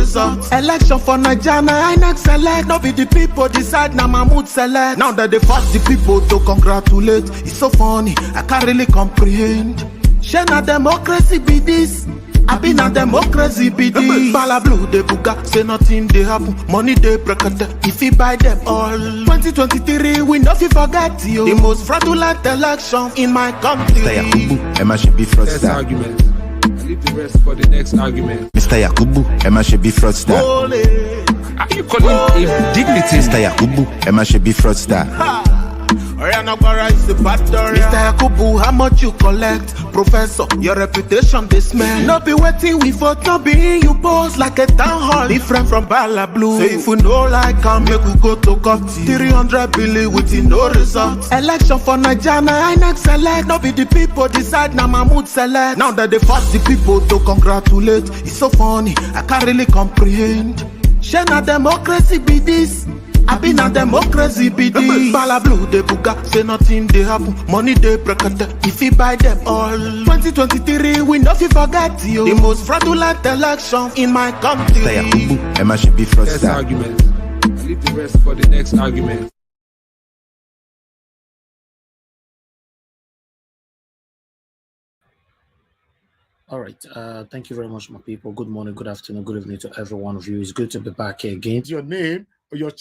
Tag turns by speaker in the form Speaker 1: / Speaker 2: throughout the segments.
Speaker 1: results. Election for Nigeria, I next select. No be the people decide, now Mahmoud select. Now that they force the people to congratulate. It's so funny, I can't really comprehend. Share na democracy be this. I been a democracy be this. Bala blue de buga, say nothing they happen. Money they break if you buy them all. 2023 we not forget you. The most fraudulent election in my country.
Speaker 2: Mr. Yakubu, Emma should be fraudster.
Speaker 3: Next argument. Leave the rest for the next argument.
Speaker 2: Mr. Yakubu, Emma should be fraudster.
Speaker 3: Are you calling him dignity?
Speaker 2: Mr. Yakubu, Emma should be fraudster.
Speaker 1: Mr. Yakubu, how much you collect? Professor, your reputation this smell. No be waiting we vote, no be you pose like a town hall. Different from Bala Blue. So if we know like can make we go to court. 300 billion with no results. Election for Nigeria, I next select. No be the people decide, now Mahmoud select. Now that they force the people to congratulate. It's so funny, I can't really comprehend. Share na democracy be this. I been a democracy be this. Bala blue de buga, say nothing they happen. Money they break if you buy them all. 2023 we not forget you. The most fraudulent election in my country.
Speaker 2: Mr. Yakubu, Emma should be fraudster.
Speaker 3: Next argument. Leave the rest for the next argument.
Speaker 4: All right. Thank you very much, my people. Good morning, good afternoon, good evening to every one of you. It's good to be back here again. Your name, your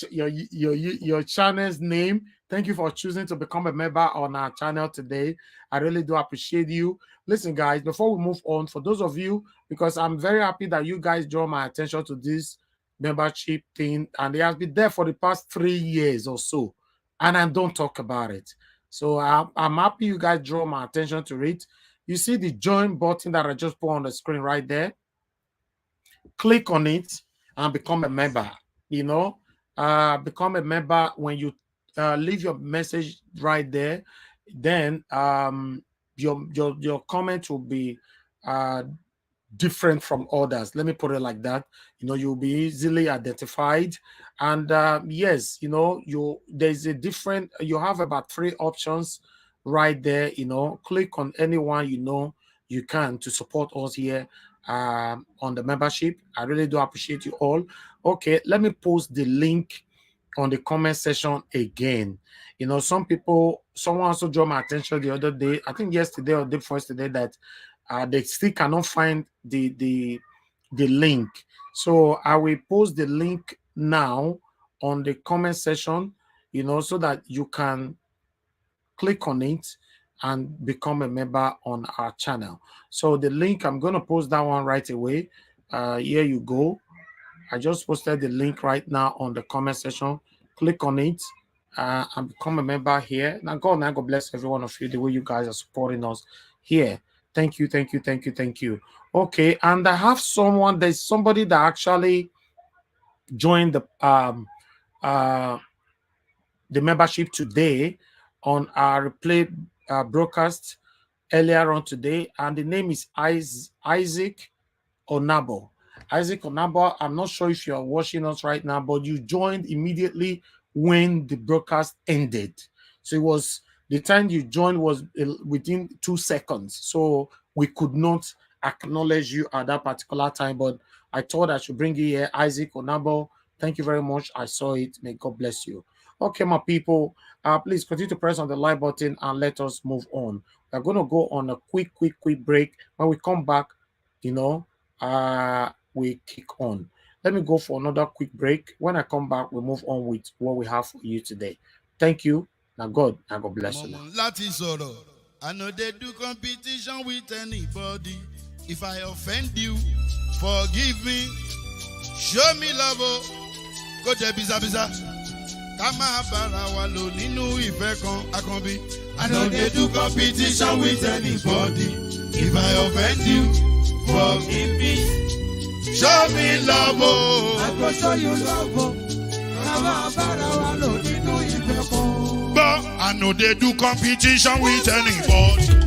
Speaker 4: channel's name. Thank you for choosing to become a member on our channel today. I really do appreciate you. Listen, guys, before we move on, for those of you, because I'm very happy that you guys draw my attention to this membership thing, and it has been there for the past 3 years or so, and I don't talk about it. So I'm happy you guys draw my attention to it. You see the join button that I just put on the screen right there. Click on it and become a member. You know, become a member. When you leave your message right there, then your comment will be different from others. Let me put it like that. You know, you'll be easily identified. And yes, you know, there's a different. You have about 3 options right there. You know, click on anyone you know you can to support us here on the membership. I really do appreciate you all. Okay, let me post the link on the comment section again. You know, someone also drew my attention the other day, I think yesterday or the day before yesterday, that they still cannot find the link. So I will post the link now on the comment section, you know, so that you can click on it and become a member on our channel. So the link, I'm going to post that one right away. Here you go. I just posted the link right now on the comment section. Click on it and become a member here. Now God bless every one of you, the way you guys are supporting us here. Thank you, thank you, thank you, thank you. Okay, and I have there's somebody that actually joined the membership today on our replay broadcast earlier on today, and the name is Isaac Onabo. Isaac Onabo, I'm not sure if you're watching us right now, but you joined immediately when the broadcast ended. So it was the time you joined was within 2 seconds. So we could not acknowledge you at that particular time, but I thought I should bring you here. Isaac Onabo, thank you very much. I saw it. May God bless you. Okay, my people, please continue to press on the like button and let us move on. We're going to go on a quick break. When we come back, you know, we kick on. Let me go for another quick break. When I come back, we'll move on with what we have for you today. Thank you. Now God bless you.
Speaker 5: I know they do competition with anybody. If I offend you, forgive me. Show me love. Go to Biza. I know they do competition with anybody. If I offend you, forgive me. Show me love. I go show you love. But I know they do competition with anybody.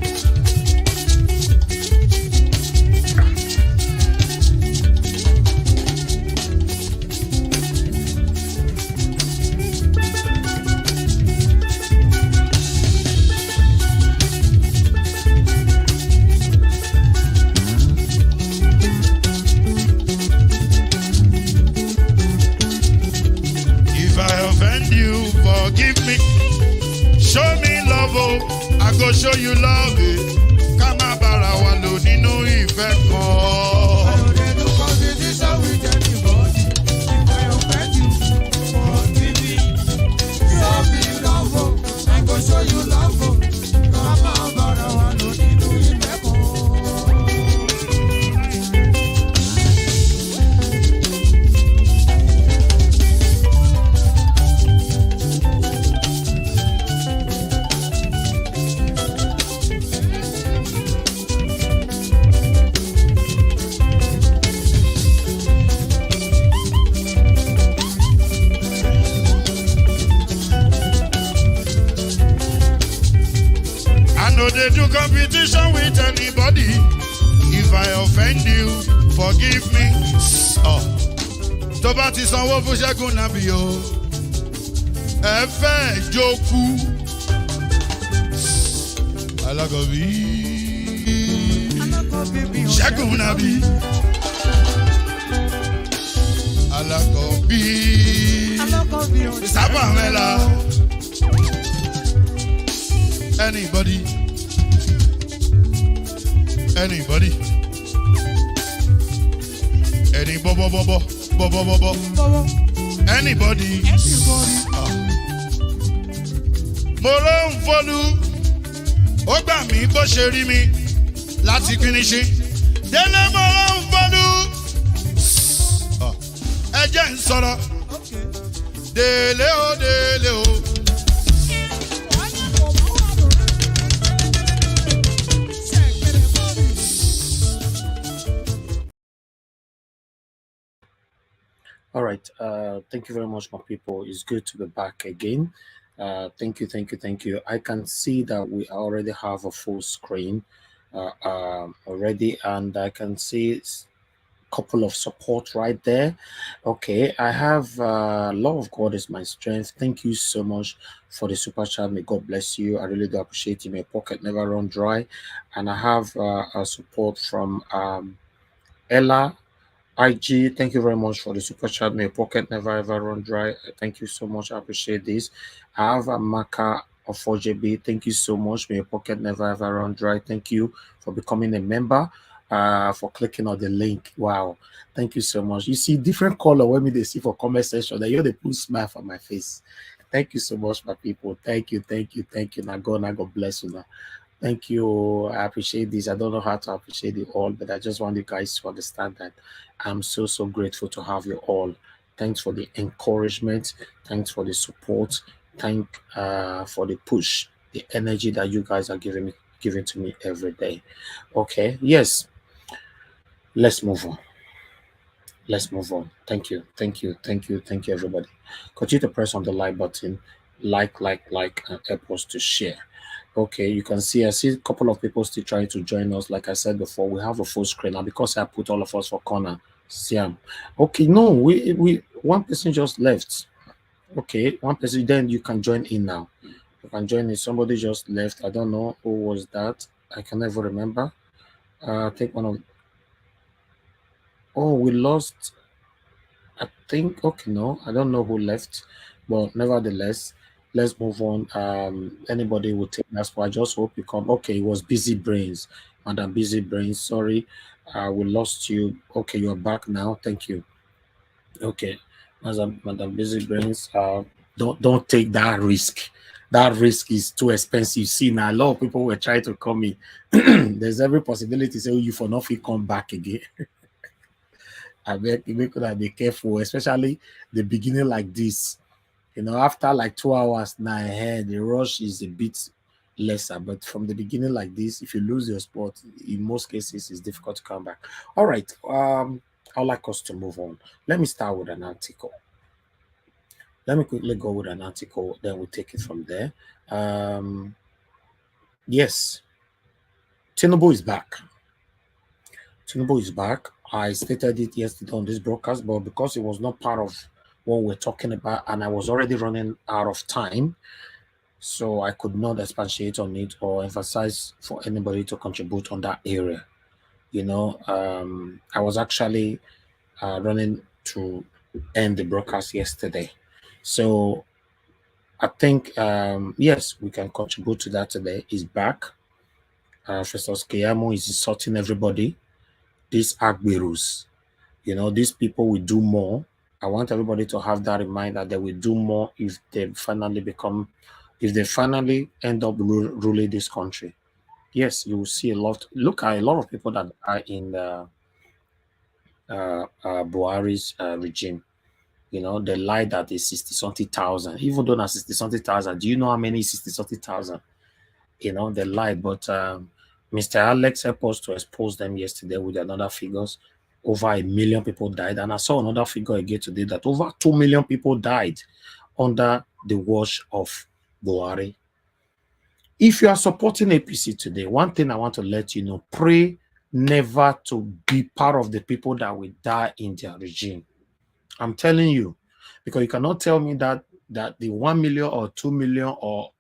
Speaker 5: you love it. Ká má bára wa lò nínú ìfẹ́ kan.
Speaker 6: I know they do competition with anybody. If I offend you, forgive me. Show me love, oh, I go show you love, oh. Come on, brother, I know they do it back home.
Speaker 5: No, they do competition with anybody. If I offend you, forgive me. Oh, tó bá ti sanwó fún Ṣẹ́gun Nàbí o, ẹ fẹ́ jókù. Alákọ̀bí Ṣẹ́gun Nàbí. Alákọ̀bí Sábà Mẹ́la. Anybody? Anybody? Any bobo bobo bobo bobo? Anybody? Mo ló ń fọlú, ó gbà mí bó ṣe rí mi láti kíníṣí. Délé mo ló ń fọlú, ẹ jẹ́ ń sọ̀rọ̀. Délé o, délé o.
Speaker 4: All right. Thank you very much, my people. It's good to be back again. Thank you. I can see that we already have a full screen already, and I can see a couple of support right there. Okay, I have love of God is my strength. Thank you so much for the super chat. May God bless you. I really do appreciate you. My pocket never run dry. And I have a support from Ella IG, thank you very much for the super chat. May your pocket never ever run dry. Thank you so much. I appreciate this. I have a Maka of 4JB. Thank you so much. May your pocket never ever run dry. Thank you for becoming a member, for clicking on the link. Wow. Thank you so much. You see different color when they see for comment section that you're the put smile for my face. Thank you so much, my people. Thank you. Now God bless you now. Thank you. I appreciate this. I don't know how to appreciate it all, but I just want you guys to understand that I'm so grateful to have you all. Thanks for the encouragement. Thanks for the support. Thank for the push, the energy that you guys are giving to me every day. Okay. Yes. Let's move on. Thank you, everybody. Continue to press on the like button, like, and help us to share. Okay, you can see I see a couple of people still trying to join us. Like I said before, we have a full screen now because I put all of us for corner. Siam. Okay, no, we one person just left. Okay, one person, then you can join in now. You can join in. Somebody just left. I don't know who was that. I can never remember. Take one of. Oh, we lost. I think. Okay, no, I don't know who left, but nevertheless. Let's move on. Anybody will take that spot. I just hope you come. Okay, it was Busy Brains. Madam Busy Brains, sorry. We lost you. Okay, you're back now. Thank you. Okay. Madam Busy Brains, don't take that risk. That risk is too expensive. See, now a lot of people were trying to call me. There's every possibility say you for nothing come back again. I beg you could be careful, especially the beginning like this. You know, after like 2 hours now ahead, the rush is a bit lesser. But from the beginning like this, if you lose your spot, in most cases, it's difficult to come back. All right. I'd like us to move on. Let me start with an article. Let me quickly go with an article, then we'll take it from there. Yes. Tinubu is back. Tinubu is back. I stated it yesterday on this broadcast, but because it was not part of what we're talking about, and I was already running out of time, so I could not expatiate on it or emphasize for anybody to contribute on that area. You know, I was actually running to end the broadcast yesterday, so I think yes, we can contribute to that today. Is back. Festus Keyamo is insulting everybody. These Agberus, you know, these people will do more. I want everybody to have that in mind that they will do more if they finally end up ruling this country. Yes, you will see a lot. Look at a lot of people that are in Buhari's regime. You know, they lie that is 60 something thousand, even though not 60 something thousand. Do you know how many 60 something thousand? You know, they lie. But Mr. Alex helped us to expose them yesterday with another figures. Over 1 million people died. And I saw another figure again today that over 2 million people died under the watch of Buhari. If you are supporting APC today, one thing I want to let you know, pray never to be part of the people that will die in their regime. I'm telling you, because you cannot tell me that the 1 million or 2 million or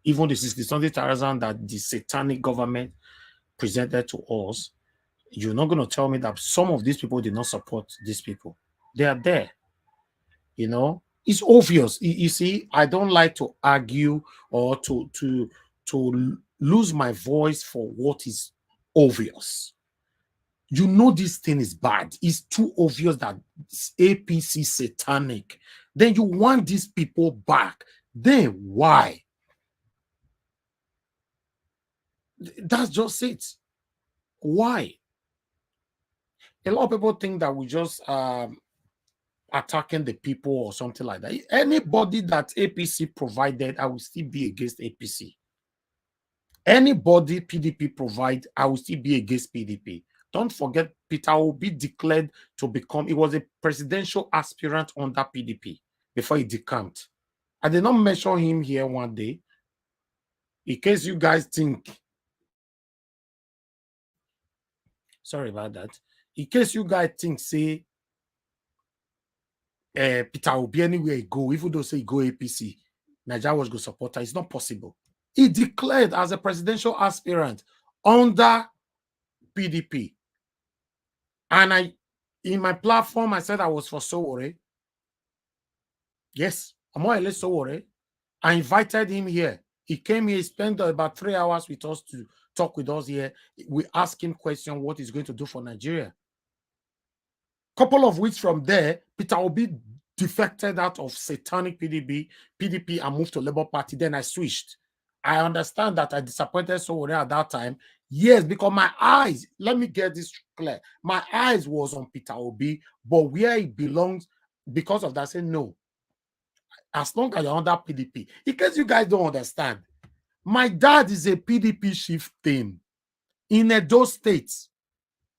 Speaker 4: even the 60-something thousand that the satanic government presented to us, you're not going to tell me that some of these people did not support these people. They are there. You know, it's obvious. You see, I don't like to argue or to lose my voice for what is obvious. You know this thing is bad. It's too obvious that it's APC satanic. Then you want these people back. Then why? That's just it. Why? A lot of people think that we just attacking the people or something like that. Anybody that APC provided, I will still be against APC. Anybody PDP provide, I will still be against PDP. Don't forget, Peter Obi declared to become, he was a presidential aspirant under PDP before he decamped. I did not mention him here one day. In case you guys think, sorry about that. In case you guys think, say, Peter Obi anywhere he go, even though say he go APC, Nigeria was going to support her. It's not possible. He declared as a presidential aspirant under PDP. And in my platform, I said I was for Sowore. Yes, I'm more or less Sowore. I invited him here. He came here, he spent about 3 hours with us to talk with us here. We asked him question what he's going to do for Nigeria. Couple of weeks from there, Peter Obi defected out of satanic PDP and moved to Labour Party. Then I switched. I understand that I disappointed Sowore at that time. Yes, because my eyes, let me get this clear. My eyes was on Peter Obi, but where he belongs, because of that, I said no. As long as you're under PDP. In case you guys don't understand, my dad is a PDP chieftain in Edo State.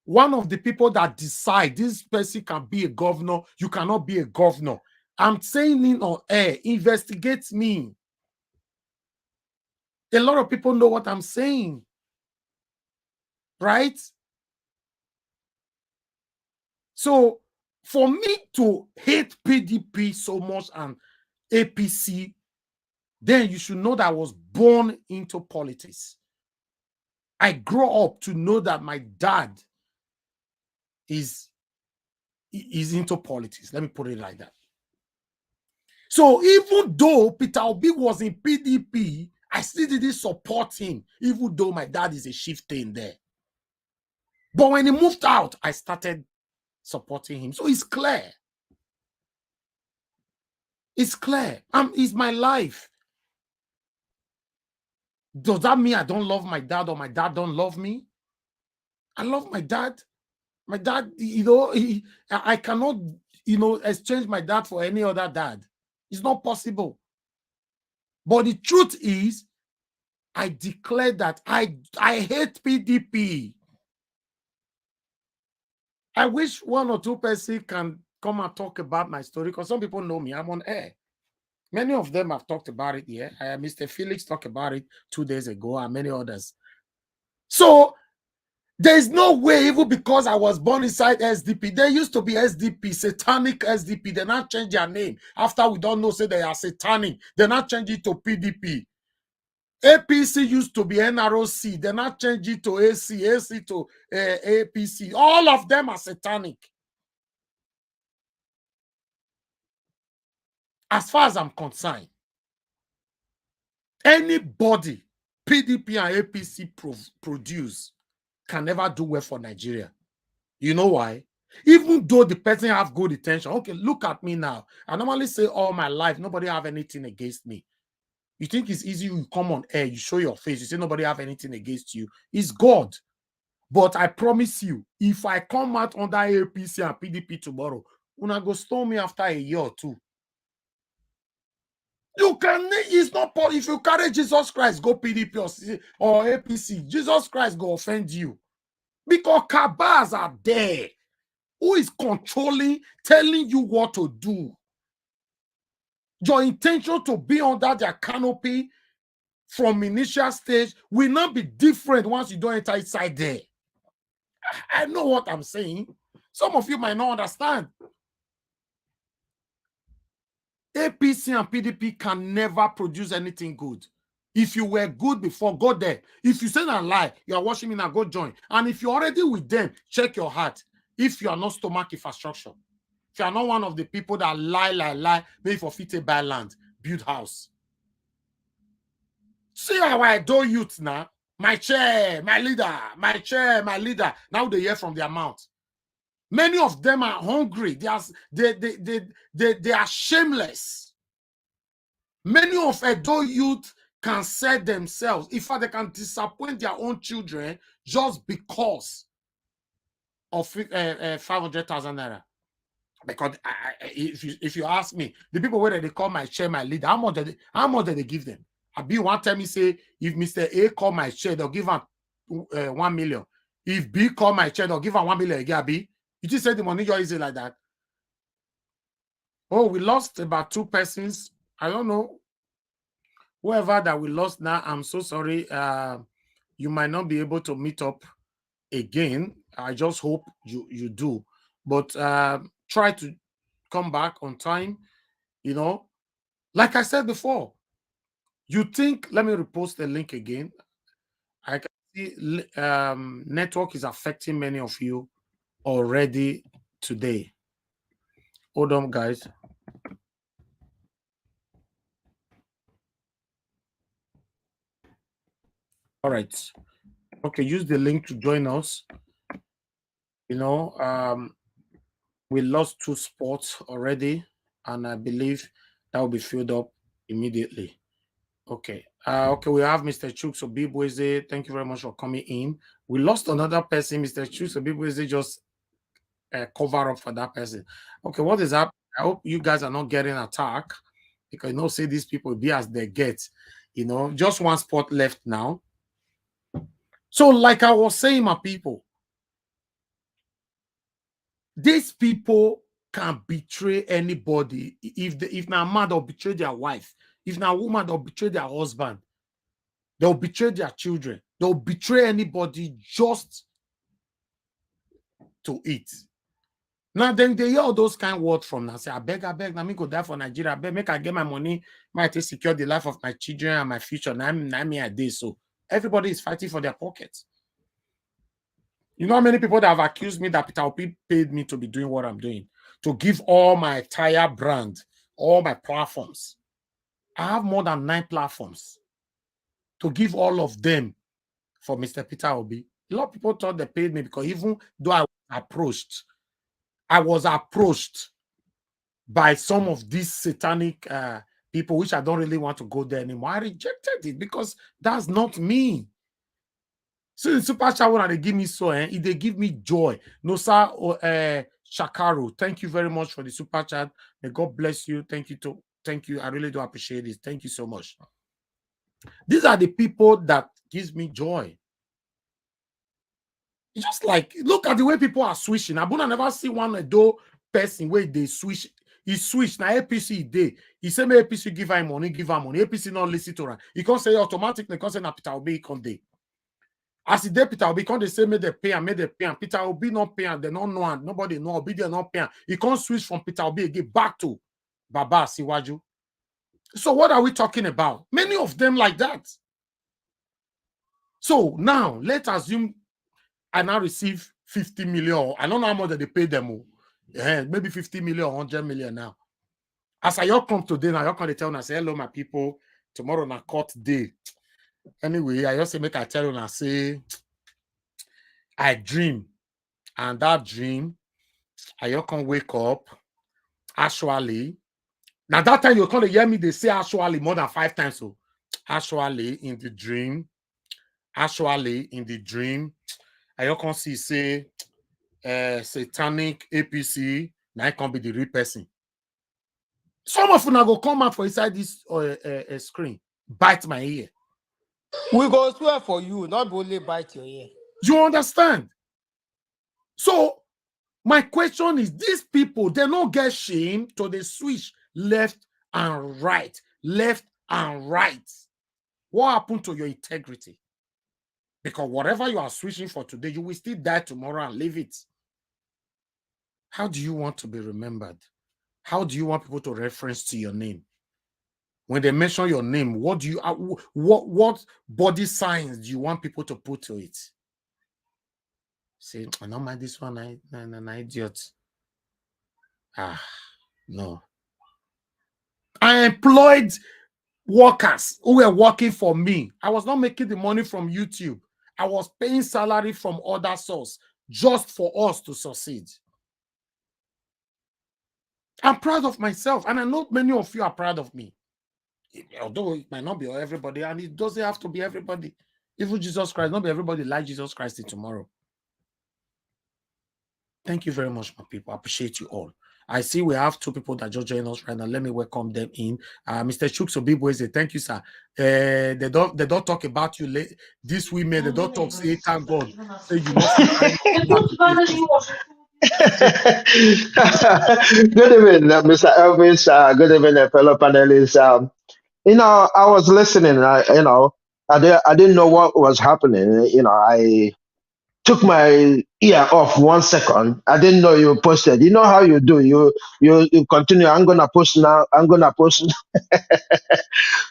Speaker 4: One of the people that decide this person can be a governor, you cannot be a governor. I'm saying it on air, investigate me. A lot of people know what I'm saying. Right? So for me to hate PDP so much and APC, then you should know that I was born into politics. I grew up to know that my dad is into politics. Let me put it like that. So even though Peter Obi was in PDP, I still didn't support him, even though my dad is a chieftain there. But when he moved out, I started supporting him. So it's clear. It's clear. It's my life. Does that mean I don't love my dad or my dad don't love me? I love my dad. My dad, you know, I cannot, you know, exchange my dad for any other dad. It's not possible. But the truth is, I declare that I hate PDP. I wish one or two persons can come and talk about my story, because some people know me. I'm on air. Many of them have talked about it here. Mr. Felix talked about it 2 days ago, and many others. So there's no way, even because I was born inside SDP, there used to be SDP, satanic SDP. They not change their name after we don't know, say they are satanic. They not change it to PDP. APC used to be NROC. They not change it to AC to APC. All of them are satanic. As far as I'm concerned, anybody PDP and APC produce can never do well for Nigeria. You know why? Even though the person have good intention. Okay, look at me now. I normally say all my life, nobody have anything against me. You think it's easy, you come on air, you show your face, you say nobody have anything against you. It's God. But I promise you, if I come out under APC and PDP tomorrow, una go stone me after a year or two. You can, it's not possible. If you carry Jesus Christ, go PDP or APC, Jesus Christ go offend you. Because cabals are there. Who is controlling, telling you what to do? Your intention to be under their canopy from initial stage will not be different once you don't enter inside there. I know what I'm saying. Some of you might not understand. APC and PDP can never produce anything good. If you were good before, go there. If you say a lie, you are watching me now, go join. And if you're already with them, check your heart. If you are not stomach infrastructure, if you are not one of the people that lie, maybe for fit buy land, build house. See how I do youth now. My chair, my leader, my chair, my leader. Now they hear from their mouth. Many of them are hungry. They are shameless. Many of Edo youth can sell themselves. In fact, they can disappoint their own children just because of 500,000 naira. Because if you ask me, the people where they call my chair, my leader, how much did they give them? Abi one time he say, if Mr. A call my chair, they'll give him 1 million. If B call my chair, they'll give him 1 million again. Abi, you just say the money just easy like that. Oh, we lost about 2 persons. I don't know. Whoever that we lost now, I'm so sorry. You might not be able to meet up again. I just hope you do. But try to come back on time. You know, like I said before, you think, let me repost the link again. I can see network is affecting many of you already today. Hold on, guys. All right. Okay, use the link to join us. You know, we lost 2 spots already, and I believe that will be filled up immediately. Okay. Okay, we have Mr. Chuks Obibweze. Thank you very much for coming in. We lost another person. Mr. Chuks Obibweze just cover up for that person. Okay, what is happening? I hope you guys are not getting attacked, because you know, say these people be as they get. You know, just 1 spot left now. So, like I was saying, my people, these people can betray anybody. If now a man, they'll betray their wife. If now a woman, they'll betray their husband. They'll betray their children. They'll betray anybody just to eat. Now, then they hear all those kind of words from now. Say, I beg, now me go die for Nigeria. I beg, make I get my money, might secure the life of my children and my future. Now me I did so. Everybody is fighting for their pockets. You know how many people that have accused me that Peter Obi paid me to be doing what I'm doing, to give all my entire brand, all my platforms. I have more than 9 platforms to give all of them for Mr. Peter Obi. A lot of people thought they paid me, because even though I was approached by some of these satanic people, which I don't really want to go there anymore. I rejected it because that's not me. So the super chat when they give me they give me joy. No sir, Shakaru, thank you very much for the super chat. May God bless you. Thank you. I really do appreciate it. Thank you so much. These are the people that gives me joy. It's just like, look at the way people are switching. Abuna never see one Edo person where they switch. He switched. Now APC day. He say, "Me APC give him money, give him money." APC not listen to her. He can't say automatically. He can't say na Peter Obi can't day. As he did Peter Obi, can't they say made the pay and made the pay and Peter Obi not pay and they don't know and nobody know Obi they not pay. He can't switch from Peter Obi again back to Baba Siwaju. So what are we talking about? Many of them like that. So now let's assume I now receive 50 million. I don't know how much they pay them. Yeah, maybe 50 million, 100 million now. As I come today, now you come to tell me, say, hello, my people. Tomorrow na court day. Anyway, I just say make I tell you and I say I dream, and that dream, I just can't wake up. Actually, now that time you can't hear me, they say actually more than 5 times. So actually in the dream, I just can't see say satanic APC, now I can't be the real person. Some of you now go come out for inside this screen, bite my ear.
Speaker 6: We go swear for you, not only bite your ear.
Speaker 4: You understand? So my question is, these people, they don't get shame to the switch left and right. What happened to your integrity? Because whatever you are switching for today, you will still die tomorrow and leave it. How do you want to be remembered? How do you want people to reference to your name? When they mention your name, what do you what body signs do you want people to put to it? Say, I don't mind this one, an idiot. No. I employed workers who were working for me. I was not making the money from YouTube. I was paying salary from other source just for us to succeed. I'm proud of myself, and I know many of you are proud of me. Although it might not be everybody, and it doesn't have to be everybody. Even Jesus Christ, not be everybody like Jesus Christ tomorrow. Thank you very much, my people. I appreciate you all. I see we have 2 people that just joined us right now. Let me welcome them in. Mr. Chuksobiboeze, thank you, sir. They don't talk about you. These women, they don't talk. Say, thank God. Say you
Speaker 7: Good evening, Mr. Elvis. Good evening, fellow panelists. I was listening. I didn't know what was happening. I took my ear off 1 second. I didn't know you posted. You know how you do. You continue. I'm gonna post now. I'm gonna post.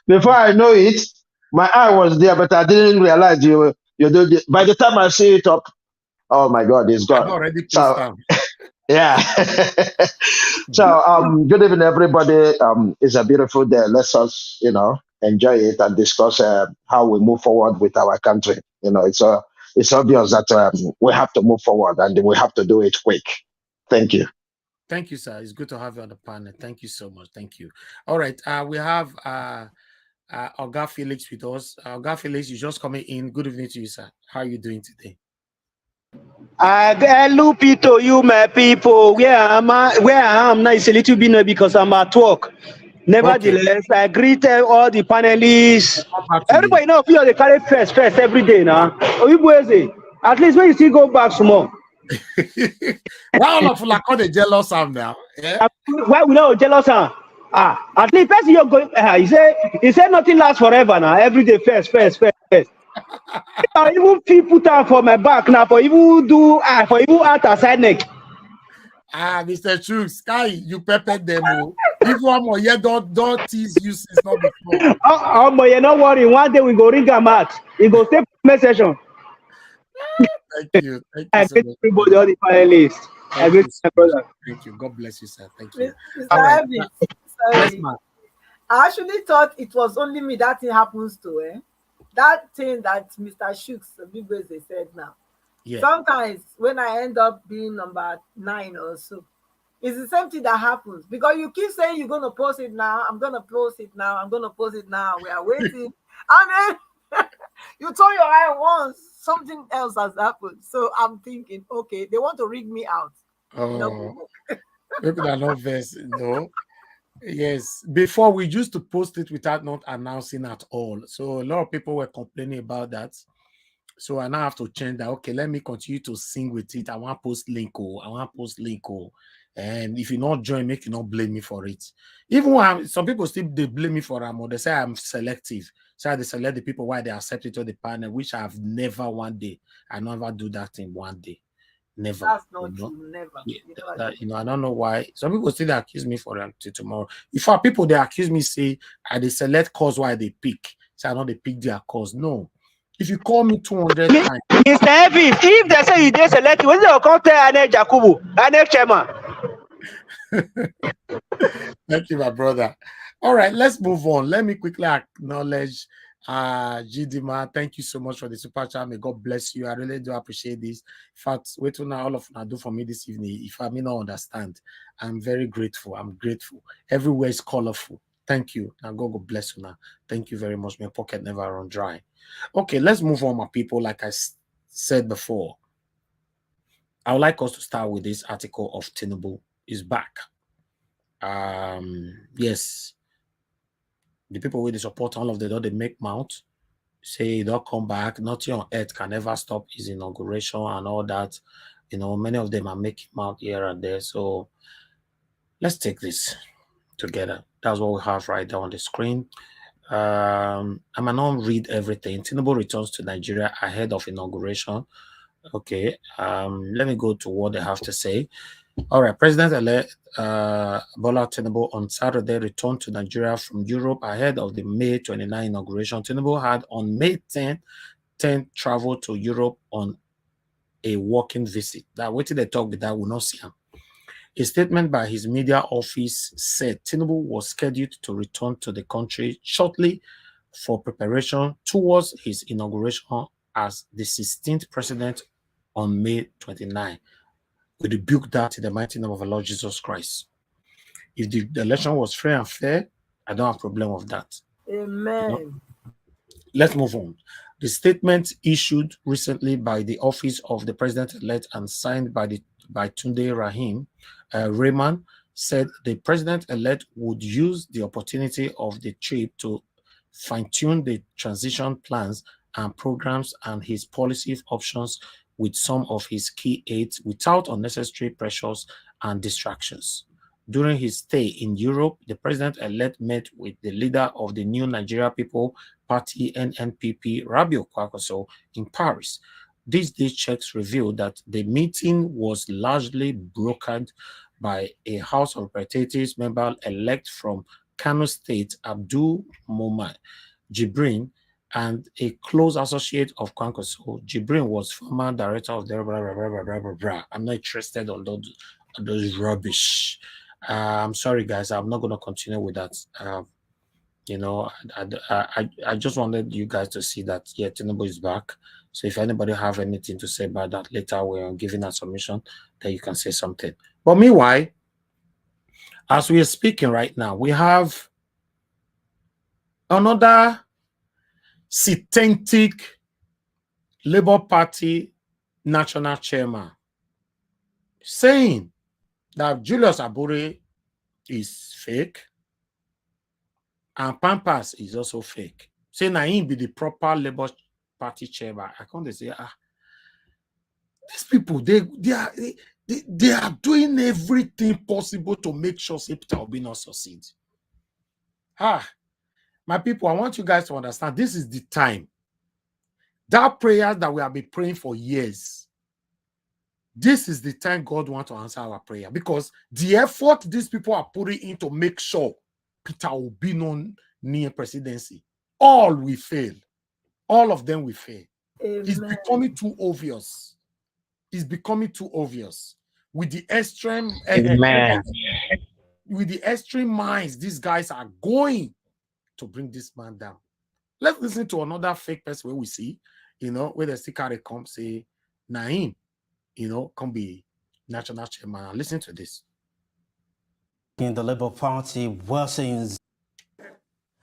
Speaker 7: Before I know it, my eye was there, but I didn't realize you do. By the time I see it up, oh my God, it's gone.
Speaker 4: Already so,
Speaker 7: yeah. So good evening, everybody. It's a beautiful day. Let's us, enjoy it and discuss how we move forward with our country. It's obvious that we have to move forward and we have to do it quick. Thank you.
Speaker 4: Thank you, sir. It's good to have you on the panel. Thank you so much. Thank you. All right. We have Oga Felix with us. Oga Felix, you're just coming in. Good evening to you, sir. How are you doing today?
Speaker 8: Hello, Peter, you, my people. Where I am now is a little bit now because I'm at work. Nevertheless, okay. I greet all the panelists. Everybody know feel they carry first every day now. At least when you still go back small.
Speaker 4: Why all of you like all the jealous am now? Yeah?
Speaker 8: Why we not jealous am? At least person you're going. He said nothing lasts forever now. Every day first. I even people down for my back now for even act aside neck.
Speaker 4: Mr. Chuk, Sky, you peppered them. If one more year, don't tease you since not before.
Speaker 8: You not worry. One day we go ring a match. We go stay for session.
Speaker 4: Thank you.
Speaker 8: I greet everybody, all the panelists. I greet my brother.
Speaker 4: Thank you. God bless you, sir. Thank you.
Speaker 9: Sorry.
Speaker 4: Yes,
Speaker 9: I actually thought it was only me that thing happens to. That thing that Mr. Shooks, the big ways they said now. Yeah. Sometimes when I end up being number 9 or so, it's the same thing that happens because you keep saying you're gonna post it now. I'm gonna post it now. I'm gonna post it now. We are waiting, and then you turn your eye once, something else has happened. So I'm thinking, okay, they want to rig me out.
Speaker 4: Oh, people are not versed, no. Yes, before we used to post it without not announcing at all. So a lot of people were complaining about that. So I now have to change that. Okay, let me continue to sing with it. I want to post link. And if you not join, make you not blame me for it. Even when some people still they blame me for them, or they say I'm selective. So they select the people why they accept it to the panel, which I've never one day. I never do that in one day. Never.
Speaker 9: That's not true. Never.
Speaker 4: Yeah, I don't know why. Some people still accuse me for that till tomorrow. If our people they accuse me, say they select cause why they pick. So I know they pick their cause. No. If you call me 200 times,
Speaker 8: Mr. Heavy, if they say you did select, when they come to Anel Jakubu, Anel Chairman.
Speaker 4: Thank you, my brother. All right, let's move on. Let me quickly acknowledge Jidima, thank you so much for the super chat. May God bless you. I really do appreciate this. In fact, wait till now, all of you do for me this evening. If I may not understand, I'm very grateful. I'm grateful. Everywhere is colorful. Thank you. And God bless you now. Thank you very much. My pocket never run dry. Okay, let's move on, my people. Like I said before, I would like us to start with this article of Tinubu is back. Yes. The people with the support, all of them, they make mouth, say they'll come back. Nothing on earth can ever stop his inauguration and all that. You know, many of them are making mouth here and there. So let's take this together. That's what we have right there on the screen. I might not read everything. Tinubu returns to Nigeria ahead of inauguration. Okay, let me go to what they have to say. All right, President-elect Bola Tinubu on Saturday returned to Nigeria from Europe ahead of the May 29 inauguration. Tinubu had on May 10 traveled to Europe on a working visit. That what they talk with that will not see him. A statement by his media office said Tinubu was scheduled to return to the country shortly for preparation towards his inauguration as the 16th president on May 29. We rebuke that in the mighty name of our Lord Jesus Christ. If the election was fair and fair, I don't have a problem with that.
Speaker 9: Amen.
Speaker 4: You know? Let's move on. The statement issued recently by the office of the president-elect and signed by Tunde Rahman said the president-elect would use the opportunity of the trip to fine-tune the transition plans and programs and his policy options with some of his key aides without unnecessary pressures and distractions. During his stay in Europe, the president-elect met with the leader of the New Nigeria People Party, NNPP, Rabiu Kwankwaso, in Paris. These day checks revealed that the meeting was largely brokered by a House of Representatives member-elect from Kano State, Abdul Moman Jibrin, and a close associate of Kwankwaso. Jibrin was former director of the I'm not interested on those rubbish. I'm sorry, guys. I'm not going to continue with that. You know, I just wanted you guys to see that, yeah, Tinubu is back. So if anybody have anything to say about that later, we're giving a submission, then you can say something. But meanwhile, as we are speaking right now, we have another satanic Labour Party national chairman saying that Julius Abure is fake and Pampas is also fake. Saying that he be the proper Labour Party chairman. I can't say, these people, they are doing everything possible to make sure Peter Obi not succeed. My people, I want you guys to understand this is the time. That prayer that we have been praying for years, this is the time God wants to answer our prayer, because the effort these people are putting in to make sure Peter will be known near presidency, all will fail. All of them will fail. Amen. It's becoming too obvious. It's becoming too obvious. With the extreme, with the extreme minds, these guys are going to bring this man down. Let's listen to another fake person where we see, you know, where the sticker come say, Naim, you know, can be national chairman. Listen to this.
Speaker 10: In the Labour Party worsens.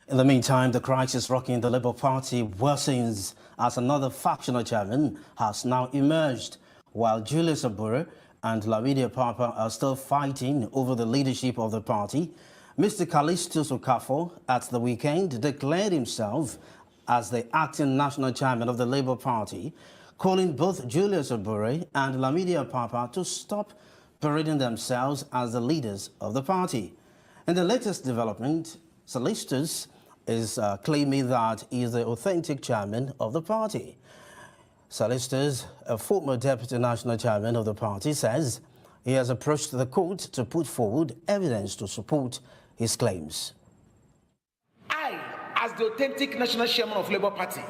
Speaker 10: In the meantime, the crisis rocking the Labour Party worsens as another factional chairman has now emerged, while Julius Abure and Lamidi Papa are still fighting over the leadership of the party. Mr. Callistus Okafor at the weekend declared himself as the acting national chairman of the Labour Party, calling both Julius Abure and Lamidi Papa to stop parading themselves as the leaders of the party. In the latest development, Callistus is claiming that he is the authentic chairman of the party. Callistus, a former deputy national chairman of the party, says he has approached the court to put forward evidence to support his claims.
Speaker 11: I, as the authentic national chairman of Labour Party,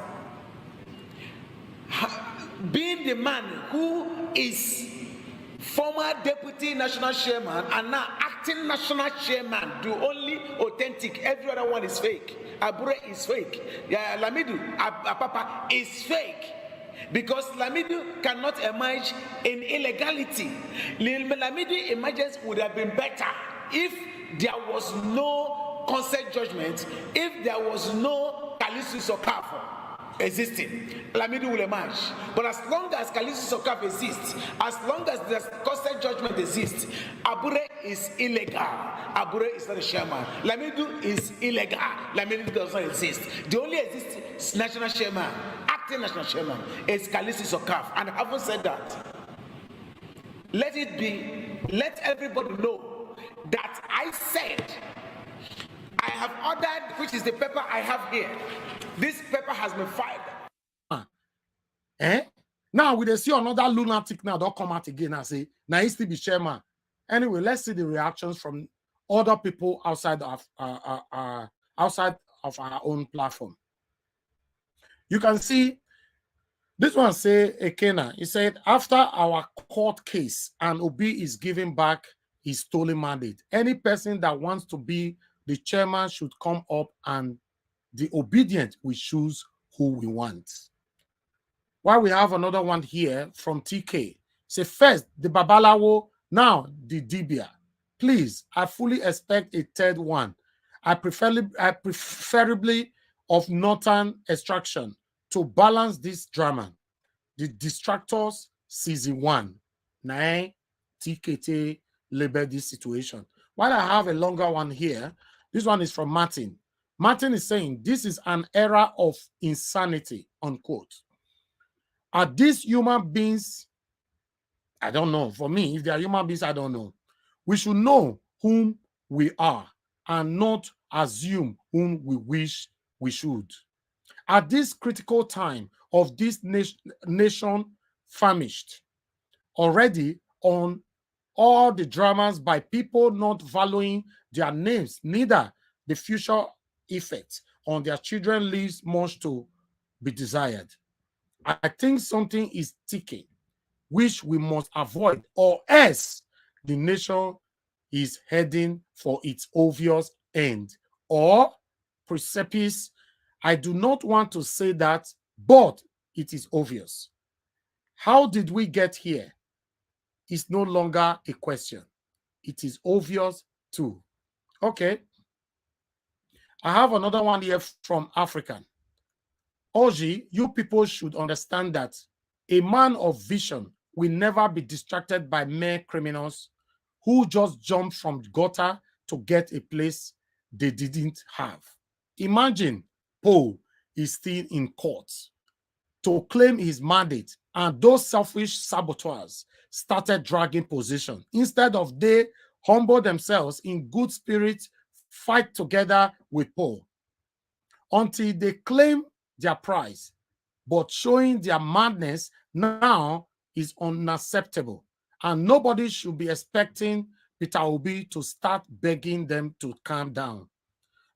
Speaker 11: being the man who is former deputy national chairman and now acting national chairman, the only authentic, every other one is fake. Abure is fake. Yeah, Lamidu, Apapa is fake. Because Lamidu cannot emerge in illegality. Lamidu emergence would have been better if there was no consent judgment, if there was no Kalisus or Kafo existing. Lamidu will emerge. But as long as Kalisus or Kafo exists, as long as the consent judgment exists, Abure is illegal. Abure is not a chairman. Lamidu is illegal. Lamidu does not exist. The only exists national chairman, acting national chairman, is Kalisus or Kafo. And having said that, let it be, let everybody know that I said, I have ordered, which is the paper I have here. This paper has been filed.
Speaker 4: Now we see another lunatic now. Don't come out again and say, now he still be chairman. Anyway, let's see the reactions from other people outside of our own platform. You can see this one say Ekena. He said, after our court case and Obi is giving back his stolen mandate, any person that wants to be the chairman should come up and the obedient will choose who we want. While we have another one here from TK. Say first the Babalawo, now the Dibia. Please, I fully expect a third one. I preferably of northern extraction to balance this drama. The distractors season 1. 9 TKT label this situation. While I have a longer one here, this one is from Martin. Martin is saying, this is an era of insanity, unquote. Are these human beings? I don't know. For me, if they are human beings, I don't know. We should know whom we are and not assume whom we wish we should. At this critical time of this nation famished, already on all the dramas by people not valuing their names, neither the future effects on their children leaves much to be desired. I think something is ticking, which we must avoid, or else the nation is heading for its obvious end. Or precipice, I do not want to say that, but it is obvious. How did we get here? It's no longer a question. It is obvious too. Okay. I have another one here from African. Oji, you people should understand that a man of vision will never be distracted by mere criminals who just jump from gutter to get a place they didn't have. Imagine Paul is still in court to claim his mandate, and those selfish saboteurs started dragging position. Instead of they humble themselves in good spirit, fight together with Paul until they claim their prize. But showing their madness now is unacceptable, and nobody should be expecting Peter Obi to start begging them to calm down,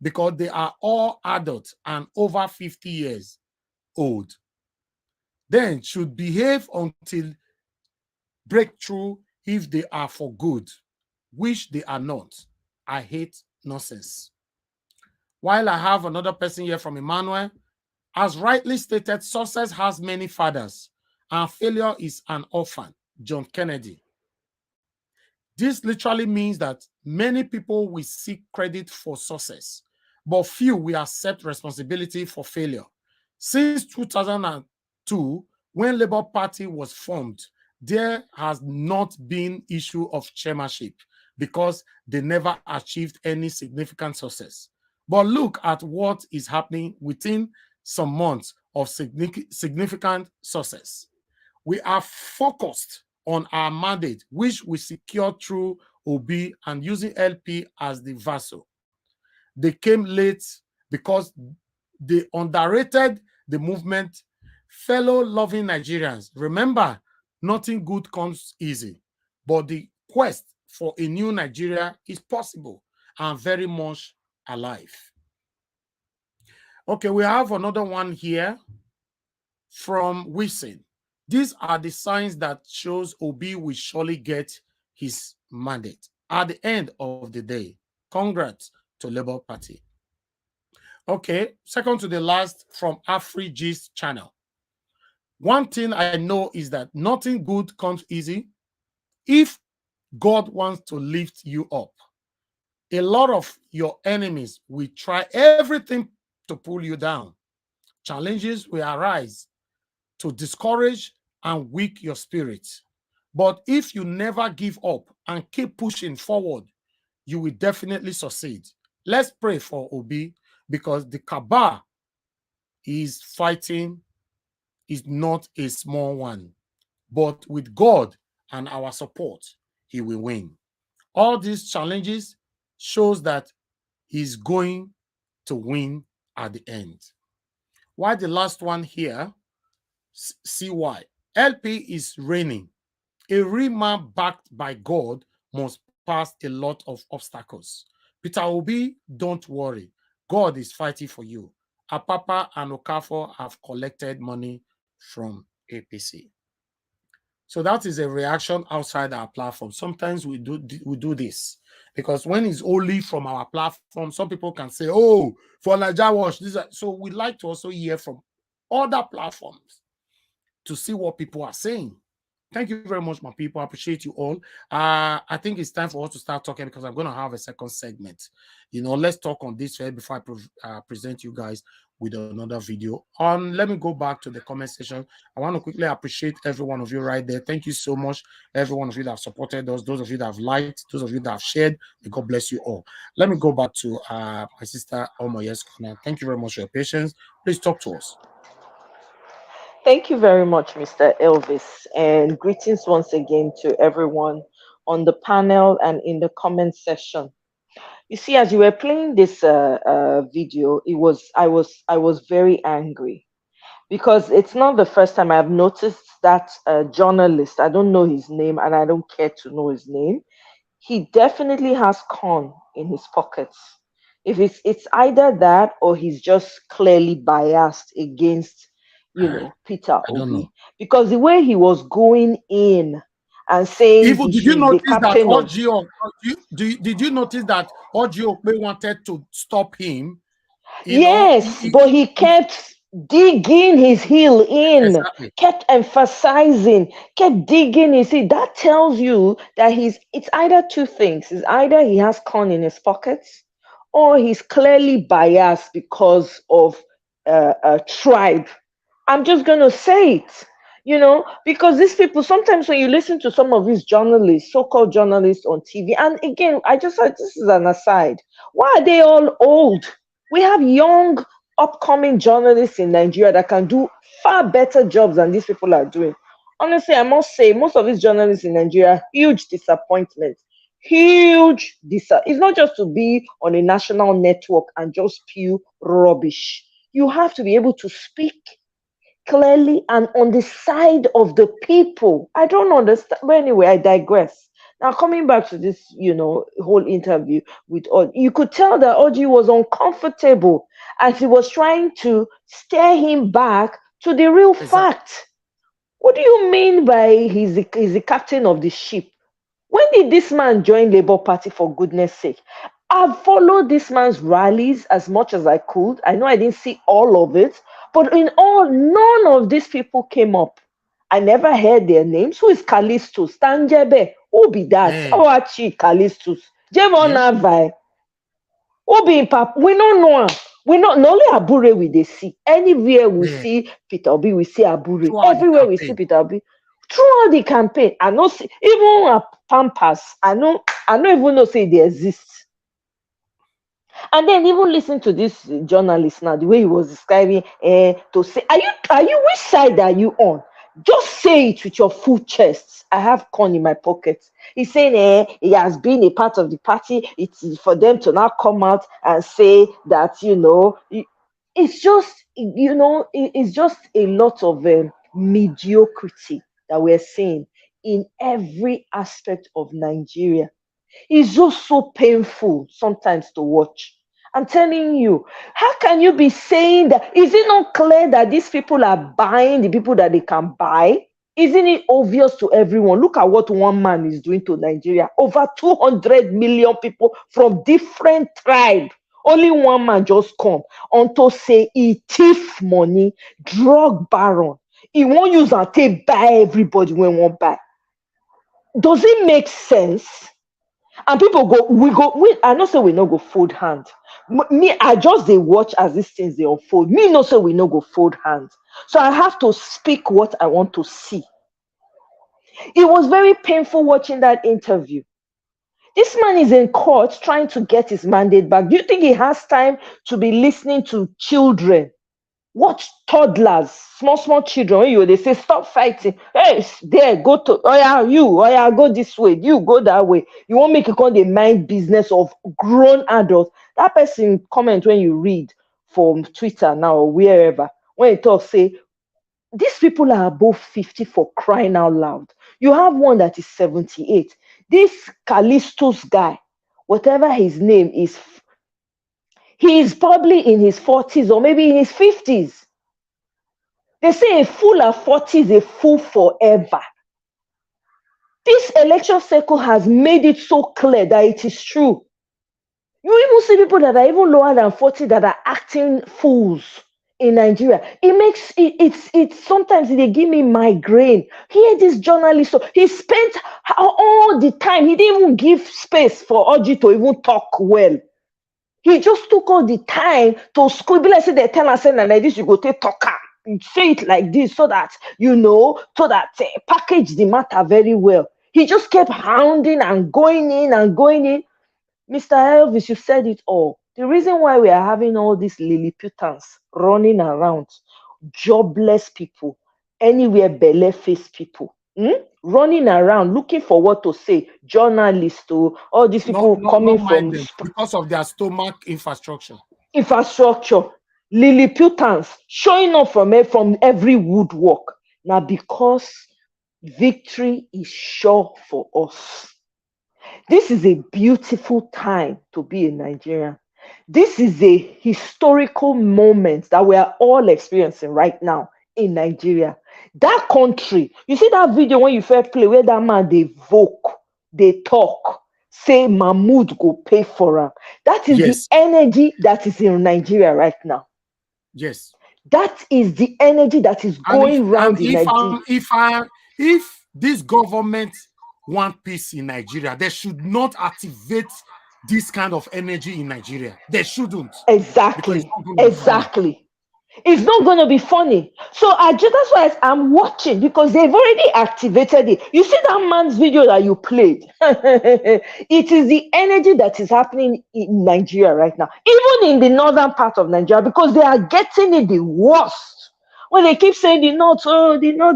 Speaker 4: because they are all adults and over 50 years old. Then should behave until breakthrough if they are for good, which they are not. I hate nonsense. While I have another person here from Emmanuel, as rightly stated, success has many fathers and failure is an orphan. John Kennedy. This literally means that many people will seek credit for success, but few will accept responsibility for failure. Since 2002, when Labour Party was formed, there has not been issue of chairmanship because they never achieved any significant success. But look at what is happening within some months of significant success. We are focused on our mandate, which we secured through OB and using LP as the vessel. They came late because they underrated the movement. Fellow loving Nigerians, remember, nothing good comes easy, but the quest for a new Nigeria is possible and very much alive. Okay, we have another one here from Wilson. These are the signs that shows Obi will surely get his mandate at the end of the day. Congrats to Labour Party. Okay, second to the last from AfriGist channel. One thing I know is that nothing good comes easy. If God wants to lift you up, a lot of your enemies will try everything to pull you down. Challenges will arise to discourage and weaken your spirit. But if you never give up and keep pushing forward, you will definitely succeed. Let's pray for Obi, because the cabal is fighting is not a small one. But with God and our support, he will win. All these challenges shows that he's going to win at the end. Why the last one here? See why. LP is reigning. A real man backed by God must pass a lot of obstacles. Peter Obi, don't worry. God is fighting for you. Apapa and Okafor have collected money from APC. So that is a reaction outside our platform. Sometimes we do this because when it's only from our platform, some people can say, "Oh, for Naija Watch," this. So we like to also hear from other platforms to see what people are saying. Thank you very much, my people. I appreciate you all. I think it's time for us to start talking because I'm going to have a second segment. Let's talk on this before I present you guys with another video. Let me go back to the comment section. I want to quickly appreciate every one of you right there. Thank you so much, every one of you that have supported us, those of you that have liked, those of you that have shared. May God bless you all. Let me go back to my sister Omoye's corner. Thank you very much for your patience. Please talk to us.
Speaker 12: Thank you very much, Mr. Elvis, and greetings once again to everyone on the panel and in the comment section. You see, as you were playing this video, I was very angry because it's not the first time I've noticed that journalist. I don't know his name, and I don't care to know his name. He definitely has corn in his pockets. If it's either that or he's just clearly biased against Peter Obi, because the way he was going in and saying
Speaker 4: even did you notice that did you notice that Orji wanted to stop him?
Speaker 12: Yes, but he kept digging his heel in, exactly. Kept emphasizing, kept digging his heel. That tells you that it's either two things. It's either he has corn in his pockets or he's clearly biased because of a tribe. I'm just going to say it, because these people, sometimes when you listen to some of these journalists, so-called journalists on TV, and again, this is an aside. Why are they all old? We have young, upcoming journalists in Nigeria that can do far better jobs than these people are doing. Honestly, I must say, most of these journalists in Nigeria, huge disappointment. It's not just to be on a national network and just spew rubbish. You have to be able to speak clearly and on the side of the people. I don't understand. But anyway, I digress. Now, coming back to this, whole interview with Oji, you could tell that Oji was uncomfortable as he was trying to steer him back to the real fact. What do you mean by he's the captain of the ship? When did this man join Labour Party, for goodness sake? I've followed this man's rallies as much as I could. I know I didn't see all of it, but in all, none of these people came up. I never heard their names. Who is Callistus? Tanjebe. Who be that? Oh, actually, Callistus. Jevon Navai. Who be in Pap? We don't know. We not only Abure we they see. Anywhere we see Peter Obi, we see Abure. Everywhere we see Peter Obi. Throughout the campaign, I know even Pampas. I don't even know say they exist. And then even listen to this journalist now, the way he was describing to say, are you which side are you on? Just say it with your full chest. I have corn in my pocket. He's saying he has been a part of the party. It's for them to now come out and say that, it's just, it's just a lot of mediocrity that we're seeing in every aspect of Nigeria. It's just so painful sometimes to watch. I'm telling you, how can you be saying that? Is it not clear that these people are buying the people that they can buy? Isn't it obvious to everyone? Look at what one man is doing to Nigeria. Over 200 million people from different tribes. Only one man just come unto say he thief money, drug baron. He won't use and take buy everybody when won't buy. Does it make sense? And people go, I know say we no go fold hand. Me, I just they watch as these things they unfold. Me no say we no go fold hands. So I have to speak what I want to see. It was very painful watching that interview. This man is in court trying to get his mandate back. Do you think he has time to be listening to children? Watch toddlers, small children. They say, stop fighting. Hey, there, go to, go this way. You go that way. You won't make it called the mind business of grown adults. That person comment when you read from Twitter now or wherever, when it talks, say, these people are above 50 for crying out loud. You have one that is 78. This Callistus guy, whatever his name is, he is probably in his 40s or maybe in his 50s. They say a fool at 40 is a fool forever. This election cycle has made it so clear that it is true. You even see people that are even lower than 40 that are acting fools in Nigeria. It makes it's sometimes they give me migraine. Here this journalist, so he spent all the time, he didn't even give space for Oji to even talk well. He just took all the time to scribble and say they tell us like this, you go take talker. You say it like this so that package the matter very well. He just kept hounding and going in. Mr. Elvis, you said it all. The reason why we are having all these Lilliputans running around, jobless people, anywhere belle-faced people, running around looking for what to say, journalists, to all these people coming from
Speaker 4: because of their stomach infrastructure,
Speaker 12: Lilliputans showing up from every woodwork. Now because victory is sure for us. This is a beautiful time to be a Nigerian. This is a historical moment that we are all experiencing right now in Nigeria. That country, you see that video when you first play where that man they vote, they talk, say Mahmoud go pay for him. That is the energy that is in Nigeria right now.
Speaker 4: Yes.
Speaker 12: That is the energy that is going around in Nigeria.
Speaker 4: If this government want peace in Nigeria, they should not activate this kind of energy in Nigeria. They shouldn't.
Speaker 12: Exactly. It's not going to be funny. So that's why I'm watching, because they've already activated it. You see that man's video that you played? It is the energy that is happening in Nigeria right now, even in the northern part of Nigeria, because they are getting it the worst. When they keep saying the North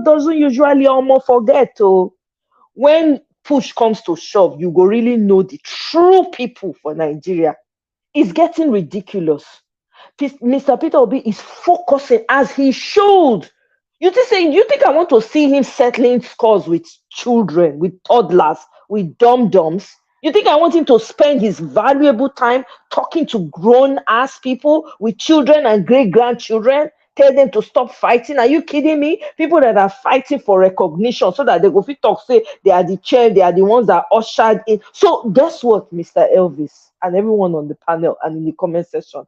Speaker 12: doesn't usually almost forget. When push comes to shove, you go really know the true people for Nigeria. It's getting ridiculous. Mr. Peter Obi is focusing as he should. You think I want to see him settling scores with children, with toddlers, with dum-dums? You think I want him to spend his valuable time talking to grown-ass people with children and great-grandchildren? Tell them to stop fighting. Are you kidding me? People that are fighting for recognition so that they go fit talk, say they are the chair, they are the ones that ushered in. So guess what, Mr. Elvis and everyone on the panel and in the comment section?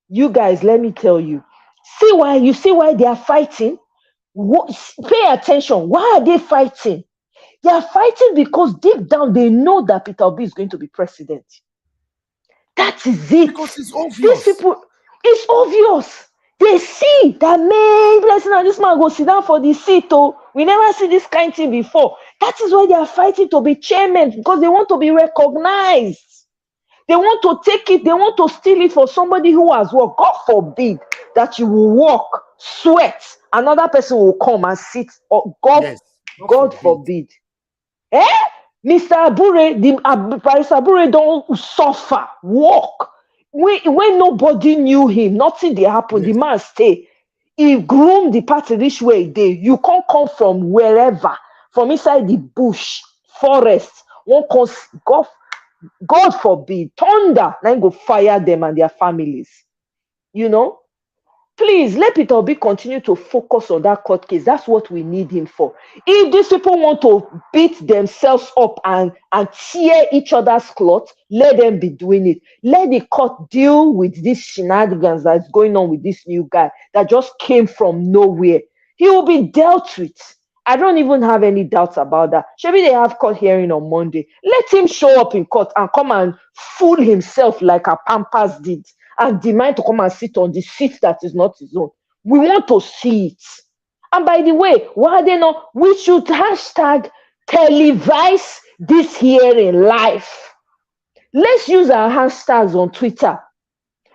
Speaker 12: You guys, let me tell you. See why they are fighting? Pay attention. Why are they fighting? They are fighting because deep down they know that Peter Obi is going to be president. That is it.
Speaker 4: Because it's obvious.
Speaker 12: These people, it's obvious. They see that man, blessing, and this man go sit down for the seat. We never see this kind of thing before. That is why they are fighting to be chairman, because they want to be recognized. They want to take it, they want to steal it for somebody who has worked. God forbid that you will work, sweat, another person will come and sit. God forbid. Mr. Abure, Paris Abure don't suffer, work. When nobody knew him, nothing did happen. The man stay. He groomed the party this way. You can't come from wherever, from inside the bush, forest. God forbid, thunder, then go fire them and their families. Please let Peter Obi continue to focus on that court case. That's what we need him for. If these people want to beat themselves up and tear each other's clothes, let them be doing it. Let the court deal with these shenanigans that's going on with this new guy that just came from nowhere. He will be dealt with. I don't even have any doubts about that. Maybe they have court hearing on Monday. Let him show up in court and come and fool himself like a Pampas did and demand to come and sit on the seat that is not his own. We want to see it. And by the way, why they not? We should hashtag televise this hearing live. Let's use our hashtags on Twitter.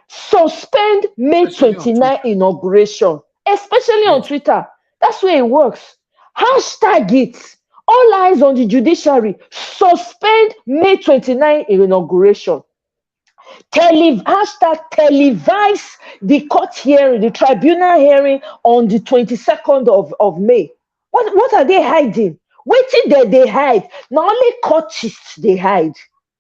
Speaker 12: Suspend May 29 inauguration, especially on Twitter. That's where it works. Hashtag it. All eyes on the judiciary. Suspend May 29 inauguration. Hashtag televise the court hearing, the tribunal hearing on the 22nd of May. What are they hiding? Waiting there they hide. Not only courtists they hide.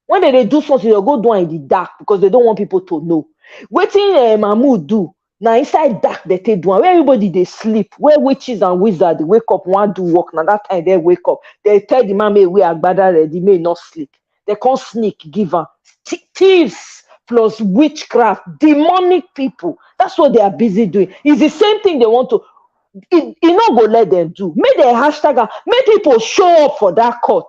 Speaker 12: When they do something, they'll go down in the dark because they don't want people to know. Waiting Mahmoud do. Now inside dark they take down. Where everybody they sleep. Where witches and wizards they wake up, one do work. Now that time they wake up. They tell the man may we are better ready, may not sleep. They can't sneak, give her. Thieves plus witchcraft, demonic people. That's what they are busy doing. It's the same thing they want to. It not go let them do. Make the hashtag. Make people show up for that court.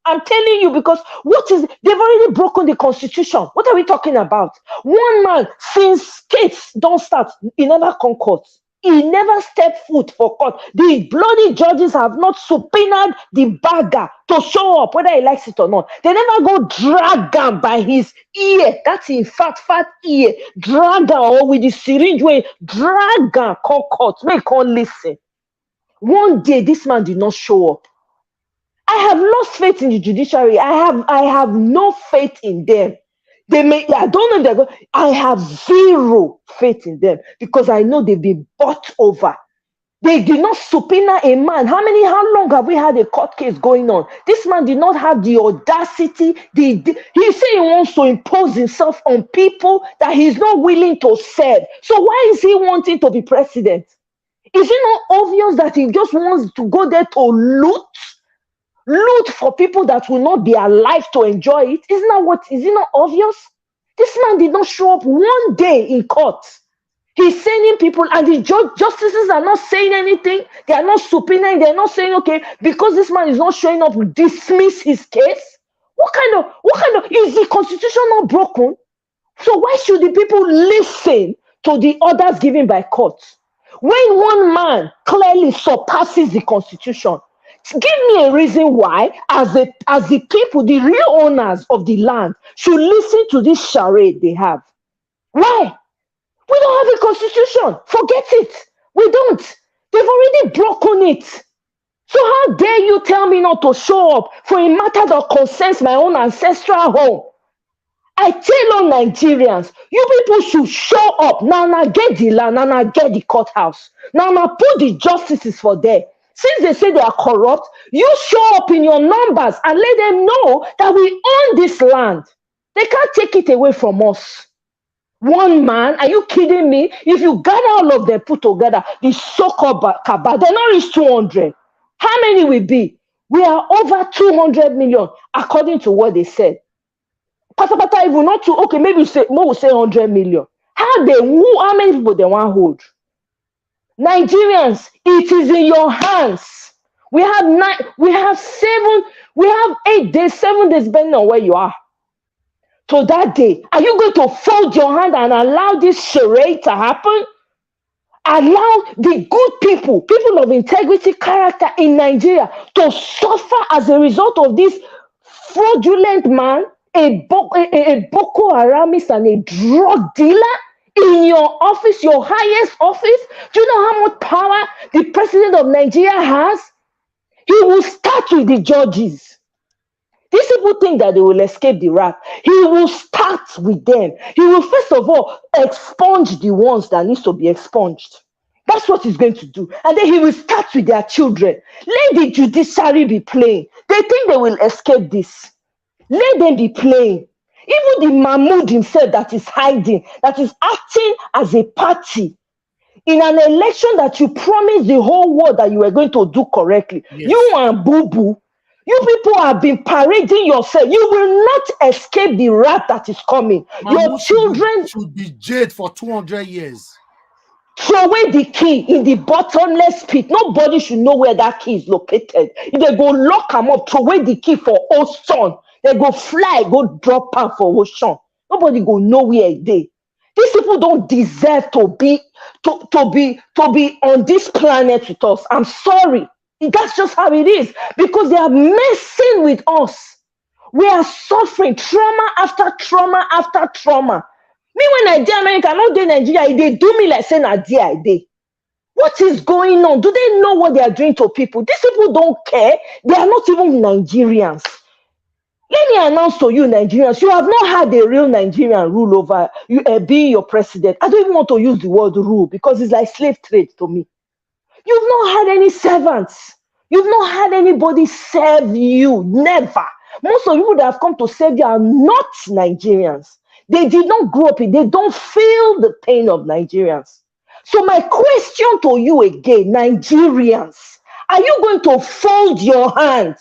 Speaker 12: I'm telling you because they've already broken the constitution. What are we talking about? One man since case don't start, he never come court. He never stepped foot for court. The bloody judges have not subpoenaed the bagger to show up, whether he likes it or not. They never go drag him by his ear. That's in fat ear. Drag him or with the syringe way. Drag him, come court. Make him listen. One day, this man did not show up. I have lost faith in the judiciary. I have no faith in them. I don't know if they're going. I have zero faith in them because I know they've been bought over. They did not subpoena a man. How long have we had a court case going on? This man did not have the audacity. He said he wants to impose himself on people that he's not willing to serve. So why is he wanting to be president? Is it not obvious that he just wants to go there to loot for people that will not be alive to enjoy it? Is it not obvious? This man did not show up one day in court. He's sending people, and the justices are not saying anything. They are not subpoenaing. They're not saying, okay, because this man is not showing up, dismiss his case. What kind of is the constitution not broken? So why should the people listen to the orders given by courts when one man clearly surpasses the constitution? Give me a reason why, as the people, the real owners of the land, should listen to this charade they have. Why? We don't have a constitution. Forget it. We don't. They've already broken it. So how dare you tell me not to show up for a matter that concerns my own ancestral home? I tell all Nigerians, you people should show up. Now get the land, now get the courthouse. Now put the justices for there. Since they say they are corrupt, you show up in your numbers and let them know that we own this land. They can't take it away from us. One man, are you kidding me? If you gather all of them put together, the so-called cabal, they not reach 200. How many will be? We are over 200 million, according to what they said. Patapata, if we're not too, okay, maybe we'll say 100 million. How many people they want to hold? Nigerians, it is in your hands. We have 8 days, 7 days, depending on where you are. To that day, are you going to fold your hand and allow this charade to happen? Allow the good people of integrity, character in Nigeria to suffer as a result of this fraudulent man, a Boko Haramist and a drug dealer in your office, your highest office? Do you know how much power the president of Nigeria has? He will start with the judges. These people think that they will escape the wrath. He will start with them. He will first of all expunge the ones that needs to be expunged. That's what he's going to do. And then he will start with their children. Let the judiciary be playing. They think they will escape this. Let them be playing. Even the Mahmoud himself that is hiding, that is acting as a party, in an election that you promised the whole world that you were going to do correctly.
Speaker 4: Yes.
Speaker 12: You and Boo Boo, you people have been parading yourself. You will not escape the wrath that is coming. Your children
Speaker 4: should be jailed for 200 years.
Speaker 12: Throw away the key in the bottomless pit. Nobody should know where that key is located. If they go lock them up, throw away the key for ocean. They go fly, go drop am for ocean. Nobody go know where they. These people don't deserve to be on this planet with us. I'm sorry. That's just how it is. Because they are messing with us. We are suffering trauma after trauma after trauma. Me, when I dey America, not dey Nigeria, they do me like saying I dey. What is going on? Do they know what they are doing to people? These people don't care. They are not even Nigerians. Let me announce to you, Nigerians, you have not had a real Nigerian rule over you being your president. I don't even want to use the word rule because it's like slave trade to me. You've not had any servants. You've not had anybody serve you. Never. Most of you that have come to serve you are not Nigerians. They did not grow up in, they don't feel the pain of Nigerians. So my question to you again, Nigerians, are you going to fold your hands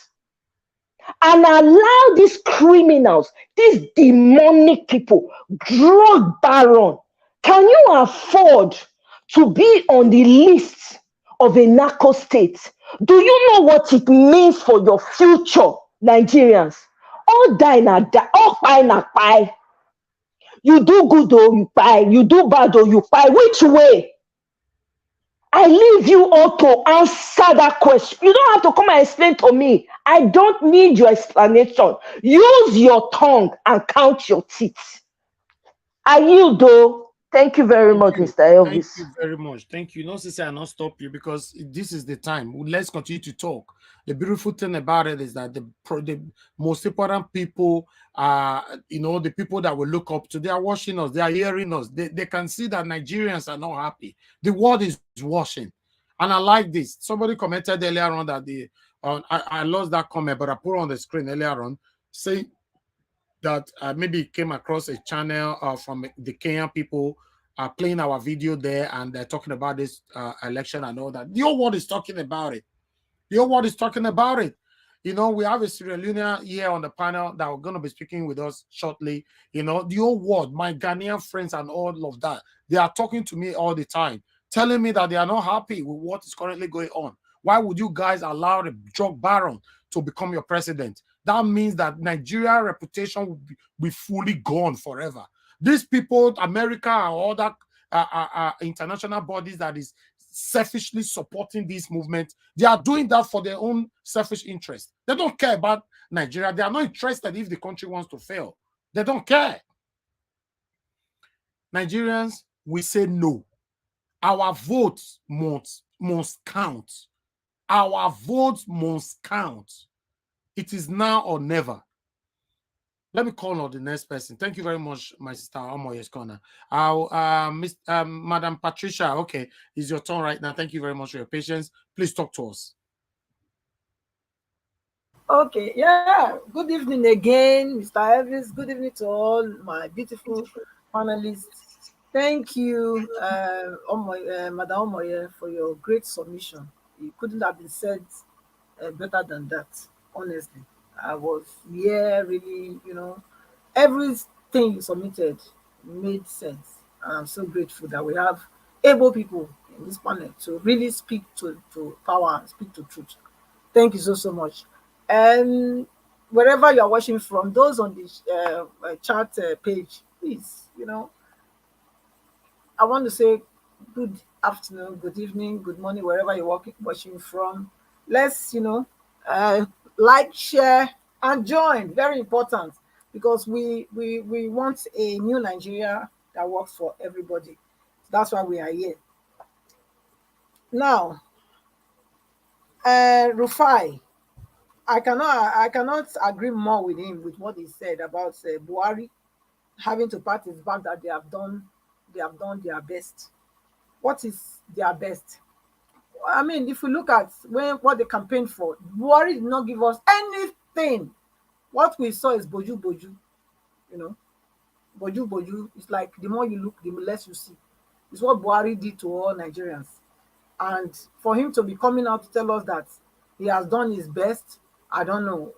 Speaker 12: and allow these criminals, these demonic people, drug baron, can you afford to be on the list of a narco state? Do you know what it means for your future, Nigerians? All die na die, all pie na pie. You do good or you pie, you do bad or you pie. Which way? I leave you all to answer that question. You don't have to come and explain to me. I don't need your explanation. Use your tongue and count your teeth. I yield though. Thank you very much, Mr. Elvis.
Speaker 4: Thank you very much. Thank you. No, sister, I'll not stop you because this is the time. Let's continue to talk. The beautiful thing about it is that the most important people are, the people that we look up to, they are watching us, they are hearing us. They can see that Nigerians are not happy. The world is watching. And I like this. Somebody commented earlier on that I lost that comment, but I put it on the screen earlier on, saying that maybe came across a channel from the Kenyan people playing our video there, and they're talking about this election and all that. The whole world is talking about it. The whole world is talking about it. We have a Sierra Leonean here on the panel that are going to be speaking with us shortly. The whole world, my Ghanaian friends and all of that, they are talking to me all the time, telling me that they are not happy with what is currently going on. Why would you guys allow the drug baron to become your president? That means that Nigeria's reputation will be fully gone forever. These people, America and all that international bodies that is selfishly supporting this movement, they are doing that for their own selfish interest. They don't care about Nigeria. They are not interested if the country wants to fail. They don't care. Nigerians, we say no. Our votes must count. Our votes must count. It is now or never. Let me call on the next person. Thank you very much, my sister Omoye's Corner. Madam Patricia, okay, it's your turn right now. Thank you very much for your patience. Please talk to us.
Speaker 9: Okay, yeah. Good evening again, Mr. Elvis. Good evening to all my beautiful panelists. Thank you, Madam Omoye, for your great submission. It couldn't have been said better than that, honestly. I was really, everything you submitted made sense. And I'm so grateful that we have able people in this panel to really speak to power and speak to truth. Thank you so much. And wherever you're watching from, those on the chat page, please, I want to say good afternoon, good evening, good morning, wherever you're watching from. Let's, like, share, and join. Very important, because we want a new Nigeria that works for everybody. That's why we are here. Now, Rufai, I cannot agree more with him with what he said about Buhari having to pat his back that they have done their best. What is their best? I mean, if we look at what they campaigned for, Buhari did not give us anything. What we saw is boju. Boju. It's like the more you look, the less you see. It's what Buhari did to all Nigerians. And for him to be coming out to tell us that he has done his best, I don't know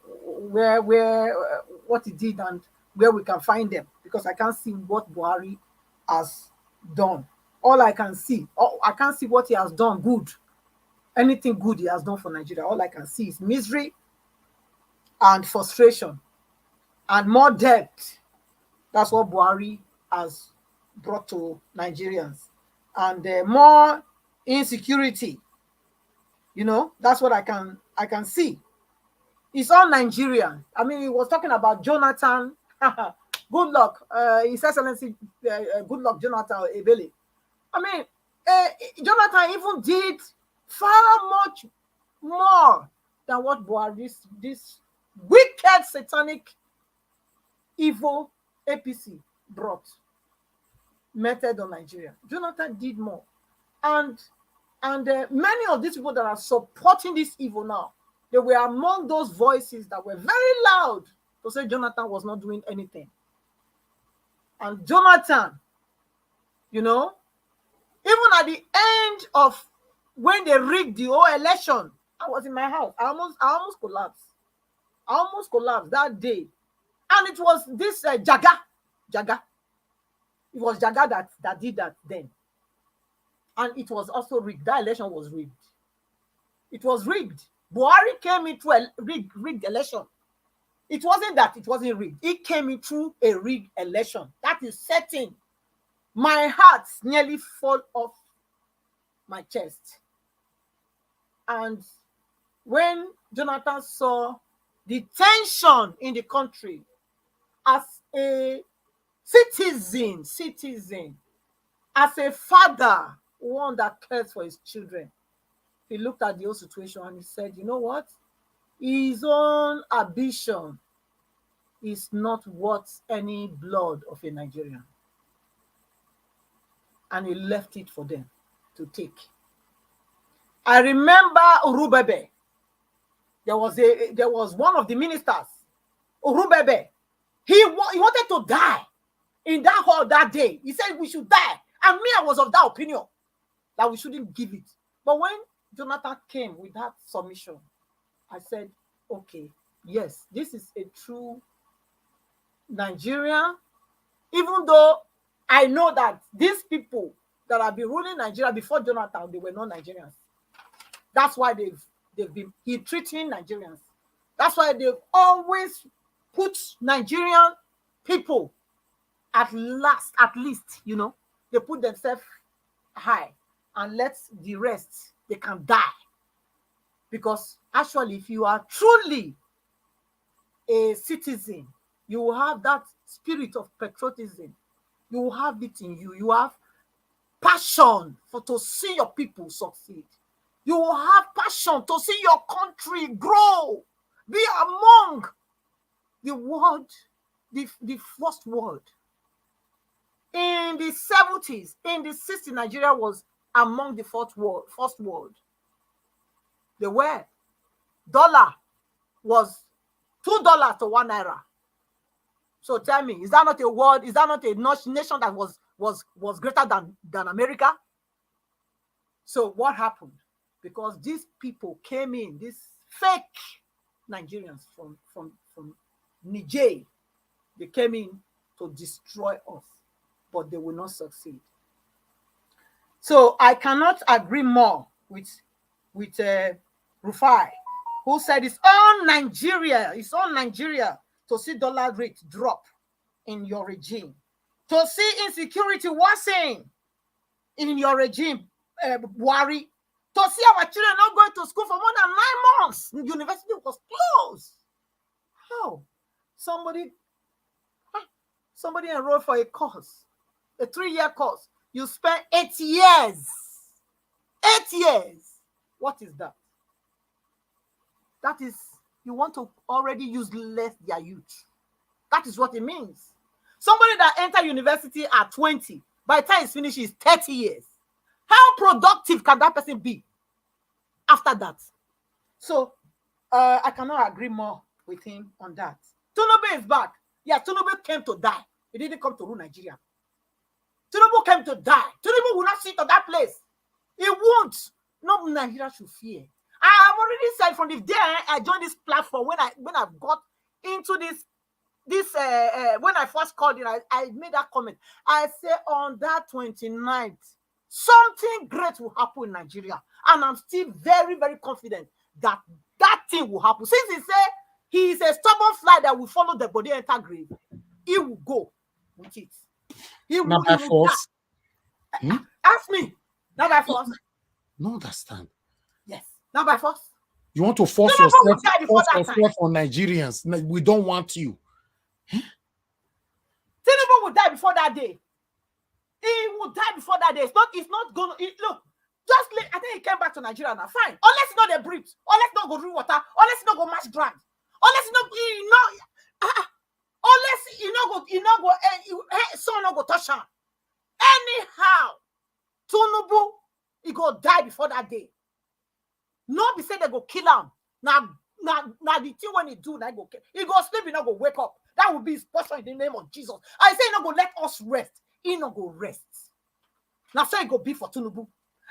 Speaker 9: what he did and where we can find them, because I can't see what Buhari has done. All I can see, I can't see what he has done good. Anything good he has done for Nigeria. All I can see is misery and frustration and more debt. That's what Buhari has brought to Nigerians. And more insecurity. You know, that's what I can see. It's all Nigerian. I mean, he was talking about Jonathan. Good luck, His Excellency. Good luck, Jonathan Ebele. I mean, Jonathan even did far much more than what Buhari, this wicked, satanic, evil APC brought method on Nigeria. Jonathan did more. And many of these people that are supporting this evil now, they were among those voices that were very loud to say Jonathan was not doing anything. And Jonathan, you know, even at the end of when they rigged the whole election, I was in my house. I almost collapsed. I almost collapsed that day. And it was this Jaga. It was Jaga that did that then. And it was also rigged. That election was rigged. It was rigged. Buhari came into a rigged election. It wasn't that it wasn't rigged. It came into a rigged election. That is certain. My heart nearly fall off my chest. And when Jonathan saw the tension in the country as a citizen, as a father, one that cares for his children, he looked at the whole situation and he said, you know what? His own ambition is not worth any blood of a Nigerian. And he left it for them to take. I remember Urubebe. There was one of the ministers, Urubebe. He wanted to die in that hall that day. He said we should die. And me, I was of that opinion that we shouldn't give it. But when Jonathan came with that submission, I said, okay, yes, this is a true Nigerian. Even though I know that these people that have been ruling Nigeria before Jonathan, they were not Nigerians. That's why he treating Nigerians. That's why they've always put Nigerian people at least, you know, they put themselves high and let the rest, they can die. Because actually, if you are truly a citizen, you will have that spirit of patriotism. You will have it in you. You have passion to see your people succeed. You will have passion to see your country grow, be among the world, the first world. In the 70s, in the 60s, Nigeria was among the first world. They were. Dollar was $2 to 1 naira. So tell me, is that not a world? Is that not a nation that was greater than America? So what happened? Because these people came in, these fake Nigerians from Niger, they came in to destroy us, but they will not succeed. So I cannot agree more with Rufai, who said it's all Nigeria to see dollar rate drop in your regime, to see insecurity worsen in your regime, Buhari, to see our children not going to school for more than 9 months. The university was closed. How? Somebody enrolled for a course, a 3-year course. You spend 8 years. 8 years. What is that? That is, you want to already use less their youth. That is what it means. Somebody that entered university at 20, by the time it's finished, is 30 years. How productive can that person be after that? So, I cannot agree more with him on that. Tinubu is back. Yeah, Tinubu came to die. He didn't come to rule Nigeria. Tinubu came to die. Tinubu will not sit on that place. He won't. No Nigeria should fear. I have already said from the day I joined this platform, when I got into this when I first called it, I made that comment. I said on that 29th, something great will happen in Nigeria. And I'm still very, very confident that that thing will happen. Since he said he is a stubborn fly that will follow the body enter grave, he will go with it. He will,
Speaker 4: not by force.
Speaker 9: Ask me. Not by force.
Speaker 4: No, understand.
Speaker 9: Yes. Not by force.
Speaker 4: You want to force yourself on Nigerians. We don't want you.
Speaker 9: Tinubu will die before that day. He will die before that day. It's not going to look. I think he came back to Nigeria now. Fine. Unless you know they breathe. Unless you not go drink water. Unless you not go match ground. Unless you know unless you know go son not go touch him. Anyhow, Tinubu, he go die before that day. No be say they go kill him. Now the thing when he do, he go kill. He go sleep, he not go wake up. That will be his portion in the name of Jesus. I say he not go let us rest. He not go rest. Now so he go be for Tinubu.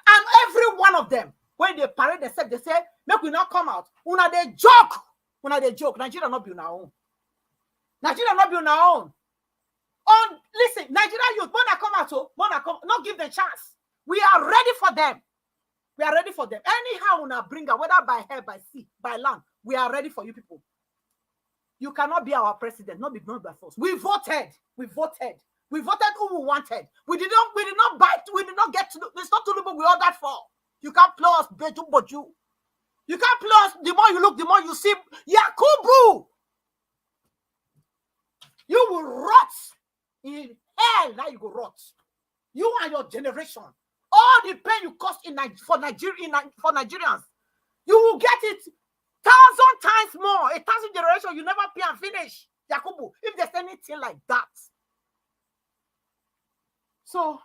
Speaker 9: And every one of them, when they parade themselves, they say, make we not come out. Una they joke. Nigeria not be on our own. Nigeria not be on our own. Listen, Nigeria youth, when I come out, not give them chance. We are ready for them. We are ready for them. Anyhow, una bring her, whether by air, by sea, by land, we are ready for you people. You cannot be our president, not by force. We voted who we wanted. We did not bite, we did not get to it's not Tinubu we all that for. You can't play us, Beju. You can't play us. The more you look, the more you see Yakubu. You will rot in hell. Now you go rot. You and your generation. All the pain you caused for Nigerians, you will get it 1,000 times more. 1,000 generations, you never pay and finish. Yakubu, if there's anything like that. So,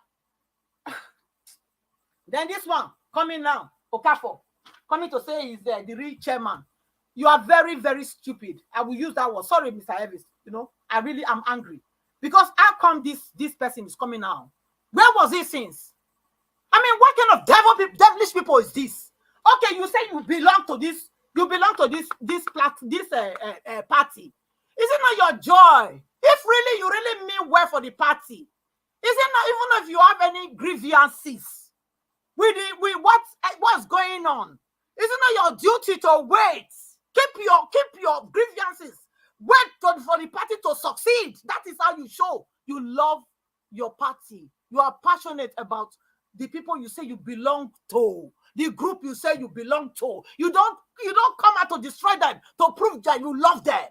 Speaker 9: then this one coming now, Okafor, coming to say he's the real chairman. You are very, very stupid. I will use that word. Sorry, Mr. Elvis. You know, I really am angry. Because how come this person is coming now? Where was he since? I mean, what kind of devilish people is this? Okay, you say you belong to this party. Is it not your joy? If really you really mean well for the party, is it not even if you have any grievances with what's going on? Is it not your duty to wait? Keep your grievances. Wait for the party to succeed. That is how you show you love your party. You are passionate about the people you say you belong to, the group you say you belong to. You don't come out to destroy them, to prove that you love them.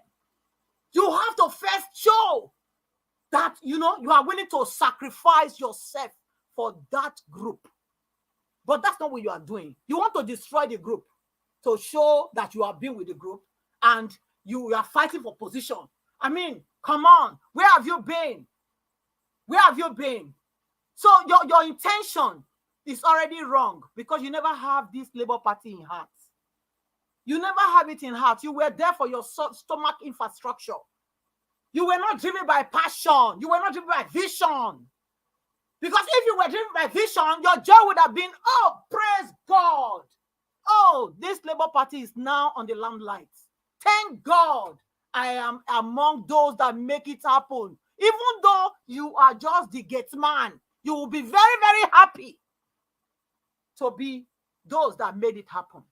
Speaker 9: You have to first show that you are willing to sacrifice yourself for that group. But that's not what you are doing. You want to destroy the group to show that you have been with the group and you are fighting for position. I mean, come on, where have you been? Where have you been? So your intention is already wrong because you never have this Labour Party in heart. You never have it in heart. You were there for your stomach infrastructure. You were not driven by passion. You were not driven by vision. Because if you were driven by vision, your joy would have been, oh, praise God. Oh, this Labour Party is now on the limelight. Thank God I am among those that make it happen. Even though you are just the gate man, you will be very, very happy to be those that made it happen.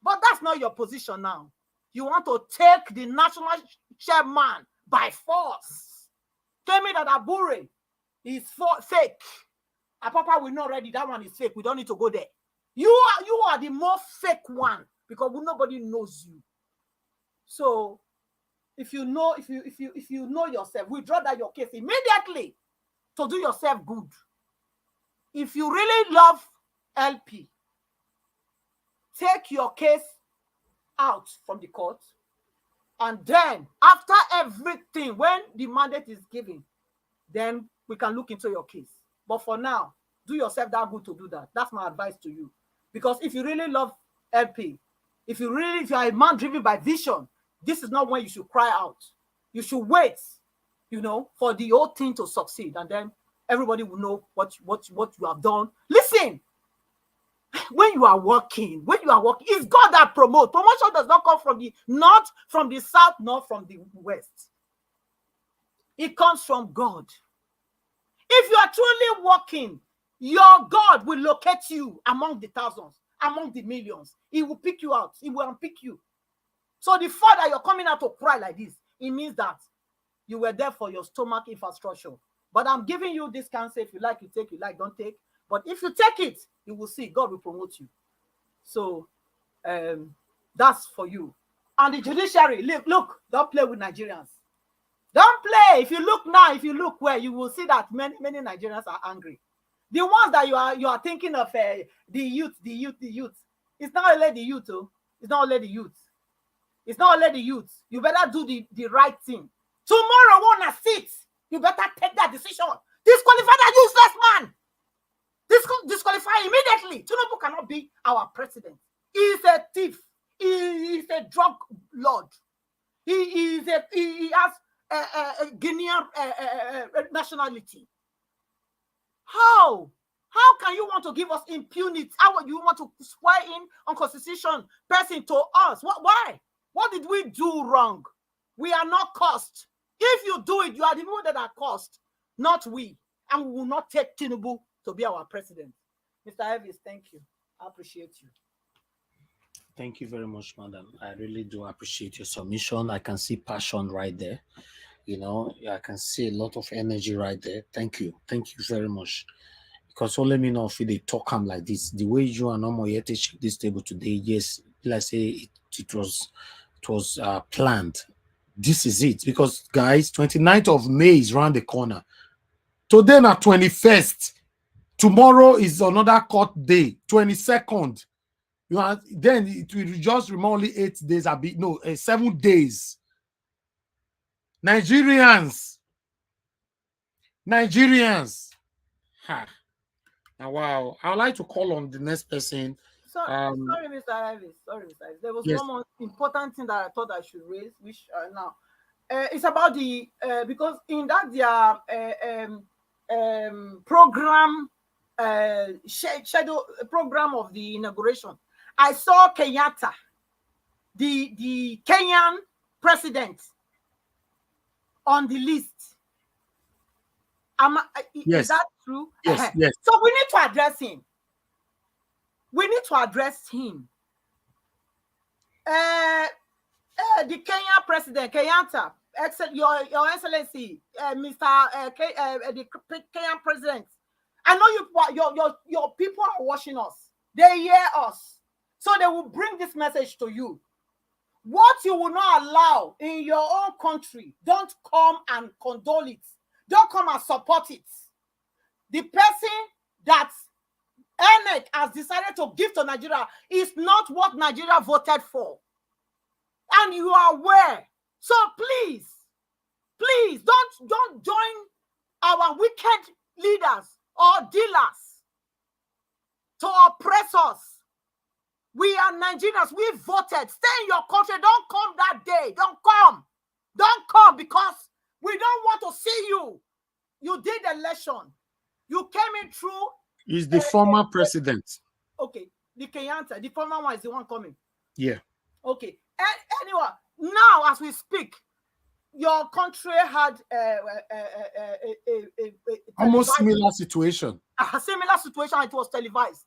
Speaker 9: But that's not your position now. You want to take the national chairman by force. Tell me that Abure is fake. Apapa, we know already that one is fake. We don't need to go there. You are the more fake one because nobody knows you. So if you know yourself, withdraw that your case immediately to do yourself good. If you really love LP, take your case out from the court, and then after everything, when the mandate is given, then we can look into your case. But for now, do yourself that good to do that. That's my advice to you. Because if you really love LP, if you are a man driven by vision, this is not when you should cry out. You should wait, for the whole thing to succeed, and then everybody will know what you have done. Listen, when you are working, it's God that promotes. Promotion does not come from the north, from the south, nor from the west. It comes from God. If you are truly working, your God will locate you among the thousands, among the millions. He will pick you out. He will unpick you. So the fact that you're coming out to cry like this, it means that you were there for your stomach infrastructure. But I'm giving you this counsel. If you like, you take. You like, don't take. But if you take it, you will see God will promote you. So that's for you. And the judiciary, look, don't play with Nigerians. Don't play. If you look now, if you look where, you will see that many Nigerians are angry. The ones that you are thinking of, the youth. It's not only the youth, oh. It's not only the youth. It's not only the youth. You better do the right thing. Tomorrow, wanna sit. You better take that decision. Disqualify that useless man. Disqualify immediately. Tinubu cannot be our president. He is a thief. He is a drug lord. He has a Guinean nationality. How can you want to give us impunity? How would you want to swear in on constitution person to us? Why? What did we do wrong? We are not cursed. If you do it, you are the people that are cursed, not we. And we will not take Tinubu to be our president. Mr. Elvis, thank you. I appreciate you.
Speaker 4: Thank you very much, madam. I really do appreciate your submission. I can see passion right there. You know, I can see a lot of energy right there. Thank you. Thank you very much. Because so let me know if they talk like this. The way you and Omoyete shake this table today, yes, let's say it was planned. This is it. Because guys, 29th of May is around the corner. Today na 21st. Tomorrow is another court day, 22nd. You know, then it will just remain only 8 days. 7 days. Nigerians. Ha. Now, wow. I would like to call on the next person.
Speaker 9: Sorry, Mr. Elvis. There was one more important thing that I thought I should raise, which now it's about the because in that their program schedule program of the inauguration, I saw Kenyatta, the Kenyan president, on the list. Is that true?
Speaker 4: Yes.
Speaker 9: So we need to address him. The Kenyan president, Kenyatta, Your Excellency, Mr. The Kenyan president. I know your people are watching us. They hear us. So they will bring this message to you. What you will not allow in your own country, don't come and condole it. Don't come and support it. The person that ENEC has decided to give to Nigeria is not what Nigeria voted for. And you are aware. So please don't join our wicked leaders or dealers to oppress us. We are Nigerians. We voted. Stay in your country. Don't come that day. Don't come because we don't want to see you. You did election. You came in through.
Speaker 4: He's the former president.
Speaker 9: Okay. The Kenyatta, the former one is the one coming.
Speaker 4: Yeah.
Speaker 9: Okay. Anyway, now as we speak, your country had
Speaker 4: almost similar situation.
Speaker 9: A similar situation. It was televised.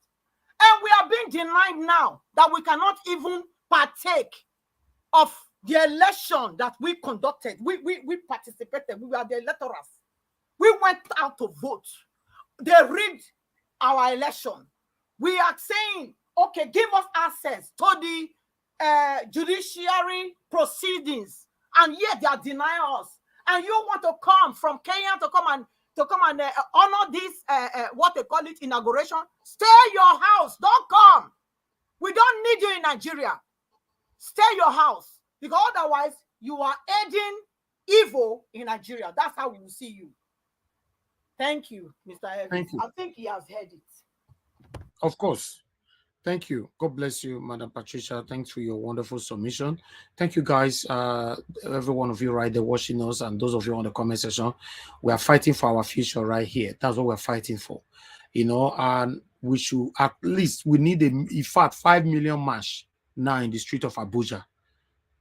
Speaker 9: And we are being denied now that we cannot even partake of the election that we conducted. We participated. We were the electors. We went out to vote. They rigged our election. We are saying, okay, give us access to the judiciary proceedings, and yet they are denying us. And you want to come from Kenya to come and honor this what they call it inauguration? Stay your house. Don't come. We don't need you in Nigeria. Stay your house, because otherwise you are aiding evil in Nigeria. That's how we will see you. Thank you, Mr. Evans.
Speaker 4: Thank you.
Speaker 9: I think he has heard it.
Speaker 4: Of course. Thank you. God bless you, Madam Patricia. Thanks for your wonderful submission. Thank you, guys. Every one of you right there watching us, and those of you on the comment section. We are fighting for our future right here. That's what we're fighting for. And we should at least, we need in fact 5 million march now in the street of Abuja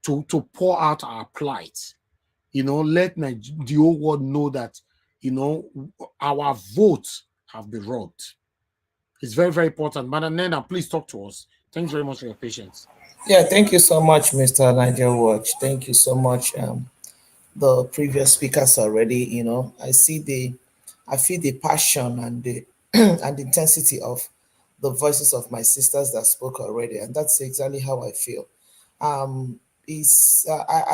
Speaker 4: to pour out our plight. Let the whole world know that our votes have been robbed. It's very, very important. Madam Nena, please talk to us. Thanks very much for your patience.
Speaker 13: Yeah, thank you so much, Mr. Nigel Watch. Thank you so much. The previous speakers already, I feel the passion and the and the intensity of the voices of my sisters that spoke already, and that's exactly how I feel. I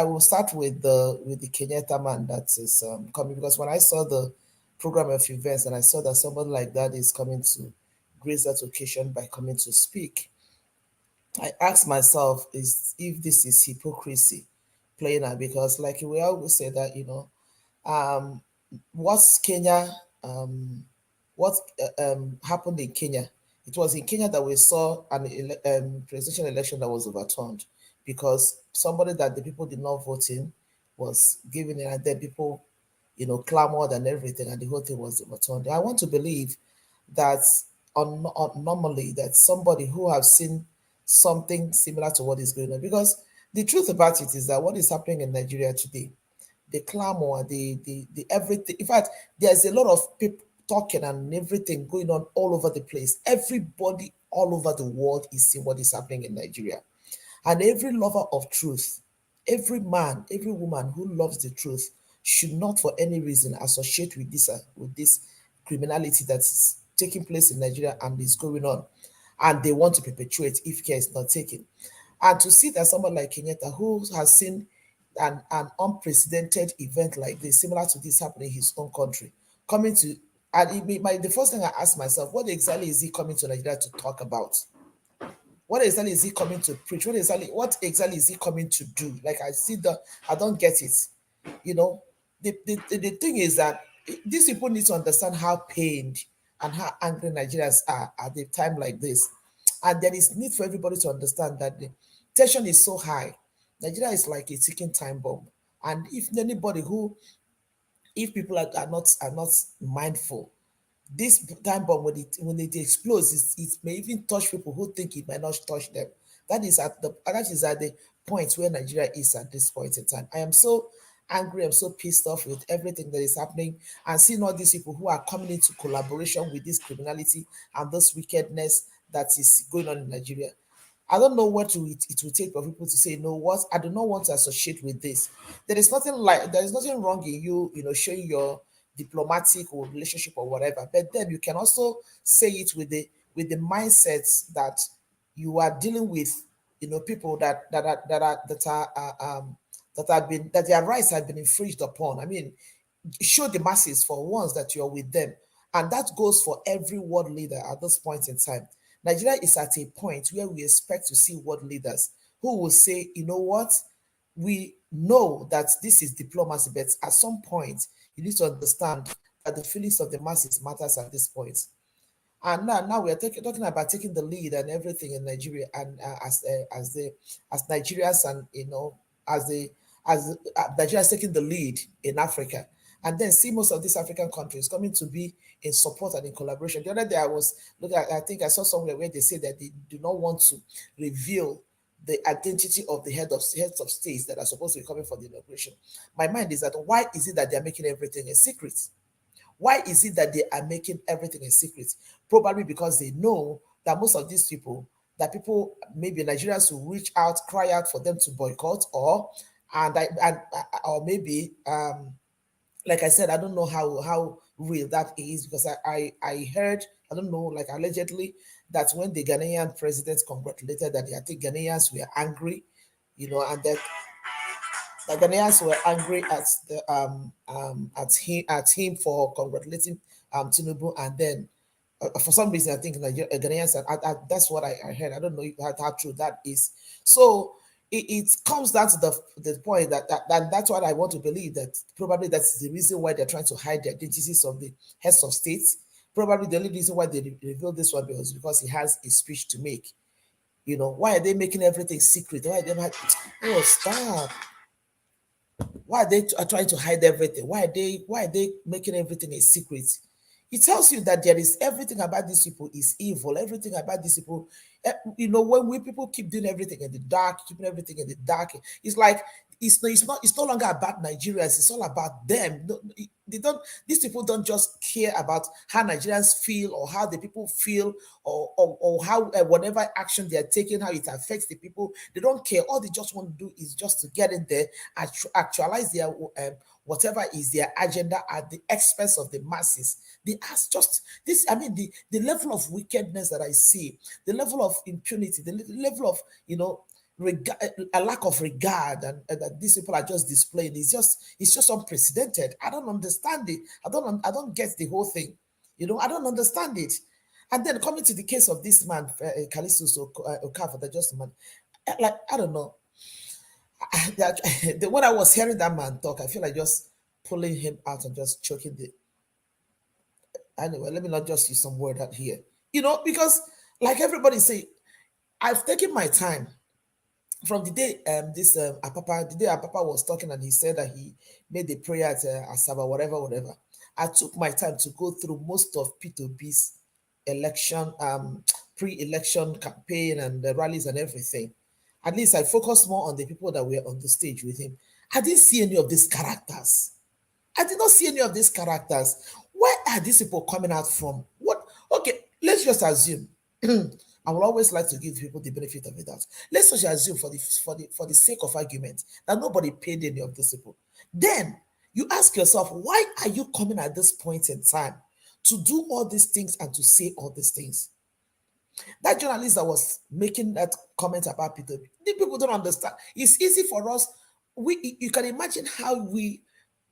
Speaker 13: will start with the Kenyatta man that is coming, because when I saw the program of events and I saw that somebody like that is coming to grace that occasion by coming to speak, I asked myself if this is hypocrisy playing out, because like we always say that what's Kenya what happened in Kenya. It was in Kenya that we saw an presidential election that was overturned because somebody that the people did not vote in was given it, and then people clamored and everything, and the whole thing was overturned. I want to believe that normally that somebody who have seen something similar to what is going on, because the truth about it is that what is happening in Nigeria today, the clamor, the everything. In fact, there's a lot of people talking and everything going on all over the place. Everybody all over the world is seeing what is happening in Nigeria, and every lover of truth, every man, every woman who loves the truth should not for any reason associate with this criminality that is taking place in Nigeria and is going on, and they want to perpetuate if care is not taken. And to see that someone like Kenyatta, who has seen an unprecedented event like this, similar to this happening in his own country, coming to, and the first thing I ask myself, what exactly is he coming to Nigeria to talk about? What exactly is he coming to preach? What exactly is he coming to do? Like, I don't get it. The thing is that these people need to understand how pained and how angry Nigerians are at a time like this. And there is need for everybody to understand that the tension is so high. Nigeria is like a ticking time bomb. And if people are not mindful, this time bomb, when it explodes, it may even touch people who think it might not touch them. That is at the point where Nigeria is at this point in time. I am so angry, I'm so pissed off with everything that is happening, and seeing all these people who are coming into collaboration with this criminality and this wickedness that is going on in Nigeria. I don't know what it will take for people to say, you know what, I do not want to associate with this. There is nothing wrong in you, showing your diplomatic or relationship or whatever, but then you can also say it with the mindsets that you are dealing with, people that their rights have been infringed upon. I mean, show the masses for once that you're with them, and that goes for every world leader at this point in time. Nigeria is at a point where we expect to see world leaders who will say, you know what, we know that this is diplomacy, but at some point you need to understand that the feelings of the masses matters at this point. And now we are talking about taking the lead and everything in Nigeria, and as Nigerians, and as Nigeria is taking the lead in Africa, and then see most of these African countries coming to be in support and in collaboration. The other day I was looking at, I think I saw somewhere where they say that they do not want to reveal the identity of the heads of states that are supposed to be coming for the inauguration. My mind is that, why is it that they're making everything a secret? Why is it that they are making everything a secret? Probably because they know that most of these people, maybe Nigerians will reach out, cry out for them to boycott, or maybe like I said, I don't know how real that is, because I heard, I don't know, like allegedly, that when the Ghanaian president congratulated that, I think Ghanaians were angry, and that the Ghanaians were angry at him for congratulating Tinubu, and then for some reason I think Ghanaians, that's what I heard. I don't know how true that is. So it comes down to the point that that's what I want to believe, that probably that's the reason why they're trying to hide the identities of the heads of states. Probably the only reason why they revealed this one was because he has a speech to make. You know, why are they making everything secret? Why are they like, oh, stop. Why are they trying to hide everything? Why are they making everything a secret? It tells you that there is everything about these people is evil. Everything about these people, you know, when we people keep doing everything in the dark, keeping everything in the dark, it's like it's no longer about Nigerians. It's all about them. They don't. These people don't just care about how Nigerians feel or how the people feel or how whatever action they are taking, how it affects the people. They don't care. All they just want to do is just to get in there, actualize their whatever is their agenda at the expense of the masses. They ask just this. I mean, the level of wickedness that I see, the level of impunity, the level of, you know, a lack of regard and that these people are just displaying. It's just unprecedented. I don't understand it. I don't get the whole thing. You know, I don't understand it. And then coming to the case of this man, Callistus Okafor, the just man, like, I don't know. When I was hearing that man talk, I feel like just pulling him out and just choking the. Anyway, let me not just use some word out here, you know, because like everybody say, I've taken my time from the day Apapa was talking and he said that he made the prayer at Asaba, whatever. I took my time to go through most of P2B's election, pre-election campaign and the rallies and everything. At least I focused more on the people that were on the stage with him. I didn't see any of these characters. I did not see any of these characters. Where are these people coming out from? What? Okay, let's just assume. I will always like to give people the benefit of the doubt. Let's just assume for the sake of argument that nobody paid any of these people. Then you ask yourself, why are you coming at this point in time to do all these things and to say all these things? That journalist that was making that comment about Peter, the people don't understand. It's easy for us. You can imagine how we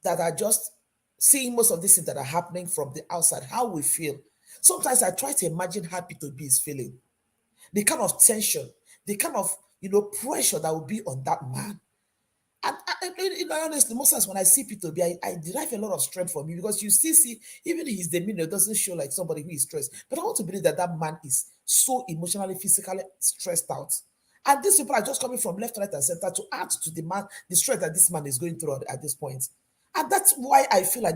Speaker 13: that are just seeing most of these things that are happening from the outside, how we feel. Sometimes I try to imagine how Peter B is feeling. The kind of tension, the kind of, you know, pressure that will be on that man. And honestly, most times when I see Peter B, I derive a lot of strength from him because you still see, even his demeanor doesn't show like somebody who is stressed. But I want to believe that that man is so emotionally, physically stressed out. And these people are just coming from left, right, and center to add to the stress that this man is going through at this point. And that's why I feel like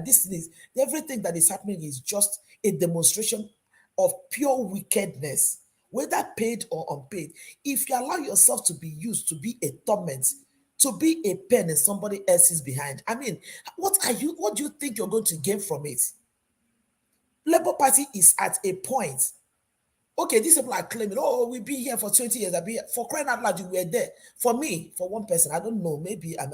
Speaker 13: everything that is happening is just a demonstration of pure wickedness, whether paid or unpaid. If you allow yourself to be used to be a torment, to be a pen in somebody else's behind, I mean, what do you think you're going to gain from it? Labour Party is at a point. Okay, these people are claiming, oh, we've been here for 20 years. For crying out loud, you were there. For me, for one person, I don't know, maybe I'm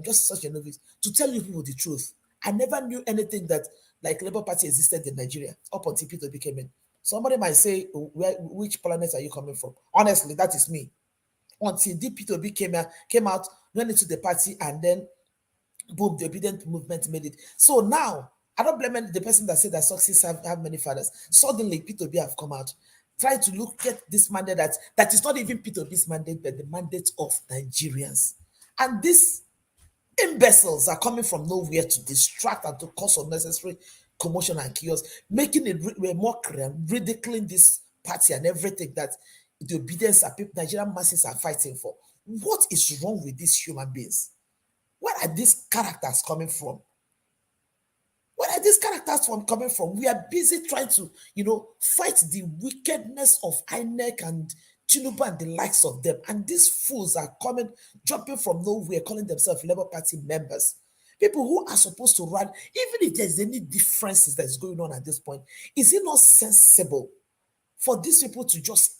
Speaker 13: just such a novice. To tell you people the truth, I never knew anything that like Labour Party existed in Nigeria up until Peter came in. Somebody might say, which planet are you coming from? Honestly, that is me. Until P2B came out, went into the party, and then boom, the obedient movement made it. So now, I don't blame the person that said that success have many fathers. Suddenly, P2B have come out, trying to look at this mandate that is not even P2B's mandate, but the mandate of Nigerians. And these imbeciles are coming from nowhere to distract and to cause unnecessary commotion and chaos, making a mockery and ridiculing this party and everything that the obedience that Nigerian masses are fighting for. What is wrong with these human beings? Where are these characters coming from? Where are these characters coming from? We are busy trying to, fight the wickedness of INEC and Tinubu and the likes of them. And these fools are jumping from nowhere, calling themselves Labour Party members. People who are supposed to run, even if there's any differences that's going on at this point, is it not sensible for these people to just,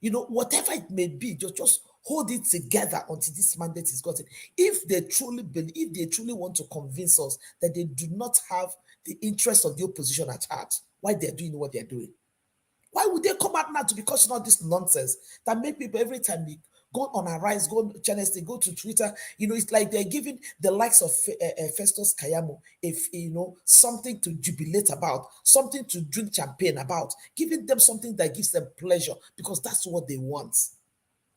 Speaker 13: whatever it may be, just hold it together until this mandate is gotten? If they truly believe, if they truly want to convince us that they do not have the interest of the opposition at heart, why they're doing what they're doing? Why would they come out now to be causing all this nonsense that make people every time they go on a rise, go on channels, they go to Twitter, it's like they're giving the likes of Festus Kayamo, something to jubilate about, something to drink champagne about, giving them something that gives them pleasure because that's what they want.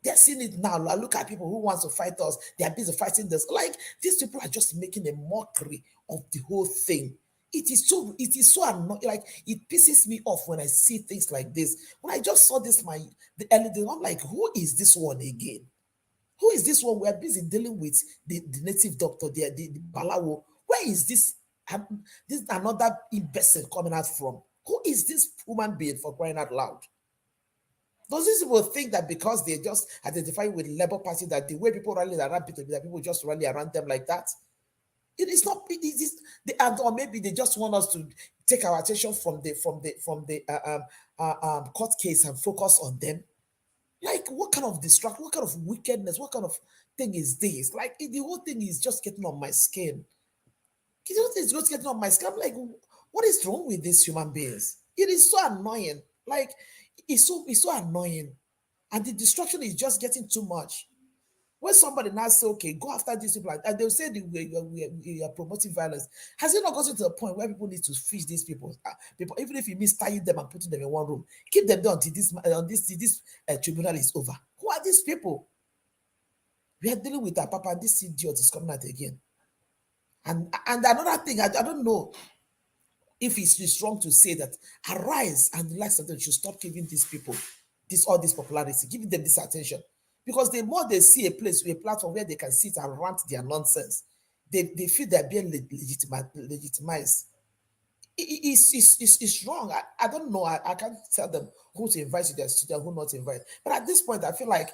Speaker 13: They're seeing it now. Look at people who want to fight us. They are busy fighting this. Like, these people are just making a mockery of the whole thing. It is so annoying. Like, it pisses me off when I see things like this. When I just saw this, the early day, I'm like, who is this one again? Who is this one? We're busy dealing with the native doctor, the Balawo. Where is this? This another imbecile coming out from? Who is this human being, for crying out loud? Those people think that because they just identify with Labour Party, that the way people rally around people, that people just rally around them like that. It is not. It is, or maybe they just want us to take our attention from the court case and focus on them. Like, what kind of destruction? What kind of wickedness? What kind of thing is this? Like, the whole thing is just getting on my skin. It's just getting on my skin. I'm like, what is wrong with these human beings? It is so annoying. Like, it's so annoying, and the destruction is just getting too much. When somebody now say, okay, go after these people, and they'll say we are promoting violence. Has it not gotten to the point where people need to fish these people? People, even if it means tying them and putting them in one room, keep them there until this tribunal is over. Who are these people? We are dealing with our papa, and this idiot is coming out again. And another thing, I don't know if it's wrong to say that arise and the likes of them should stop giving these people all this popularity, giving them this attention. Because the more they see a platform where they can sit and rant their nonsense, they feel they're being legitimized. It's wrong. I don't know. I can't tell them who to invite to their studio and who not to invite. But at this point, I feel like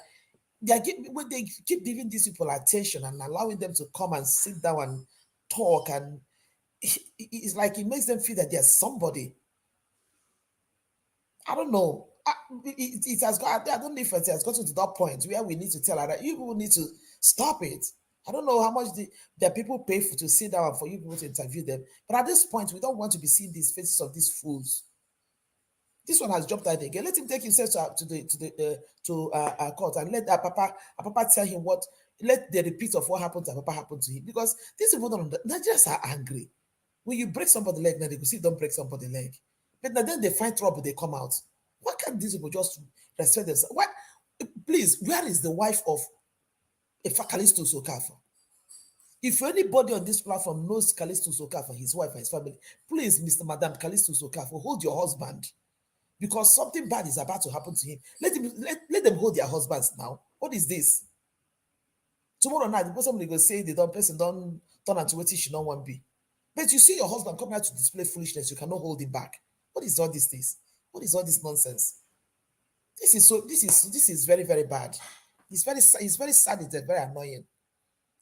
Speaker 13: when they keep giving these people attention and allowing them to come and sit down and talk, and it's like it makes them feel that there's somebody. I don't know. It has got. I don't know if it has gotten to that point where we need to tell her that you people need to stop it. I don't know how much the people pay to sit down for you people to interview them, but at this point, we don't want to be seeing these faces of these fools. This one has jumped out again. Let him take himself to court and let Papa tell him what. Let the repeat of what happened to Papa happen to him, because these people Nigerians are angry. When you break somebody's leg, now they go see don't break somebody's leg, but then they find trouble, they come out. Why can't these people just respect themselves? Why, please, where is the wife of Callisto Sokafa? If anybody on this platform knows Callisto Sokafa, his wife and his family, please, Mr. Madam Callisto Sokafa, hold your husband, because something bad is about to happen to him. Let them hold their husbands now. What is this? Tomorrow night, the person will say the person don't turn out to what he should not want to be. But you see your husband coming out to display foolishness, you cannot hold him back. What is all these things? What is all this nonsense? This is very, very bad. It's very sad, it's very annoying.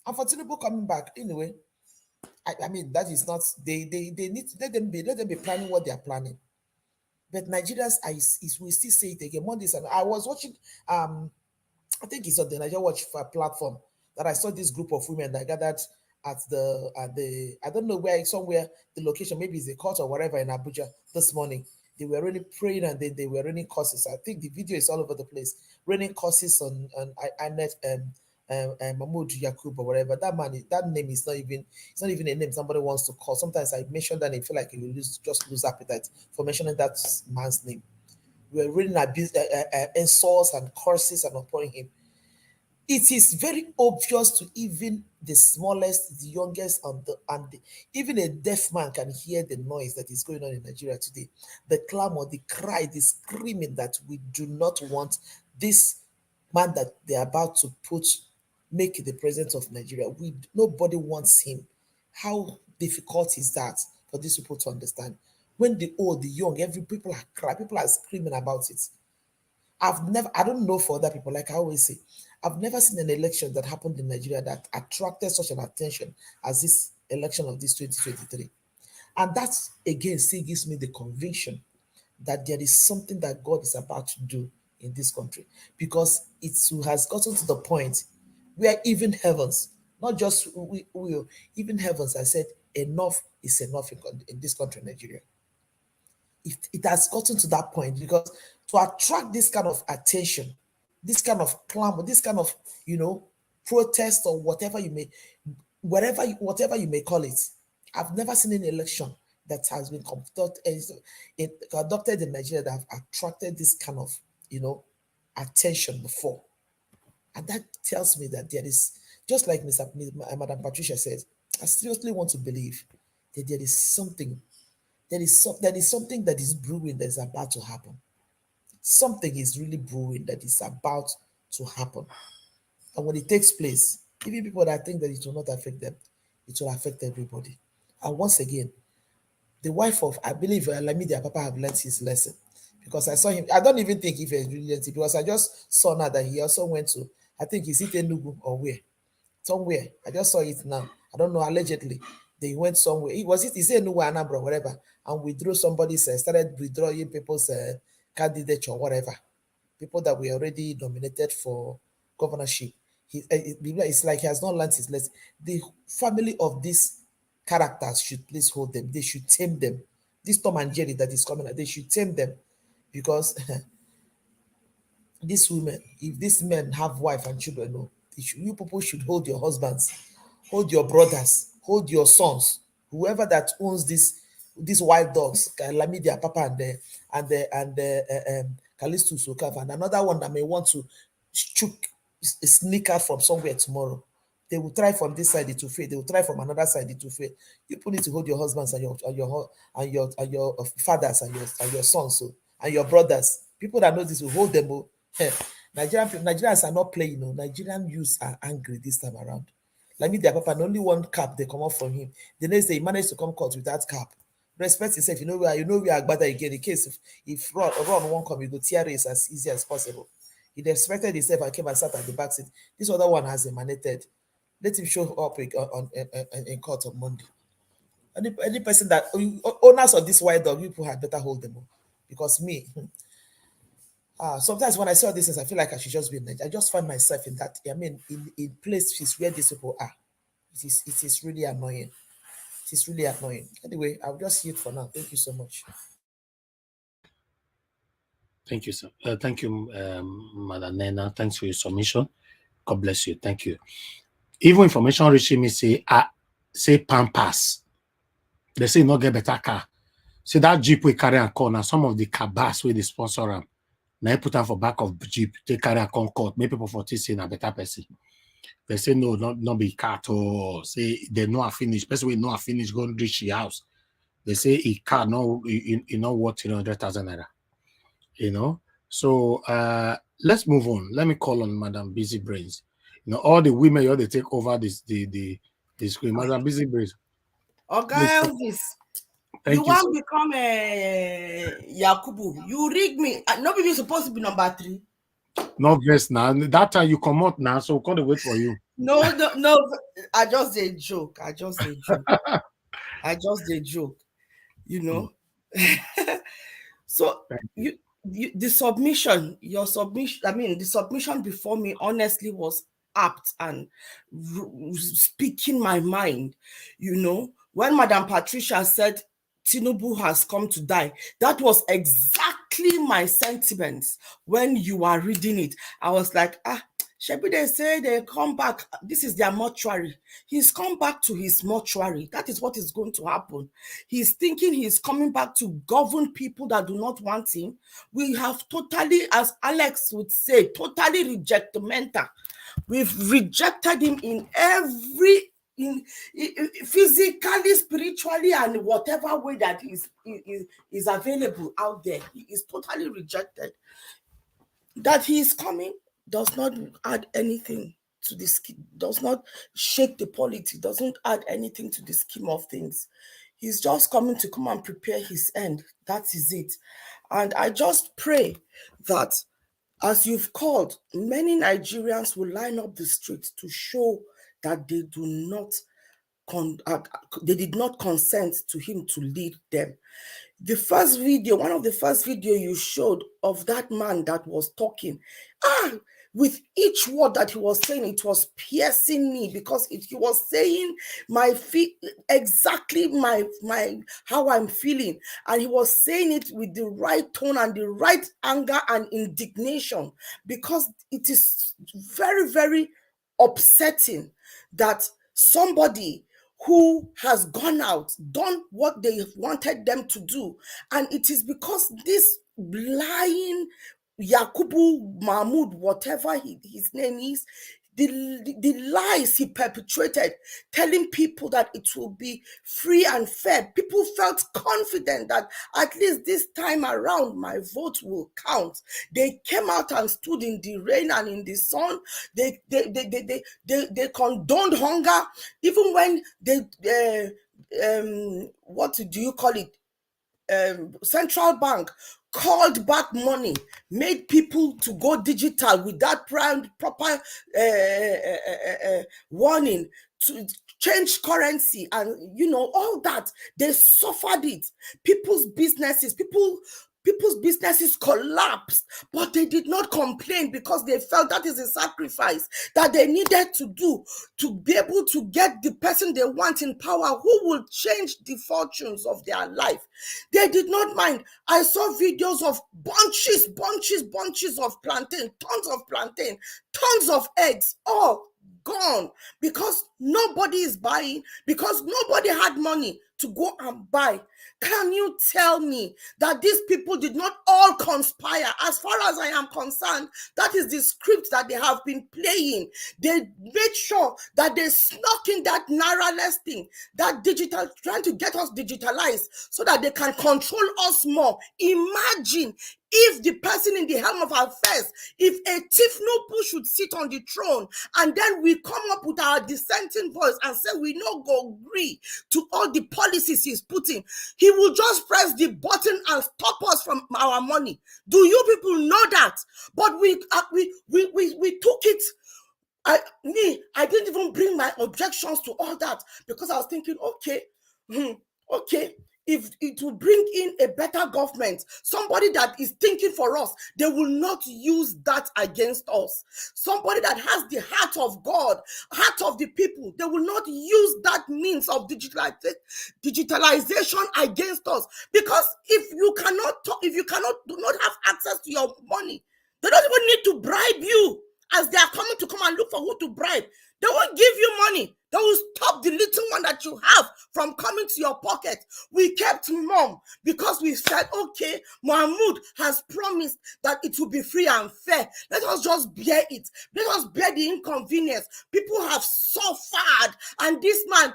Speaker 13: And for Tinubu coming back, anyway, I mean, that is not, they need to let them be planning what they are planning. But Nigerians, we still say it again. Mondays, and I was watching, I think it's on the Nigeria Watch platform that I saw this group of women that gathered at the I don't know where, somewhere, the location, maybe it's a court or whatever in Abuja this morning. They were really praying, and then they were raining curses. I think the video is all over the place. Raining curses on Anet Mahmoud Yakub or whatever. That man, that name is not even a name somebody wants to call. Sometimes I mention that and feel like you will just lose appetite for mentioning that man's name. We were raining insults and curses and upon him. It is very obvious to even the smallest, the youngest, even a deaf man can hear the noise that is going on in Nigeria today. The clamor, the cry, the screaming that we do not want this man that they're about to make the president of Nigeria. Nobody wants him. How difficult is that for these people to understand? When the old, the young, people are crying, people are screaming about it. I don't know for other people, like I always say, I've never seen an election that happened in Nigeria that attracted such an attention as this election of this 2023. And that, again, still gives me the conviction that there is something that God is about to do in this country, because it has gotten to the point where even heavens, not just even heavens, I said, enough is enough in this country, Nigeria. It has gotten to that point, because to attract this kind of attention, this kind of clamor, this kind of, protest or whatever you may call it, I've never seen an election that has been conducted in Nigeria that have attracted this kind of, attention before. And that tells me that there is, just like Madam Patricia says, I seriously want to believe that there is something there is something that is brewing that is about to happen. Something is really brewing that is about to happen. And when it takes place, even people that think that it will not affect them, it will affect everybody. And once again, the wife of, I believe, Lamidi Papa have learned his lesson. Because I saw him, I don't even think if he really learned it, because I just saw now that he also went to, I think he's in Tinubu or where? Somewhere. I just saw it now. I don't know, allegedly. They went somewhere. He said Enugu, Anambra, whatever, and withdrew somebody's, started withdrawing people's candidature or whatever. People that were already nominated for governorship. It's like he has not learned his lesson. The family of these characters should please hold them. They should tame them. This Tom and Jerry that is coming, they should tame them, because these women, if these men have wife and children, no, you people should hold your husbands, hold your brothers, hold your sons, whoever that owns these wild dogs, Lamidia Papa and Callisto Sokava, and another one that may want to sneak out from somewhere tomorrow. They will try from this side, it will fail. They will try from another side, it will fail. You people need to hold your husbands and your fathers and your sons, so, and your brothers. People that know this will hold them. Nigerians are not playing. Nigerian youths are angry this time around. Like me, their papa, and only one cap they come off from him. The next day he managed to come court with that cap. Respect himself. You know we are better again. In case if Ron won't come, you go tear race as easy as possible. He respected himself and came and sat at the back seat. This other one has emanated. Let him show up in court on Monday. Any person that owners of this white dog, people had better hold them up. Because me, sometimes when I saw this, I feel like I should just be in Nigeria. I just find myself in that. I mean, in places where these people are. It is really annoying. It is really annoying. Anyway, I'll just see it for now. Thank you so much.
Speaker 4: Thank you, sir. Thank you, Madam Nena. Thanks for your submission. God bless you. Thank you. Even information reaching me say Pampas. They say not get better car. See that Jeep we carry and call now. Some of the cabas where they sponsor them. Now you put them for back of Jeep. They carry and come court. Maybe people for say a better person. They say no, not be car or say they know I finish. Person we know I finish go and reach the house. They say a car no you know what 300,000 naira. You know. So let's move on. Let me call on Madam Busy Brains. You know, all the women they take over the screen. Madam Busy Brains.
Speaker 14: Okay, Elvis. You want to become a Yakubu? You rig me. Nobody supposed to be number 3.
Speaker 4: No verse now. That time you come out now, so we can't wait for you.
Speaker 14: No. I just a joke. I just a joke. You know. So the submission, your submission. I mean, the submission before me honestly was apt and speaking my mind. You know, when Madam Patricia said Tinubu has come to die, that was exactly my sentiments when you were reading it. I was like, Shebi, they say they come back. This is their mortuary. He's come back to his mortuary. That is what is going to happen. He's thinking he's coming back to govern people that do not want him. We have totally, as Alex would say, totally rejected Menta. We've rejected him in every, physically, spiritually, and whatever way that is available out there. He is totally rejected. That he is coming does not add anything to the scheme, does not shake the politics, doesn't add anything to the scheme of things. He's just coming to come and prepare his end. That is it. And I just pray that as you've called, many Nigerians will line up the streets to show that they do not they did not consent to him to lead them. The first video, one of the first video you showed of that man that was talking, with each word that he was saying, it was piercing me because he was saying exactly how I'm feeling, and he was saying it with the right tone and the right anger and indignation, because it is very, very upsetting that somebody who has gone out, done what they wanted them to do, and it is because this lying Yakubu Mahmoud, whatever his name is, the lies he perpetrated, telling people that it will be free and fair. People felt confident that at least this time around my vote will count. They came out and stood in the rain and in the sun. They condoned hunger, even when what do you call it? Central bank called back money, made people to go digital with that proper warning to change currency, and all that. They suffered it. People's businesses collapsed, but they did not complain because they felt that is a sacrifice that they needed to do to be able to get the person they want in power who will change the fortunes of their life. They did not mind. I saw videos of bunches of plantain, tons of eggs, all gone because nobody is buying, because nobody had money to go and buy. Can you tell me that these people did not all conspire? As far as I am concerned, that is the script that they have been playing. They made sure that they snuck in that narrowness thing, that digital, trying to get us digitalized so that they can control us more. Imagine if the person in the helm of affairs, if a Tinubu should sit on the throne, and then we come up with our dissenting voice and say we no go agree to all the policies he's putting, he will just press the button and stop us from our money. Do you people know that? But we took it. I didn't even bring my objections to all that because I was thinking, okay, if it will bring in a better government, somebody that is thinking for us, they will not use that against us. Somebody that has the heart of God, heart of the people, they will not use that means of digitalization against us. Because if you do not have access to your money, they don't even need to bribe you as they are coming to come and look for who to bribe. They won't give you money. They will stop the little one that you have from coming to your pocket. We kept mum because we said, okay, Mahmoud has promised that it will be free and fair. Let us just bear it. Let us bear the inconvenience. People have suffered. And this man,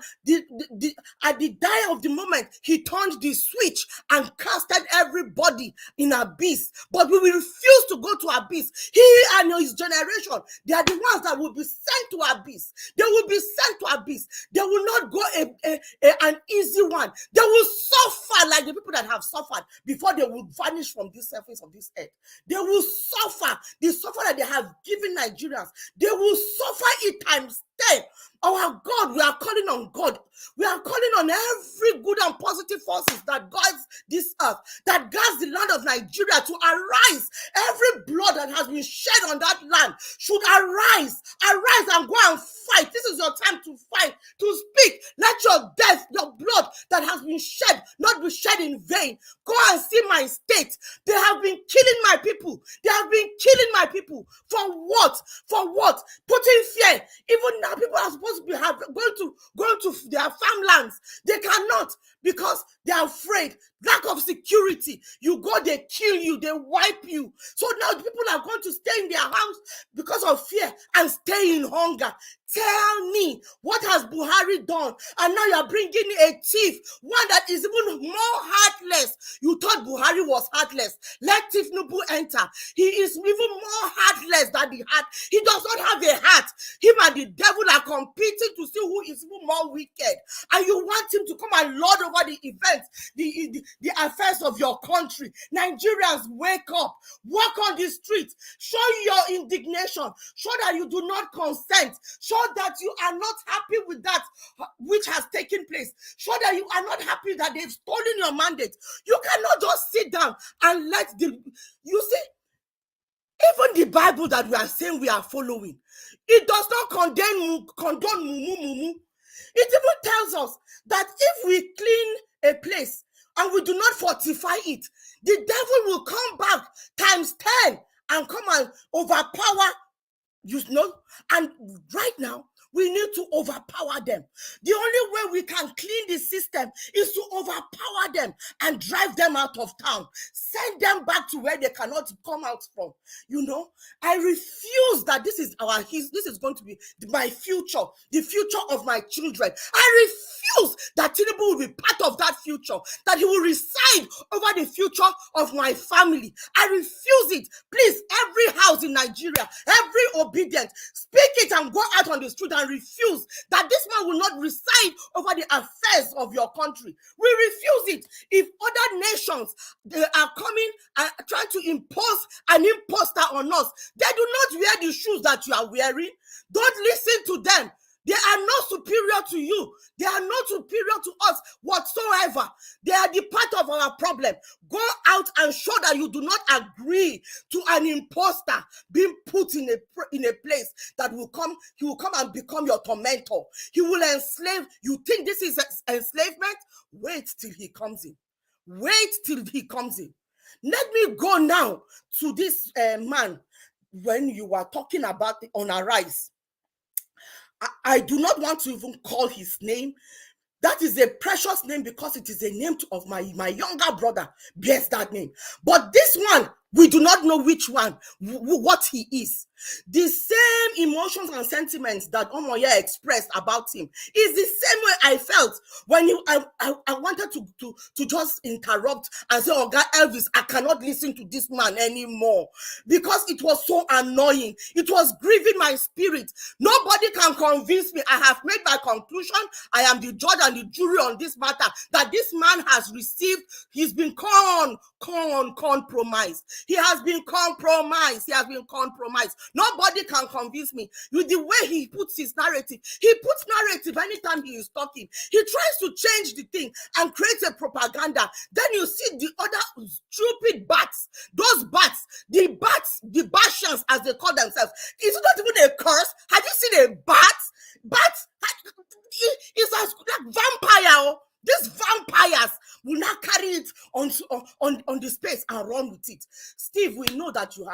Speaker 14: at the die of the moment, he turned the switch and casted everybody in abyss. But we will refuse to go to abyss. He and his generation, they are the ones that will be sent to abyss. They will be sent to abyss. They will not go an easy one. They will suffer like the people that have suffered before they will vanish from this surface of this earth. They will suffer the suffer that they have given Nigerians. They will suffer it times 10. Our God, we are calling on God. We are calling on every good and positive forces that guards this earth, that guards the land of Nigeria to arise. Every blood that has been shed on that land should arise and go and fight. This is your time to fight, to speak. Let your death, your blood that has been shed, not be shed in vain. Go and see my state. They have been killing my people. They have been killing my people. For what? For what? Putting fear. Even now, people are supposed to be going to their farmlands. They cannot because they are afraid. Lack of security. You go, they kill you, they wipe you. So now people are going to stay in their house because of fear and stay in hunger. Tell me, what has Buhari done? And now you're bringing a thief, one that is even more heartless. You thought Buhari was heartless. Let Tinubu enter. He is even more heartless than the heart. He does not have a heart. Him and the devil are competing to see who is even more wicked. And you want him to come and lord over the events, the affairs of your country. Nigerians, wake up. Walk on the streets. Show your indignation. Show that you do not consent. Show that you are not happy with that which has taken place. Show that you are not happy that they've stolen your mandate. You cannot just sit down and let the... You see, even the Bible that we are saying we are following, it does not condone mumu. It even tells us that if we clean a place and we do not fortify it, the devil will come back times 10 and come and overpower. You know, and right now We need to overpower them. The only way we can clean the system is to overpower them and drive them out of town. Send them back to where they cannot come out from. You know, I refuse that this is going to be my future, the future of my children. I refuse that Tinubu will be part of that future, that he will reside over the future of my family. I refuse it. Please, every house in Nigeria, every obedient, speak it and go out on the street and refuse that this man will not reside over the affairs of your country. We refuse it. If other nations, they are coming and trying to impose an imposter on us, they do not wear the shoes that you are wearing. Don't listen to them. They are not superior to you. They are not superior to us whatsoever. They are the part of our problem. Go out and show that you do not agree to an imposter being put in a place that he will come and become your tormentor. He will enslave. You think this is enslavement? Wait till he comes in. Wait till he comes in. Let me go now to this man when you were talking about the on Arise. I do not want to even call his name. That is a precious name because it is a name of my younger brother bears that name. But this one, we do not know which one, what he is. The same emotions and sentiments that Omoye expressed about him is the same way I felt when I wanted to just interrupt and say, "Oh God, Elvis, I cannot listen to this man anymore," because it was so annoying. It was grieving my spirit. Nobody can convince me. I have made my conclusion. I am the judge and the jury on this matter, that this man has received, he's been compromised. He has been compromised. He has been compromised. Nobody can convince me. With the way he puts his narrative, anytime he is talking. He tries to change the thing and create a propaganda. Then you see the other stupid bats. Those bats, the Batians as they call themselves. It's not even a curse. Have you seen a bat? Bats, it's like vampire. These vampires will not carry it on the space and run with it. Steve, we know that you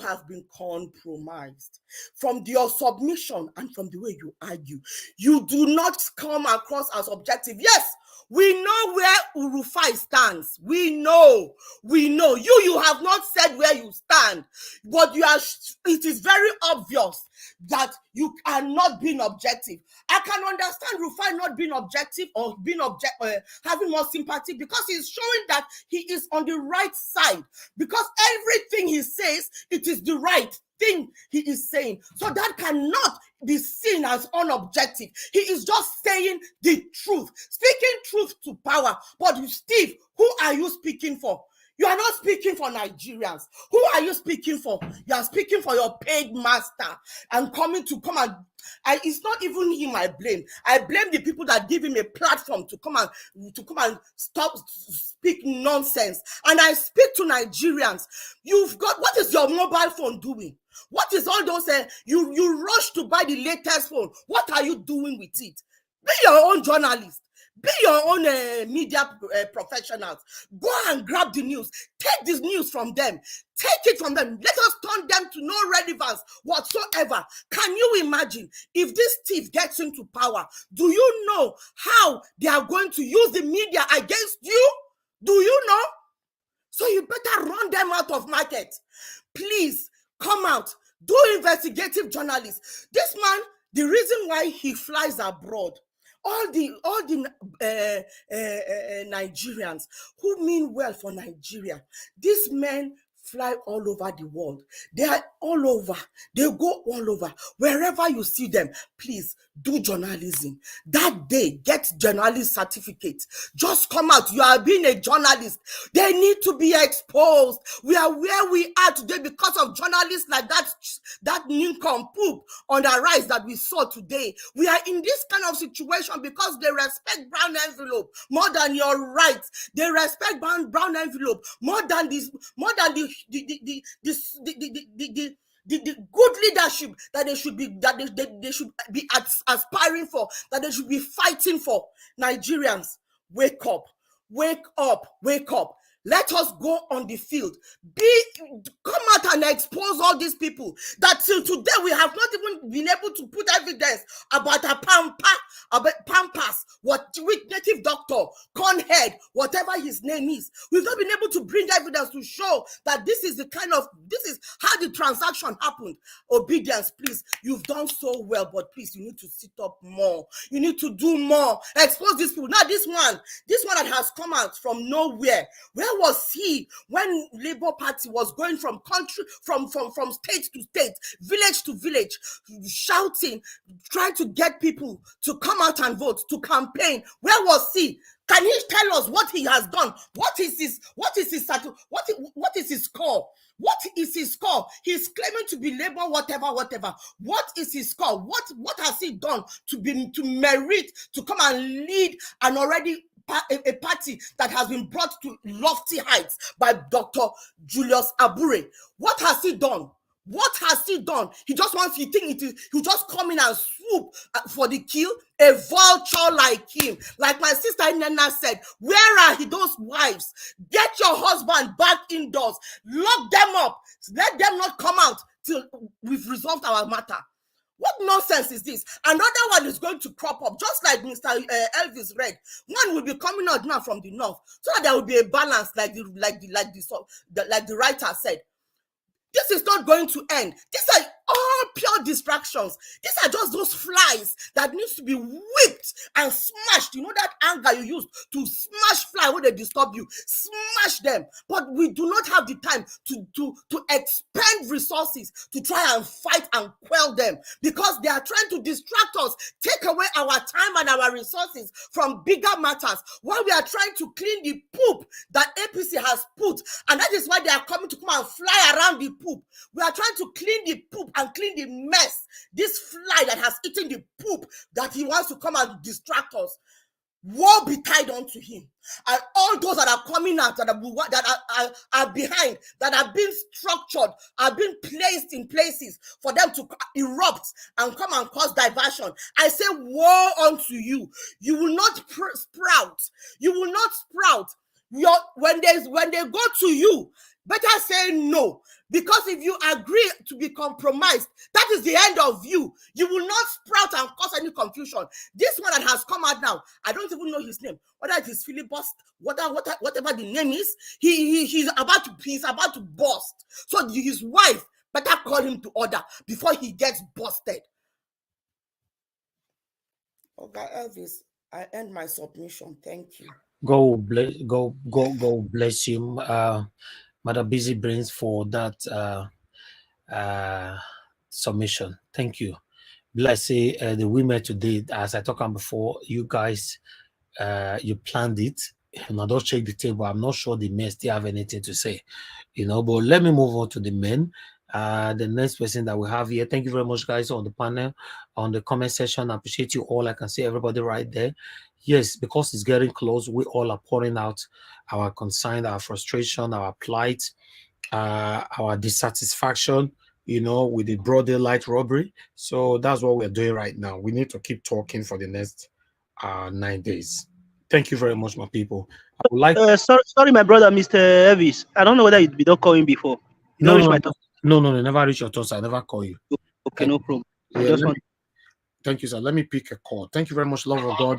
Speaker 14: have been compromised. From your submission and from the way you argue, you do not come across as objective. Yes, we know where Urufai stands. We know. You have not said where you stand, but it is very obvious that you are not being objective. I can understand Rufai not being objective or having more sympathy because he's showing that he is on the right side. Because everything he says, it is the right thing he is saying. So that cannot be seen as unobjective. He is just saying the truth, speaking truth to power. But Steve, who are you speaking for? You are not speaking for Nigerians. Who are you speaking for? You are speaking for your paid master and come and it's not even him I blame. I blame the people that give him a platform to come and stop speak nonsense. And I speak to Nigerians. What is your mobile phone doing? What is all those you rush to buy the latest phone? What are you doing with it? Be your own journalist. Be your own media professionals. Go and grab the news. Take this news from them. Take it from them. Let us turn them to no relevance whatsoever. Can you imagine if this thief gets into power? Do you know how they are going to use the media against you? Do you know? So you better run them out of market. Please come out. Do investigative journalism. This man, the reason why he flies abroad, all the Nigerians who mean well for Nigeria, these men fly all over the world. They are all over. They go all over. Wherever you see them, please do journalism. That day, get journalist certificate. Just come out. You are being a journalist. They need to be exposed. We are where we are today because of journalists like that nincompoop on the rise that we saw today. We are in this kind of situation because they respect brown envelope more than your rights. They respect brown envelope more than the good leadership that they should be aspiring for, that they should be fighting for. Nigerians, wake up, wake up, wake up. Let us go on the field. Come out and expose all these people that till today we have not even been able to put evidence about a pampas, what with native doctor, Conhead, whatever his name is. We've not been able to bring evidence to show that this is how the transaction happened. Obedience, please. You've done so well, but please, you need to sit up more. You need to do more. Expose these people. Now, this one that has come out from nowhere. Where was he when Labour Party was going from state to state, village to village, shouting, trying to get people to come out and vote, to campaign? Where was he? Can he tell us what he has done? What is his score? What is his score? He's claiming to be Labour, whatever. What is his score? What has he done to merit to come and lead an already a party that has been brought to lofty heights by Dr. Julius Abure? What has he done? What has he done? He just wants, you think he'll just come in and swoop for the kill? A vulture like him. Like my sister Nana said, where are those wives? Get your husband back indoors. Lock them up. Let them not come out till we've resolved our matter. What nonsense is this? Another one is going to crop up, just like Mr. Elvis read. One will be coming out now from the north, so that there will be a balance, like the writer said. This is not going to end. These are all pure distractions. These are just those flies that needs to be whipped and smashed. You know that anger you use to smash fly when they disturb you. Smash them. But we do not have the time to expend resources to try and fight and quell them, because they are trying to distract us, take away our time and our resources from bigger matters, while we are trying to clean the poop that APC has put. And that is why they are coming to come and fly around the poop. We are trying to clean the poop and clean the mess. This fly that has eaten the poop that he wants to come and distract us. Woe betide unto him. And all those that are coming out, that are behind, that are being structured, are being placed in places for them to erupt and come and cause diversion. I say, woe unto you. You will not sprout. You will not sprout. When they go to you, better say no. Because if you agree to be compromised, that is the end of you. You will not sprout and cause any confusion. This one that has come out now, I don't even know his name. Whether it is filibust, whatever the name is, he's about to burst. So his wife better call him to order before he gets busted. Okay, Elvis, I end my submission. Thank you.
Speaker 4: Go bless you. Mother Busy Brains, for that submission. Thank you. Bless the women today, as I talked about before, you guys, you planned it. Now don't shake the table. I'm not sure the men still have anything to say, but let me move on to the men. The next person that we have here. Thank you very much, guys, on the panel, on the comment section. I appreciate you all. I can see everybody right there. Yes, because it's getting close, we all are pouring out our concern, our frustration, our plight, our dissatisfaction, with the broad daylight robbery. So that's what we're doing right now. We need to keep talking for the next 9 days. Thank you very much, my people. I would like.
Speaker 8: Sorry, my brother, Mr. Elvis. I don't know whether you don't call him before.
Speaker 4: No, never reach your thoughts. I never call you.
Speaker 8: Okay, no problem.
Speaker 4: Thank you, sir. Let me pick a call. Thank you very much. Love of God.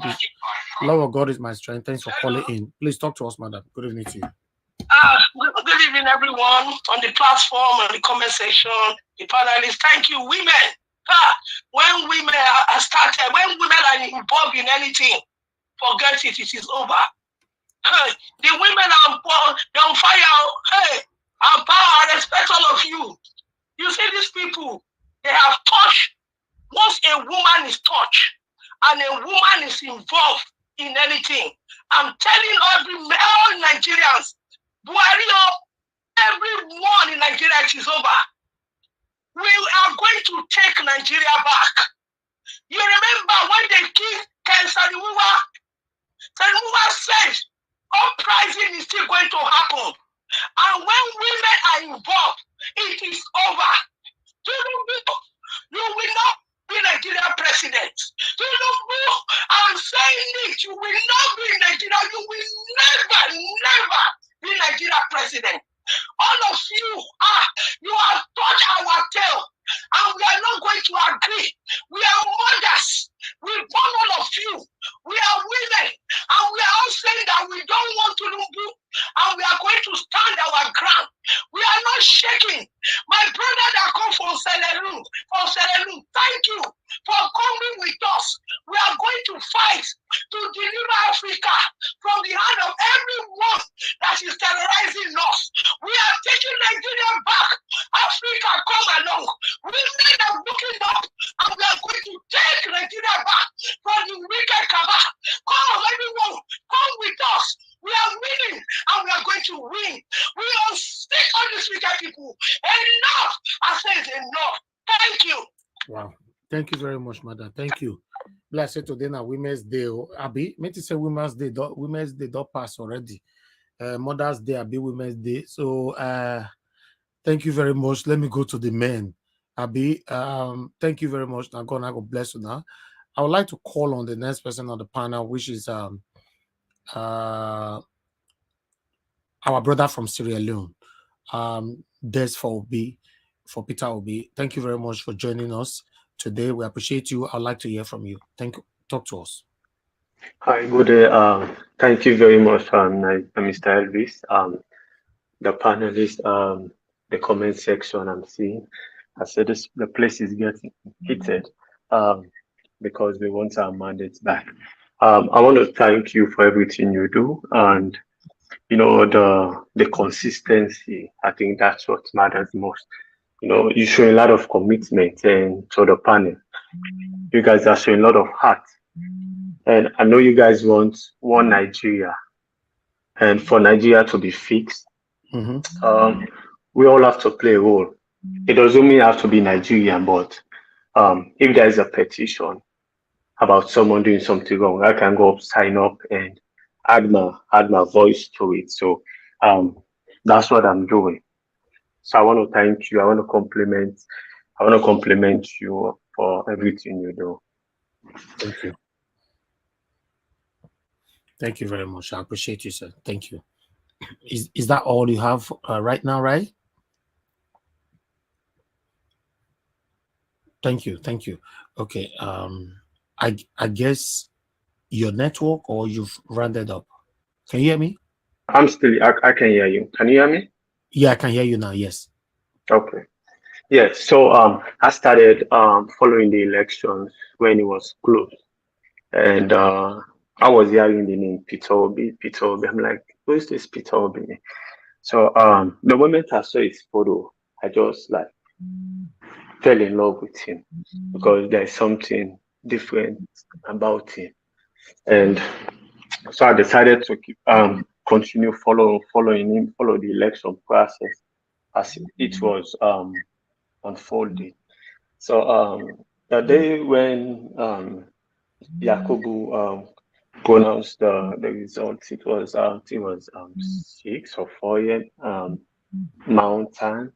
Speaker 4: Love of God is my strength. Thanks for calling in. Please talk to us, madam. Good evening to you.
Speaker 15: Good evening, everyone on the platform and the comment section, the panelists. Thank you, women. When women are started, when women are involved in anything, forget it. It is over. The women are on fire. Hey, and power. I respect all of you. You see, these people, they have touched. Once a woman is touched and a woman is involved in anything, I'm telling all Nigerians, Buhari, everyone in Nigeria, it is over. We are going to take Nigeria back. You remember when they killed Tinubu? Tinubu said uprising is still going to happen. And when women are involved, it is over. You will not be Nigeria president. I'm saying it. You will not be Nigeria. You will never be Nigeria president. All of you, you have touched our tail, and we are not going to agree. We are mothers. We born all of you. We are women, and we are all saying that we don't want to Tinubu, and we are going to stand our ground. We are not shaking. My brother that come from Selelu, thank you for coming with us. We are going to fight to deliver Africa from the hand of everyone that is terrorizing us. We are taking Nigeria back. Africa, come along. Women are looking up, and we are going to take Nigeria back from the wicked Kaba. Come, everyone, come with us. We are winning, and we are going to win. We will stick on these wicked people. Enough! I say it's enough. Thank you.
Speaker 4: Wow. Thank you very much, madam. Thank you. Like I said today now, Women's Day. Abi, meant to say Women's Day. Women's Day don't pass already. Mother's Day, Abi, Women's Day. So thank you very much. Let me go to the men. Abi, thank you very much. Now God bless you now. I would like to call on the next person on the panel, which is our brother from Sierra Leone, Des for Peter Obi. Thank you very much for joining us today. We appreciate you. I'd like to hear from you. Thank you. Talk to us.
Speaker 16: Hi, good day. Thank you very much, Mr. Elvis. The panelists, the comment section I'm seeing, I said the place is getting heated because we want our mandates back. I want to thank you for everything you do, and you know the consistency. I think that's what matters most. You know, you show a lot of commitment and to the panel. You guys are showing a lot of heart. And I know you guys want one Nigeria, and for Nigeria to be fixed, we all have to play a role. It doesn't mean I have to be Nigerian, but if there is a petition about someone doing something wrong, I can go up, sign up, and add my voice to it. So that's what I'm doing. So I want to thank you. I want to compliment you for everything you do.
Speaker 4: Thank you. Thank you very much. I appreciate you, sir. Thank you. Is that all you have right now, right? Thank you. Thank you. Okay. I guess your network, or you've rounded up. Can you hear me?
Speaker 16: I'm still. I can hear you. Can you hear me?
Speaker 4: Yeah, I can hear you now. Yes.
Speaker 16: Okay. Yes. So I started following the elections when it was close, and I was hearing the name Peter Obi. I'm like, who is this Peter Obi? So the moment I saw his photo, I just like fell in love with him because there's something different about him, and so I decided to keep continue following him, follow the election process as it was unfolding. So the day when Yakubu pronounced the results, it was 6 or 4 a.m. Mountain.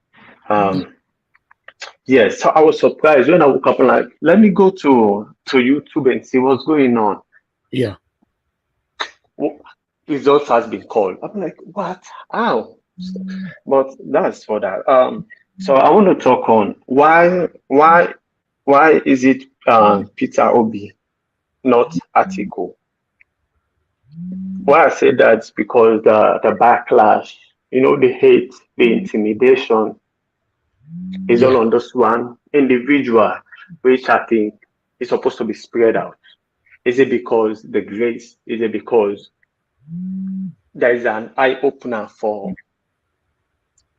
Speaker 16: Yes, so I was surprised when I woke up and like, let me go to YouTube and see what's going on.
Speaker 4: Yeah.
Speaker 16: Results has been called. I'm like, what? How? But that's for that. So I want to talk on why is it Peter Obi, not Atiku? Why I say that's because the backlash, you know, the hate, the intimidation is all on this one individual, which I think is supposed to be spread out. Is it because the grace? Is it because there is an eye opener for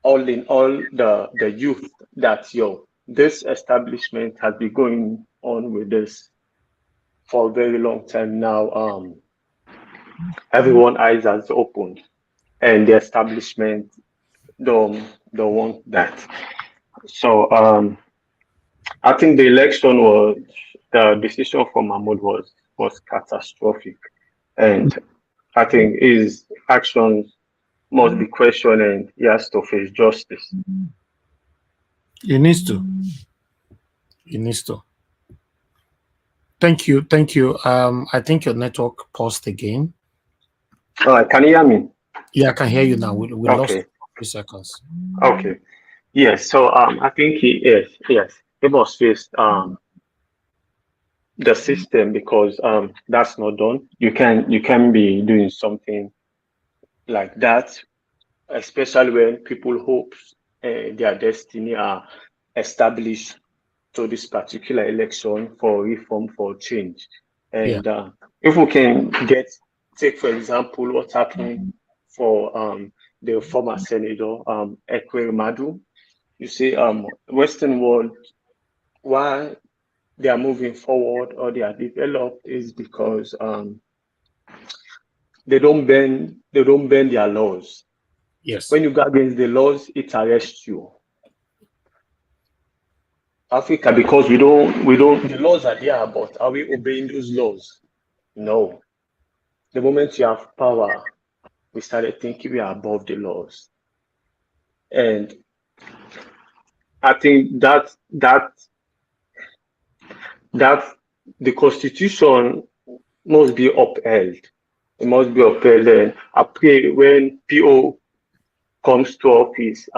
Speaker 16: all the youth that this establishment has been going on with this for a very long time now? Everyone's eyes has opened, and the establishment don't want that. So I think the decision for Mahmoud was catastrophic, and I think his actions must be questioned, and he has to face justice.
Speaker 4: He needs to. Thank you. I think your network paused again.
Speaker 16: All right, can you hear me?
Speaker 4: Yeah, I can hear you now. We lost
Speaker 16: Okay.
Speaker 4: a few seconds.
Speaker 16: Okay. Yes. So I think he must face the system, because that's not done. You can be doing something like that, especially when people hopes their destiny are established to this particular election for reform, for change. And if we can take for example what happened for the former senator Ekwe Madu. You see, Western world, why they are moving forward or they are developed is because they don't bend their laws.
Speaker 4: Yes.
Speaker 16: When you go against the laws, it arrests you. Africa, because we don't the laws are there, but are we obeying those laws? No. The moment you have power, we started thinking we are above the laws. And I think that the constitution must be upheld. It must be upheld. And I pray when PO comes to office,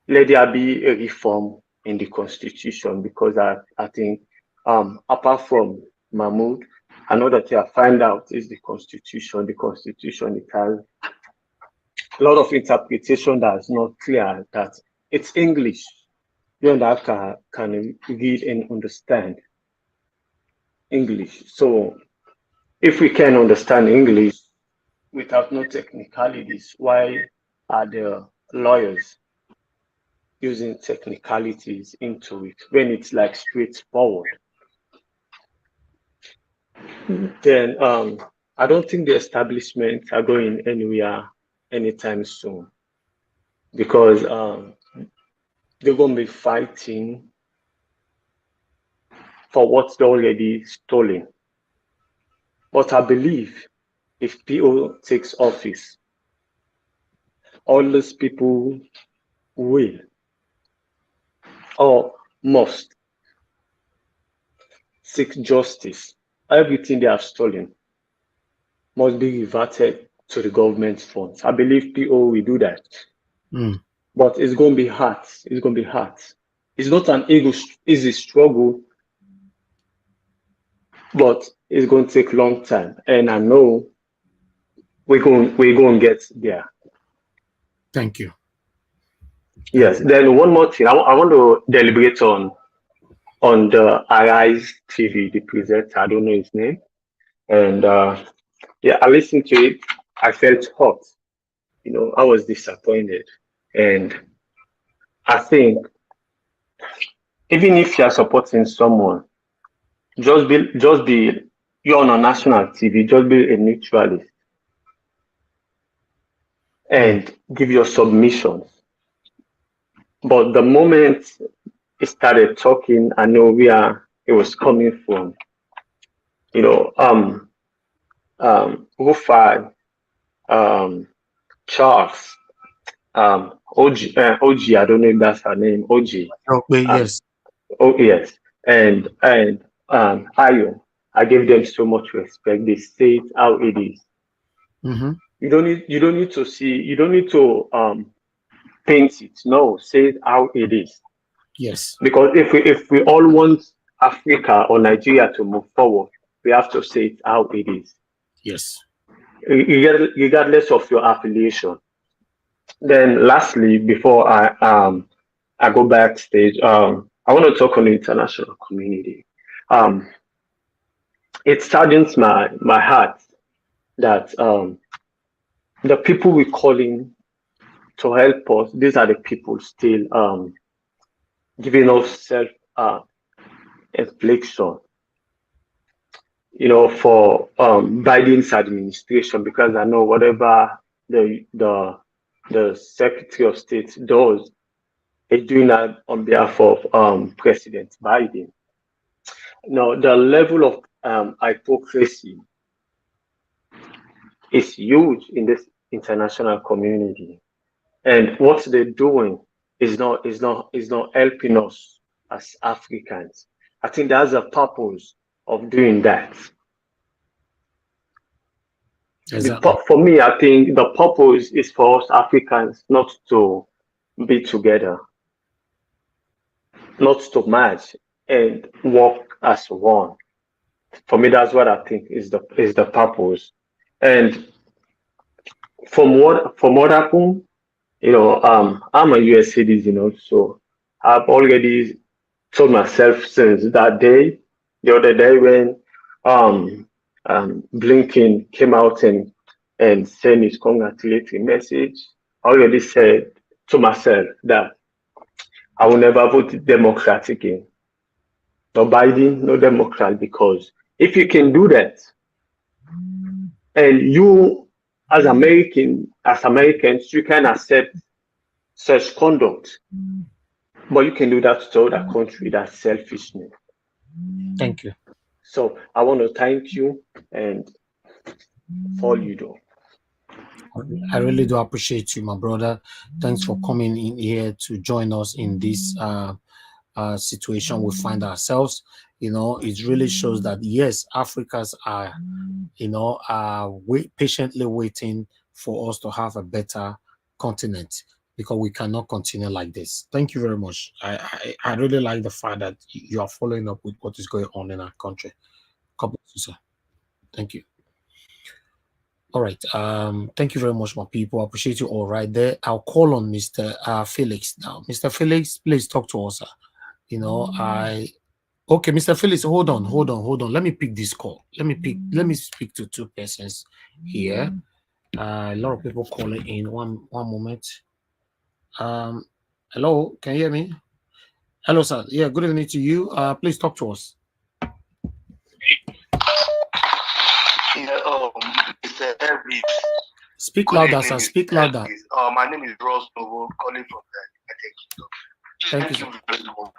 Speaker 16: let there be a reform in the constitution, because I think apart from Mahmoud, another thing I find out is the constitution. The constitution, it has a lot of interpretation that's not clear, that it's English. You and I can read and understand English. So if we can understand English without no technicalities, why are the lawyers using technicalities into it when it's like straightforward? Then I don't think the establishment are going anywhere anytime soon, because they're going to be fighting for what's already stolen. But I believe if PO takes office, all those people will or must seek justice. Everything they have stolen must be reverted to the government funds. I believe PO will do that. But it's going to be hard. It's going to be hard. It's not an easy struggle, but it's going to take a long time. And I know we're going to get there.
Speaker 4: Thank you.
Speaker 16: Yes. Then one more thing. I want to deliberate on the Arise TV, the presenter. I don't know his name. And I listened to it. I felt hot. I was disappointed. And I think even if you're supporting someone, just be you're on a national TV, just be a neutralist and give your submissions. But the moment he started talking, I know where it was coming from. Rufai, Charles, OG, I don't know if that's her name, OG.
Speaker 4: Yes.
Speaker 16: Yes. And Ayo, I gave them so much respect. They say it how it is. You don't need to see, you don't need to paint it. No, say it how it is.
Speaker 4: Yes.
Speaker 16: Because if we all want Africa or Nigeria to move forward, we have to say it how it is.
Speaker 4: Yes.
Speaker 16: Regardless of your affiliation. Then lastly, before I go backstage, I want to talk on the international community. It saddens my heart that the people we're calling to help us, these are the people still giving us self-infliction, for Biden's administration, because I know whatever the Secretary of State does, is doing that on behalf of President Biden. Now, the level of hypocrisy is huge in this international community, and what they're doing is not helping us as Africans. I think that's the purpose of doing that.
Speaker 4: Exactly.
Speaker 16: For me, I think the purpose is for us Africans not to be together, not to match and work as one. For me, that's what I think is the purpose. And from what happened, I'm a US citizen also. I've already told myself since that day, the other day when um Blinken came out and sent his congratulatory message. I already said to myself that I will never vote Democrat again. No Biden, no Democrat, because if you can do that, and you as Americans, you can accept such conduct, but you can do that to other country. That's selfishness.
Speaker 4: Thank you.
Speaker 16: So I want to thank you and for all you do.
Speaker 4: I really do appreciate you, my brother. Thanks for coming in here to join us in this situation we find ourselves. It really shows that yes, Africans are, patiently waiting for us to have a better continent, because we cannot continue like this. Thank you very much. I really like the fact that you are following up with what is going on in our country. God bless you, sir. Thank you. All right. Thank you very much, my people. I appreciate you all right there. I'll call on Mr. Felix now. Mr. Felix, please talk to us, sir. Okay, Mr. Felix, hold on. Let me pick this call. Let me speak to two persons here. A lot of people calling in. One moment. Hello, can you hear me? Hello, sir. Yeah, good evening to you. Please talk to us.
Speaker 17: Mr. Elvis.
Speaker 4: Speak louder, sir. Speak louder.
Speaker 17: My name is Ross Novo, calling from the
Speaker 4: Thank you,
Speaker 17: very much.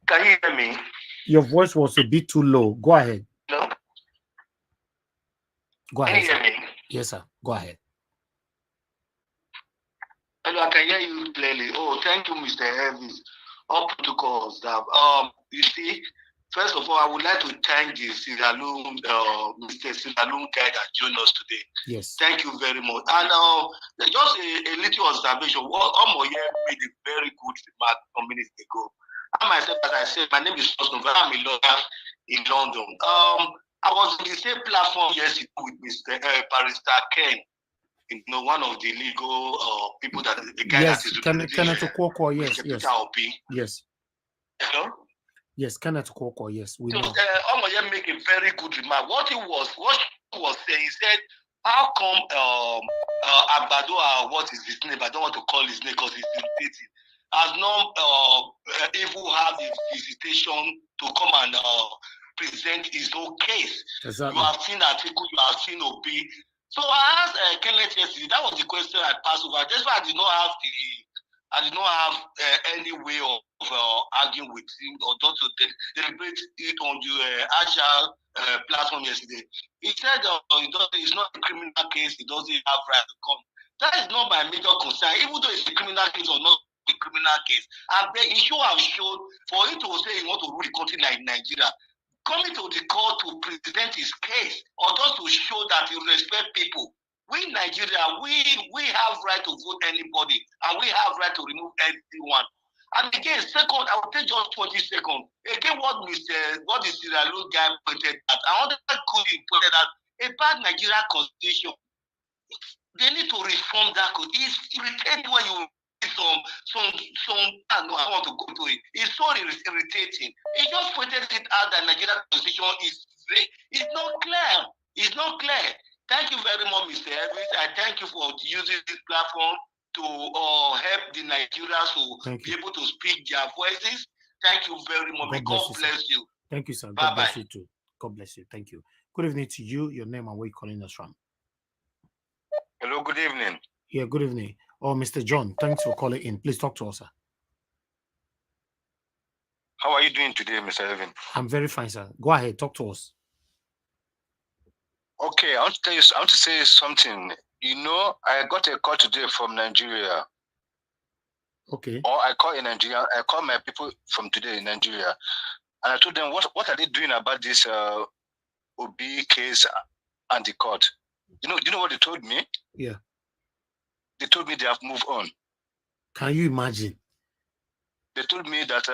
Speaker 17: Can you hear me?
Speaker 4: Your voice was a bit too low. Go ahead.
Speaker 17: No?
Speaker 4: Go ahead.
Speaker 17: Can you hear me?
Speaker 4: Yes, sir. Go ahead.
Speaker 17: Hello, I can hear you clearly. Oh, thank you, Mr. Elvis. All protocols. You see, first of all, I would like to thank the Sierra Leone, Mr. Sierra Leone guy that joined us today.
Speaker 4: Yes.
Speaker 17: Thank you very much. And just a little observation. Omoye made a very good remark some minutes ago. I myself, as I said, my name is Austin. I'm a lawyer in London. I was on the same platform yesterday with Mr. Barrister Ken. One of the legal people that the guy
Speaker 4: Yes,
Speaker 17: that is
Speaker 4: Kenneth Okonkwo, yes. Yes.
Speaker 17: Hello?
Speaker 4: Yes, Kenneth Okonkwo, yes. We know.
Speaker 17: Omoye make a very good remark. What he was saying, he said, how come Abado, what is his name? I don't want to call his name because he's irritating. Has not even had the visitation to come and present his own case.
Speaker 4: Exactly.
Speaker 17: You have seen article, you have seen OB. So I asked Kenneth yesterday, that was the question I passed over. That's why I did not have any way of arguing with him or not to deliberate it on the Agile platform yesterday. He said it's not a criminal case, he doesn't have right to come. That is not my major concern, even though it's a criminal case or not a criminal case. I bet he should have shown for him to say he want to rule a country like Nigeria, coming to the court to present his case or just to show that you respect people. We in Nigeria, we have right to vote anybody and we have right to remove anyone. And again, second, I will take just 20 seconds. Again, what the Sierra Leone guy pointed at, another could pointed at about Nigeria constitution. They need to reform that code. It's irritating when you I want to go to it. It's so irritating. He just pointed it out that Nigeria constitution is not clear. It's not clear. Thank you very much, Mr. Evans. I thank you for using this platform to help the Nigerians to be able to speak their voices. Thank you very much. God bless you.
Speaker 4: Thank you, sir.
Speaker 17: Bye-bye.
Speaker 4: God bless you too. God bless you. Thank you. Good evening to you. Your name and where you calling us from?
Speaker 17: Hello, good evening.
Speaker 4: Yeah, good evening. Oh, Mr. John, thanks for calling in. Please talk to us, sir.
Speaker 17: How are you doing today, Mr. Evan?
Speaker 4: I'm very fine, sir. Go ahead, talk to us.
Speaker 17: Okay, I want to say something. I got a call today from Nigeria.
Speaker 4: Okay.
Speaker 17: Or I call my people from today in Nigeria. And I told them, what are they doing about this OB case and the court? You know what they told me?
Speaker 4: Yeah.
Speaker 17: They told me they have moved on.
Speaker 4: Can you imagine?
Speaker 17: They told me that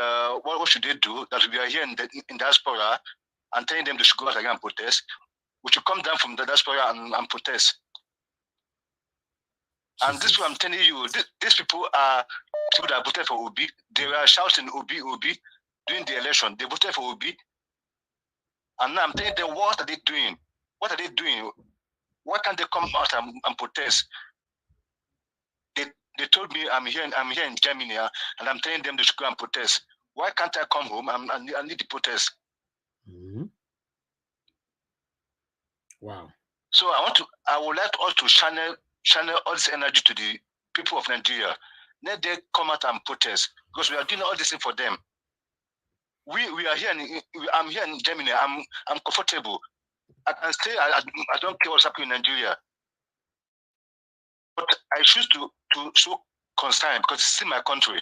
Speaker 17: what should they do? That we are here in diaspora and telling them they should go out again and protest. We should come down from the diaspora and protest. Jesus. And this is what I'm telling you. These people are people that voted for Obi. They were shouting Obi during the election. They voted for Obi. And now I'm telling them, what are they doing? What are they doing? Why can't they come out and protest? They told me I'm here in Germany, and I'm telling them they should go and protest. Why can't I come home? I need to protest.
Speaker 4: Mm-hmm. Wow.
Speaker 17: So I would like us to channel all this energy to the people of Nigeria. Let them come out and protest, because we are doing all this thing for them. We are here. I'm here in Germany. I'm comfortable. I can stay. I don't care what's happening in Nigeria. But I choose to show concern because it's in my country.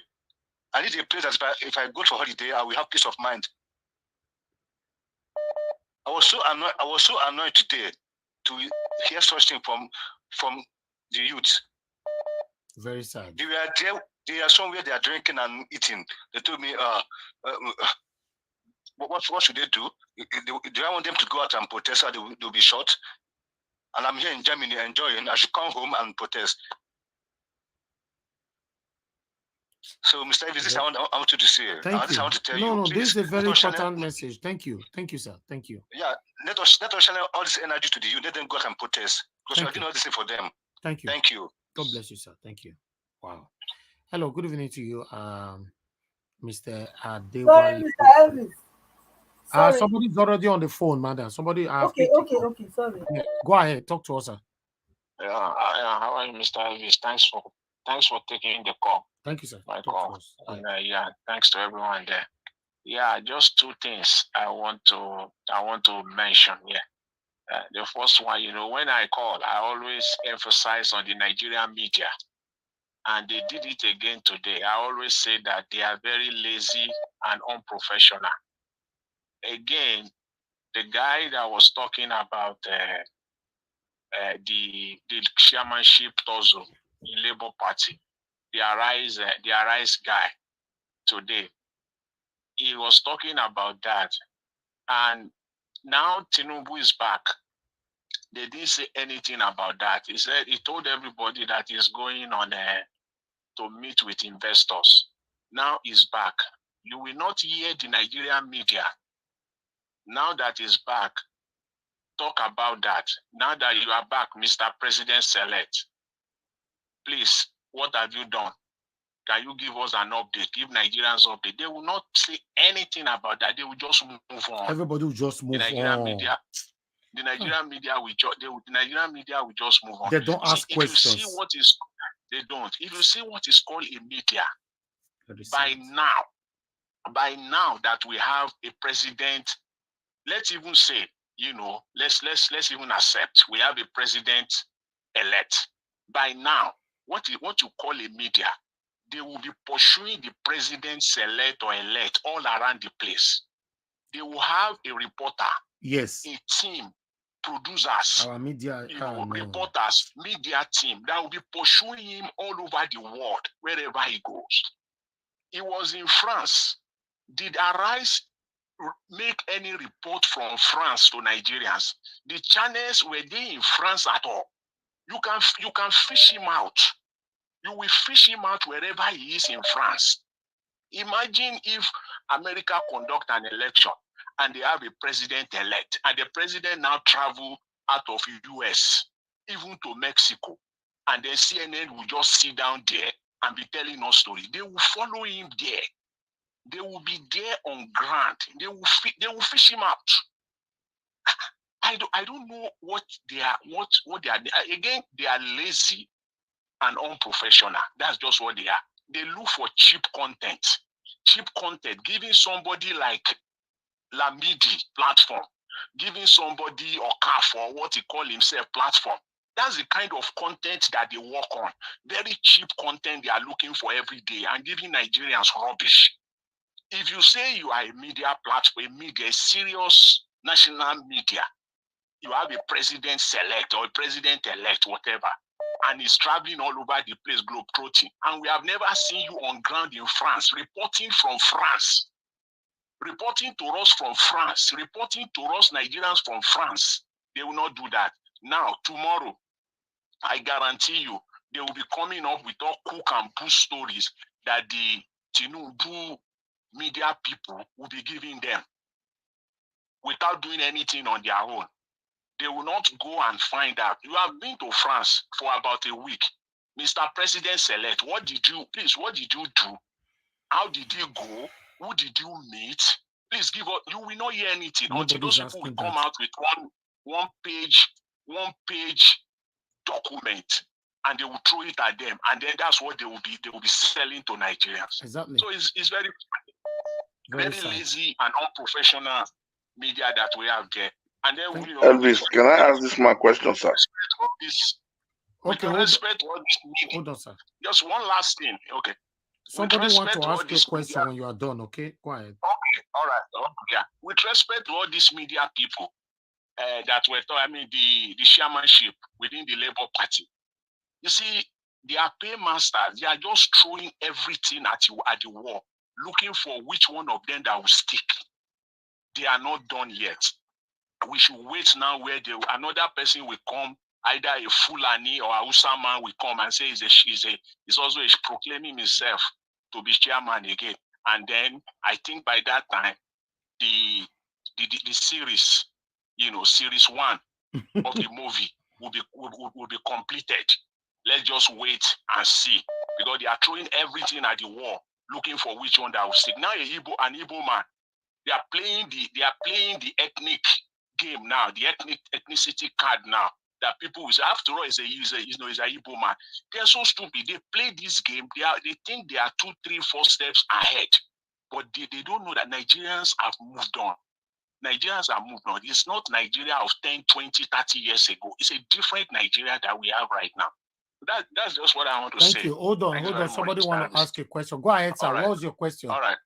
Speaker 17: I need a place that if I go for holiday, I will have peace of mind. I was so annoyed today to hear such thing from the youth.
Speaker 4: Very sad.
Speaker 17: They were there. They are somewhere. They are drinking and eating. They told me, what should they do? Do I want them to go out and protest, or they'll be shot? And I'm here in Germany enjoying. I should come home and protest. So, Mr. Davis, this I want you to say.
Speaker 4: Thank you.
Speaker 17: I want to tell you.
Speaker 4: No,
Speaker 17: please,
Speaker 4: this is a very important message. Thank you, sir. Thank you.
Speaker 17: Yeah, let us channel all this energy to the youth. Let them go out and protest, because we're doing all this thing for them.
Speaker 4: Thank you.
Speaker 17: Thank you.
Speaker 4: God bless you, sir. Thank you. Wow. Hello. Good evening to you, Mr. Adewale.
Speaker 9: Sorry, Mr. Elvis.
Speaker 4: Somebody's already on the phone, madam. Somebody.
Speaker 9: Okay. Sorry.
Speaker 4: Yeah, go ahead. Talk to us, sir.
Speaker 18: Yeah. How are you, Mr. Elvis? Thanks for taking the call.
Speaker 4: Thank you, sir.
Speaker 18: My call. Yeah. Thanks to everyone there. Yeah, just two things I want to mention here. The first one, when I call, I always emphasize on the Nigerian media, and they did it again today. I always say that they are very lazy and unprofessional. Again, the guy that was talking about the chairmanship tussle in Labour Party, the Arise guy today, he was talking about that, and now Tinubu is back. They didn't say anything about that. He told everybody that he's going on to meet with investors. Now he's back. You will not hear the Nigerian media, now that he's back, talk about that. Now that you are back, Mr. President-elect, please, what have you done? Can you give us an update? Give Nigerians update. They will not say anything about that. They will just move on.
Speaker 4: Everybody will just move on.
Speaker 18: The Nigerian media will just move on.
Speaker 4: They don't ask questions.
Speaker 18: They don't. If you see what is called a media, by now that we have a president, let's even say, let's even accept we have a president elect. By now, what you call a media, they will be pursuing the president's elect or elect all around the place. They will have a reporter,
Speaker 4: yes,
Speaker 18: a team, producers,
Speaker 4: our media,
Speaker 18: reporters, media team that will be pursuing him all over the world, wherever he goes. He was in France. Did Arise make any report from France to Nigerians? The channels, were they in France at all? You can fish him out. You will fish him out wherever he is in France. Imagine if America conduct an election and they have a president-elect, and the president now travel out of US, even to Mexico, and then CNN will just sit down there and be telling us stories. They will follow him there. They will be there on ground. They will fish him out. I don't know what they are. Again, they are lazy and unprofessional. That's just what they are. They look for cheap content. Giving somebody like Lamidi platform, giving somebody or Okafor, what he call himself, platform. That's the kind of content that they work on. Very cheap content they are looking for every day and giving Nigerians rubbish. If you say you are a media platform, a serious national media, you have a president-select or a president-elect, whatever, and he's traveling all over the place, globetrotting, and we have never seen you on ground in France, reporting to us from France, reporting to us Nigerians from France. They will not do that. Now, tomorrow, I guarantee you, they will be coming up with all cook and push stories that the Tinubu media people will be giving them without doing anything on their own. They will not go and find out. You have been to France for about a week. Mr. President-select, what did you do? How did you go? Who did you meet? Please give us, you will not hear anything until those people will come out with one page document, and they will throw it at them, and then that's what they will be selling to Nigerians.
Speaker 4: Exactly.
Speaker 18: So it's very lazy and unprofessional media that we have there. And then
Speaker 19: Elvis, can I ask this my question, sir?
Speaker 18: Okay, respect what this media.
Speaker 4: Hold on, sir.
Speaker 18: Just one last thing. Okay.
Speaker 4: Somebody wants to ask you a question when you are done, okay? Go ahead.
Speaker 18: Okay, all right. Yeah. With respect to all these media people that were talking, the chairmanship within the Labour Party, you see, they are paymasters. They are just throwing everything at the wall, looking for which one of them that will stick. They are not done yet. We should wait now where another person will come, either a Fulani or a Hausa man will come and say he's also proclaiming himself to be chairman again. And then I think by that time, the series, series 1 of the movie will be completed. Let's just wait and see, because they are throwing everything at the wall, looking for which one that will stick. Now an Igbo man, they are playing the ethnic game now, the ethnicity card now, that people will say, after all, he's a Igbo man. They're so stupid. They play this game. They think they are 2, 3, 4 steps ahead, but they don't know that Nigerians have moved on. Nigerians have moved on. It's not Nigeria of 10, 20, 30 years ago. It's a different Nigeria that we have right now. That's just what I want to say.
Speaker 4: Thank you. Hold on. Somebody want to ask a question. Go ahead, sir. What was your question?
Speaker 18: All right.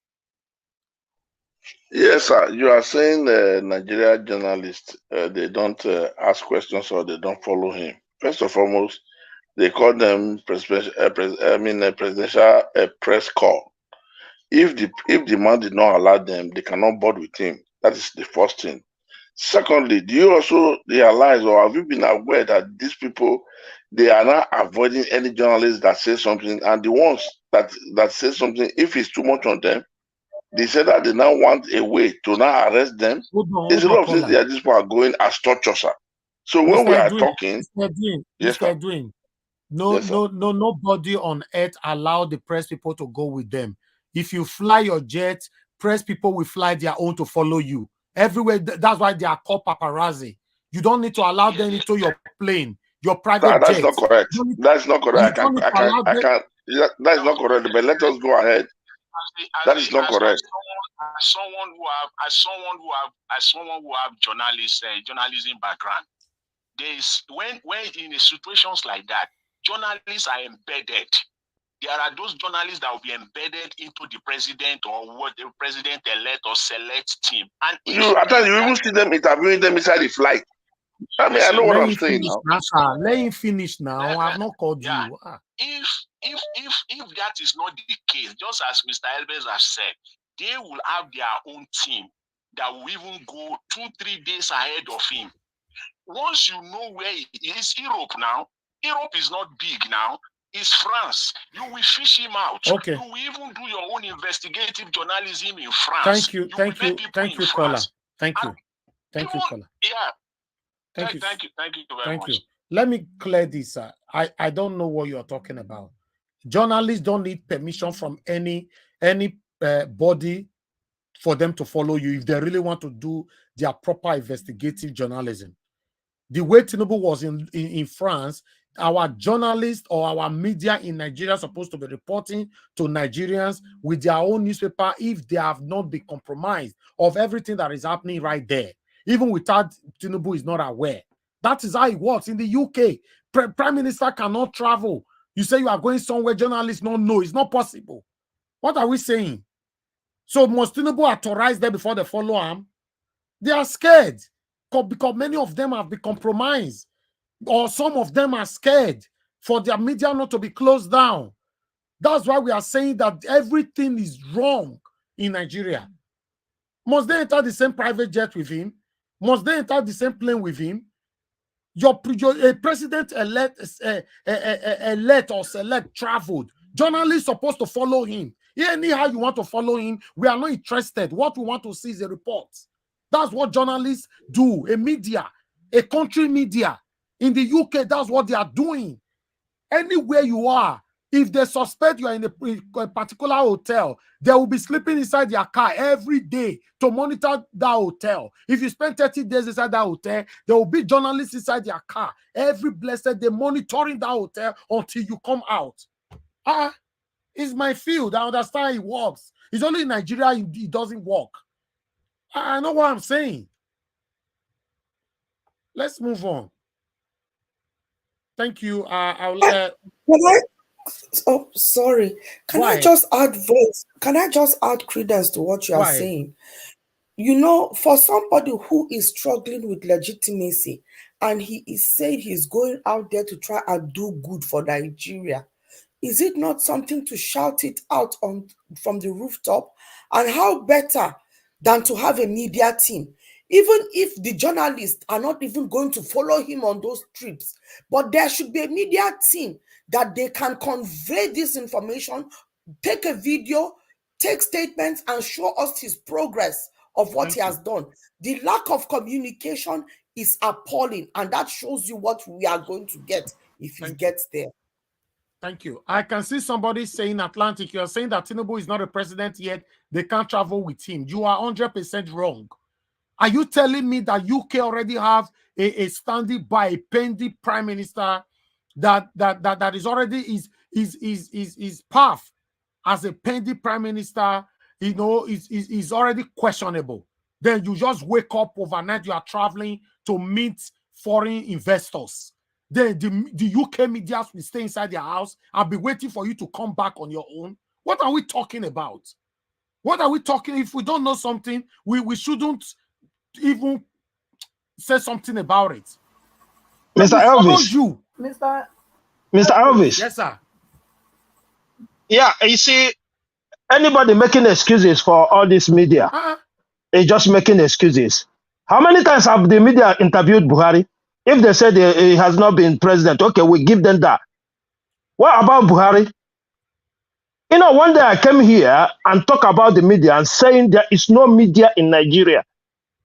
Speaker 19: Yes, sir. You are saying Nigeria journalists, they don't ask questions or they don't follow him. First and foremost, they call them presidential press call. If the man did not allow them, they cannot board with him. That is the first thing. Secondly, do you also realize, or have you been aware that these people, they are not avoiding any journalist that says something, and the ones that say something, if it's too much on them, they say that they now want a way to now arrest them. Instead of saying these people are going as torturers. So when we are talking,
Speaker 4: nobody on earth allow the press people to go with them. If you fly your jet, press people will fly their own to follow you everywhere. That's why they are called paparazzi. You don't need to allow them into your plane, your private jet.
Speaker 19: That's not correct. That's not correct. I can't. That's not correct. But let us go ahead. That is not correct.
Speaker 18: As someone who have journalism background, when in situations like that, journalists are embedded. There are those journalists that will be embedded into the president or what the president-elect or select team. And
Speaker 19: at times you even see them interviewing them inside the flight. I mean, I know what I'm saying now.
Speaker 4: Let him finish now. I've not called you.
Speaker 18: If that is not the case, just as Mr. Elbez has said, they will have their own team that will even go 2-3 days ahead of him. Once you know where he is, Europe now. Europe is not big now. It's France. You will fish him out.
Speaker 4: Okay.
Speaker 18: You will even do your own investigative journalism in France.
Speaker 4: Thank you, caller. Thank you, caller.
Speaker 18: Yeah.
Speaker 4: Thank you
Speaker 18: very much.
Speaker 4: Let me clear this. I don't know what you're talking about. Journalists don't need permission from any body for them to follow you if they really want to do their proper investigative journalism. The way Tinubu was in France, our journalists or our media in Nigeria are supposed to be reporting to Nigerians with their own newspaper if they have not been compromised of everything that is happening right there. Even without Tinubu is not aware. That is how it works in the UK. Prime Minister cannot travel. You say you are going somewhere, journalists don't know. It's not possible. What are we saying? So must Tinubu authorize them before they follow him? They are scared. because many of them have been compromised, or some of them are scared for their media not to be closed down. That's why we are saying that everything is wrong in Nigeria. Must they enter the same private jet with him? Must they enter the same plane with him? Your president-elect elect or select traveled. Journalists supposed to follow him. Anyhow you want to follow him, we are not interested. What we want to see is a report. That's what journalists do. A media, a country media. In the UK, that's what they are doing. Anywhere you are, if they suspect you are in a particular hotel, they will be sleeping inside their car every day to monitor that hotel. If you spend 30 days inside that hotel, there will be journalists inside their car every blessed day monitoring that hotel until you come out. It's my field. I understand it works. It's only in Nigeria it doesn't work. I know what I'm saying. Let's move on. Thank you.
Speaker 14: Oh, sorry. Can
Speaker 4: Why?
Speaker 14: I just add voice? Can I just add credence to what you are
Speaker 4: Why?
Speaker 14: saying? You know, for somebody who is struggling with legitimacy and he is saying he's going out there to try and do good for Nigeria, is it not something to shout it out from the rooftop? And how better than to have a media team? Even if the journalists are not even going to follow him on those trips, but there should be a media team that they can convey this information, take a video, take statements, and show us his progress of what he has done. The lack of communication is appalling, and that shows you what we are going to get if he gets there.
Speaker 4: Thank you. I can see somebody saying Atlantic. You are saying that Tinubu is not a president yet. They can't travel with him. You are 100% wrong. Are you telling me that UK already have a standing by a pending prime minister that is already is path as a pending prime minister, you know, is already questionable? Then you just wake up overnight, you are traveling to meet foreign investors. Then the UK media will stay inside their house and be waiting for you to come back on your own. What are we talking about? What are we talking? If we don't know something, we shouldn't even say something about it.
Speaker 7: Mr. Elvis.
Speaker 9: Mr.
Speaker 7: Elvis.
Speaker 4: Yes, sir.
Speaker 7: Yeah, you see, anybody making excuses for all this media is just making excuses. How many times have the media interviewed Buhari? If they said he has not been president, okay, we give them that. What about Buhari? You know, one day I came here and talk about the media and saying there is no media in Nigeria.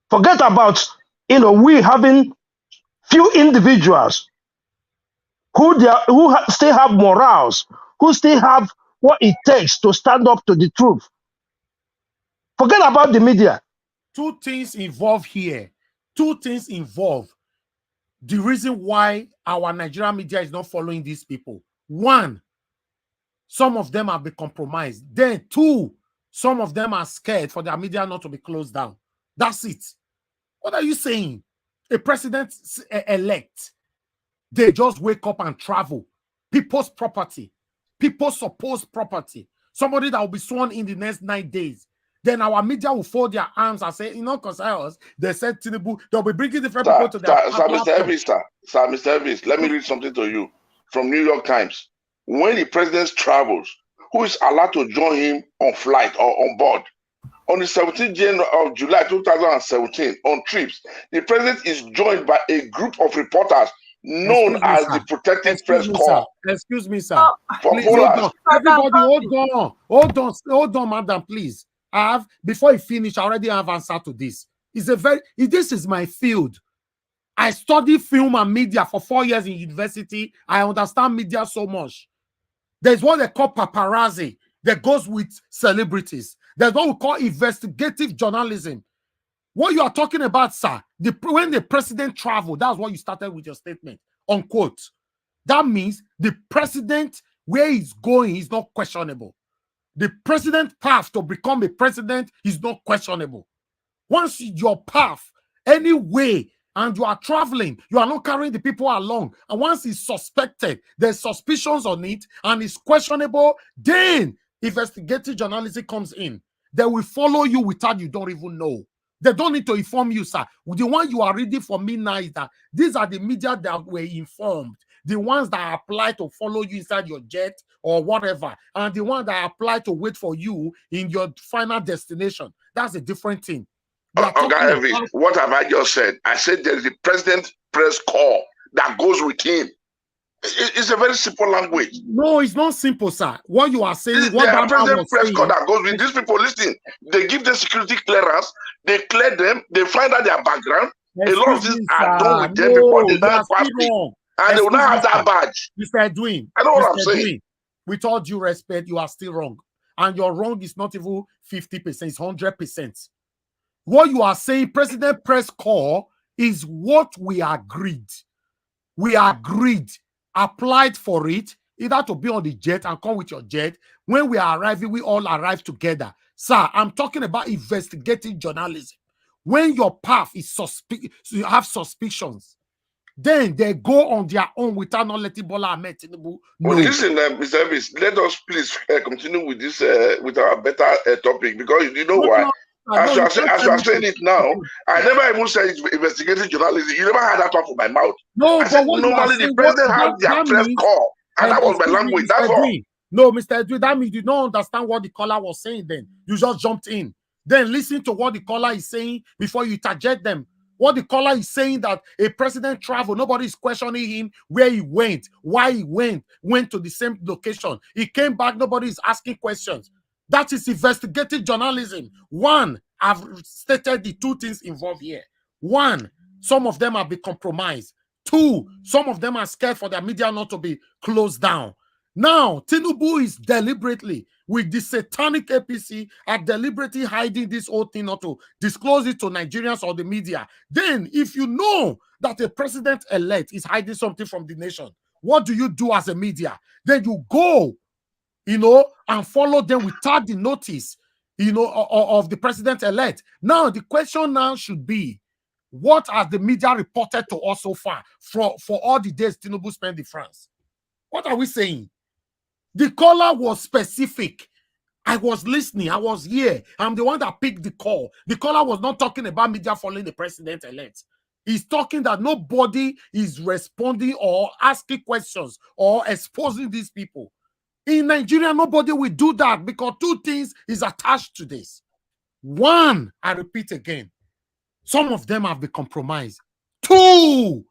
Speaker 7: Forget about, you know, we having few individuals who still have morals, who still have what it takes to stand up to the truth. Forget about the media.
Speaker 4: Two things involved here. Two things involved. The reason why our Nigerian media is not following these people. One, some of them have been compromised. Then two, some of them are scared for their media not to be closed down. That's it. What are you saying? A president-elect, they just wake up and travel. People's property. People's supposed property. Somebody that will be sworn in the next 9 days. Then our media will fold their arms and say, you know, because they said Tinubu, they'll be bringing different people to their
Speaker 19: Mr. Elvis, let me read something to you from New York Times. When the president travels, who is allowed to join him on flight or on board? On the 17th of July 2017, on trips, the president is joined by a group of reporters known as the Protected Press Corps.
Speaker 4: Excuse me, sir.
Speaker 19: From
Speaker 4: Please,
Speaker 19: Poland.
Speaker 4: Everybody, hold on, madam, please. Before you finish, I already have answer to this. This is my field. I studied film and media for 4 years in university. I understand media so much. There's what they call paparazzi that goes with celebrities. There's what we call investigative journalism. What you are talking about, sir, when the president traveled, that's what you started with your statement, unquote. That means the president, where he's going, is not questionable. The president's path to become a president is not questionable. Once your path, any way, and you are traveling, you are not carrying the people along, and once it's suspected, there's suspicions on it, and it's questionable, then investigative journalism comes in. They will follow you without you don't even know. They don't need to inform you, sir. The one you are reading for me now is that these are the media that were informed. The ones that apply to follow you inside your jet or whatever, and the ones that apply to wait for you in your final destination. That's a different thing.
Speaker 19: Okay, Elvis, what have I just said? I said there's the president press call that goes with him. It's a very simple language.
Speaker 4: No, it's not simple, sir. What you are saying, what that
Speaker 19: president press call that goes with these people. Listen, they give them security clearance, they clear them, they find out their background. A lot of things are done with them before they now pass it. And they will not have that badge.
Speaker 4: Mr. Edwin,
Speaker 19: I know what I'm saying.
Speaker 4: With all due respect, you are still wrong. And your wrong is not even 50%, it's 100%. What you are saying, president press call, is what we agreed. We agreed, applied for it, either to be on the jet and come with your jet. When we are arriving, we all arrive together. Sir, I'm talking about investigative journalism. When your path is you have suspicions, then they go on their own without not letting Bola Ahmed Tinubu know.
Speaker 19: Well, listen, Mr. Elvis, let us please continue with this, with our better topic, because you know why? As you are saying it now, I never even said investigative journalism. You never had that one from my mouth.
Speaker 4: No,
Speaker 19: but normally the president has their press call, and that was my language. That's all.
Speaker 4: No, Mr. Edwin, that means you don't understand what the caller was saying then. You just jumped in. Then listen to what the caller is saying before you interject them. What the caller is saying, that a president traveled, nobody is questioning him where he went, why he went to the same location. He came back, nobody is asking questions. That is investigative journalism. One, I've stated the two things involved here. One, some of them have been compromised. Two, some of them are scared for their media not to be closed down. Now, Tinubu is deliberately, with the satanic APC, are deliberately hiding this whole thing not to disclose it to Nigerians or the media. Then, if you know that a president-elect is hiding something from the nation, what do you do as a media? Then you go, and follow them without the notice, of the president-elect. Now, the question now should be, what has the media reported to us so far for all the days Tinubu spent in France? What are we saying? The caller was specific. I was listening. I was here. I'm the one that picked the call. The caller was not talking about media following the president-elect. He's talking that nobody is responding or asking questions or exposing these people. In Nigeria, nobody will do that because two things is attached to this. One, I repeat again, some of them have been compromised. Two,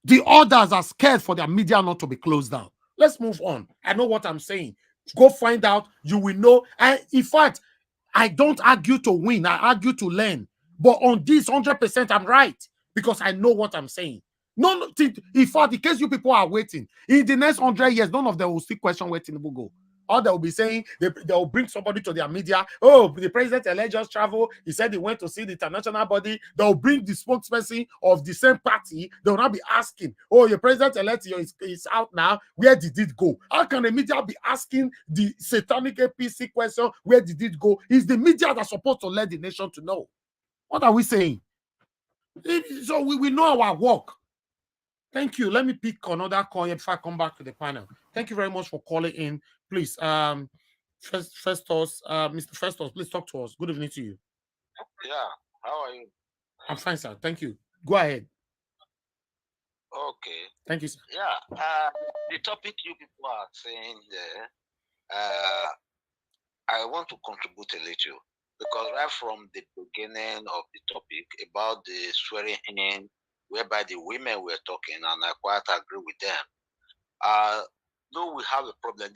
Speaker 4: the others are scared for their media not to be closed down. Let's move on. I know what I'm saying. Go find out. You will know. In fact, I don't argue to win. I argue to learn. But on this, 100% I'm right because I know what I'm saying. No, in fact, the case you people are waiting, in the next 100 years, none of them will still question where Tinubu go. Or they will be saying, they will bring somebody to their media. Oh, the president-elect just traveled. He said he went to see the international body. They will bring the spokesperson of the same party. They will not be asking, oh, your president-elect is out now. Where did it go? How can the media be asking the satanic APC question, where did it go? It's the media that's supposed to let the nation to know. What are we saying? So we know our work. Thank you. Let me pick another call if I come back to the panel. Thank you very much for calling in. Please, Festus, Mr. Festus, please talk to us. Good evening to you.
Speaker 20: Yeah, how are you?
Speaker 4: I'm fine, sir. Thank you. Go ahead.
Speaker 20: Okay.
Speaker 4: Thank you, sir.
Speaker 20: Yeah, the topic you people are saying there, I want to contribute a little because right from the beginning of the topic about the swearing in, whereby the women were talking, and I quite agree with them. Though we have a problem,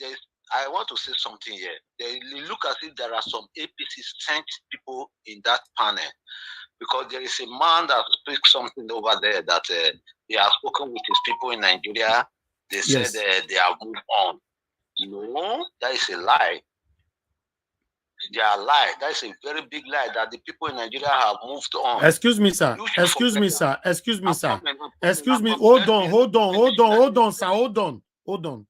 Speaker 20: I want to say something here. They look as if there are some APC sent people in that panel, because there is a man that speaks something over there that he has spoken with his people in Nigeria. They said they have moved on. No, that is a lie. They are lying. That is a very big lie that the people in Nigeria have moved on.
Speaker 4: Excuse me, sir. Excuse me, sir. Excuse me, sir. Excuse me. Hold on, sir. Hold on.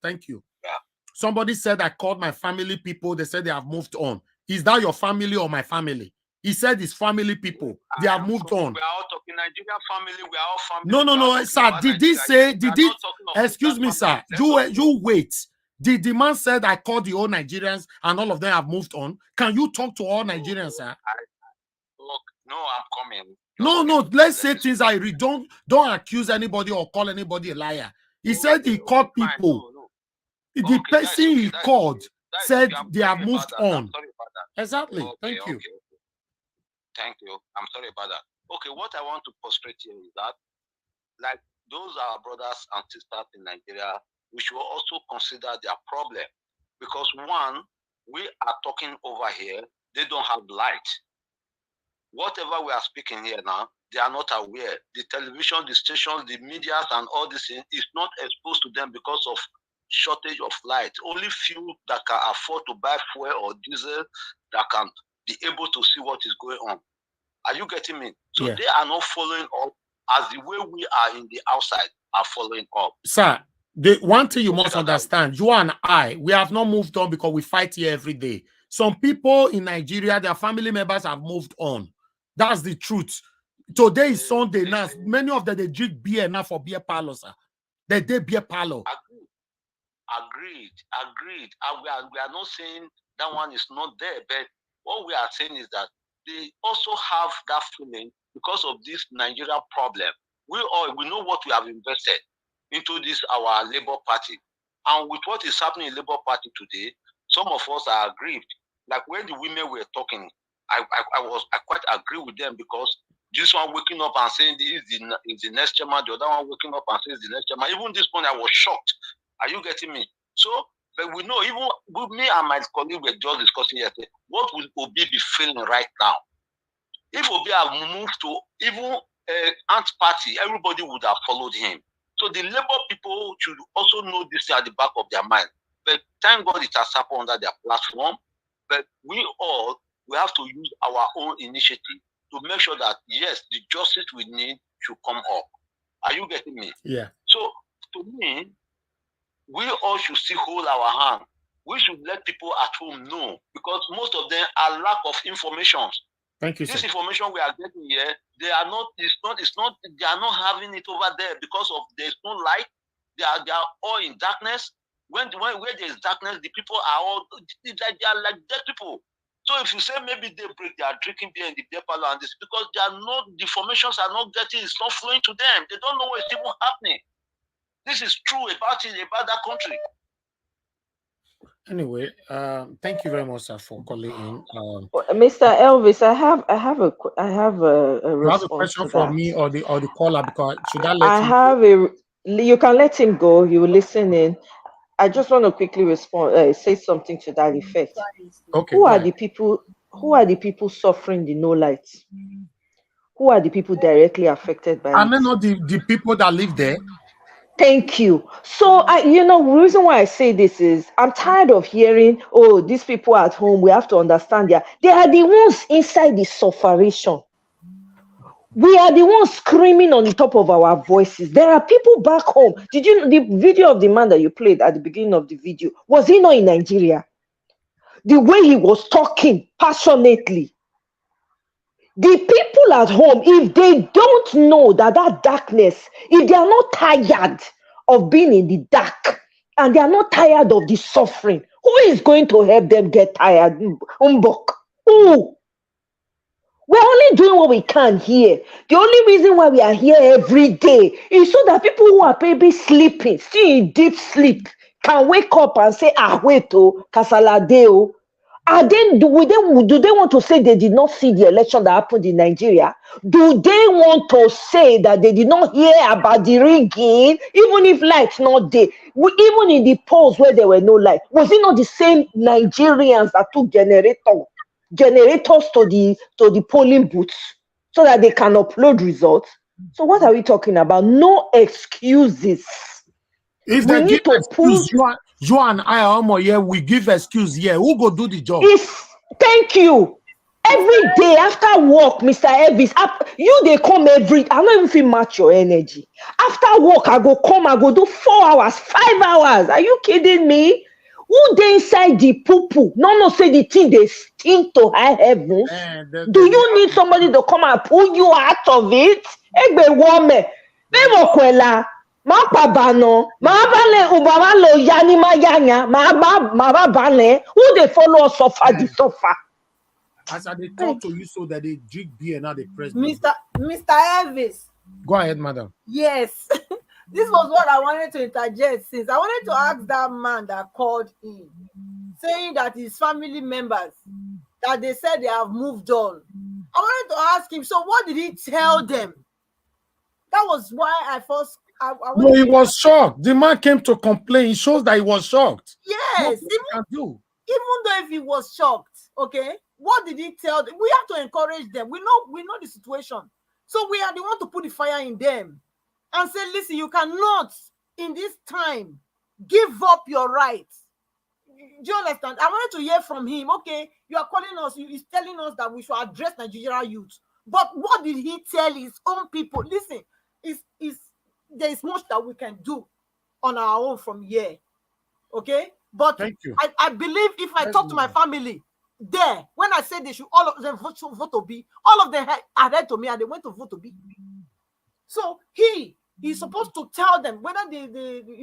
Speaker 4: Thank you.
Speaker 20: Yeah.
Speaker 4: Somebody said I called my family people. They said they have moved on. Is that your family or my family? He said it's family people. They have moved on.
Speaker 20: We are all talking Nigerian family. We are all family.
Speaker 4: No, sir. Did he say? Did he? Excuse me, sir. You wait. Did the man said I called the whole Nigerians and all of them have moved on? Can you talk to all Nigerians, sir?
Speaker 20: No, I'm coming.
Speaker 4: No, let's say things I read. Don't accuse anybody or call anybody a liar. He said he called people. The person he called said they have moved on. Exactly. Thank you.
Speaker 20: Thank you. I'm sorry about that. Okay, what I want to frustrate here is that, like, those are brothers and sisters in Nigeria, we should also consider their problem. Because one, we are talking over here, they don't have light. Whatever we are speaking here now, they are not aware. The television, the stations, the media, and all this is not exposed to them because of shortage of light. Only few that can afford to buy fuel or diesel that can be able to see what is going on. Are you getting me? So they are not following up as the way we are in the outside are following up.
Speaker 4: Sir, the one thing you must understand, you and I, we have not moved on because we fight here every day. Some people in Nigeria, their family members have moved on. That's the truth. Today is Sunday now. Many of them, they drink beer now for beer parlor, sir. They beer parlor.
Speaker 20: Agreed. And we are not saying that one is not there, but what we are saying is that they also have that feeling because of this Nigeria problem. We know what we have invested into this, our Labour Party. And with what is happening in Labour Party today, some of us are aggrieved. Like when the women were talking, I quite agree with them, because this one waking up and saying this is the next chairman, the other one waking up and saying the next chairman. Even this point, I was shocked. Are you getting me? So, but we know, even with me and my colleague were just discussing yesterday, what will Obi be feeling right now? If Obi have moved to even Ant Party, everybody would have followed him. So the Labour people should also know this at the back of their mind. But thank God it has happened under their platform. But we have to use our own initiative to make sure that, yes, the justice we need should come up. Are you getting me?
Speaker 4: Yeah.
Speaker 20: So, to me, we all should still hold our hand. We should let people at home know, because most of them are lack of information.
Speaker 4: Thank you,
Speaker 20: This
Speaker 4: sir.
Speaker 20: information we are getting here, they are not having it over there because of there's no light. They are all in darkness. Where there is darkness, the people are all they are like dead people. So if you say maybe they are drinking beer in the beer parlor, and this because they are not, the informations are not getting, it's not flowing to them. They don't know what's even happening. This is true about that country.
Speaker 4: Anyway, thank you very much, sir, for calling in.
Speaker 12: Mr. Elvis, I have a
Speaker 4: You have a
Speaker 12: response
Speaker 4: question
Speaker 12: to
Speaker 4: for
Speaker 12: that.
Speaker 4: me or the caller, because should I let
Speaker 12: I
Speaker 4: him
Speaker 12: have you can let him go. You will listen in. I just want to quickly respond, say something to that effect.
Speaker 4: Okay,
Speaker 12: Who
Speaker 4: go
Speaker 12: are
Speaker 4: ahead.
Speaker 12: the people? Who are the people suffering the no lights? Who are the people directly affected by
Speaker 4: I
Speaker 12: it?
Speaker 4: may know the people that live there.
Speaker 12: Thank you. So the reason why I say this is I'm tired of hearing, oh, these people at home, we have to understand they are the ones inside the sufferation. We are the ones screaming on the top of our voices. There are people back home. Did you know the video of the man that you played at the beginning of the video? Was he not in Nigeria? The way he was talking passionately. The people at home, if they don't know that darkness, if they are not tired of being in the dark, and they are not tired of the suffering, who is going to help them get tired? Who? We're only doing what we can here. The only reason why we are here every day is so that people who are maybe sleeping, still in deep sleep, can wake up and say, wait, Kasaladeo. Do they want to say they did not see the election that happened in Nigeria? Do they want to say that they did not hear about the rigging, even if lights not there? Even in the polls where there were no light, was it not the same Nigerians that took generators to the polling booths so that they can upload results? So what are we talking about? No excuses.
Speaker 4: If they give excuse, you and I are here, we give excuse here. Who go do the job?
Speaker 12: Thank you. Every day after work, Mr. Elvis, they come I don't even feel match your energy. After work, I go do 4 hours, 5 hours. Are you kidding me? Who they inside the poo-poo? No, say the thing they stink to high heavens. Do you need somebody to come and pull you out of it? Egbe woman. Ma pabano, ma bale ubama lo yani ma yanya, ma bale. Who they follow us suffer the suffer?
Speaker 4: As they talk to you so that they drink beer now they press
Speaker 9: Mr. Elvis.
Speaker 4: Go ahead, madam.
Speaker 9: Yes. This was what I wanted to interject since. I wanted to ask that man that called in, saying that his family members, that they said they have moved on. I wanted to ask him, so what did he tell them? That was why I first...
Speaker 4: No, he was shocked. The man came to complain. It shows that he was shocked.
Speaker 9: Yes. Even though if he was shocked, okay, what did he tell them? We have to encourage them. We know the situation. So we are the one to put the fire in them and say, listen, you cannot in this time give up your rights. Do you understand? I wanted to hear from him. Okay, you are calling us, he's telling us that we should address Nigerian youth. But what did he tell his own people? Listen, there is much that we can do on our own from here. Okay? But
Speaker 4: thank you.
Speaker 9: I believe if I talk to my family there, when I said they should all of them vote to be, all of them had to me and they went to vote to be. So he's supposed to tell them whether they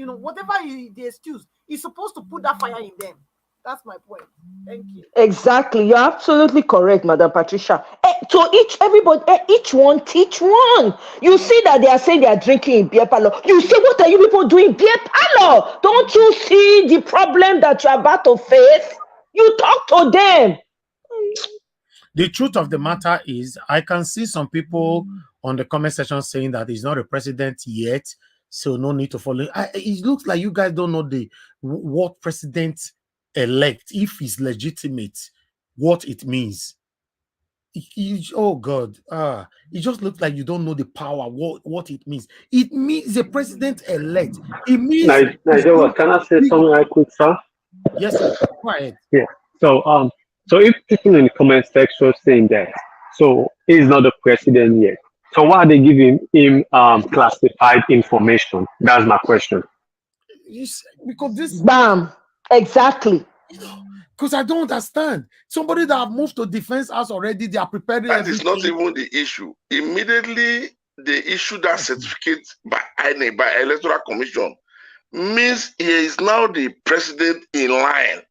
Speaker 9: whatever the excuse, he's supposed to put that fire in them. That's my point. Thank you.
Speaker 12: Exactly. You're absolutely correct, Madam Patricia. To each one teach one. You see that they are saying they are drinking in beer parlor. You say, what are you people doing in beer parlor? Don't you see the problem that you're about to face? You talk to them.
Speaker 4: The truth of the matter is, I can see some people on the comment section saying that he's not a president yet, so no need to follow. It looks like you guys don't know what president-elect, if he's legitimate, what it means. Oh God, it just looks like you don't know the power, what it means. It means a president-elect. It means...
Speaker 16: Nigeria, can I say something right quick, sir?
Speaker 4: Yes, sir. Go ahead.
Speaker 16: Yeah. So if people in the comment section saying that, so he's not the president yet, so why are they giving him classified information? That's my question.
Speaker 4: Because this...
Speaker 12: Bam. Exactly.
Speaker 4: Because I don't understand. Somebody that have moved to defense house already, they are preparing
Speaker 19: That is not even the issue. Immediately they issue that certificate by INEC, by Electoral Commission, means he is now the president in line.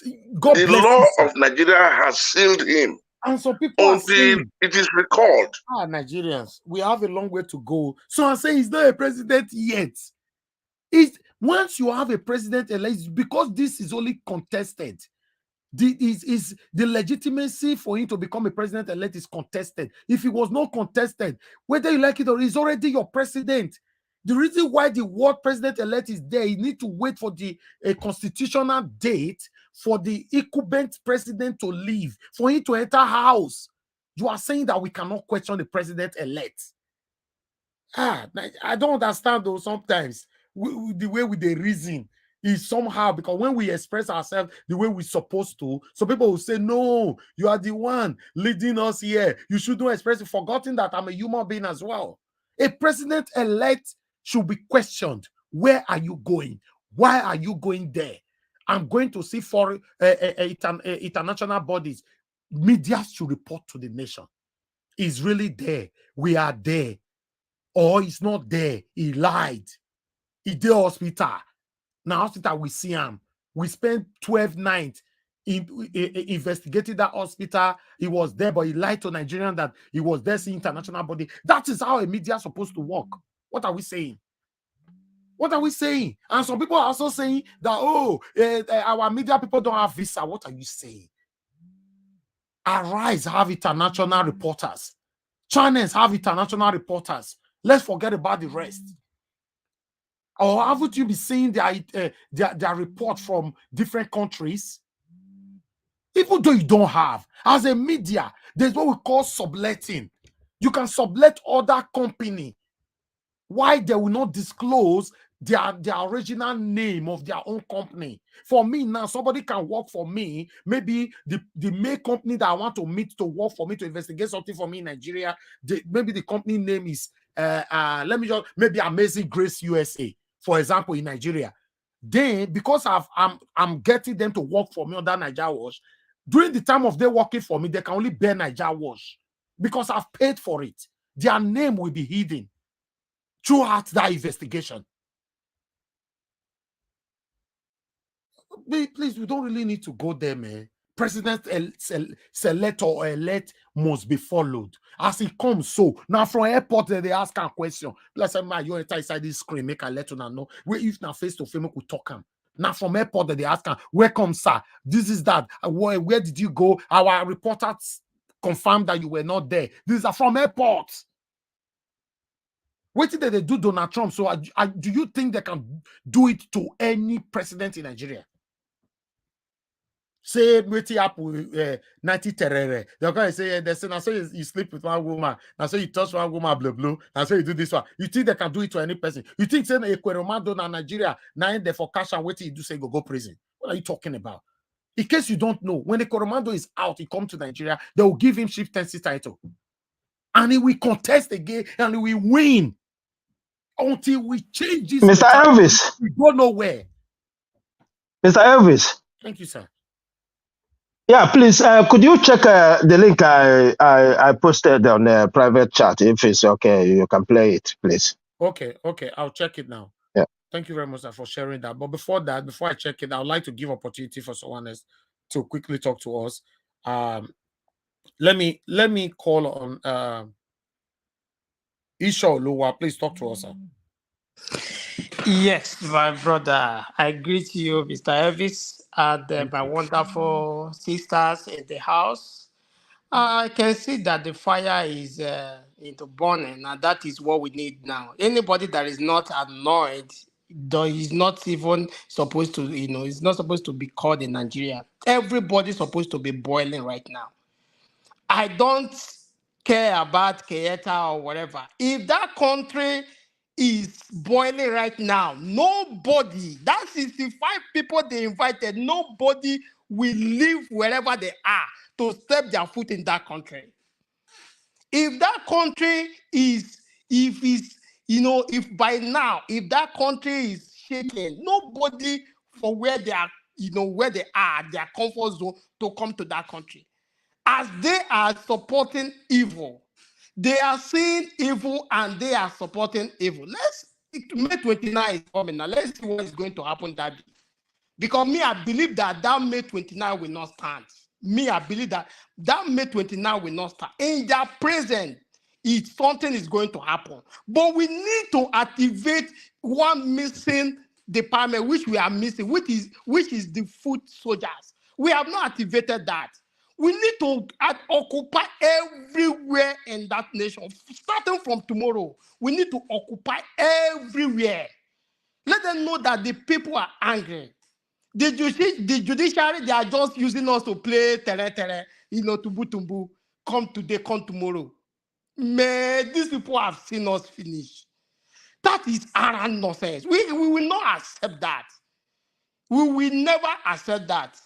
Speaker 19: The law of Nigeria has sealed him.
Speaker 4: And some people
Speaker 19: until it is recalled.
Speaker 4: Nigerians, we have a long way to go. So I'm saying he's not a president yet. Once you have a president elect, because this is only contested, the legitimacy for him to become a president elect is contested. If it was not contested, whether you like it or he's already your president. The reason why the word president elect is there, you need to wait for the constitutional date for the incumbent president to leave, for him to enter house. You are saying that we cannot question the president elect. I don't understand though sometimes. The way they reason is somehow, because when we express ourselves the way we're supposed to, so people will say, no, you are the one leading us here. You shouldn't express it, forgetting that I'm a human being as well. A president-elect should be questioned. Where are you going? Why are you going there? I'm going to see foreign international bodies. Media should report to the nation. He's really there. We are there. Or he's not there. He lied. He did hospital. Now hospital we see him. We spent 12 nights investigating that hospital. He was there, but he lied to Nigerians that he was there seeing international body. That is how a media is supposed to work. What are we saying? What are we saying? And some people are also saying that, our media people don't have visa. What are you saying? Arise have international reporters. Channels have international reporters. Let's forget about the rest. Or haven't you been seeing their report from different countries? Even though you don't have, as a media, there's what we call subletting. You can sublet other company. Why they will not disclose their original name of their own company? For me now, somebody can work for me. Maybe the main company that I want to meet to work for me to investigate something for me in Nigeria. Maybe the company name is maybe Amazing Grace USA, for example, in Nigeria. Then because I'm getting them to work for me under Nigeria Wash, during the time of they working for me, they can only bear Nigeria Wash because I've paid for it. Their name will be hidden throughout that investigation. Please, we don't really need to go there, man. president select or elect must be followed. As it comes, so now from airport they ask a question. Let's say, man, you enter inside this screen, make a let you know. Where if now face to face, we could talk him. Now from airport they ask him, welcome, sir. This is that. Where did you go? Our reporters confirmed that you were not there. These are from airport. What did they do Donald Trump? So do you think they can do it to any president in Nigeria? Say wait up with 90 terror. They're going to say they say now so you sleep with one woman, now so you touch one woman blue blue, now so you do this one. You think they can do it to any person? You think say a Kweromando na Nigeria now in there for cash and wait you do say go prison? What are you talking about? In case you don't know, when a Kweromando is out, he come to Nigeria, they will give him chieftaincy title, and he will contest again and he will win until we change this.
Speaker 7: Mr. Elvis,
Speaker 4: we go nowhere.
Speaker 7: Mr. Elvis.
Speaker 4: Thank you, sir.
Speaker 7: Yeah, please, could you check the link I posted on the private chat? If it's okay, you can play it, please.
Speaker 4: Okay, I'll check it now.
Speaker 7: Yeah.
Speaker 4: Thank you very much, sir, for sharing that. But before that, before I check it, I would like to give opportunity for someone else to quickly talk to us. Let me call on Isha Oluwa. Please talk to us, sir.
Speaker 21: Yes, my brother. I greet you, Mr. Elvis, and my wonderful sisters in the house. I can see that the fire is into burning, and that is what we need now. Anybody that is not annoyed, though, is not even supposed to, is not supposed to be called in Nigeria. Everybody's supposed to be boiling right now. I don't care about Keyeta or whatever. If that country is boiling right now, nobody, that 65 people they invited, nobody will leave wherever they are to step their foot in that country. If that country is, if by now, if that country is shaking, nobody for where they are, where they are, their comfort zone, to come to that country. As they are supporting evil, they are seeing evil and they are supporting evil. May 29 is coming now. Let's see what is going to happen that day. Because me, I believe that May 29 will not stand. Me, I believe that May 29 will not stand. In their present, something is going to happen. But we need to activate one missing department, which we are missing, which is the foot soldiers. We have not activated that. We need to occupy everywhere in that nation. Starting from tomorrow, we need to occupy everywhere. Let them know that the people are angry. The judiciary, they are just using us to play tere, tumbu, come today, come tomorrow. Man, these people have seen us finish. That is arrant nonsense. We will not accept that. We will never accept that.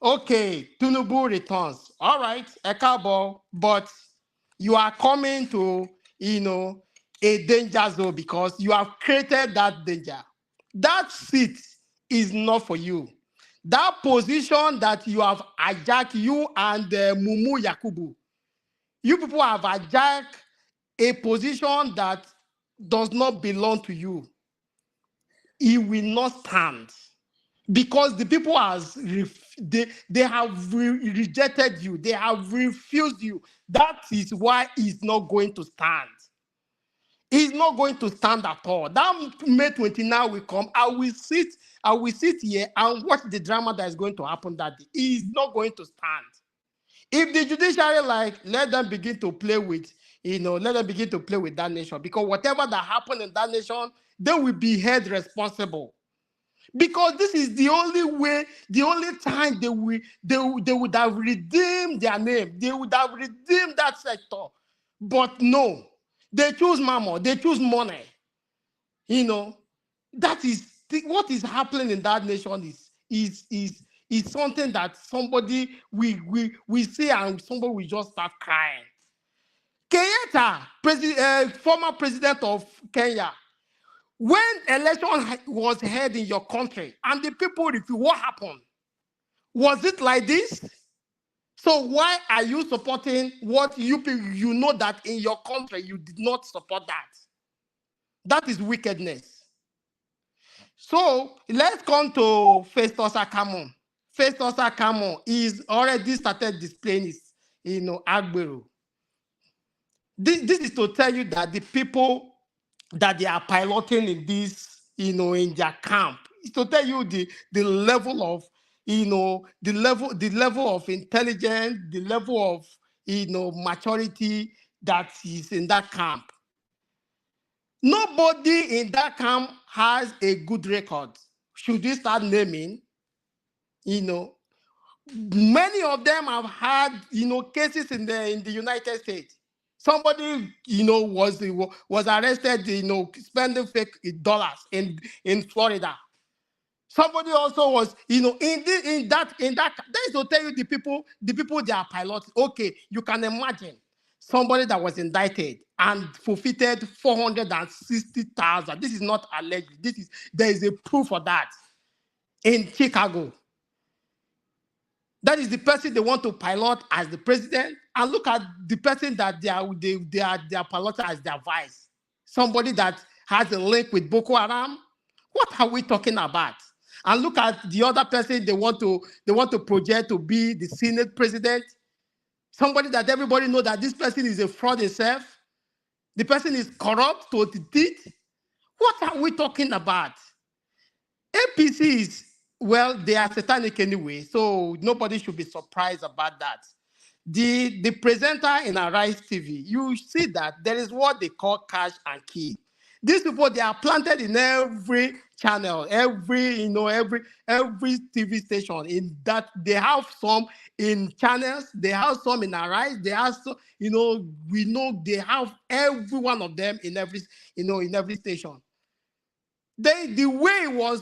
Speaker 21: Okay, Tinubu returns. All right, Ekabo, but you are coming to, a danger zone because you have created that danger. That seat is not for you. That position that you have hijacked, you and Mumu Yakubu, you people have hijacked a position that does not belong to you. It will not stand. Because the people they have rejected you, they have refused you. That is why it's not going to stand. It's not going to stand at all. That May 29 will come. I will sit here and watch the drama that is going to happen that day. It's not going to stand. If the judiciary let them begin to play with, let them begin to play with that nation, because whatever that happened in that nation, they will be held responsible. Because this is the only way, the only time they would have redeemed their name. They would have redeemed that sector. But no, they choose mama, they choose money. That is what is happening in that nation is something that somebody we see and somebody will just start crying. Kenyatta, former president of Kenya, when election was held in your country and the people refused, what happened? Was it like this? So why are you supporting what you know that in your country you did not support that? That is wickedness. So let's come to Festus Akamu. First officer Camo is already started displaying his, Agbero. This is to tell you that the people that they are piloting in this, in their camp, is to tell you the level of, the level of intelligence, the level of, maturity that is in that camp. Nobody in that camp has a good record. Should we start naming? Many of them have had, cases in the United States. Somebody, was arrested, spending fake dollars in Florida. Somebody also was, in that is to tell you the people they are piloting. Okay, you can imagine somebody that was indicted and forfeited 460,000. This is not alleged. There is a proof of that in Chicago. That is the person they want to pilot as the president, and look at the person that they are piloting as their vice. Somebody that has a link with Boko Haram. What are we talking about? And look at the other person they want to project to be the Senate president. Somebody that everybody knows that this person is a fraud himself. The person is corrupt to the teeth. What are we talking about? APCs, well, they are satanic anyway, so nobody should be surprised about that. The presenter in Arise TV, you see that there is what they call cash and key. These people, they are planted in every channel, every TV station. In that, they have some in channels, they have some in Arise, they have some, we know they have every one of them in every station. The way it was,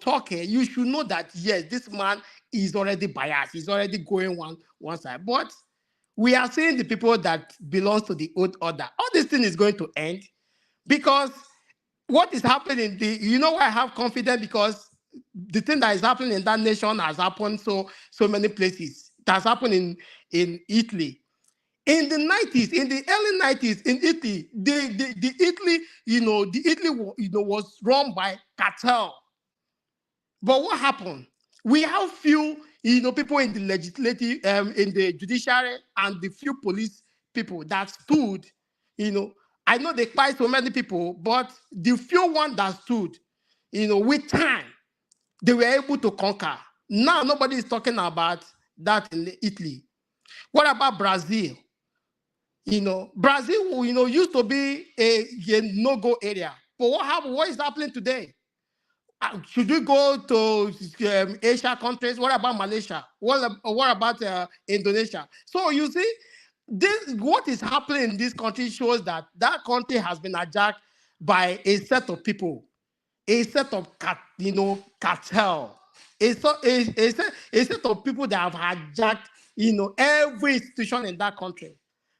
Speaker 21: talking, you should know that yes, this man is already biased. He's already going one side. But we are seeing the people that belongs to the old order. All this thing is going to end because what is happening? Why I have confidence, because the thing that is happening in that nation has happened so many places. It has happened in Italy. In the 90s, in the early 90s, in Italy, the Italy was run by cartel. But what happened? We have few, people in the legislative, in the judiciary, and the few police people that stood, I know they fight so many people, but the few ones that stood, with time, they were able to conquer. Now nobody is talking about that in Italy. What about Brazil? Brazil, used to be a no-go area. But what happened? What is happening today? Should we go to Asia countries? What about Malaysia? What about Indonesia? So you see, what is happening in this country shows that country has been hijacked by a set of people, a set of cartel, a set of people that have hijacked every institution in that country.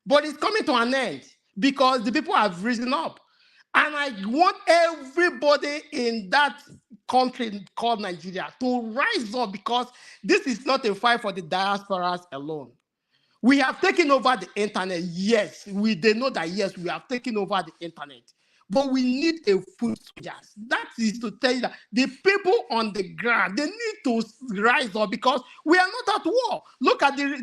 Speaker 21: But it's coming to an end because the people have risen up. And I want everybody in that country called Nigeria to rise up, because this is not a fight for the diasporas alone. We have taken over the internet. Yes, they know that, yes, we have taken over the internet. But we need a foot soldiers. That is to tell you that the people on the ground, they need to rise up, because we are not at war. Look at the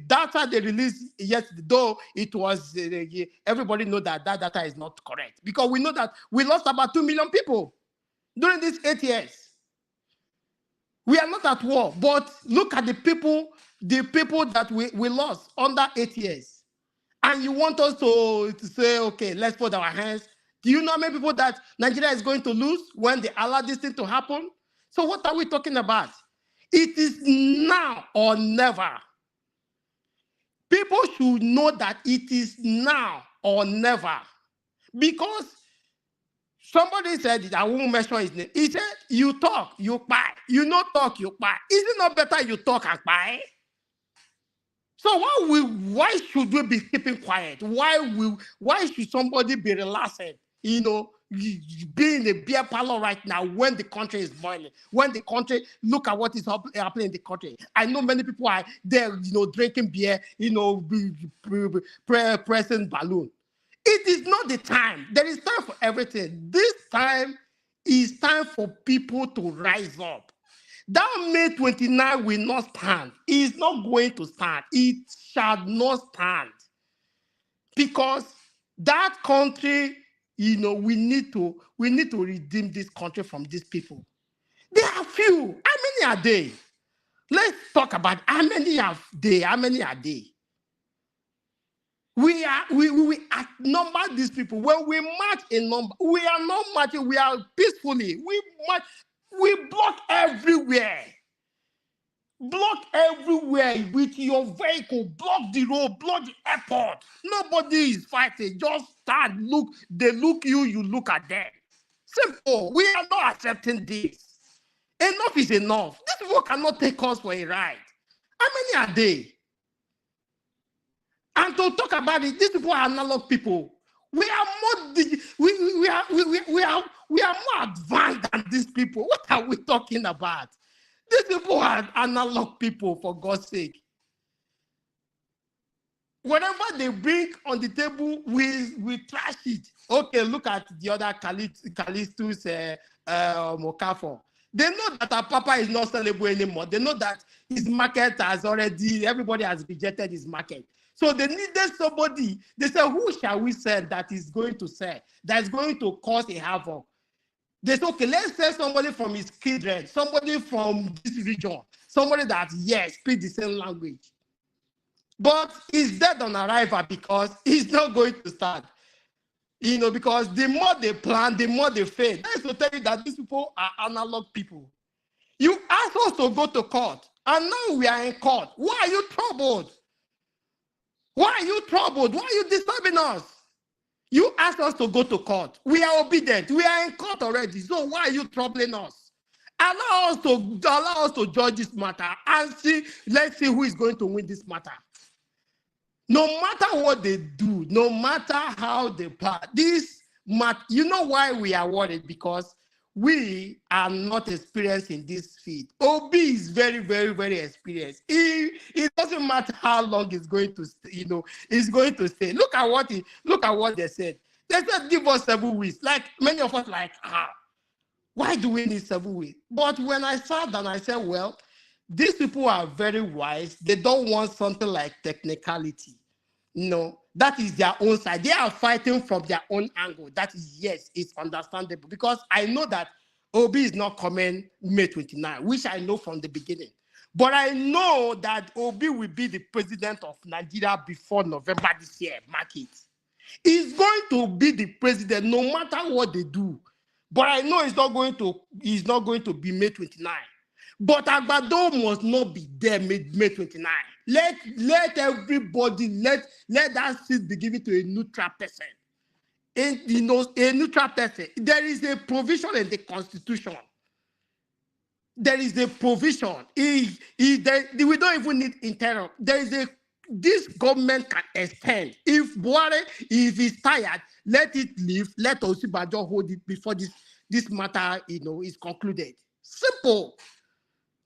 Speaker 21: data they released yesterday, though it was everybody know that data is not correct, because we know that we lost about 2 million people during these 8 years. We are not at war, but look at the people that we lost under 8 years. And you want us to say, okay, let's put our hands. Do you know how many people that Nigeria is going to lose when they allow this thing to happen? So what are we talking about? It is now or never. People should know that it is now or never. Because somebody said it, I won't mention his name. He said, you talk, you buy. You not talk, you buy. Is it not better you talk and buy? So why should we be keeping quiet? Why should somebody be relaxing? Be in a beer parlor right now when the country is boiling. When the country, look at what is happening in the country. I know many people are there, drinking beer, pressing balloon. It is not the time. There is time for everything. This time It's time for people to rise up. That May 29 will not stand. It's not going to stand. It shall not stand. Because that country, we need to redeem this country from these people. There are few. How many are they? Let's talk about how many are they? How many are they? We outnumber these people. When we march in number, we are not marching, we are peacefully. We march, we block everywhere. Block everywhere with your vehicle, block the road, block the airport. Nobody is fighting. Just stand, look, they look you, you look at them. Simple. We are not accepting this. Enough is enough. These people cannot take us for a ride. How many are they? And to talk about it, these people are analog people. We are more we are more advanced than these people. What are we talking about? These people are analog people, for God's sake. Whatever they bring on the table, we trash it. Okay, look at the other Callistus Mokafo. They know that our Papa is not sellable anymore. They know that his market has already, everybody has rejected his market. So they needed somebody. They said, who shall we sell that is going to sell, that is going to cause a havoc? They said, okay, let's sell somebody from his kindred, somebody from this region, somebody that, yes, speaks the same language. But he's dead on arrival because he's not going to start. Because the more they plan, the more they fail. That is to tell you that these people are analog people. You asked us to go to court, and now we are in court. Why are you troubled? Why are you troubled? Why are you disturbing us? You asked us to go to court. We are obedient. We are in court already. So why are you troubling us? Allow us to judge this matter and see. Let's see who is going to win this matter. No matter what they do, no matter how they plan, you know why we are worried? Because we are not experienced in this field. OB is very, very, very experienced. It doesn't matter how long it's going to stay, it's going to stay. Look at what they said. They said give us 7 weeks. Like many of us, why do we need 7 weeks? But when I sat down, I said, well, these people are very wise. They don't want something like technicality. That is their own side. They are fighting from their own angle. That is, yes, it's understandable. Because I know that Obi is not coming May 29, which I know from the beginning. But I know that Obi will be the president of Nigeria before November this year. Mark it. He's going to be the president no matter what they do. But I know he's not going to be May 29. But Agbado must not be there May 29. Let everybody, let that seat be given to a neutral person. A neutral person. There is a provision in the Constitution. There is a provision. We don't even need interim. This government can extend. If Buhari, if he's tired, let it leave. Let Osibajo hold it before this matter, is concluded. Simple.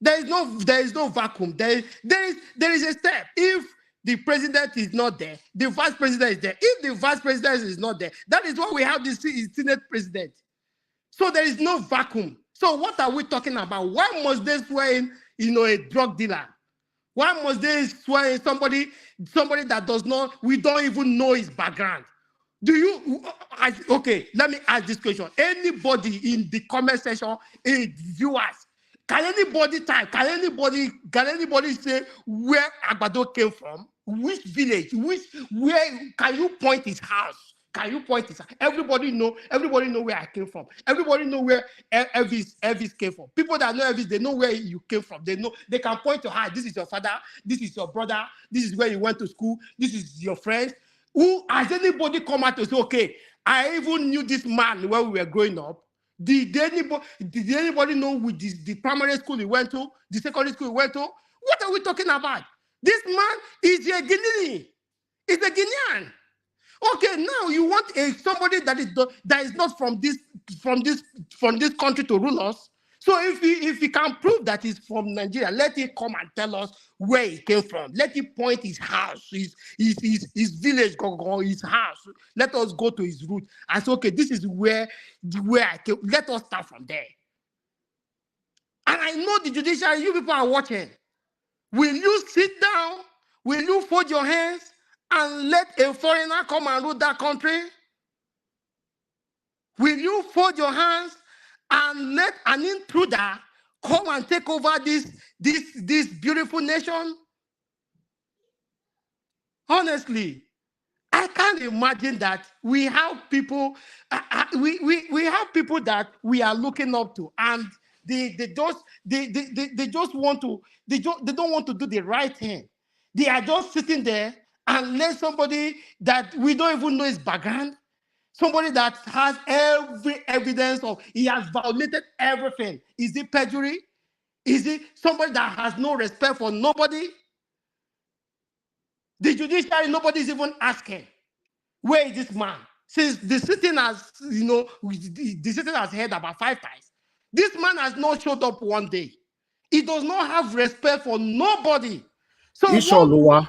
Speaker 21: There is no vacuum. There is a step. If the president is not there, the vice president is there. If the vice president is not there, that is why we have the Senate president. So there is no vacuum. So what are we talking about? Why must they swear in, a drug dealer? Why must they swear in somebody that we don't even know his background? Okay, let me ask this question. Anybody in the comment section, viewers, can anybody type? Can anybody say where Agbado came from? Which village? Where can you point his house? Can you point his house? Everybody know where I came from. Everybody know where Elvis came from. People that know Elvis, they know where you came from. They know they can point to her. This is your father. This is your brother. This is where you went to school. This is your friends. Who has anybody come out to say, okay, I even knew this man when we were growing up? Did anybody know with the primary school he went to, the secondary school he went to? What are we talking about? This man is a Guinean. He's a Guinean. Okay, now you want somebody that is not from this country to rule us. So if he can prove that he's from Nigeria, let him come and tell us where he came from. Let him point his house, his village, his house. Let us go to his root and say, okay, this is where I came. Let us start from there. And I know the judiciary, you people are watching. Will you sit down? Will you fold your hands and let a foreigner come and rule that country? Will you fold your hands and let an intruder come and take over this beautiful nation? Honestly, I can't imagine that we have people, we have people that we are looking up to, and they just want to, they don't want to do the right thing. They are just sitting there and let somebody that we don't even know his background, somebody that has every evidence of he has violated everything. Is it perjury? Is it somebody that has no respect for nobody? The judiciary, nobody is even asking, where is this man? Since the sitting has, the sitting has heard about 5 times. This man has not showed up one day. He does not have respect for nobody. So
Speaker 4: Isholuwa,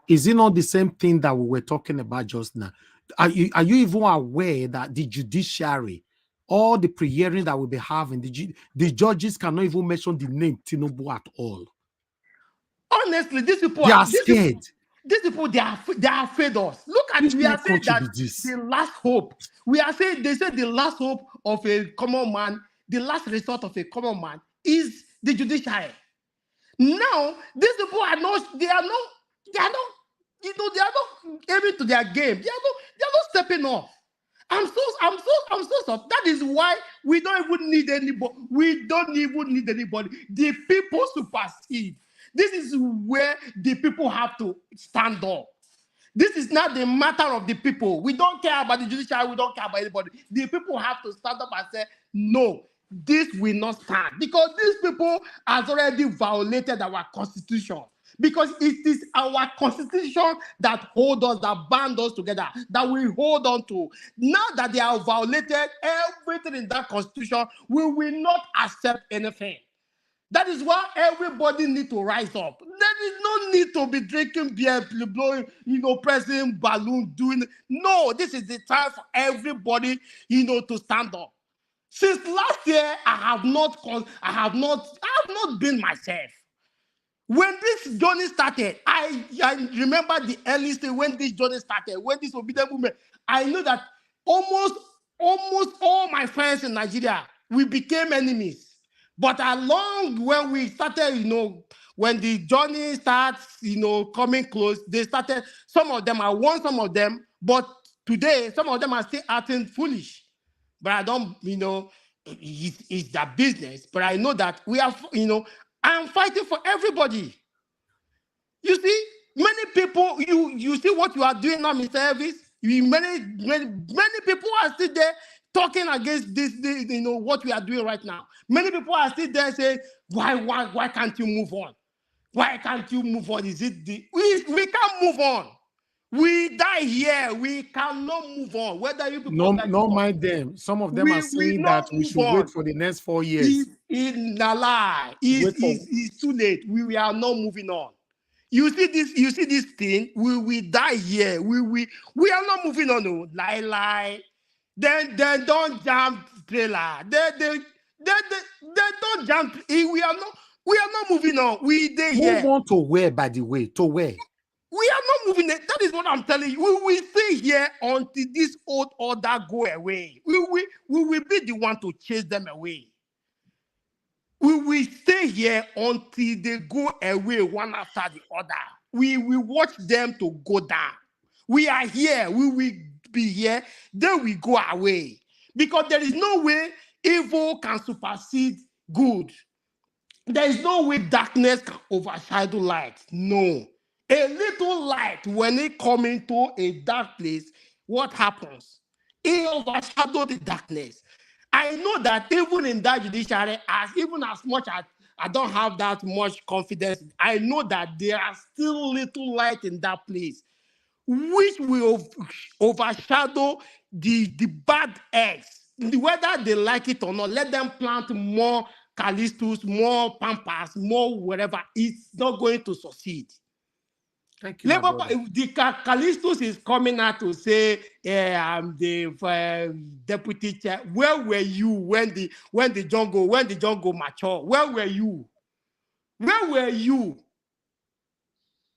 Speaker 4: is it not the same thing that we were talking about just now? Are you even aware that the judiciary, all the pre-hearing that we'll be having, the judges cannot even mention the name Tinubu at all?
Speaker 21: Honestly, these people
Speaker 4: are scared.
Speaker 21: These people, they are afraid of us. Look at, we are saying that the last hope. We are saying, they say the last hope of a common man, the last resort of a common man is the judiciary. Now, these people are not aiming to their game. They are not stepping off. I'm so sorry. That is why we don't even need anybody. We don't even need anybody. The people supersede. This is where the people have to stand up. This is not the matter of the people. We don't care about the judiciary. We don't care about anybody. The people have to stand up and say, no, this will not stand. Because these people have already violated our constitution. Because it is our constitution that holds us, that band us together, that we hold on to. Now that they have violated everything in that constitution, we will not accept anything. That is why everybody needs to rise up. There is no need to be drinking beer, blowing, pressing balloon, doing. No, this is the time for everybody, to stand up. Since last year, I have not been myself. When this journey started, I remember the early stage when this journey started, when this obedient movement. I know that almost all my friends in Nigeria, we became enemies. But along when we started, when the journey starts, coming close, they started, some of them, I won some of them, but today, some of them are still acting foolish. But I don't, it's their business. But I know that we are, I'm fighting for everybody. You see, many people, you see what you are doing now, Mr. Elvis? Many people are still there talking against this, what we are doing right now. Many people are still there saying, why can't you move on? Why can't you move on? Is it we can't move on. We die here. We cannot move on. Whether you people
Speaker 4: no mind them. Some of them are saying that we should wait for the next 4 years.
Speaker 21: It's a lie. It's too late. We are not moving on. You see this thing. We will die here. We are not moving on. No. Lie. Then don't jump trailer. They don't jump. We are not moving on. We there here.
Speaker 4: Move on to where, by the way? To where?
Speaker 21: We are not moving. That is what I'm telling you. We will stay here until this old order go away. We will be the one to chase them away. We will stay here until they go away one after the other. We will watch them to go down. We are here. We will be here. Then we go away. Because there is no way evil can supersede good. There is no way darkness can overshadow light. No. A little light, when it comes into a dark place, what happens? It overshadows the darkness. I know that even in that judiciary, even as much as I don't have that much confidence, I know that there are still little light in that place, which will overshadow the bad eggs. Whether they like it or not, let them plant more Callistus, more Pampas, more whatever, it's not going to succeed.
Speaker 4: Thank you,
Speaker 21: Labour, the Callistus is coming out to say, I'm the deputy chair. Where were you when the jungle matured? Where were you? Where were you?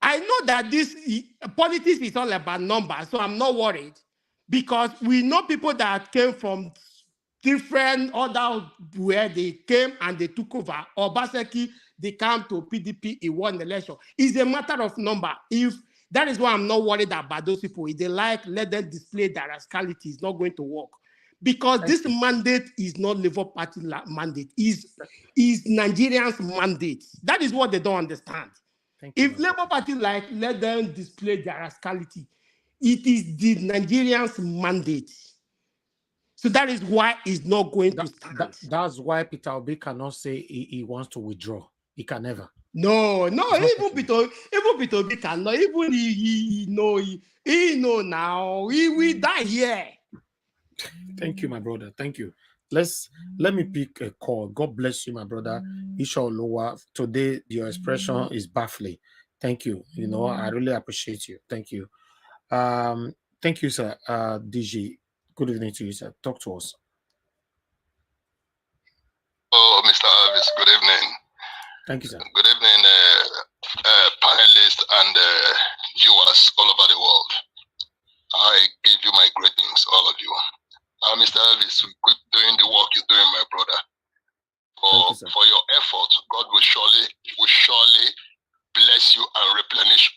Speaker 21: I know that this politics is all about numbers, so I'm not worried because we know people that came from different other where they came and they took over. Obaseki, they came to PDP, he won the election. It's a matter of number. If that is why I'm not worried about those people. If they let them display their rascality, it's not going to work. Because this mandate is not Labour Party mandate, is Nigerians' mandate. That is what they don't understand. If Labour Party let them display their rascality, it is the Nigerians' mandate. So that is why it's not going to stand.
Speaker 4: That's why Peter Obi cannot say he wants to withdraw. He can never.
Speaker 21: No, even Peter Obi cannot. Even he know now. He will die here.
Speaker 4: Thank you, my brother. Thank you. Let me pick a call. God bless you, my brother. Isha Olowa. Today, your expression is baffling. Thank you. You know, I really appreciate you. Thank you. Thank you, sir. DG. Good evening to you, sir. Talk to us.
Speaker 1: Oh, Mr. Elvis, good evening.
Speaker 4: Thank you, sir.
Speaker 1: Good evening, panelists and viewers all over the world. I give you my greetings, all of you. Mr. Elvis, keep doing the work you're doing, my brother. For your effort, God will surely bless you and replenish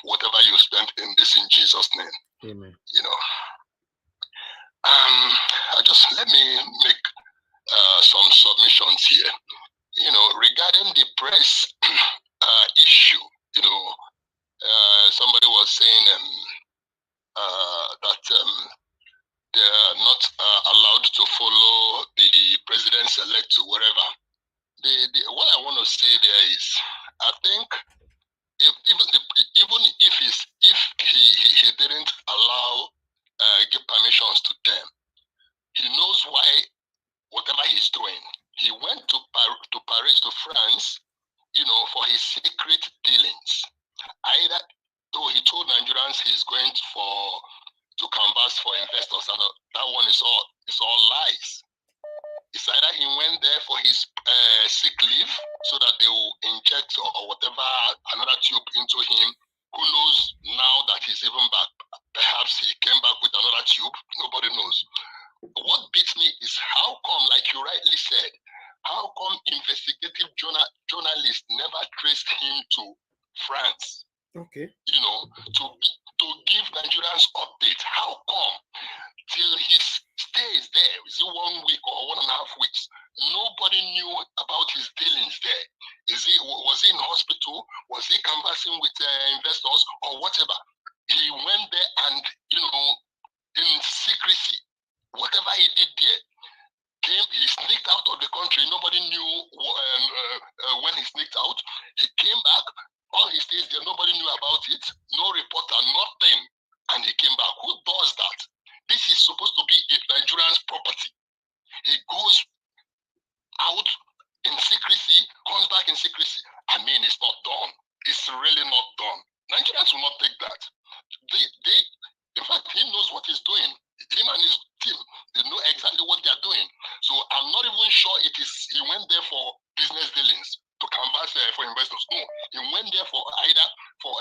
Speaker 1: whatever you spent in this in Jesus' name.
Speaker 4: Amen.
Speaker 1: You know. Let me make some submissions here. You know, regarding the press issue, you know, somebody was saying that they are not allowed to follow the president-elect to wherever. What I want to say there is, I think even if he didn't allow give permissions to them, he knows why whatever he's doing. He went to Paris, to France, you know, for his secret dealings. Either though he told Nigerians he's going to canvass for investors, and that one is all lies. It's either he went there for his sick leave so that they will inject or whatever another tube into him. Who knows now that he's even back? Perhaps he came back with another tube. Nobody knows. What beats me is how come, like you rightly said, how come investigative journalists never traced him to France?
Speaker 4: Okay.
Speaker 1: You know, to give Nigerians update. How come till he stays there? Is it 1 week or 1.5 weeks? Nobody knew about his dealings there. Was he in hospital? Was he canvassing with investors or whatever? He went there and, you know, in secrecy, whatever he did there, he sneaked out of the country. Nobody knew when he sneaked out. He came back. All he stays there, nobody knew about it. No reporter, nothing. And he came back. Who does that? This is supposed to be a Nigerian's property. He goes out in secrecy, comes back in secrecy. I mean, it's not done. It's really not done. Nigerians will not take that. In fact, he knows what he's doing. Him and his team, they know exactly what they're doing. So I'm not even sure he went there for business dealings to canvass for investors. No, he went there for either for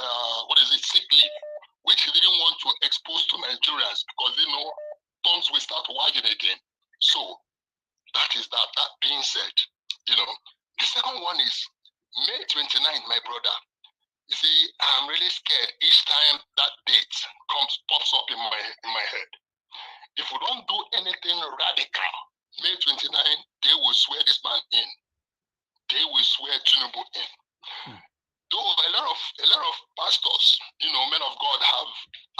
Speaker 1: sick leave, which he didn't want to expose to Nigerians because they know tongues will start wagging again. So that is that. That being said, you know, the second one is May 29th, my brother. You see, I'm really scared each time that date pops up in my head. If we don't do anything radical, May 29, they will swear this man in. They will swear Tinubu in. Though a lot of pastors, you know, men of God have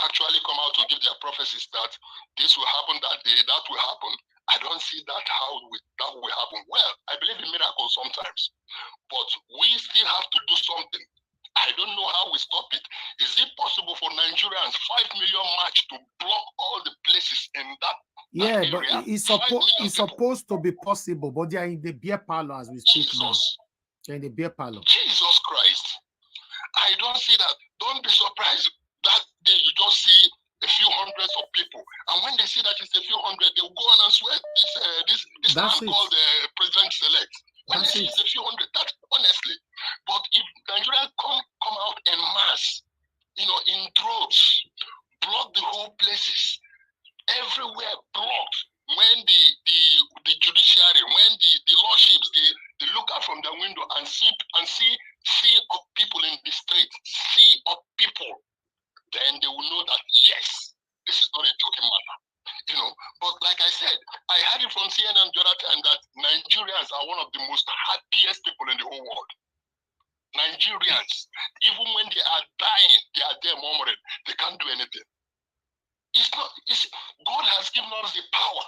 Speaker 1: actually come out to give their prophecies that this will happen that day, that will happen. I don't see that that will happen. Well, I believe in miracles sometimes, but we still have to do something. I don't know how we stop it. Is it possible for Nigerians, 5 million march, to block all the places in that
Speaker 4: Yeah, but it's supposed to be possible, but they are in the beer parlor as we speak now. They're in the beer parlor.
Speaker 1: Jesus Christ. I don't see that. Don't be surprised. That day you just see a few hundreds of people. And when they see that it's a few hundred, they'll go on and swear this man called the president-elect. When they see it's a few hundred, that's honestly. But if Nigerians come out en masse, in droves, block the whole places, everywhere blocked. When the judiciary, when the lordships, they look out from their window and see of people in the street, sea of people, then they will know that yes, this is not a joking matter. But like I said, I heard it from CNN the other time that Nigerians are one of the most happiest people in the whole world. Nigerians, even when they are dying, they are there murmuring, they can't do anything. God has given us the power.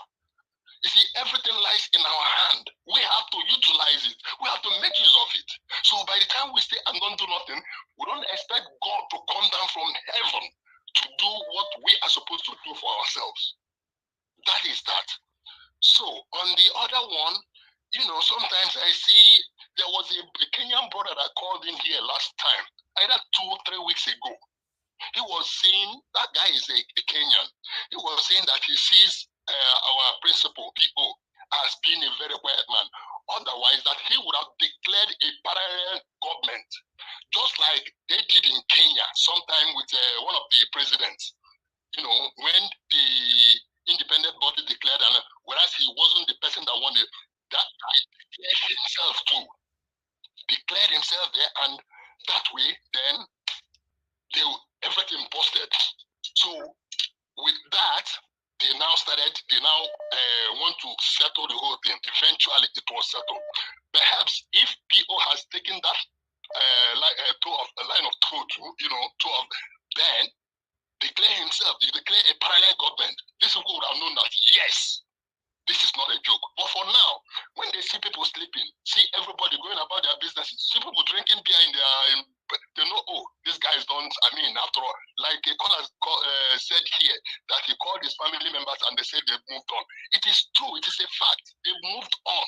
Speaker 1: You see, everything lies in our hand. We have to utilize it. We have to make use of it. So by the time we stay and don't do nothing, we don't expect God to come down from heaven to do what we are supposed to do for ourselves. That is that. So on the other one, sometimes I see there was a Kenyan brother that called in here last time, either 2 or 3 weeks ago. He was saying, that guy is a Kenyan. He was saying that he sees our principal, PO, as being a very quiet man. Otherwise, that he would have declared a parallel government, just like they did in Kenya, sometime with one of the presidents. When the independent body declared, and whereas he wasn't the person that wanted, that guy declared himself too. Declared himself there, and that way, then everything busted. So with that, they now want to settle the whole thing. Eventually, it was settled. Perhaps if PO has taken that line of thought, then declare himself, declare a parallel government. This people would have known that, yes, this is not a joke. But for now, when they see people sleeping, see everybody going about their businesses, see people drinking beer they know, this guy is done. After all, like a caller said here, that he called his family members and they said they've moved on. It is true. It is a fact. They've moved on.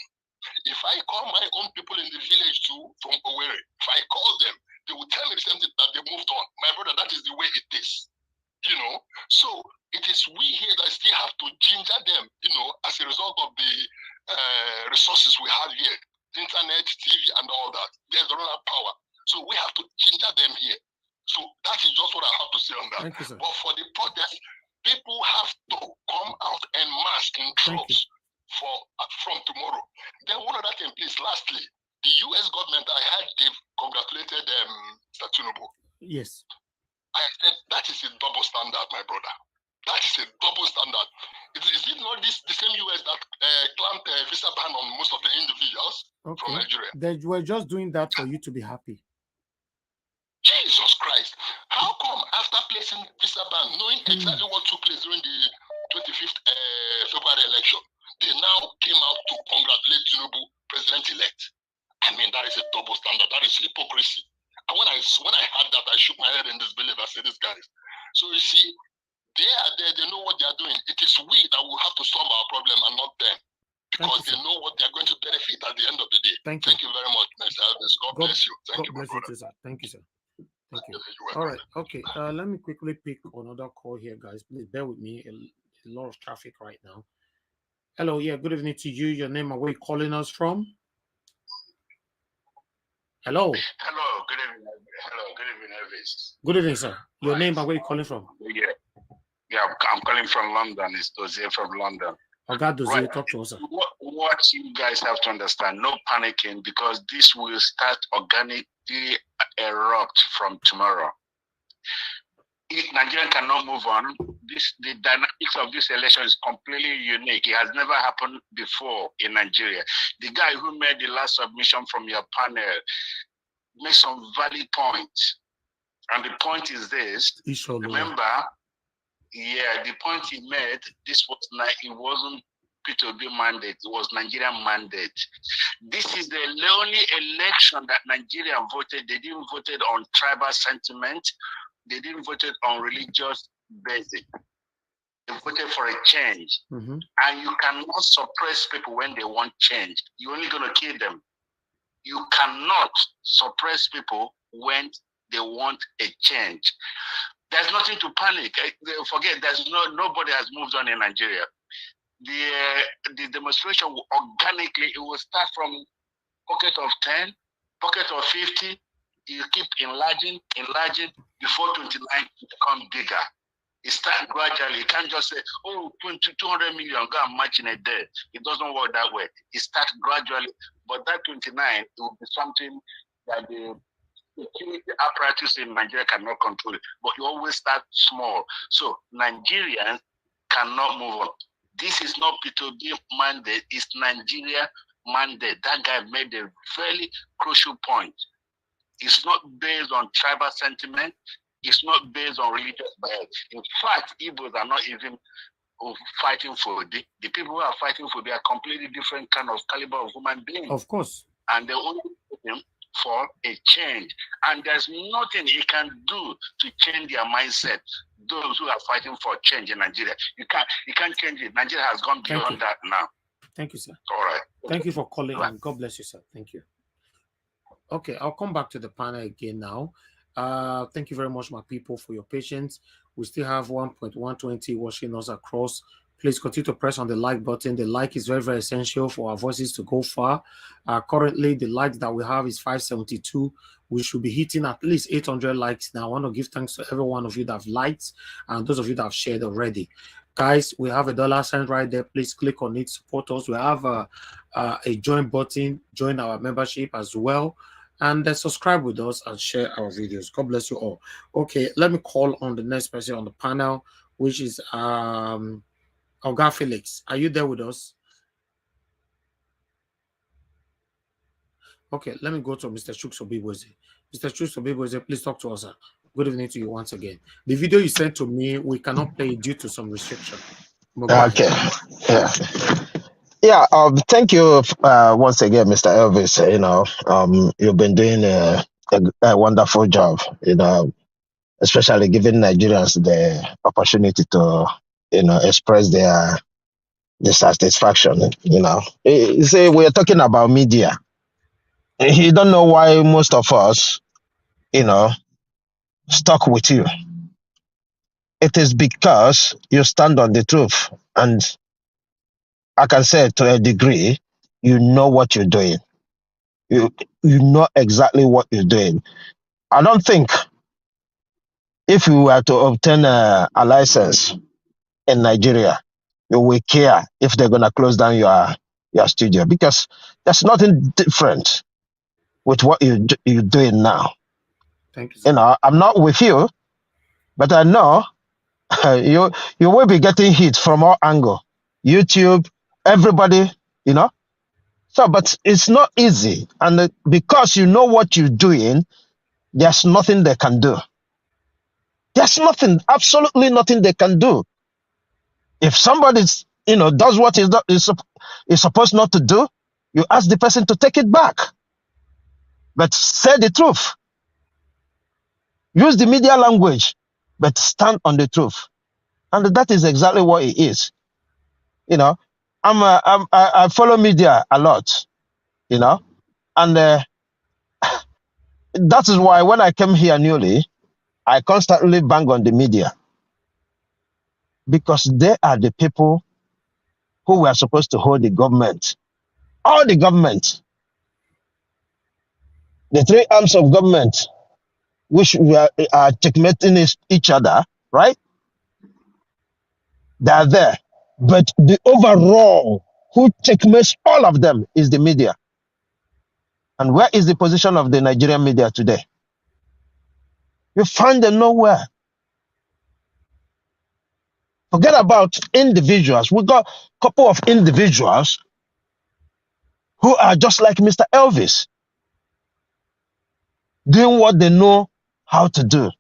Speaker 1: If I call my own people in the village too, from Owerri, if I call them, they will tell me the same thing, that they moved on. My brother, that is the way it is. So it is we here that still have to ginger them, as a result of the resources we have here, internet, TV, and all that. There's a lot of power. So we have to ginger them here. So that is just what I have to say on that.
Speaker 4: You,
Speaker 1: but for the protest, people have to come out en masse in droves from tomorrow. Then one other thing, please, lastly, the US government, I heard they've congratulated Mr. Tinubu.
Speaker 4: Yes.
Speaker 1: I said that is a double standard, my brother. That is a double standard. Is it not the same US that clamped a visa ban on most of the individuals from Nigeria?
Speaker 4: They were just doing that for you to be happy.
Speaker 1: Jesus Christ. How come after placing visa ban, knowing exactly what took place during the 25th February election, they now came out to congratulate Tinubu, president-elect? That is a double standard. That is hypocrisy. And when I heard that, I shook my head in disbelief. I said, these guys. So you see, they are there, they know what they are doing. It is we that will have to solve our problem and not them. Because they know what they are going to benefit at the end of the day. Thank you very much, Mr. Elvis. God bless you. Thank you,
Speaker 4: bless you too, sir. Thank you, sir. Thank you. All right. Okay. Let me quickly pick another call here, guys. Please bear with me. A lot of traffic right now. Hello. Yeah. Good evening to you. Your name and where you calling us from? Hello.
Speaker 2: Hello. Good evening. Hello. Good evening, Elvis.
Speaker 4: Good evening, sir. Your name and where you calling from?
Speaker 2: Yeah. I'm calling from London. It's Dozie from London.
Speaker 4: God, Dozie, talk to us, sir.
Speaker 2: What you guys have to understand, no panicking, because this will start organically erupt from tomorrow. If Nigeria cannot move on, the dynamics of this election is completely unique. It has never happened before in Nigeria. The guy who made the last submission from your panel made some valid points. And the point is this, remember, the point he made, it wasn't P2B mandate, it was Nigerian mandate. This is the only election that Nigeria voted. They didn't vote on tribal sentiment. They didn't vote on religious basis. voted for a change. And you cannot suppress people when they want change. You're only going to kill them. You cannot suppress people when they want a change. There's nothing to panic. Forget, nobody has moved on in Nigeria. The demonstration will organically, it will start from pocket of 10, pocket of 50. You keep enlarging. Before 29, it becomes bigger. It starts gradually. You can't just say, oh, 200 million, go and march in a day. It doesn't work that way. It starts gradually. But that 29, it will be something that the security apparatus in Nigeria cannot control it. But you always start small. So Nigerians cannot move on. This is not P2B mandate. It's Nigeria mandate. That guy made a very crucial point. It's not based on tribal sentiment. It's not based on religious bias. In fact, Igbos are not even fighting for the people who are fighting for they are completely different kind of caliber of human beings.
Speaker 4: Of course.
Speaker 2: And they're only looking for a change. And there's nothing he can do to change their mindset. Those who are fighting for change in Nigeria. You can't change it. Nigeria has gone beyond that now.
Speaker 4: Thank you, sir.
Speaker 2: All right.
Speaker 4: Thank you for calling and God bless you, sir. Thank you. Okay, I'll come back to the panel again now. Thank you very much, my people, for your patience. We still have 1.120 watching us across. Please continue to press on the like button. The like is very, very essential for our voices to go far. Currently, the likes that we have is 572. We should be hitting at least 800 likes now. I want to give thanks to every one of you that have liked and those of you that have shared already. Guys, we have a $sign right there. Please click on it, support us. We have a join button, join our membership as well. And subscribe with us and share our videos. God bless you all. Okay, let me call on the next person on the panel, which is Oga Felix. Are you there with us? Okay, let me go to Mr. Chuks Obiboze. Mr. Chuks Obiboze, please talk to us, sir. Good evening to you once again. The video you sent to me, we cannot play it due to some restriction.
Speaker 7: Okay. Yeah. Thank you once again, Mr. Elvis. You've been doing a wonderful job. Especially giving Nigerians the opportunity to, express their dissatisfaction. You see, we're talking about media. You don't know why most of us, stuck with you. It is because you stand on the truth, and I can say to a degree, you know what you're doing. You know exactly what you're doing. I don't think if you were to obtain a license in Nigeria, you will care if they're going to close down your studio, because there's nothing different with what you're doing now.
Speaker 4: Thank you.
Speaker 7: I'm not with you, but I know you will be getting hit from all angles. YouTube, everybody, So, but it's not easy. And because you know what you're doing, there's nothing they can do. There's nothing, absolutely nothing they can do. If somebody, does what is supposed not to do, you ask the person to take it back. But say the truth. Use the media language, but stand on the truth. And that is exactly what it is. I follow media a lot, and that is why when I came here newly, I constantly bang on the media, because they are the people who were supposed to hold the government, all the government, the three arms of government, which are checkmating each other, right? They are there. But the overall, who checkmates all of them, is the media. And where is the position of the Nigerian media today? You find them nowhere. Forget about individuals. We got a couple of individuals who are just like Mr. Elvis, doing what they know how to do.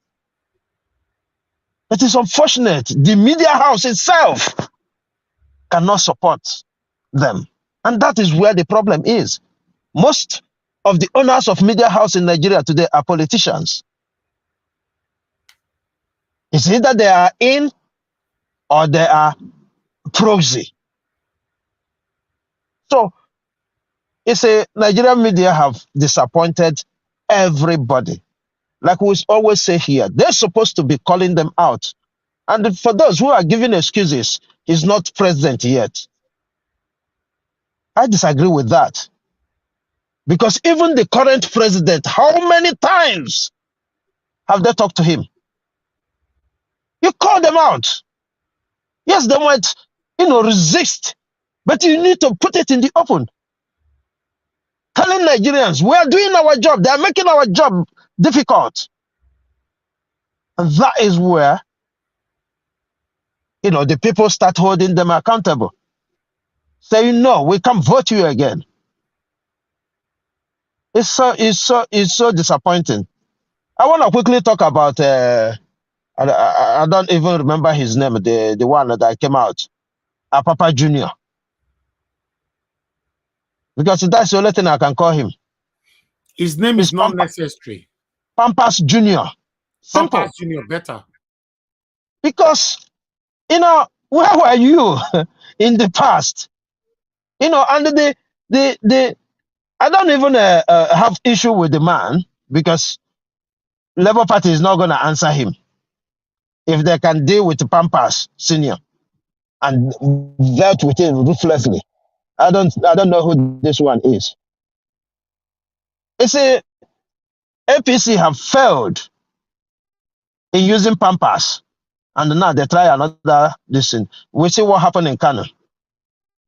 Speaker 7: It is unfortunate. The media house itself cannot support them. And that is where the problem is. Most of the owners of media house in Nigeria today are politicians. It's either they are in or they are proxy. So it's a Nigerian media have disappointed everybody. Like we always say here, they're supposed to be calling them out. And for those who are giving excuses, he's not president yet. I disagree with that. Because even the current president, how many times have they talked to him? You call them out. Yes, they might, resist. But you need to put it in the open. Telling Nigerians, we are doing our job. They are making our job difficult. And that is where, the people start holding them accountable. Saying, no, we can't vote you again. It's so disappointing. I want to quickly talk about, I don't even remember his name, the one that came out, Papa Junior. Because that's the only thing I can call him.
Speaker 4: His name is not necessary.
Speaker 7: Pampas Junior. Simple.
Speaker 4: Pampas Junior, better.
Speaker 7: Because, where were you in the past? And I don't even have issue with the man because Labour Party is not going to answer him. If they can deal with the Pampas Senior and dealt with him ruthlessly, I don't know who this one is. It's a APC have failed in using Pampas, and now they try another listen. We see what happened in Kano.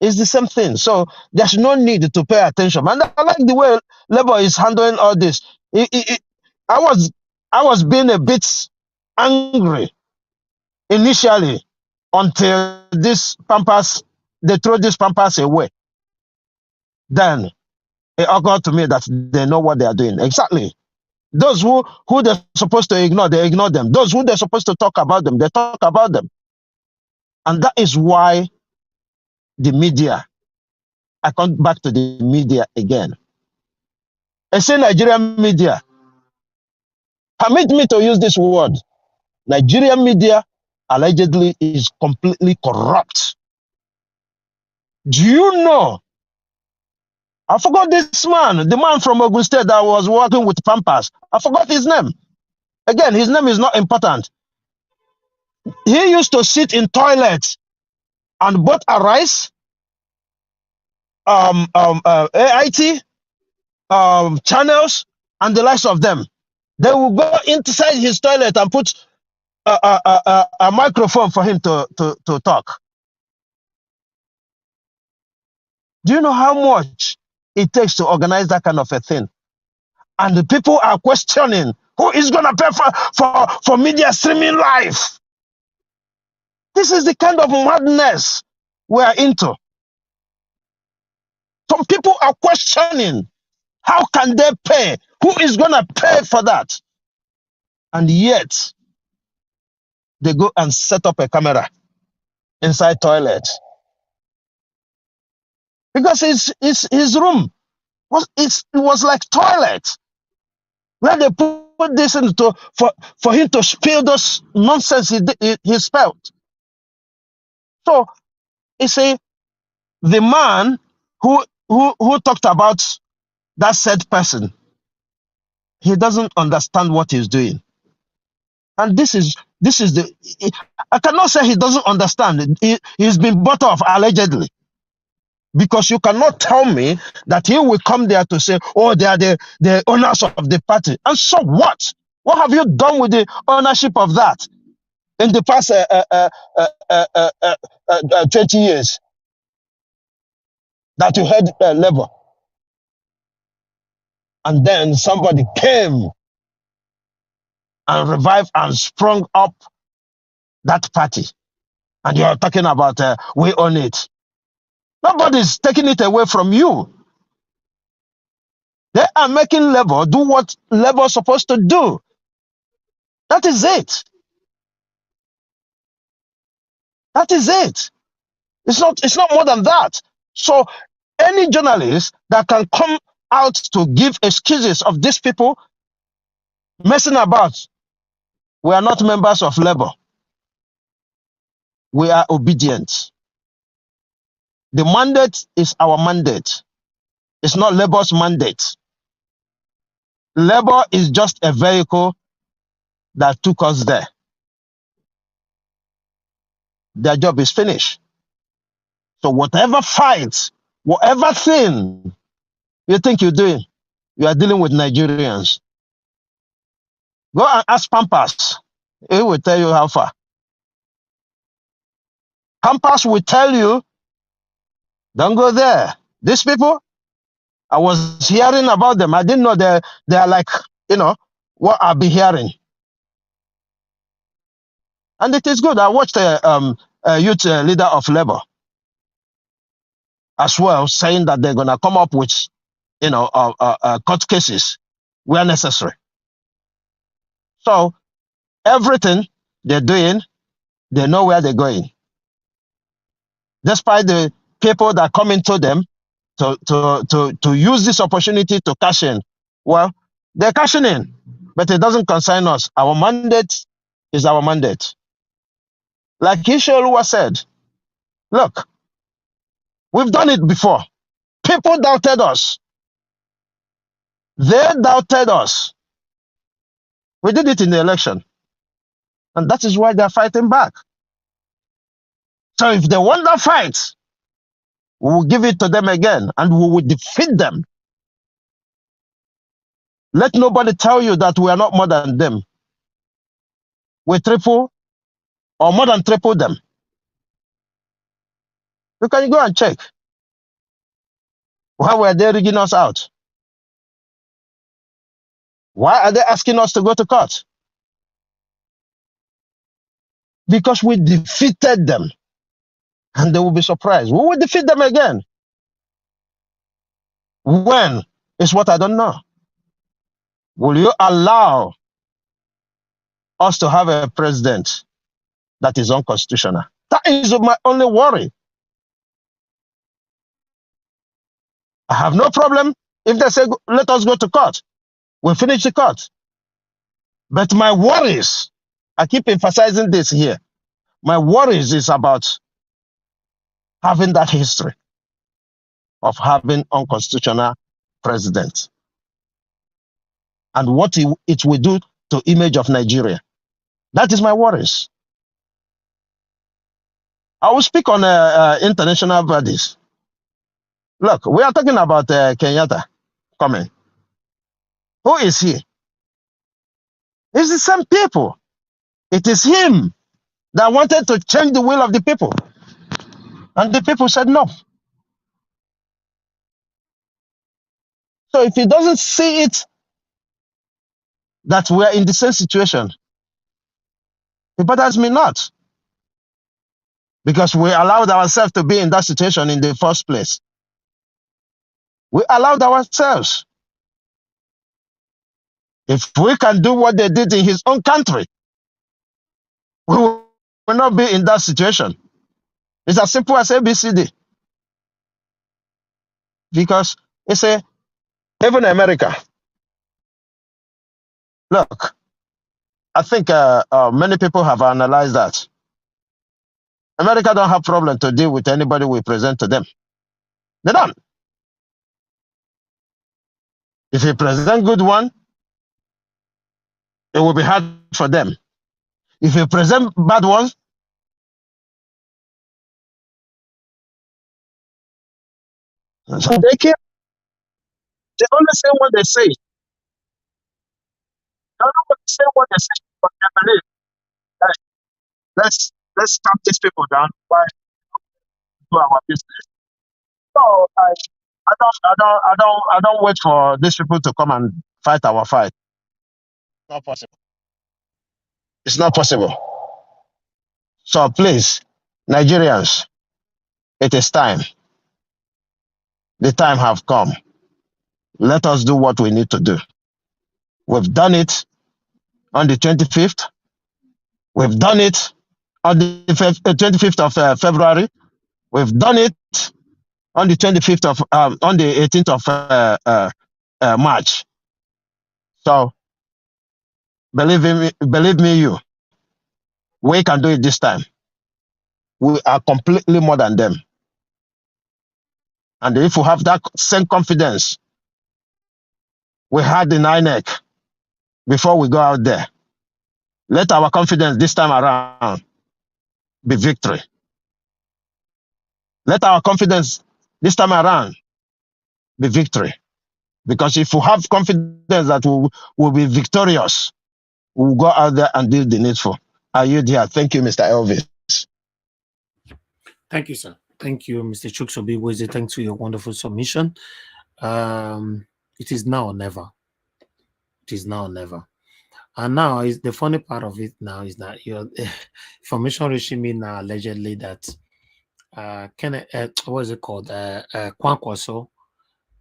Speaker 7: It's the same thing. So there's no need to pay attention. And I like the way Labour is handling all this. I was being a bit angry initially until this Pampas, they throw this Pampas away. Then it occurred to me that they know what they are doing. Exactly. Those who they're supposed to ignore, they ignore them. Those who they're supposed to talk about them, they talk about them. And that is why the media, I come back to the media again. I say Nigerian media, permit me to use this word. Nigerian media allegedly is completely corrupt. Do you know? I forgot this man, the man from Ogun State that was working with Pampas. I forgot his name. Again, his name is not important. He used to sit in toilets and bought a rice, AIT, channels, and the likes of them. They will go inside his toilet and put a microphone for him to talk. Do you know how much it takes to organize that kind of a thing? And the people are questioning who is going to pay for media streaming live. This is the kind of madness we are into. Some people are questioning how can they pay? Who is going to pay for that? And yet, they go and set up a camera inside toilet. Because his room was like toilet. Where they put this into for him to spill those nonsense he spelled. So you see, the man who talked about that said person, he doesn't understand what he's doing. And this is I cannot say he doesn't understand. He's been bought off allegedly. Because you cannot tell me that he will come there to say, oh, they are the owners of the party. And so what? What have you done with the ownership of that in the past 20 years that you had Labour? And then somebody came and revived and sprung up that party. And you're talking about we own it. Nobody's taking it away from you. They are making Labour do what Labour is supposed to do. That is it. That is it. It's not more than that. So any journalist that can come out to give excuses of these people messing about, we are not members of Labour. we are obedient. The mandate is our mandate. It's not Labor's mandate. Labor is just a vehicle that took us there. Their job is finished. So whatever fight, whatever thing you think you're doing, you are dealing with Nigerians. Go and ask Pampas. He will tell you how far. Pampas will tell you, don't go there. These people, I was hearing about them. I didn't know they are like, what I've been hearing. And it is good. I watched a youth leader of Labour as well saying that they're going to come up with, court cases where necessary. So everything they're doing, they know where they're going. Despite the people that come into them to use this opportunity to cash in, well, they're cashing in, but it doesn't concern us. Our mandate is our mandate. Like Ishioluwa said, look, we've done it before. People doubted us. They doubted us. We did it in the election. And that is why they're fighting back. So if they want that fight, we will give it to them again and we will defeat them. Let nobody tell you that we are not more than them. We triple or more than triple them. You can go and check. Why were they rigging us out? Why are they asking us to go to court? Because we defeated them. And they will be surprised. We will defeat them again. When is what I don't know. Will you allow us to have a president that is unconstitutional? That is my only worry. I have no problem if they say, let us go to court. We'll finish the court. But my worries, I keep emphasizing this here, my worries is about having that history of having unconstitutional president and what it will do to image of Nigeria. That is my worries. I will speak on international bodies. Look, we are talking about Kenyatta coming. Who is he? It's the same people. It is him that wanted to change the will of the people. And the people said no. So if he doesn't see it, that we are in the same situation, it bothers me not. Because we allowed ourselves to be in that situation in the first place. We allowed ourselves. If we can do what they did in his own country, we will not be in that situation. It's as simple as ABCD. Because it's even America. Look, I think many people have analyzed that. America don't have problem to deal with anybody we present to them. They don't. If you present good one, it will be hard for them. If you present bad ones, so they care. They only say what they say. They don't say what they say, but they believe. Let's calm these people down while do our business. So I don't wait for these people to come and fight our fight. It's not possible. It's not possible. So please, Nigerians, it is time. The time have come. Let us do what we need to do. We've done it on the 25th. We've done it on the 25th of February. We've done it on the 25th of on the 18th of March. So believe me, you, we can do it this time. we are completely more than them. And if we have that same confidence we had in INEC before we go out there, let our confidence this time around be victory. Let our confidence this time around be victory. Because if we have confidence that we'll be victorious, we'll go out there and do the needful. Are you there? Thank you, Mr. Elvis.
Speaker 4: Thank you, sir. Thank you, Mr. Chuksobi. Thanks for your wonderful submission. It is now or never. It is now or never. And now is the funny part of it now is that your information reaching me now allegedly that what is it called? Kwankwaso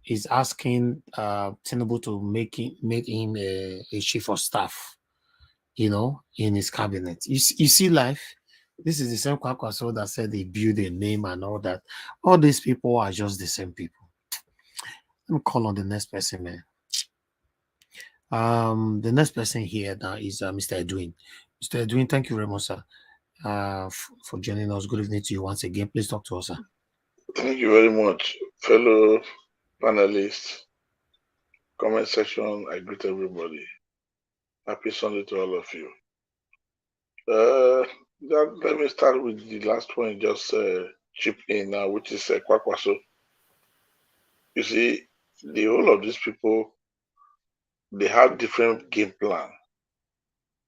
Speaker 4: is asking Tinubu to make him a chief of staff, in his cabinet. You see life. This is the same Kwankwaso that said they build a name and all that. All these people are just the same people. Let me call on the next person, man. The next person here now is Mr. Edwin. Mr. Edwin, thank you very much, sir, for joining us. Good evening to you once again. Please talk to us, sir.
Speaker 19: Thank you very much, fellow panelists. Comment section, I greet everybody. Happy Sunday to all of you. Let me start with the last point, just chip in now, which is Kwakwaso. You see, the whole of these people, they have different game plan.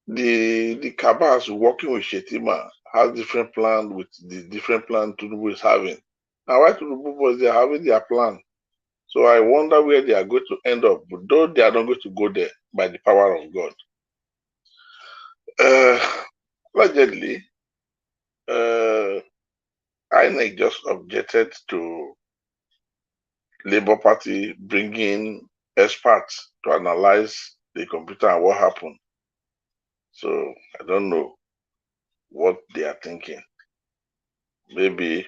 Speaker 19: The Kabas working with Shetima has different plan with the different plan Tinubu is having. Now, why Tinubu boys they are having their plan? So I wonder where they are going to end up, but though they are not going to go there by the power of God. Allegedly, INEC just objected to Labour Party bringing experts to analyze the computer and what happened. So I don't know what they are thinking. Maybe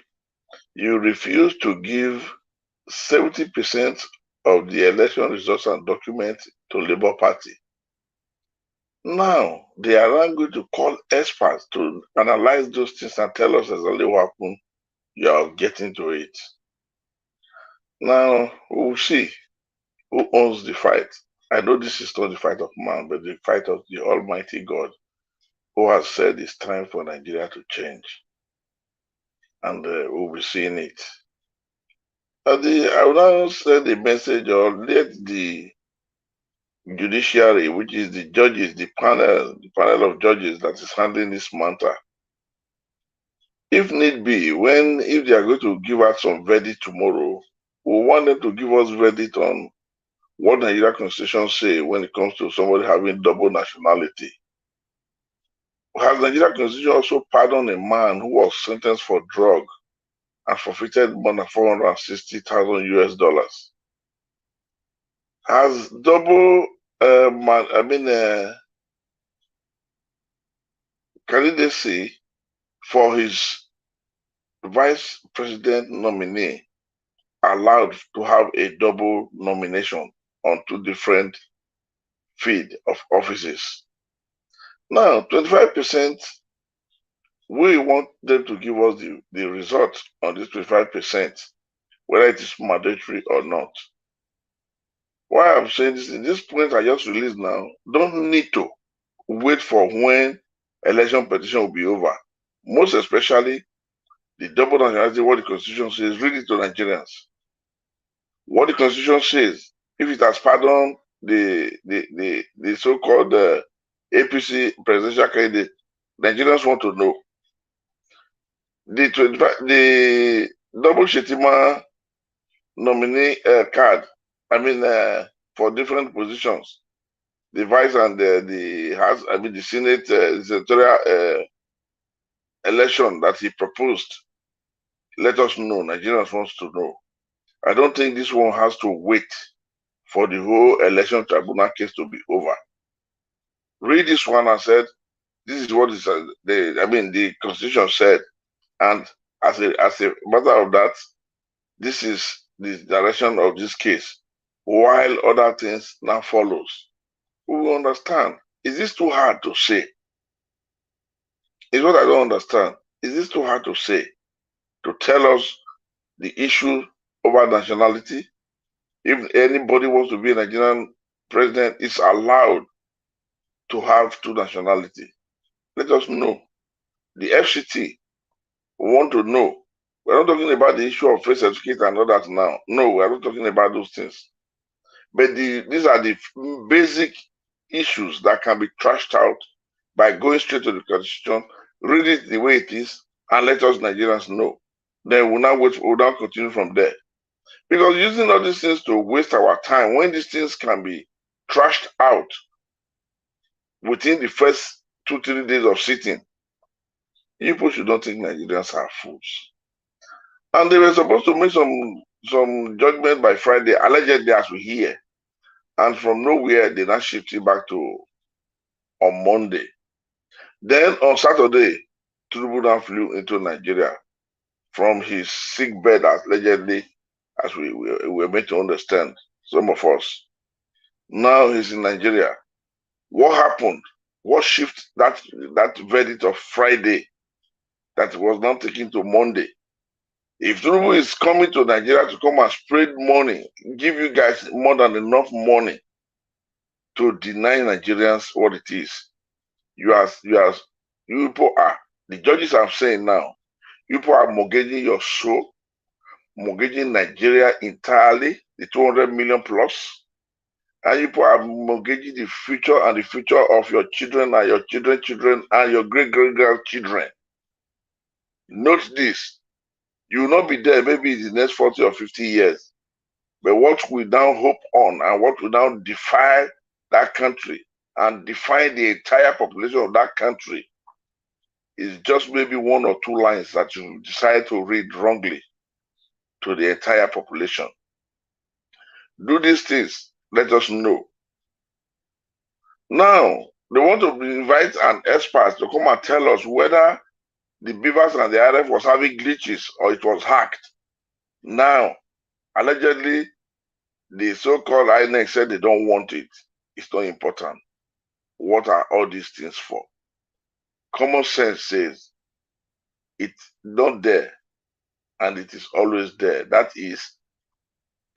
Speaker 19: you refuse to give 70% of the election results and documents to Labour Party. Now they are not going to call experts to analyze those things and tell us exactly what happened. You are getting to it. Now we'll see who owns the fight. I know this is not the fight of man, but the fight of the Almighty God, who has said it's time for Nigeria to change. And we'll be seeing it. I will now send a message or let the Judiciary, which is the judges, the panel of judges that is handling this matter. If need be, if they are going to give out some verdict tomorrow, we want them to give us verdict on what the Nigeria Constitution say when it comes to somebody having double nationality. Has the Nigeria Constitution also pardoned a man who was sentenced for drug and forfeited more than $460,000 US? Has double candidacy for his vice president nominee allowed to have a double nomination on two different field of offices? Now, 25%, we want them to give us the result on this 25%, whether it is mandatory or not. Why I'm saying this, in this point I just released now, don't need to wait for when election petition will be over. Most especially, the double nationality, what the Constitution says, read it to Nigerians. What the Constitution says, if it has pardoned the so-called APC presidential candidate, Nigerians want to know. The double Shetima nominee card, for different positions, the vice and the Senate senatorial election that he proposed, let us know. Nigerians wants to know. I don't think this one has to wait for the whole election tribunal case to be over. Read this one and said, this is what the Constitution said, and as a matter of that, this is the direction of this case, while other things now follows. We will understand. Is this too hard to say? Is what I don't understand. Is this too hard to say? To tell us the issue over nationality? If anybody wants to be a Nigerian president, it's allowed to have two nationality. Let us know. The FCT want to know. We're not talking about the issue of face certificate and all that now. No, we're not talking about those things. But these are the basic issues that can be trashed out by going straight to the Constitution, read it the way it is, and let us Nigerians know. Then we'll now continue from there. Because using all these things to waste our time, when these things can be trashed out within the first 2-3 days of sitting, people should not think Nigerians are fools. And they were supposed to make some judgment by Friday, allegedly, as we hear. And from nowhere, they now shifted back to on Monday. Then on Saturday, Tinubu now flew into Nigeria from his sick bed, allegedly, as we were made to understand, some of us. Now he's in Nigeria. What happened? What shift that verdict of Friday that was now taken to Monday? If Tinubu is coming to Nigeria to come and spread money, give you guys more than enough money to deny Nigerians what it is, you people are, the judges are saying now, you people are mortgaging your soul, mortgaging Nigeria entirely, the 200 million plus, and you people are mortgaging the future and the future of your children and your children's children and your great-great-grandchildren. Note this. You will not be there maybe in the next 40 or 50 years. But what we now hope on and what will now defy that country and define the entire population of that country is just maybe 1 or 2 lines that you decide to read wrongly to the entire population. Do these things, let us know. Now, they want to invite an expert to come and tell us whether the Beavers and the RF was having glitches or it was hacked. Now, allegedly, the so-called INEC said they don't want it. It's not important. What are all these things for? Common sense says it's not there and it is always there. That is,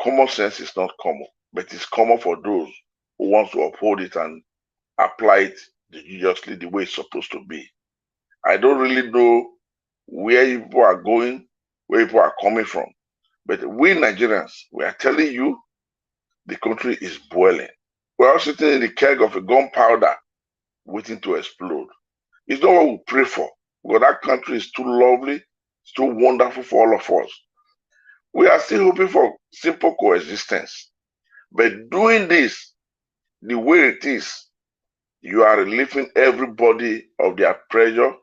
Speaker 19: common sense is not common, but it's common for those who want to uphold it and apply it judiciously the way it's supposed to be. I don't really know where people are going, where people are coming from. But we Nigerians, we are telling you, the country is boiling. We're all sitting in the keg of a gunpowder waiting to explode. It's not what we pray for, because that country is too lovely, it's too wonderful for all of us. We are still hoping for simple coexistence. But doing this the way it is, you are relieving everybody of their pressure,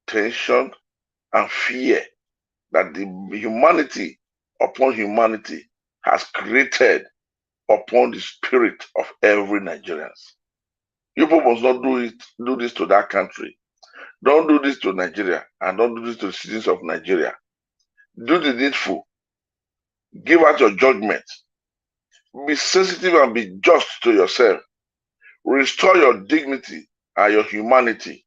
Speaker 19: tension, and fear that the humanity upon humanity has created upon the spirit of every Nigerian. You people must not do this to that country. Don't do this to Nigeria, and don't do this to the citizens of Nigeria. Do the needful. Give out your judgment. Be sensitive and be just to yourself. Restore your dignity and your humanity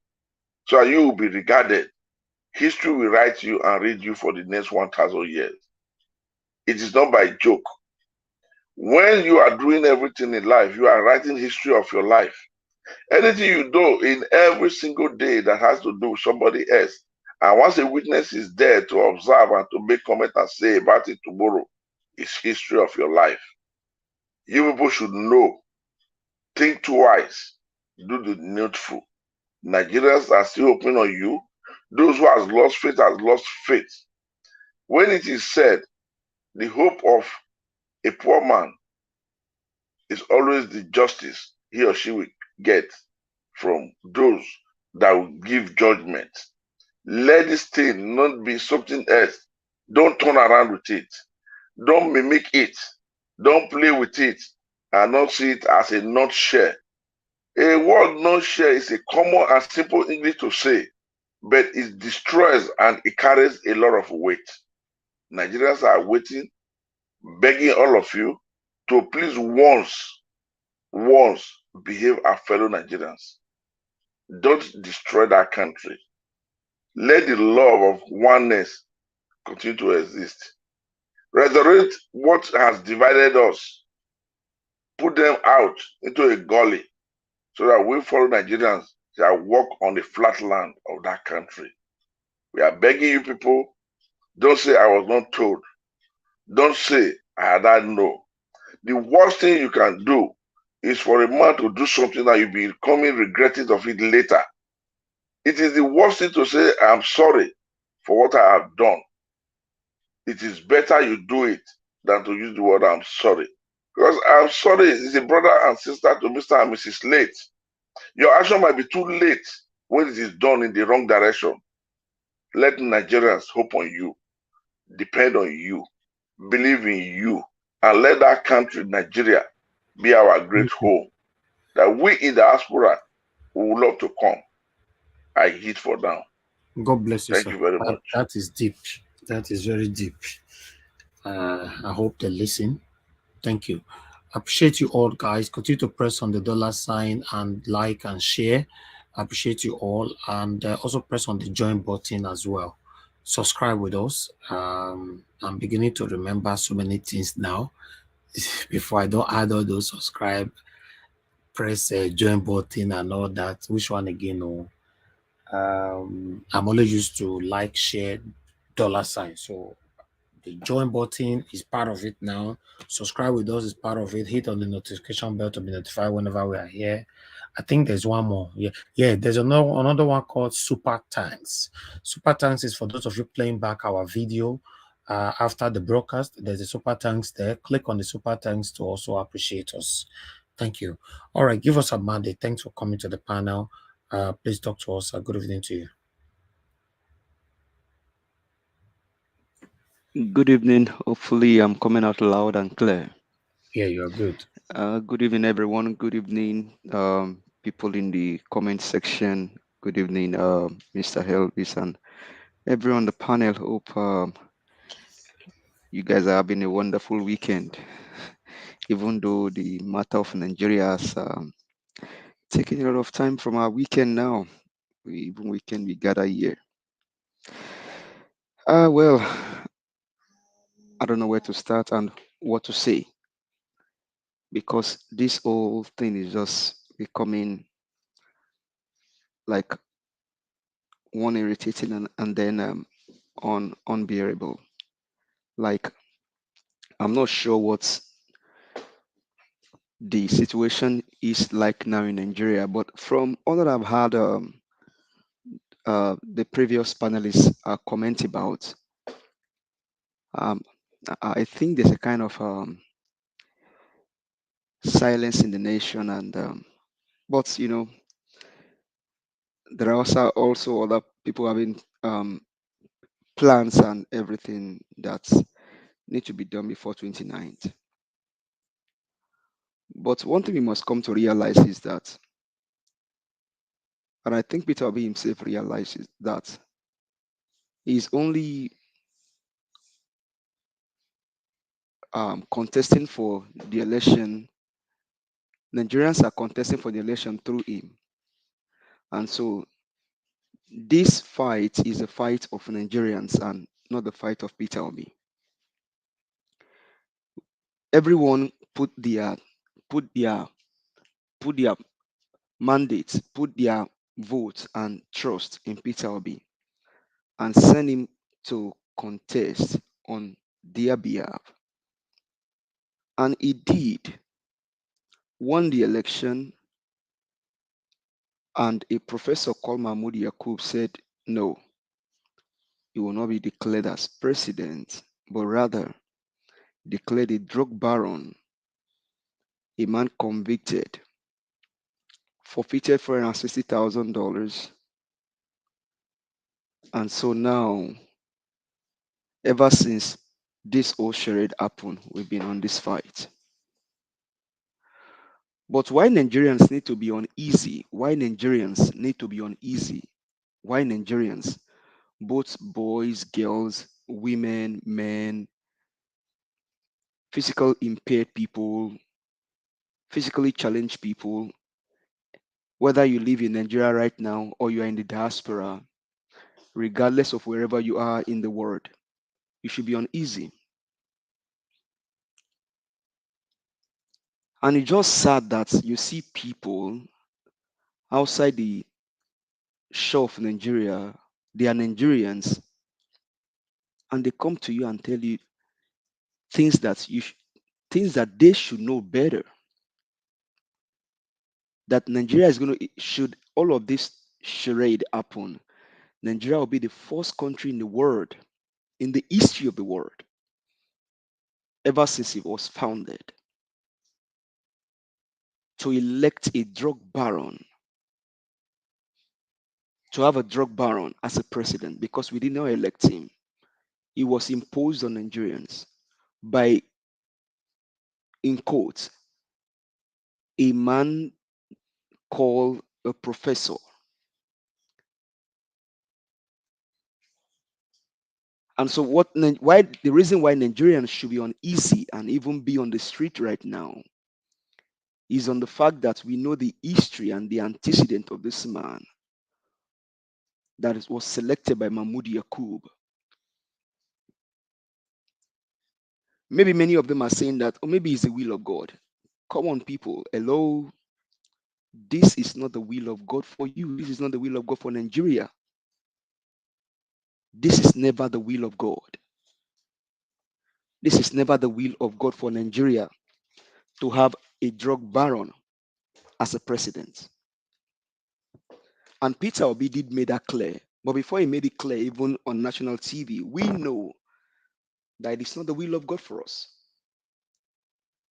Speaker 19: so that you will be regarded. History will write you and read you for the next 1,000 years. It is not by joke. When you are doing everything in life, you are writing history of your life. Anything you do in every single day that has to do with somebody else, and once a witness is there to observe and to make comment and say about it tomorrow, is history of your life. You people should know. Think twice. Do the needful. Nigerians are still open on you. Those who have lost faith have lost faith. When it is said, the hope of a poor man is always the justice he or she will get from those that will give judgment. Let this thing not be something else. Don't turn around with it. Don't mimic it. Don't play with it and not see it as a not share. A word not share is a common and simple English to say, but it destroys and it carries a lot of weight. Nigerians are waiting, begging all of you to please once behave as fellow Nigerians. Don't destroy that country. Let the love of oneness continue to exist. Resurrect what has divided us. Put them out into a gully so that we fellow Nigerians shall walk on the flat land of that country. We are begging you people, don't say I was not told. Don't say I had know. The worst thing you can do is for a man to do something that you'll be coming regretting of it later. It is the worst thing to say, I'm sorry for what I have done. It is better you do it than to use the word I'm sorry. Because I'm sorry is a brother and sister to Mr. and Mrs. Late. Your action might be too late when it is done in the wrong direction. Let Nigerians hope on you, depend on you, believe in you, and let that country, Nigeria, be our great home. That we in the diaspora would love to come. I hit for now.
Speaker 4: God bless you,
Speaker 19: Thank
Speaker 4: sir.
Speaker 19: you very much.
Speaker 4: That is deep. That is very deep. I hope they listen. Thank you. Appreciate you all, guys. Continue to press on the $ and like and share. Appreciate you all, and also press on the join button as well. Subscribe with us. I'm beginning to remember so many things now. Before I don't add all those, subscribe, press join button and all that. Which one again? Oh, I'm always used to like, share, $. So the join button is part of it now. Subscribe with us is part of it. Hit on the notification bell to be notified whenever we are here. I think there's one more. Yeah. There's another one called Super Thanks. Super Thanks is for those of you playing back our video after the broadcast. There's a Super Thanks there. Click on the Super Thanks to also appreciate us. Thank you. All right, give us a mandate. Thanks for coming to the panel. Please talk to us. Good evening to you.
Speaker 3: Good evening. Hopefully, I'm coming out loud and clear.
Speaker 4: Yeah, you're good.
Speaker 3: Good evening, everyone. Good evening, people in the comment section. Good evening, Mr. Elvis and everyone on the panel. Hope you guys are having a wonderful weekend. Even though the matter of Nigeria has taken a lot of time from our weekend now, we gather here. Well, I don't know where to start and what to say, because this whole thing is just becoming like one irritating and then unbearable. Like, I'm not sure what the situation is like now in Nigeria, but from all that I've had the previous panelists comment about, I think there's a kind of silence in the nation, and but you know, there are also other people having plans and everything that need to be done before 29th. But one thing we must come to realize is that, and I think Peter Obi himself realizes that, he's only contesting for the election. Nigerians are contesting for the election through him. And so this fight is a fight of Nigerians and not the fight of Peter Obi. Everyone put their mandates, put their votes and trust in Peter Obi and send him to contest on their behalf. And he did, won the election, and a professor called Mahmoud Yakub said no, he will not be declared as president, but rather declared a drug baron, a man convicted, forfeited $460,000. And so now, ever since this whole charade happened, we've been on this fight. But why Nigerians need to be uneasy? Why Nigerians, both boys, girls, women, men, physically impaired people, physically challenged people, whether you live in Nigeria right now or you are in the diaspora, regardless of wherever you are in the world. You should be uneasy. And it's just sad that you see people outside the shore of Nigeria, they are Nigerians, and they come to you and tell you things that things that they should know better. That Nigeria is going to, should all of this charade happen, Nigeria will be the first country in the world, in the history of the world, ever since it was founded, to elect a drug baron, to have a drug baron as a president, because we did not elect him. It was imposed on Nigerians by, in quotes, a man called a professor. And so why the reason why Nigerians should be uneasy and even be on the street right now is on the fact that we know the history and the antecedent of this man that was selected by Mahmoud Yakub. Maybe many of them are saying that, or maybe it's the will of God. Come on, people. Hello. This is not the will of God for you. This is not the will of God for Nigeria. This is never the will of God. This is never the will of God for Nigeria to have a drug baron as a president. And Peter Obi did make that clear. But before he made it clear, even on national TV, we know that it is not the will of God for us.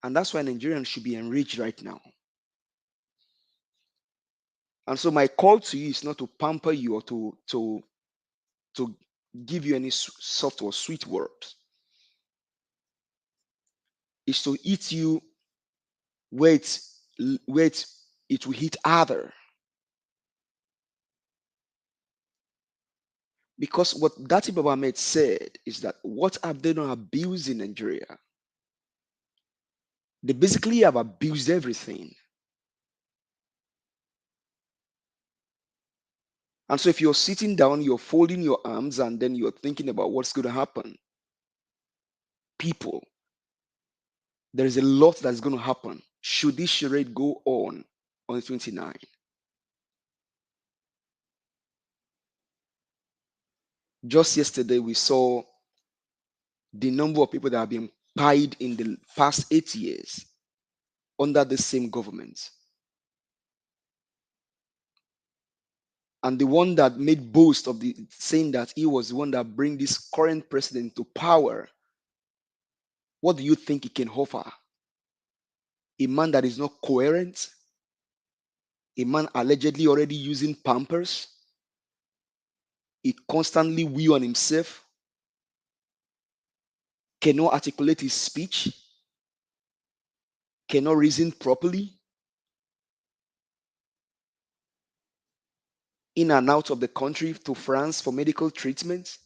Speaker 3: And that's why Nigerians should be enraged right now. And so my call to you is not to pamper you or to give you any soft or sweet words. It's to hit you where it will hit other. Because what Dati Baba Ahmed said is that what have they not abused in Nigeria? They basically have abused everything. And so if you're sitting down, you're folding your arms, and then you're thinking about what's going to happen, people, there is a lot that's going to happen should this charade go on the 29th. Just yesterday, we saw the number of people that have been pied in the past 8 years under the same government. And the one that made boast of saying that he was the one that bring this current president to power, what do you think he can offer? A man that is not coherent? A man allegedly already using Pampers? He constantly wheel on himself? Cannot articulate his speech? Cannot reason properly? In and out of the country to France for medical treatment?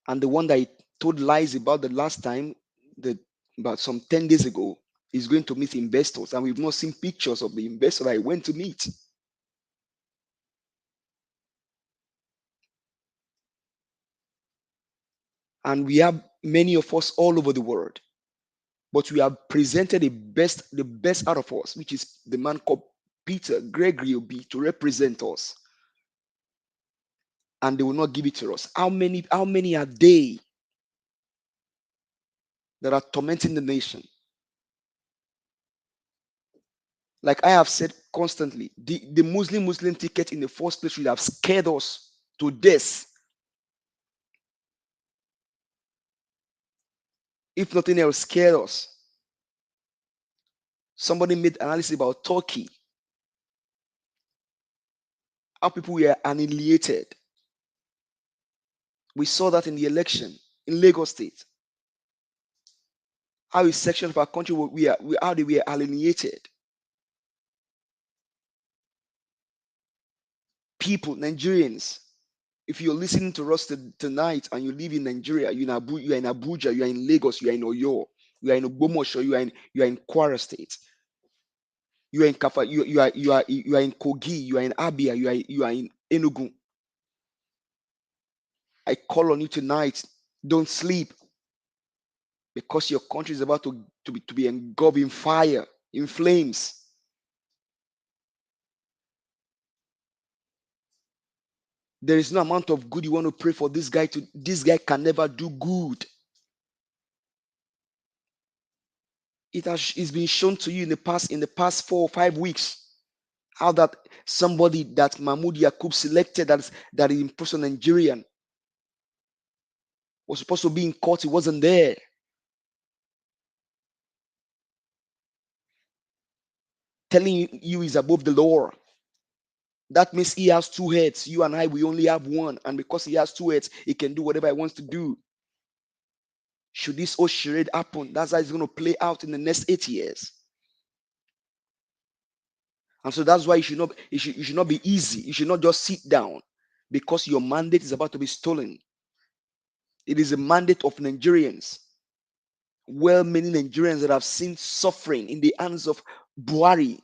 Speaker 3: And the one that he told lies about the last time, about some 10 days ago, is going to meet investors. And we've not seen pictures of the investor that he went to meet. And we have many of us all over the world. But we have presented the best out of us, which is the man called Peter Gregory Obi, to represent us. And they will not give it to us. How many are they that are tormenting the nation? Like I have said constantly, the Muslim ticket in the first place should have scared us to death. If nothing else, scared us. Somebody made analysis about Turkey. How people were annihilated. We saw that in the election in Lagos State. How a section of our country how they were alienated. People, Nigerians, if you're listening to us tonight and you live in Nigeria, you're in Abuja, you're in Lagos, you're in Oyo, you are in Ogbomoso, you are in Kwara State, you are in Kafa, you are in Kogi, you are in Abia, you are in Enugu. I call on you tonight. Don't sleep, because your country is about to be engulfed in fire, in flames. There is no amount of good you want to pray for this guy to. This guy can never do good. It's been shown to you in the past 4 or 5 weeks how that somebody that Mahmoud Yakub selected that is in person Nigerian was supposed to be in court. He wasn't there. Telling you he's above the law. That means he has 2 heads. You and I, we only have one. And because he has 2 heads, he can do whatever he wants to do. Should this whole charade happen, that's how it's going to play out in the next 8 years. And so that's why it should not be easy. You should not just sit down because your mandate is about to be stolen. It is a mandate of Nigerians. Well-meaning Nigerians that have seen suffering in the hands of Buhari.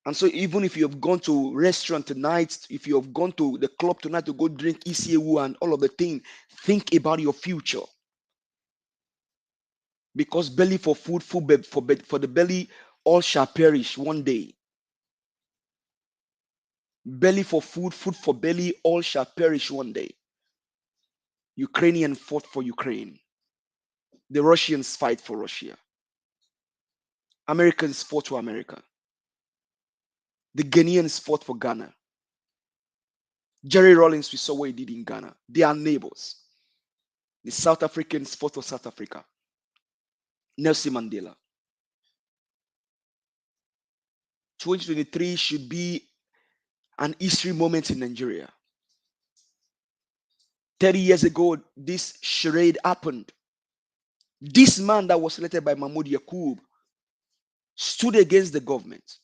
Speaker 3: And so even if you have gone to restaurant tonight, if you have gone to the club tonight to go drink ECAU and all of the thing, think about your future. Because belly for food, for the belly, all shall perish one day. Belly for food, food for belly, all shall perish one day. Ukrainian fought for Ukraine. The Russians fight for Russia. Americans fought for America. The Ghanaians fought for Ghana. Jerry Rawlings, we saw what he did in Ghana. They are neighbors. The South Africans fought for South Africa. Nelson Mandela. 2023 should be an history moment in Nigeria. 30 years ago, this charade happened. This man that was selected by Mahmoud Yakub stood against the government.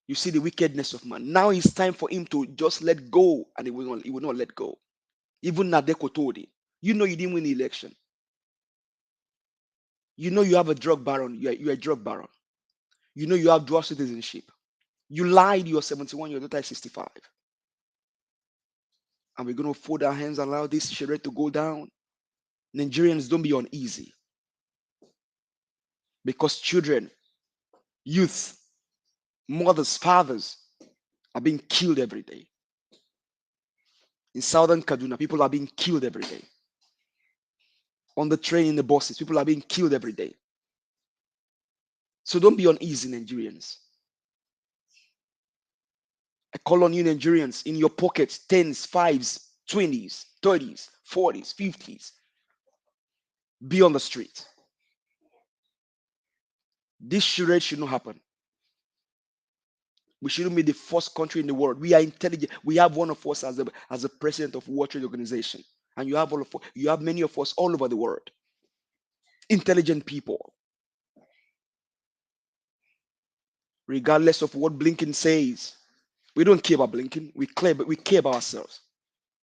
Speaker 3: You see the wickedness of man. Now it's time for him to just let go, and he will not let go. Even Nadeko told him, you know you didn't win the election. You know you have a drug baron. You're a drug baron. You know you have dual citizenship. You lied. You're 71. Your daughter is 65. And we're going to fold our hands and allow this charade to go down. Nigerians, don't be uneasy. Because children, youth, mothers, fathers are being killed every day. In southern Kaduna, people are being killed every day. On the train, in the buses, people are being killed every day. So don't be uneasy, Nigerians. I call on you, Nigerians, in your pockets, 10s, 5s, 20s, 30s, 40s, 50s. Be on the street. This charade should not happen. We shouldn't be the first country in the world. We are intelligent. We have one of us as a president of World Trade Organization. And you have many of us all over the world. Intelligent people. Regardless of what Blinken says, we don't care about Blinken. We care about ourselves.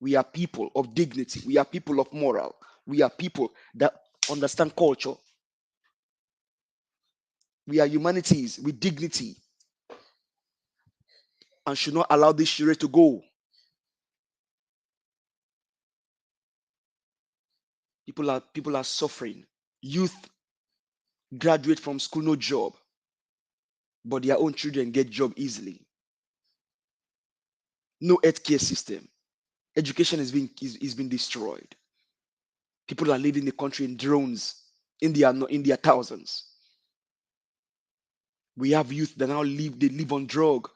Speaker 3: We are people of dignity. We are people of moral. We are people that understand culture. We are humanities with dignity. And should not allow this charade to go. People are suffering. Youth graduate from school, no job. But their own children get job easily. No healthcare system. Education is being destroyed. People are leaving the country in drones in their thousands. We have youth that now live on drug.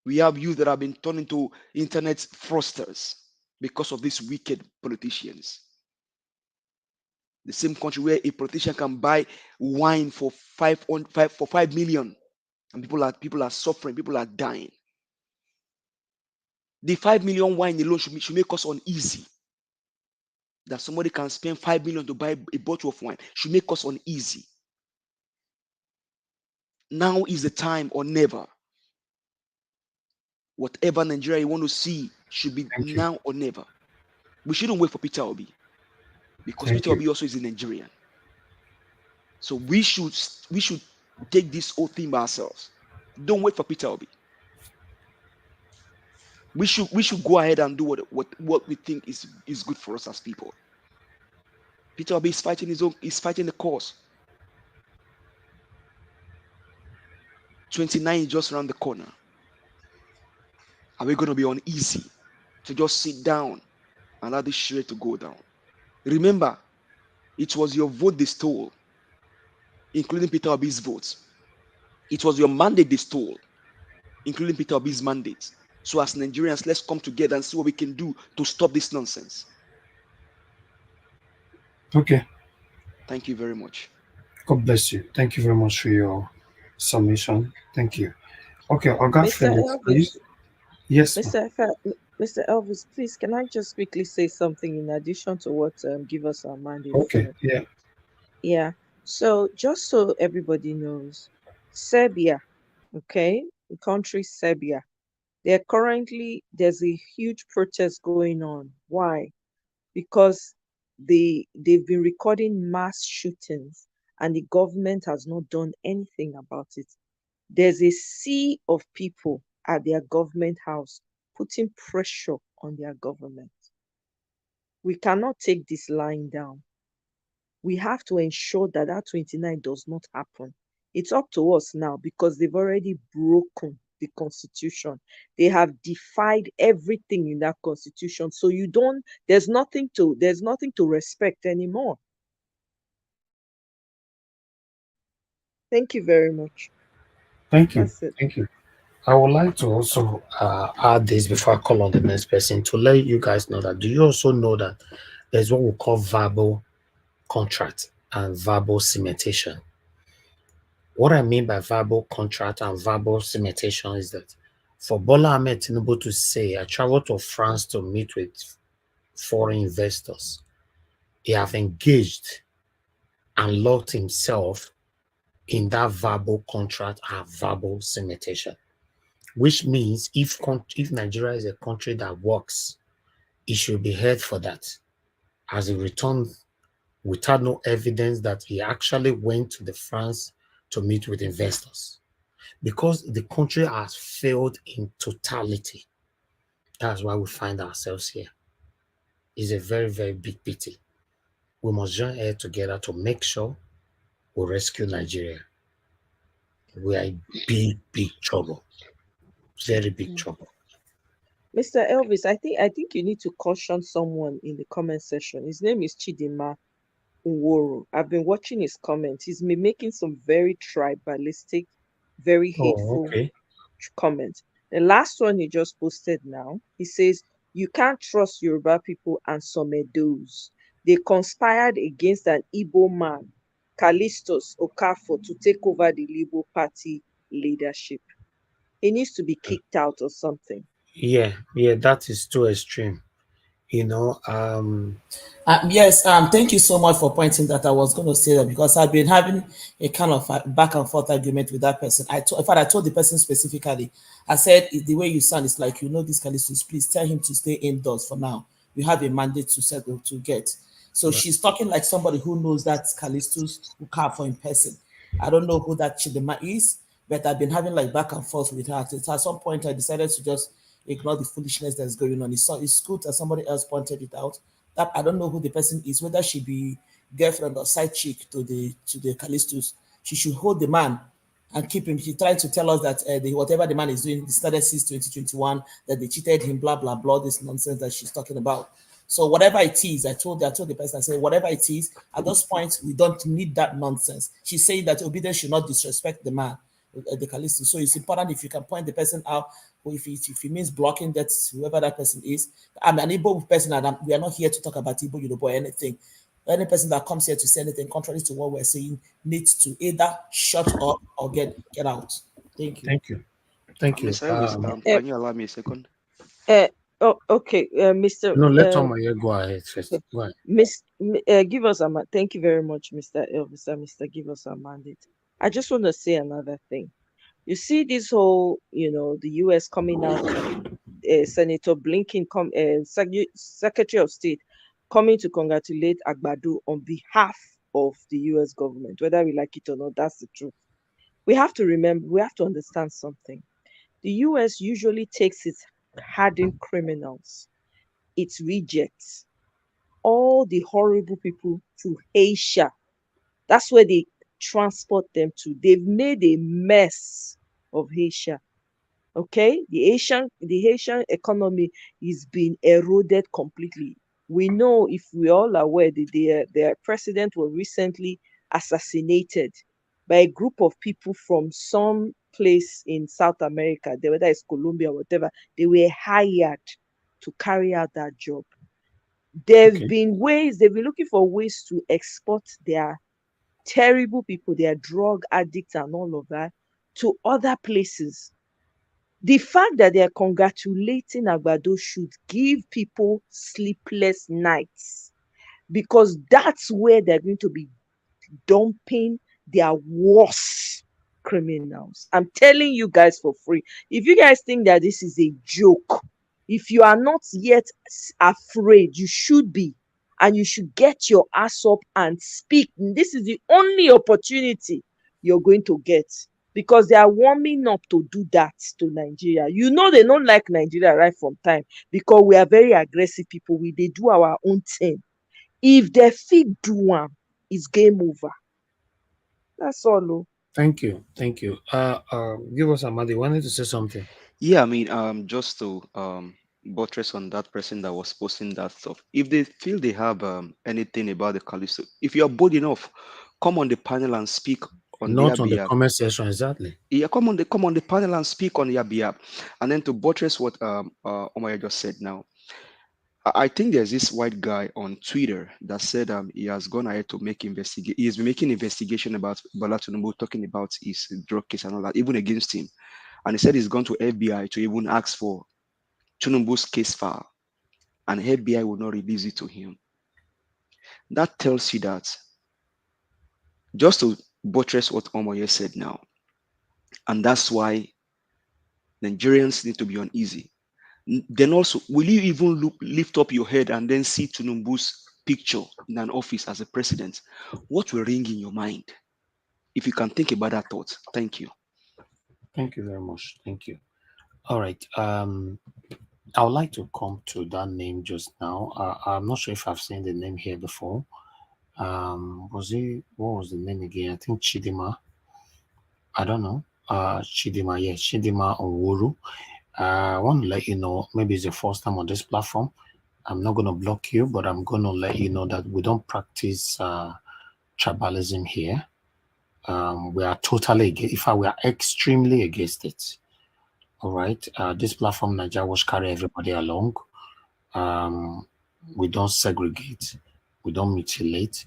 Speaker 3: We have youth that have been turned into internet fraudsters because of these wicked politicians. The same country where a politician can buy wine for 5 million, and people are suffering, people are dying. The 5 million wine alone should make us uneasy. That somebody can spend 5 million to buy a bottle of wine should make us uneasy. Now is the time or never. Whatever Nigeria you want to see should be now or never. We shouldn't wait for Peter Obi, because Peter Obi also is a Nigerian. So we should take this whole thing by ourselves. Don't wait for Peter Obi. We should go ahead and do what we think is good for us as people. Peter Obi is fighting the cause. 29 is just around the corner. Are we going to be uneasy to just sit down and allow this shit to go down? Remember, it was your vote they stole, including Peter Obi's votes. It was your mandate they stole, including Peter Obi's mandate. So as Nigerians, let's come together and see what we can do to stop this nonsense.
Speaker 4: Okay.
Speaker 3: Thank you very much.
Speaker 4: God bless you. Thank you very much for your submission. Thank you. Okay, Oga
Speaker 12: Mr.
Speaker 4: Felix,
Speaker 12: Elvis,
Speaker 4: please. Yes, ma'am.
Speaker 12: Mr. Elvis, please, can I just quickly say something in addition to what Give Us Our Mandate
Speaker 4: Okay,
Speaker 12: said?
Speaker 4: yeah.
Speaker 12: Yeah. So just so everybody knows, Serbia, okay, the country Serbia, there's a huge protest going on. Why? Because they've been recording mass shootings and the government has not done anything about it. There's a sea of people at their government house putting pressure on their government. We cannot take this lying down. We have to ensure that that 29 does not happen. It's up to us now because they've already broken the constitution. They have defied everything in that constitution. So there's nothing to respect anymore. Thank you very much.
Speaker 4: Thank you.
Speaker 12: That's it.
Speaker 4: Thank you. I would like to also add this before I call on the next person to let you guys know that. Do you also know that there's what we call verbal contract and verbal cementation? What I mean by verbal contract and verbal cementation is that for Bola Ahmed Tinubu to say, I traveled to France to meet with foreign investors, he have engaged and locked himself in that verbal contract and verbal cementation. Which means if Nigeria is a country that works, it should be held for that. As a return, without no evidence that he actually went to the France to meet with investors. Because the country has failed in totality. That's why we find ourselves here. It's a very, very big pity. We must join hands together to make sure we rescue Nigeria. We are in big, big trouble. Very big trouble.
Speaker 12: Mr. Elvis, I think you need to caution someone in the comment section. His name is Chidima Nworo. I've been watching his comments. He's been making some very tribalistic, very hateful comments. The last one he just posted now, he says, you can't trust Yoruba people and some Edos. They conspired against an Igbo man, Callistus Okafor, to take over the Labour Party leadership. He needs to be kicked out or something.
Speaker 4: Yeah, that is too extreme. You know,
Speaker 13: yes, thank you so much for pointing that. I was going to say that because I've been having a kind of back and forth argument with that person. In fact, I told the person specifically, I said, the way you sound is like, this Callistus, please tell him to stay indoors for now. We have a mandate to settle to get. So she's talking like somebody who knows that Callistus who come for in person. I don't know who that Chidema is, but I've been having like back and forth with her. At some point, I decided to just ignore the foolishness that's going on. It's good that somebody else pointed it out. That I don't know who the person is, whether she be girlfriend or side chick to the Callistus. She should hold the man and keep him. She tried to tell us that whatever the man is doing, he started since 2021, that they cheated him, blah blah blah. This nonsense that she's talking about. So whatever it is, I told the person, I said, whatever it is, at this point we don't need that nonsense. She's saying that obedience should not disrespect the man, the Callistus. So it's important if you can point the person out. Or if he means blocking that whoever that person is. I'm an Igbo person, and we are not here to talk about Igbo, Yoruba, or anything. Any person that comes here to say anything contrary to what we're saying needs to either shut up or get out. Thank you.
Speaker 4: Thank you. Thank you.
Speaker 3: Ms. Elvis, can you allow me a second?
Speaker 12: Okay, Mr.
Speaker 4: No, let Tomoye go ahead first. Go ahead.
Speaker 12: Give us thank you very much, Mr. Elvis and Mr. Give Us a Mandate. I just want to say another thing. You see this whole, the U.S. coming out, Senator Blinken, Secretary of State, coming to congratulate Agbadu on behalf of the U.S. government, whether we like it or not, that's the truth. We have to remember, we have to understand something. The US usually takes its hardened criminals, its rejects, all the horrible people to Asia. That's where they transport them to. They've made a mess of Asia. Okay, the Haitian economy is being eroded completely. We know, if we're all aware, that their president was recently assassinated by a group of people from some place in South America, whether it's Colombia or whatever. They were hired to carry out that job. They've been looking for ways to export their terrible people, their drug addicts and all of that, to other places. The fact that they are congratulating Agbado should give people sleepless nights, because that's where they're going to be dumping their worst criminals. I'm telling you guys for free. If you guys think that this is a joke, if you are not yet afraid, you should be. And you should get your ass up and speak. This is the only opportunity you're going to get, because they are warming up to do that to Nigeria. You know they don't like Nigeria right from time, because we are very aggressive people. They do our own thing. If they fit do one, it's game over. That's all.
Speaker 4: Thank you. Give us Amadi. Wanted to say something.
Speaker 3: Yeah, I mean, just to buttress on that person that was posting that stuff. If they feel they have anything about the Callisto, if you are bold enough, come on the panel and speak on
Speaker 4: Not
Speaker 3: their
Speaker 4: on
Speaker 3: behalf.
Speaker 4: the comment section, exactly.
Speaker 3: Yeah, come on the panel and speak on their behalf. And then to buttress what Omaya just said now, I think there's this white guy on Twitter that said he has gone ahead to make investigate. He has been making investigation about Bola Tinubu, talking about his drug case and all that, even against him. And he said he's gone to FBI to even ask for Tinubu's case file, and FBI will not release it to him. That tells you that, just to buttress what Omoye said now, and that's why Nigerians need to be uneasy. Then also, will you even lift up your head and then see Tinubu's picture in an office as a president? What will ring in your mind? If you can think about that thought. Thank you.
Speaker 4: Thank you very much. Thank you. All right. I would like to come to that name just now. I'm not sure if I've seen the name here before. What was the name again? I think Chidima. I don't know. Chidima, yes, Chidima Onwuru. I want to let you know, maybe it's the first time on this platform. I'm not going to block you, but I'm going to let you know that we don't practice tribalism here. We are totally against, in fact, we are extremely against it. All right. This platform, Nigeria, was carry everybody along. We don't segregate, we don't mutilate,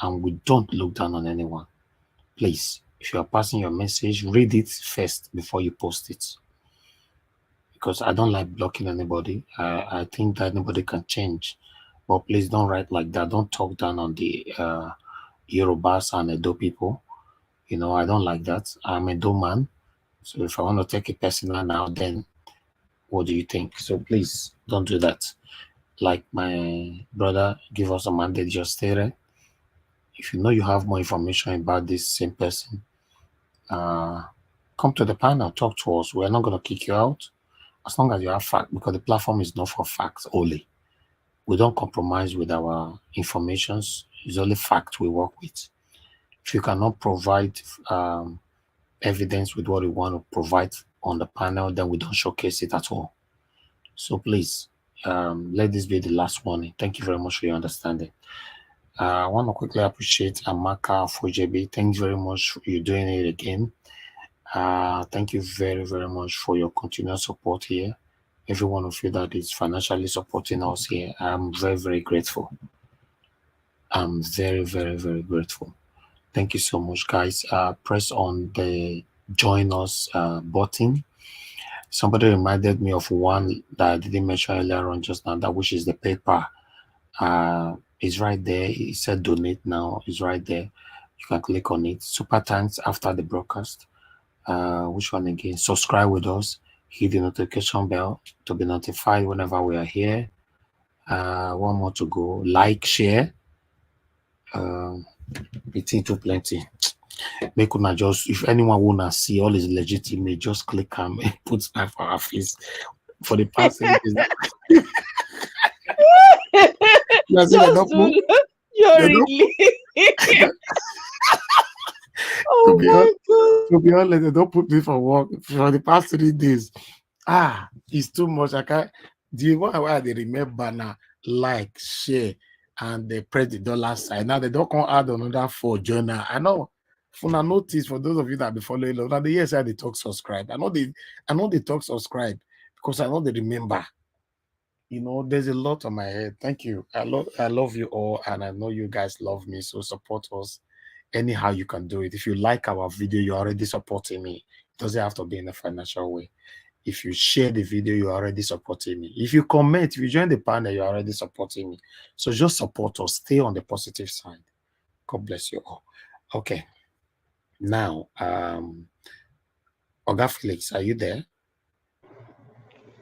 Speaker 4: and we don't look down on anyone. Please, if you are passing your message, read it first before you post it. Because I don't like blocking anybody. I think that nobody can change. But please don't write like that. Don't talk down on the Yorubas and Edo people. You know, I don't like that. I'm a Edo man. So if I want to take it personal now, then what do you think? So please don't do that. Like my brother, give us a mandate, just stated. If you know you have more information about this same person, come to the panel, talk to us. We're not going to kick you out as long as you have fact, because the platform is not for facts only. We don't compromise with our informations. It's only fact we work with. If you cannot provide evidence with what we want to provide on the panel, then we don't showcase it at all. So please, let this be the last warning. Thank you very much for your understanding. I want to quickly appreciate Amaka Fujebi. Thanks very much for you doing it again. Thank you very, very much for your continued support here. Every one of you that is financially supporting us here, I'm very, very grateful. I'm very, very, very grateful. Thank you so much, guys. Press on the join us button. Somebody reminded me of one that I didn't mention earlier on just now, that which is the paper. It's right there. It said donate now. It's right there. You can click on it. Super thanks after the broadcast. Which one again? Subscribe with us. Hit the notification bell to be notified whenever we are here. One more to go. Like, share. It's into plenty. They could not just, if anyone wanna see all is legitimate, just click and put smile for our face. For the past 8 days.
Speaker 12: Just do your really.
Speaker 4: To be honest, they don't put me for work for the past 3 days. It's too much. I can't. The one why they remember now, like, share, and they press the dollar sign. Now they don't come add another for journal. I know. For now, notice for those of you that be following, now the yes, they talk subscribe. I know they talk subscribe because I know they remember. You know, there's a lot on my head. Thank you. I love you all, and I know you guys love me. So support us anyhow you can do it. If you like our video, you're already supporting me. It doesn't have to be in a financial way. If you share the video, you're already supporting me. If you comment, if you join the panel, you're already supporting me. So just support us. Stay on the positive side. God bless you all. Okay. Now, Oga Felix, are you there?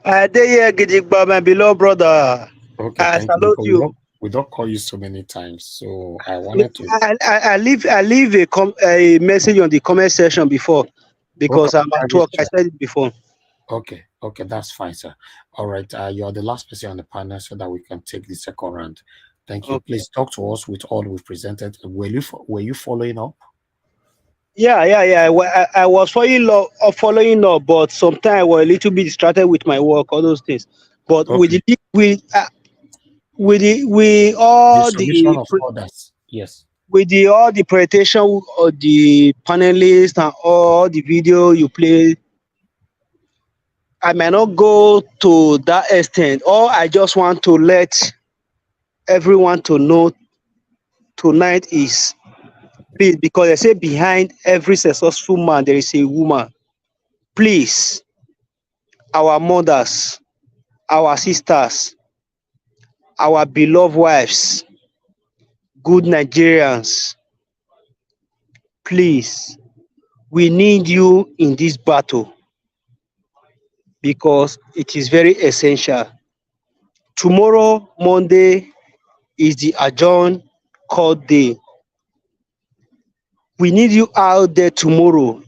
Speaker 8: There, Gidigba, my beloved brother.
Speaker 4: Okay,
Speaker 8: I salute you.
Speaker 4: We don't call you so many times, so I wanted to.
Speaker 8: I leave a message on the comment section before because I'm at work. I said it before.
Speaker 4: Okay, that's fine, sir. All right, you're the last person on the panel, so that we can take the second round. Thank you. Okay. Please talk to us with all we've presented. Were you following up?
Speaker 8: Yeah. I was following up, but sometimes I was a little bit distracted with my work, all those things. But okay. with all the
Speaker 4: others, yes.
Speaker 8: With all the presentation of the panelists and all the video you play, I may not go to that extent. All I just want to let everyone to know tonight is, please, because I say behind every successful man there is a woman. Please, our mothers, our sisters, our beloved wives, good Nigerians, please, we need you in this battle because it is very essential. Tomorrow, Monday, is the adjourned court day. We need you out there tomorrow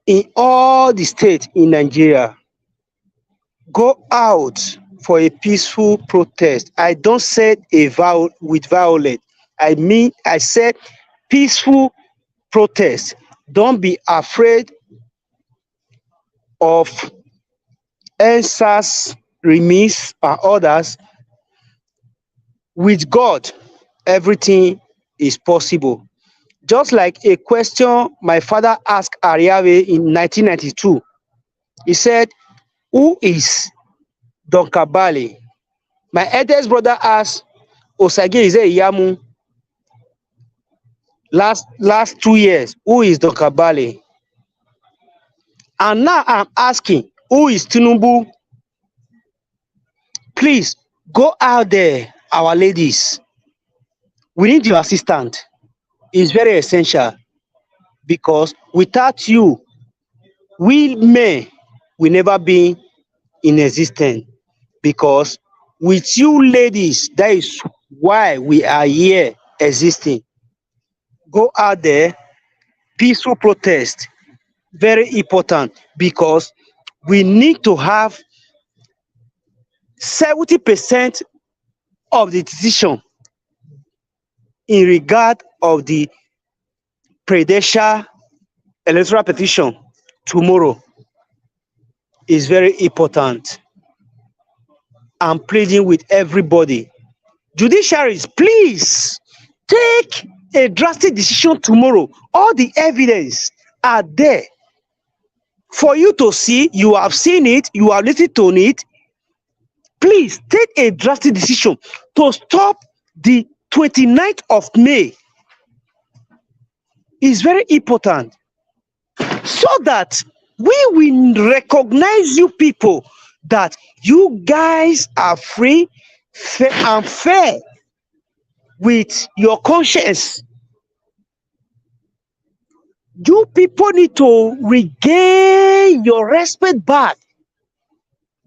Speaker 8: in all the states in Nigeria. Go out for a peaceful protest. I don't say with violence. I said peaceful protest. Don't be afraid of answers, remiss, and others. With God, everything is possible. Just like a question my father asked Ariawe in 1992. He said, who is Don Kabale? My eldest brother asked Osage Iyamu last 2 years, who is Don Kabale? And now I'm asking, who is Tinubu? Please go out there, our ladies. We need your assistance. It's very essential because without you, we men will never be in existence. Because with you ladies, that is why we are here existing. Go out there, peaceful protest, very important because we need to have 70% of the decision in regard of the presidential electoral petition tomorrow is very important. I'm pleading with everybody. Judiciaries, please take a drastic decision tomorrow. All the evidence are there for you to see. You have seen it. You have listened to it. Please take a drastic decision to stop the 29th of May. It's very important so that we will recognize you people that you guys are free and fair with your conscience. You people need to regain your respect back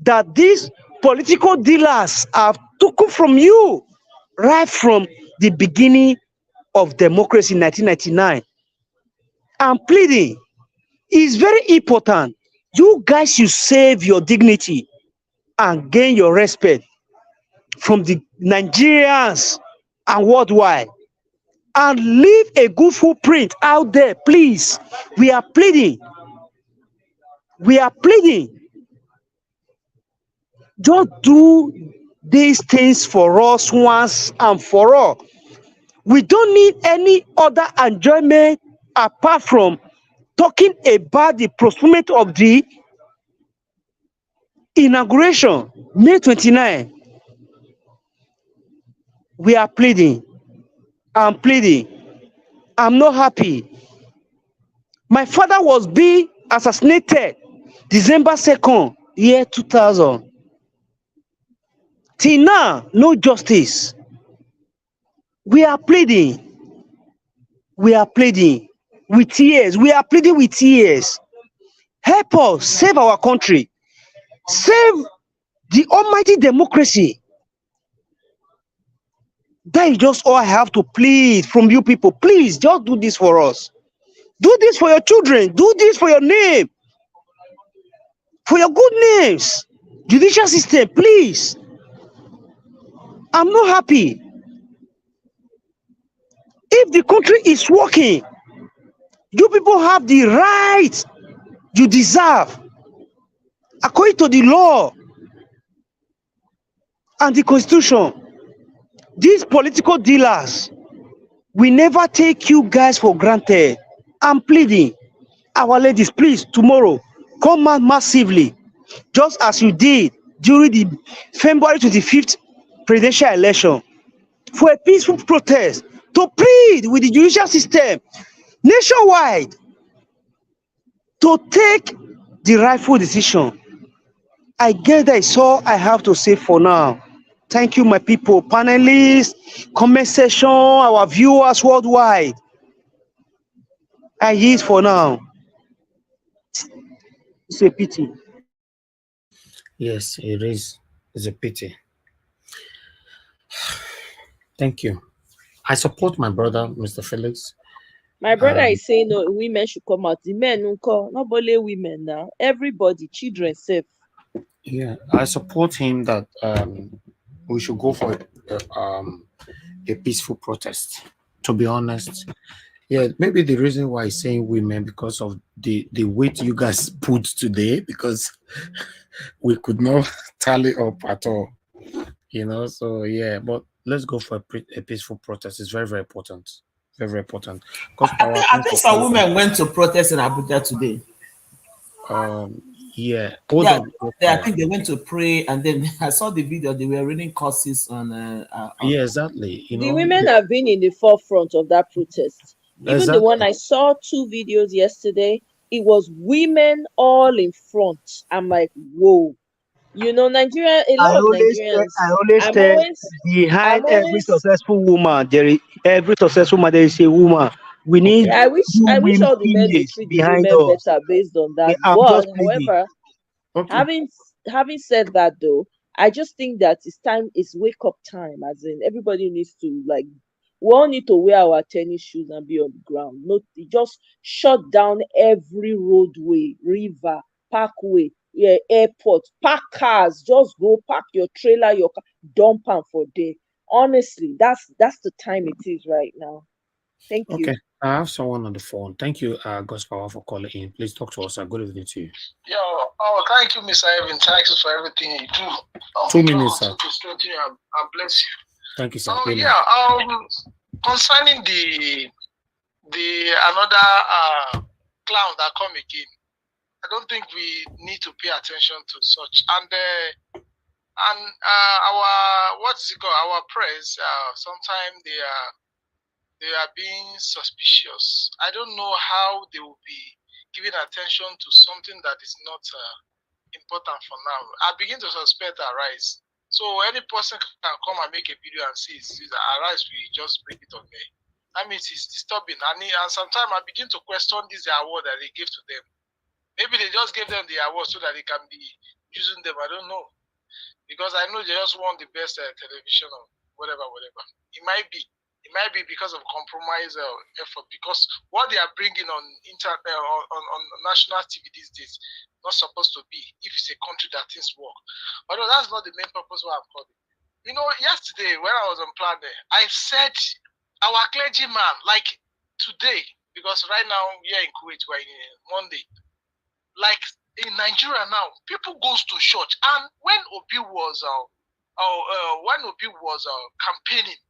Speaker 8: that these political dealers have taken from you right from the beginning of democracy in 1999. I'm pleading. It's very important. You guys should save your dignity and gain your respect from the Nigerians and worldwide. And leave a good footprint out there, please. We are pleading. We are pleading. Just do these things for us once and for all. We don't need any other enjoyment apart from talking about the postponement of the inauguration, May 29. We are pleading. I'm pleading. I'm not happy. My father was being assassinated December 2nd, year 2000. Till now, no justice. We are pleading. We are pleading with tears. We are pleading with tears. Help us save our country. Save the almighty democracy. That is just all I have to plead from you people. Please, just do this for us. Do this for your children. Do this for your name. For your good names. Judicial system, please. I'm not happy. If the country is working, you people have the right you deserve according to the law and the constitution. These political dealers will never take you guys for granted. I'm pleading, our ladies, please, tomorrow, come out massively, just as you did during the February 25th presidential election, for a peaceful protest to plead with the judicial system nationwide to take the rightful decision. I guess that is all I have to say for now. Thank you, my people, panelists, comment section, our viewers worldwide. I yield for now. It's a pity.
Speaker 4: Yes, it is. It's a pity. Thank you. I support my brother, Mr. Felix.
Speaker 12: My brother is saying no, women should come out. The men don't call. Not only women now. Everybody, children safe.
Speaker 4: Yeah, I support him that we should go for a peaceful protest. To be honest, yeah, maybe the reason why he's saying women because of the weight you guys put today, because we could not tally up at all, you know. So yeah, but let's go for a peaceful protest. It's very, very important. Very, very important. Because
Speaker 13: I think some women went to protest in Abuja today.
Speaker 4: Yeah.
Speaker 13: I think they went to pray, and then I saw the video. They were reading courses on.
Speaker 4: Yeah, exactly. You
Speaker 12: the
Speaker 4: know,
Speaker 12: women have been in the forefront of that protest. Even
Speaker 4: exactly.
Speaker 12: the one I saw 2 videos yesterday, it was women all in front. I'm like, whoa. You know, Nigeria, a lot of Nigerians.
Speaker 8: I always tell behind every successful woman, every successful man, there is a woman. We need.
Speaker 12: I wish all the men would treat the women better based on that.
Speaker 8: Yeah,
Speaker 12: but however, having said that though, I just think that it's wake up time, as in everybody needs to we all need to wear our tennis shoes and be on the ground. Not just shut down every roadway, river, parkway, airport, park cars. Just go park your trailer, your car, dump them for day. Honestly, that's the time it is right now. Thank you.
Speaker 4: Okay, I have someone on the phone. Thank you, Gospel, for calling in. Please talk to us. Good evening to you.
Speaker 5: Thank you, Mr. Evan. Thank you for everything you do.
Speaker 4: 2 minutes, sir.
Speaker 5: To strengthen you and bless you.
Speaker 4: Thank you, sir.
Speaker 5: Concerning the another clown that come again, I don't think we need to pay attention to such. And our our press, sometimes they are being suspicious. I don't know how they will be giving attention to something that is not important for now. I begin to suspect Arise. So any person can come and make a video and see Arise, we just bring it on there. I mean, it's disturbing. And sometimes I begin to question this award that they give to them. Maybe they just gave them the award so that they can be using them. I don't know. Because I know they just want the best television or whatever. It might be. It might be because of compromise effort, because what they are bringing on on national TV these days not supposed to be if it's a country that things work. Although that's not the main purpose why I'm calling. You know, yesterday when I was on Planet, I said our clergyman, like today, because right now here in Kuwait, we're in Monday, like in Nigeria now, people goes to church, and when Obi was campaigning,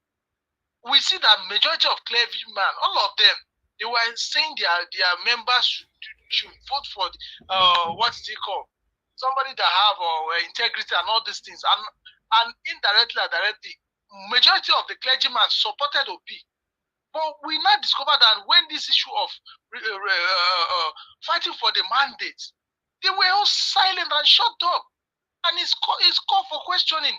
Speaker 5: we see that majority of clergymen, all of them, they were saying their members should vote for what's it called? Somebody that have integrity and all these things, and indirectly or directly, majority of the clergymen supported Obi. But we now discover that when this issue of fighting for the mandate, they were all silent and shut up, and it's called for questioning.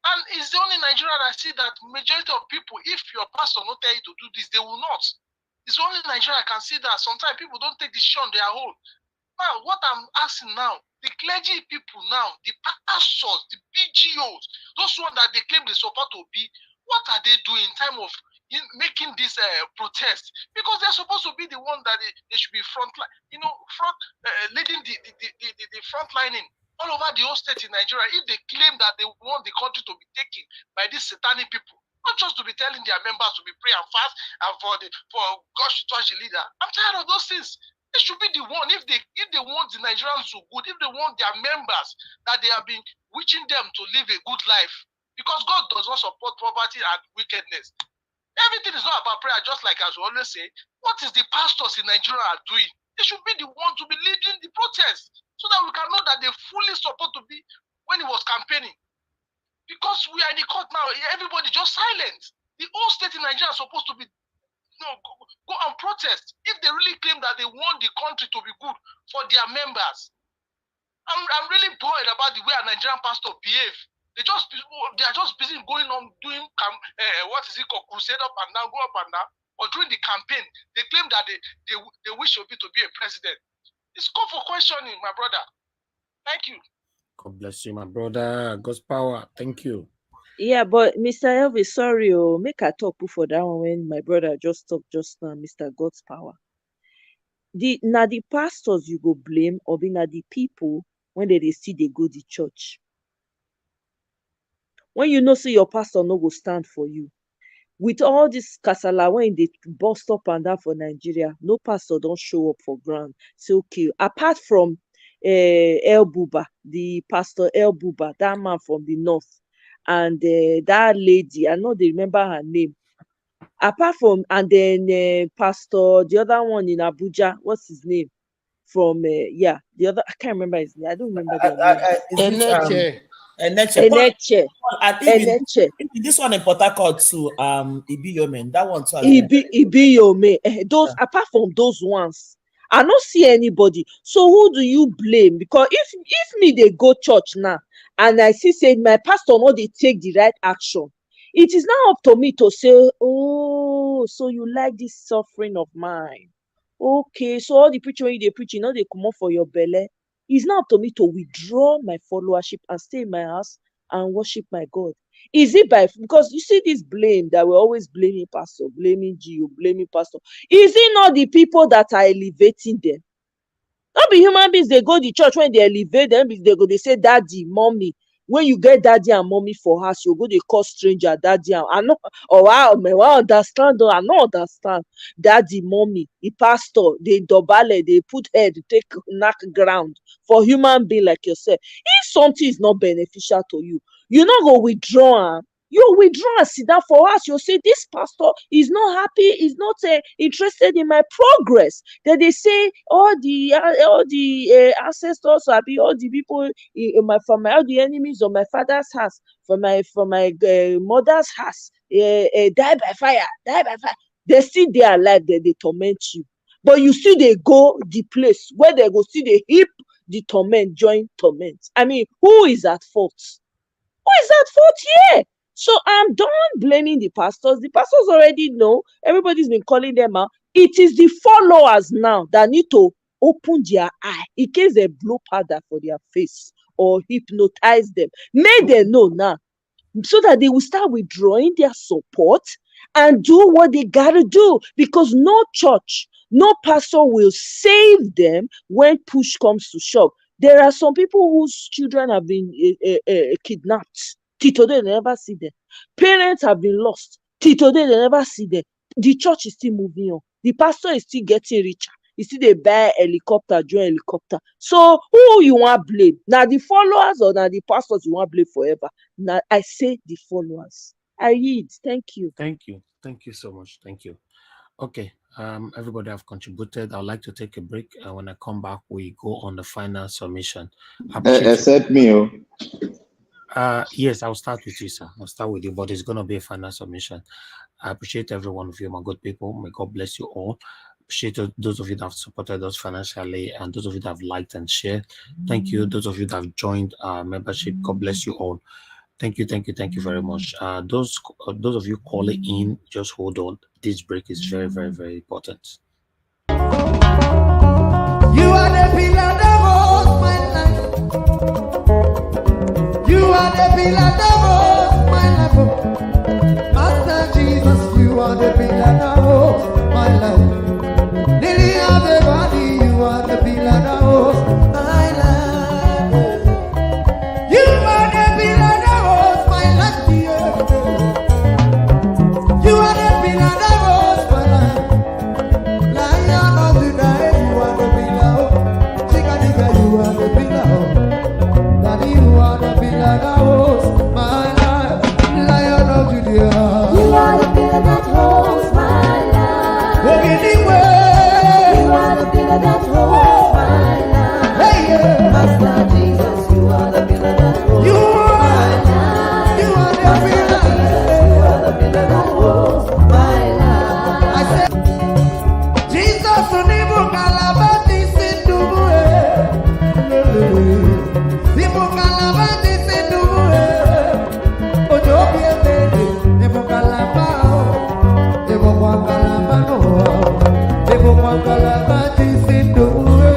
Speaker 5: And it's the only Nigeria that I see that majority of people, if your pastor not tell you to do this, they will not. It's only Nigeria I can see that sometimes people don't take decision on their own. Now, what I'm asking now, the clergy people now, the pastors, the PGOs, those ones that they claim they support to be, what are they doing in time of making this protest? Because they're supposed to be the one that they should be leading the front lining all over the whole state in Nigeria. If they claim that they want the country to be taken by these satanic people, not just to be telling their members to be pray and fast and for God to touch the leader. I'm tired of those things. They should be the one, if they want the Nigerians to good, if they want their members that they have been wishing them to live a good life, because God does not support poverty and wickedness. Everything is not about prayer, just like as we always say. What is the pastors in Nigeria are doing? They should be the one to be leading the protest, so that we can know that they fully support to be when he was campaigning. Because we are in the court now, everybody just silent. The whole state in Nigeria is supposed to be go and protest if they really claim that they want the country to be good for their members. I'm really bored about the way a Nigerian pastor behave. They are just busy going on doing what is it called, crusade up and down, go up and down. Or during the campaign, they claim that they wish Obi to be a president. It's called for questioning, my brother. Thank you.
Speaker 4: God bless you, my brother. God's power. Thank you.
Speaker 12: Yeah, but Mr. Elvis, sorry, make a talk for that one when my brother just talked just now, Mr. God's power. The pastors you go blame, or be the people when they see they go to church. When you know, say your pastor no go stand for you. With all this kasala when they bust up and down for Nigeria, no pastor don't show up for ground. Say okay, apart from El Buba, the pastor El Buba, that man from the north, and that lady, I know they remember her name. Apart from, and then pastor, the other one in Abuja, what's his name? From the other, I can't remember his name. I don't remember their name.
Speaker 13: Eneche. I think this one in Port Harcourt too. Ibiyome, that one too.
Speaker 12: Ibiyome. Those apart from those ones, I don't see anybody. So who do you blame? Because if me they go church now and I see say my pastor no they take the right action, it is now up to me to say, oh, so you like this suffering of mine? Okay, so all the preaching when they preach, they come up for your belly. It's now up to me to withdraw my followership and stay in my house and worship my God. Is it because you see this blame that we're always blaming pastor, blaming GU, blaming pastor. Is it not the people that are elevating them? Not be human beings, they go to church when they elevate them, they say daddy, mommy. When you get daddy and mommy for house, you go they call stranger daddy and I know, I understand, I don't understand. Daddy, mommy, the pastor, they dobale, they put head, take knock ground for human being like yourself. If something is not beneficial to you, you not go withdraw. You withdraw and sit down for us. You say this pastor is not happy, is not interested in my progress. Then they say all the ancestors, all the people in my family, all the enemies of my father's house, from my mother's house, die by fire, die by fire. They still they alive, they torment you, but you see they go the place where they go see the heap the torment join torment. I mean, who is at fault? Who is at fault here? So I'm done blaming the pastors. The pastors already know. Everybody's been calling them out. It is the followers now that need to open their eye in case they blow powder for their face or hypnotize them. May they know now, so that they will start withdrawing their support and do what they gotta do, because no church, no pastor will save them when push comes to shove. There are some people whose children have been kidnapped. Till today, they never see them. Parents have been lost. Till today, they never see them. The church is still moving on. The pastor is still getting richer. You see, they buy helicopter, join helicopter. So who you want to blame? Now the followers or now the pastors you want to blame forever? Now I say the followers. I read. Thank you.
Speaker 4: Thank you. Thank you so much. Thank you. Okay. Everybody have contributed. I'd like to take a break, and when I come back, we go on the final submission.
Speaker 6: Except me.
Speaker 4: Yes, I'll start with you, sir. I'll start with you, but it's going to be a final submission. I appreciate every one of you, my good people. May God bless you all. Appreciate those of you that have supported us financially, and those of you that have liked and shared. Thank you. Those of you that have joined our membership, God bless you all. Thank you very much. Those of you calling in, just hold on. This break is very, very, very important.
Speaker 22: You are the pillar that holds my life. You are the pillar that holds my life. Master Jesus, you are the pillar that holds my life. Lily of the valley, you are the pillar that holds my life. You are the pillar that holds my life. You are the pillar that holds my life. Lion of the night, you are the pillar. Chicanica, you are the pillar. Daddy, you are the pillar that holds my life. Lion of Judea, you are the pillar that holds my life. Anyway, you are the pillar that holds my life. Hey, yeah. Master Jesus, you are the pillar that holds my life. You are the pillar. Jesus, you are the pillar that holds my life. I said, Jesus, unibu kalabati sinduwe. Nibu kalabati sinduwe. Ojo biemede, nibu kalabao. Nibu kwa kalabano. Nibu kwa kalabati sinduwe.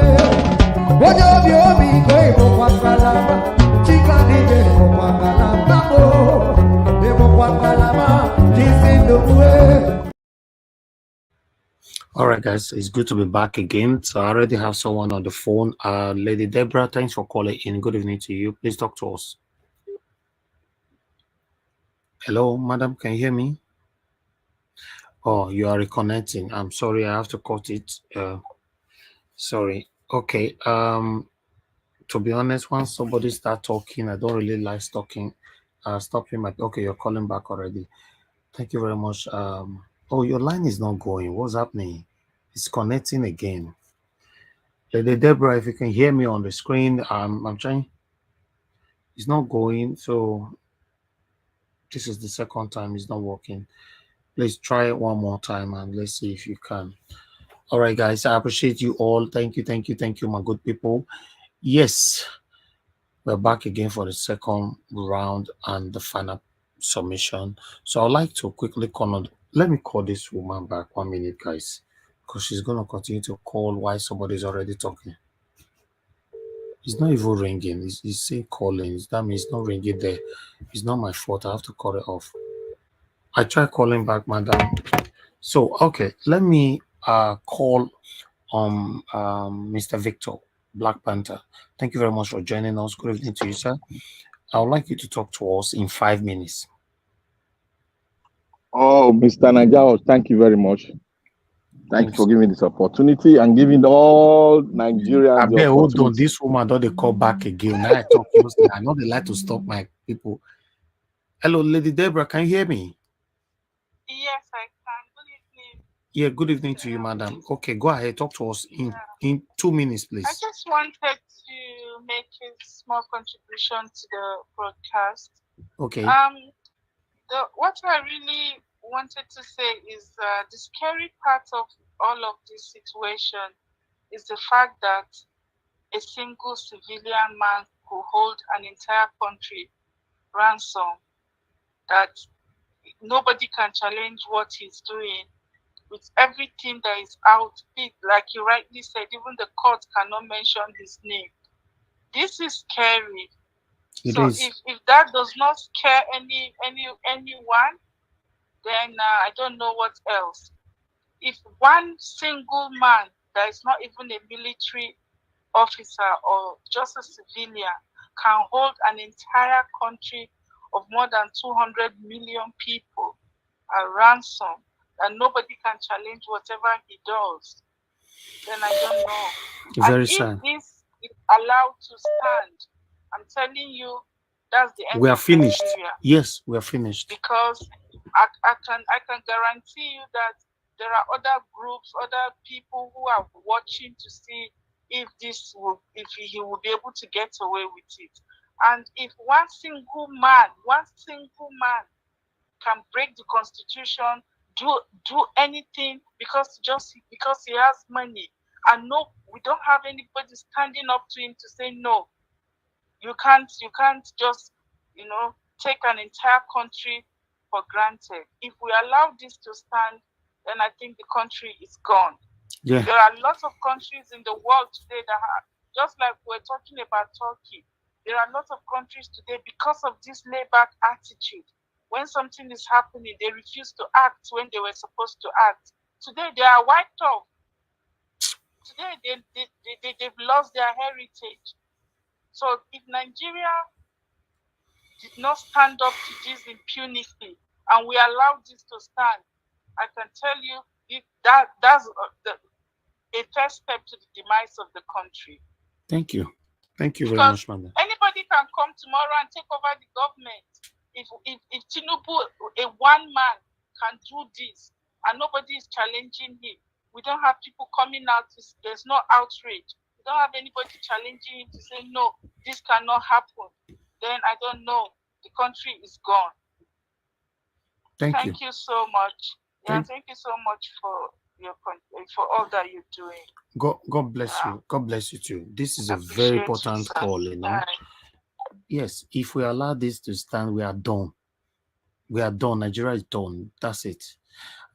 Speaker 22: Ojo biomi ko nibu kwa kalaba. Chika nije nibu kwa kalabano. Nibu kwa kalabati sinduwe.
Speaker 4: All right, guys, it's good to be back again. So I already have someone on the phone. Lady Deborah, thanks for calling in. Good evening to you. Please talk to us. Hello, madam, can you hear me? Oh, you are reconnecting. I'm sorry, I have to cut it. Sorry. Okay. To be honest, once somebody start talking, I don't really like stopping my. Okay, you're calling back already. Thank you very much. Oh, your line is not going. What's happening? It's connecting again. Lady Deborah, if you can hear me on the screen, I'm trying. It's not going. So this is the second time it's not working. Please try it one more time and let's see if you can. All right, guys, I appreciate you all. Thank you, my good people. Yes, we're back again for the second round and the final submission. So I'd like to quickly call on. Let me call this woman back 1 minute, guys, because she's going to continue to call while somebody's already talking. It's not even ringing. It's saying calling. That means it's not ringing there. It's not my fault. I have to call it off. I tried calling back, madam. So, okay, let me call Mr. Victor, Black Panther. Thank you very much for joining us. Good evening to you, sir. I would like you to talk to us in 5 minutes.
Speaker 6: Oh, Mr. Najao, thank you very much. Thank you for giving this opportunity and giving all Nigerians.
Speaker 4: I bet hold on, this woman don't they call back again. Now I talk mostly. I know they like to stop my people. Hello, Lady Deborah, can you hear me?
Speaker 23: Yes, I can. Good evening.
Speaker 4: Yeah, good evening to you, madam. Okay, go ahead, talk to us in 2 minutes, please.
Speaker 23: I just wanted to make a small contribution to the broadcast.
Speaker 4: Okay.
Speaker 23: What I really wanted to say is the scary part of all of this situation is the fact that a single civilian man could hold an entire country ransom, that nobody can challenge what he's doing with everything that is out. Like you rightly said, even the court cannot mention his name. This is scary. If that does not scare anyone, then I don't know what else. If one single man that is not even a military officer or just a civilian can hold an entire country of more than 200 million people at ransom, and nobody can challenge whatever he does, then I don't know.
Speaker 4: Very
Speaker 23: and
Speaker 4: sad.
Speaker 23: If this is allowed to stand, I'm telling you, that's the end.
Speaker 4: We are
Speaker 23: of
Speaker 4: finished.
Speaker 23: Nigeria.
Speaker 4: Yes, we are finished.
Speaker 23: Because I can guarantee you that there are other groups, other people who are watching to see if he will be able to get away with it. And if one single man can break the constitution, do anything because he has money, and no, we don't have anybody standing up to him to say no. You can't just take an entire country for granted. If we allow this to stand, then I think the country is gone.
Speaker 4: Yeah.
Speaker 23: There are lots of countries in the world today that are, just like we're talking about Turkey, there are lots of countries today, because of this layback attitude, when something is happening, they refuse to act when they were supposed to act. Today they are wiped off. Today they've lost their heritage. So if Nigeria did not stand up to this impunity and we allow this to stand, I can tell you that's a first step to the demise of the country.
Speaker 4: Thank you. Thank you very much, madam.
Speaker 23: Anybody can come tomorrow and take over the government. If Tinubu, a one man, can do this and nobody is challenging him, we don't have people coming out. There's no outrage. We don't have anybody challenging him to say, no, this cannot happen. Then I don't know. The country is gone. Thank you so much. Thank you so much for all that you're doing.
Speaker 4: God bless you. God bless you too. This is a very important call, Yes, if we allow this to stand, we are done. We are done. Nigeria is done. That's it.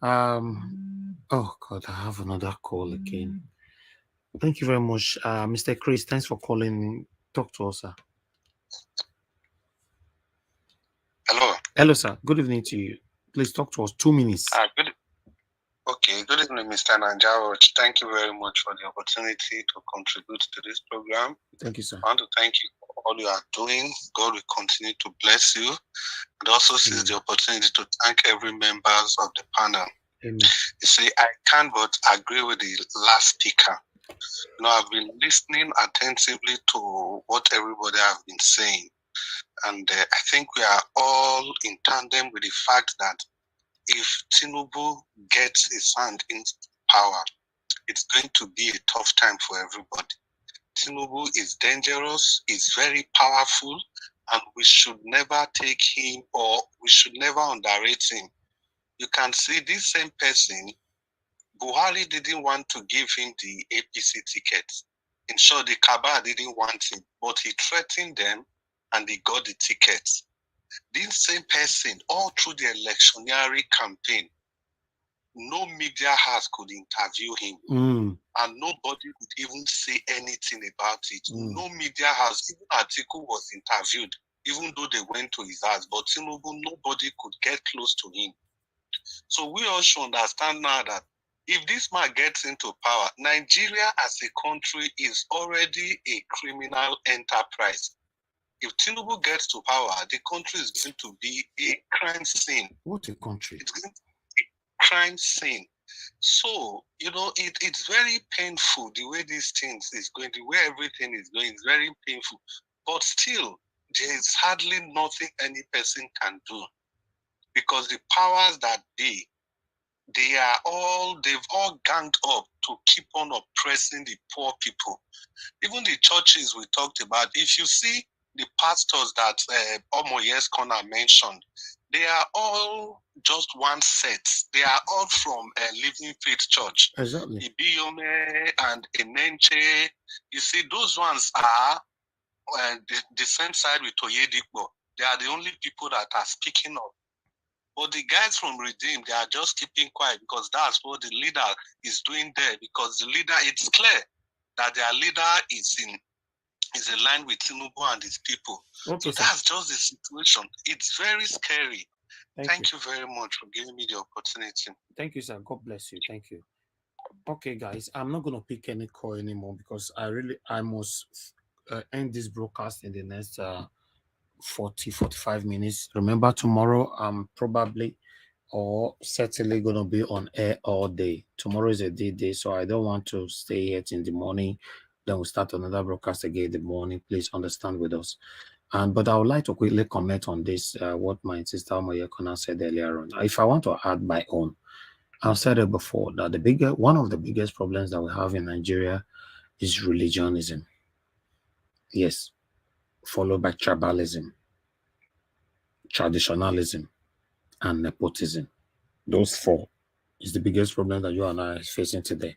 Speaker 4: Oh God, I have another call again. Thank you very much, Mr. Chris. Thanks for calling. Talk to us, sir.
Speaker 10: Hello.
Speaker 4: Hello, sir. Good evening to you. Please talk to us. 2 minutes.
Speaker 10: Good evening, Mr. Nanjao. Thank you very much for the opportunity to contribute to this program.
Speaker 4: Thank you, sir.
Speaker 10: I want to thank you for all you are doing. God will continue to bless you. And also seize the opportunity to thank every members of the panel.
Speaker 4: Amen.
Speaker 10: You see, I can't but agree with the last speaker. I've been listening attentively to what everybody have been saying. And I think we are all in tandem with the fact that if Tinubu gets his hand in power, it's going to be a tough time for everybody. Tinubu is dangerous, is very powerful, and we should never take him, or we should never underrate him. You can see this same person, Buhari didn't want to give him the APC ticket. In short, the Kaaba didn't want him, but he threatened them and he got the tickets. This same person, all through the electioneering campaign, no media house could interview him, and nobody could even say anything about it. No media house, even Atiku was interviewed, even though they went to his house, but Tinubu, nobody could get close to him. So we all should understand now that if this man gets into power, Nigeria as a country is already a criminal enterprise. If Tinubu gets to power, the country is going to be a crime scene.
Speaker 4: What a country.
Speaker 10: It's going to be a crime scene. So, it's very painful the way these things is going, the way everything is going is very painful. But still, there is hardly nothing any person can do. Because the powers that be, they've all ganged up to keep on oppressing the poor people. Even the churches we talked about, if you see the pastors that Omoye's Corner mentioned, they are all just one set. They are all from Living Faith Church.
Speaker 4: Exactly.
Speaker 10: Ibiyome and Enenche. You see, those ones are the same side with Oyedipo. They are the only people that are speaking up. But the guys from Redeem, they are just keeping quiet because that's what the leader is doing there. Because the leader, it's clear that their leader is in line with Tinubu and his people.
Speaker 4: Okay,
Speaker 10: so that's just the situation. It's very scary. Thank you very much for giving me the opportunity.
Speaker 4: Thank you, sir. God bless you. Thank you. Okay, guys, I'm not going to pick any call anymore because I must end this broadcast in the next 45 minutes. Remember, tomorrow I'm probably or certainly going to be on air all day. Tomorrow is a day, so I don't want to stay here in the morning. Then we'll start another broadcast again in the morning. Please understand with us. But I would like to quickly comment on this, what my sister Moyekona said earlier on. If I want to add my own, I've said it before that one of the biggest problems that we have in Nigeria is religionism. Yes, followed by tribalism, traditionalism, and nepotism. Those four is the biggest problem that you and I are facing today.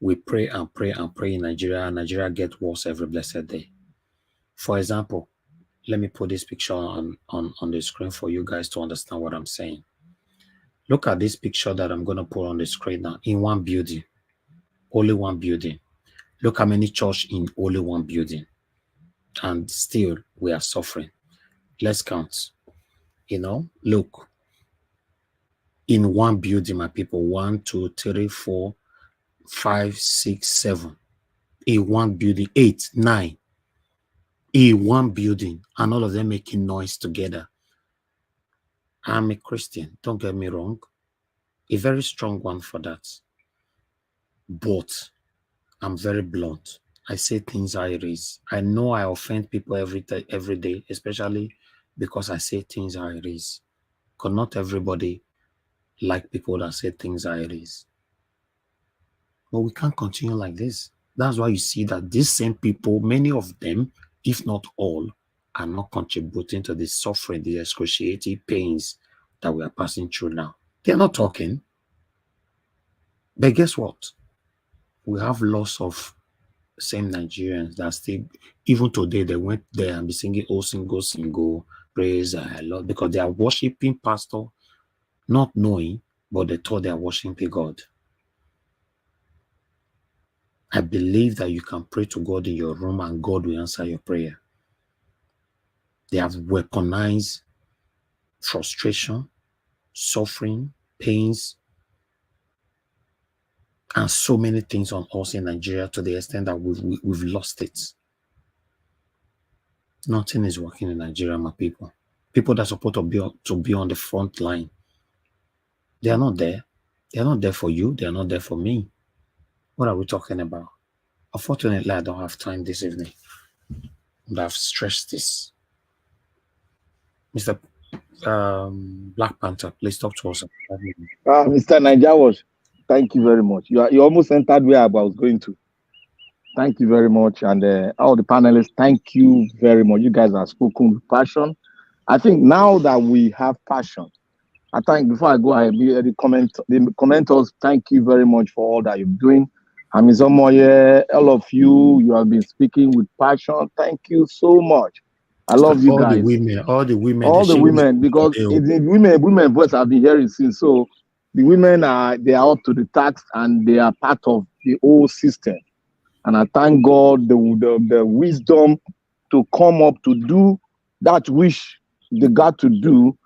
Speaker 4: We pray and pray and pray in Nigeria, and Nigeria gets worse every blessed day. For example, let me put this picture on the screen for you guys to understand what I'm saying. Look at this picture that I'm going to put on the screen now. In one building, only one building. Look how many churches in only one building. And still, we are suffering. Let's count. Look. In one building, my people, 1, 2, 3, 4, 5, 6, 7. In one building, 8, 9. In one building, and all of them making noise together. I'm a Christian, don't get me wrong. A very strong one for that. But I'm very blunt. I say things how it is. I know I offend people every day, especially because I say things how it is. Because not everybody like people that say things how it is. But we can't continue like this. That's why you see that these same people, many of them, if not all, are not contributing to the suffering, the excruciating pains that we are passing through now. They're not talking. But guess what? We have lots of same Nigerians that still, even today, they went there and be singing, oh, single, praise the Lord, because they are worshiping pastor, not knowing, but they thought they are worshiping God. I believe that you can pray to God in your room and God will answer your prayer. They have weaponized frustration, suffering, pains, and so many things on us in Nigeria to the extent that we've lost it. Nothing is working in Nigeria, my people. People that are supposed to be on the front line, they are not there. They are not there for you. They are not there for me. What are we talking about? Unfortunately, I don't have time this evening. But I've stressed this. Mr. Black Panther, please talk to us.
Speaker 6: Mr. Nijawas, thank you very much. You almost entered where I was going to. Thank you very much. And all the panelists, thank you very much. You guys have spoken with passion. I think now that we have passion, I think before I go ahead, the commenters, thank you very much for all that you're doing. Amizomoye, all of you have been speaking with passion. Thank you so much. I love you guys.
Speaker 4: All the
Speaker 6: women, because the women voice I've been hearing since. So the women they are up to the task and they are part of the whole system. And I thank God the wisdom to come up to do that which they got to do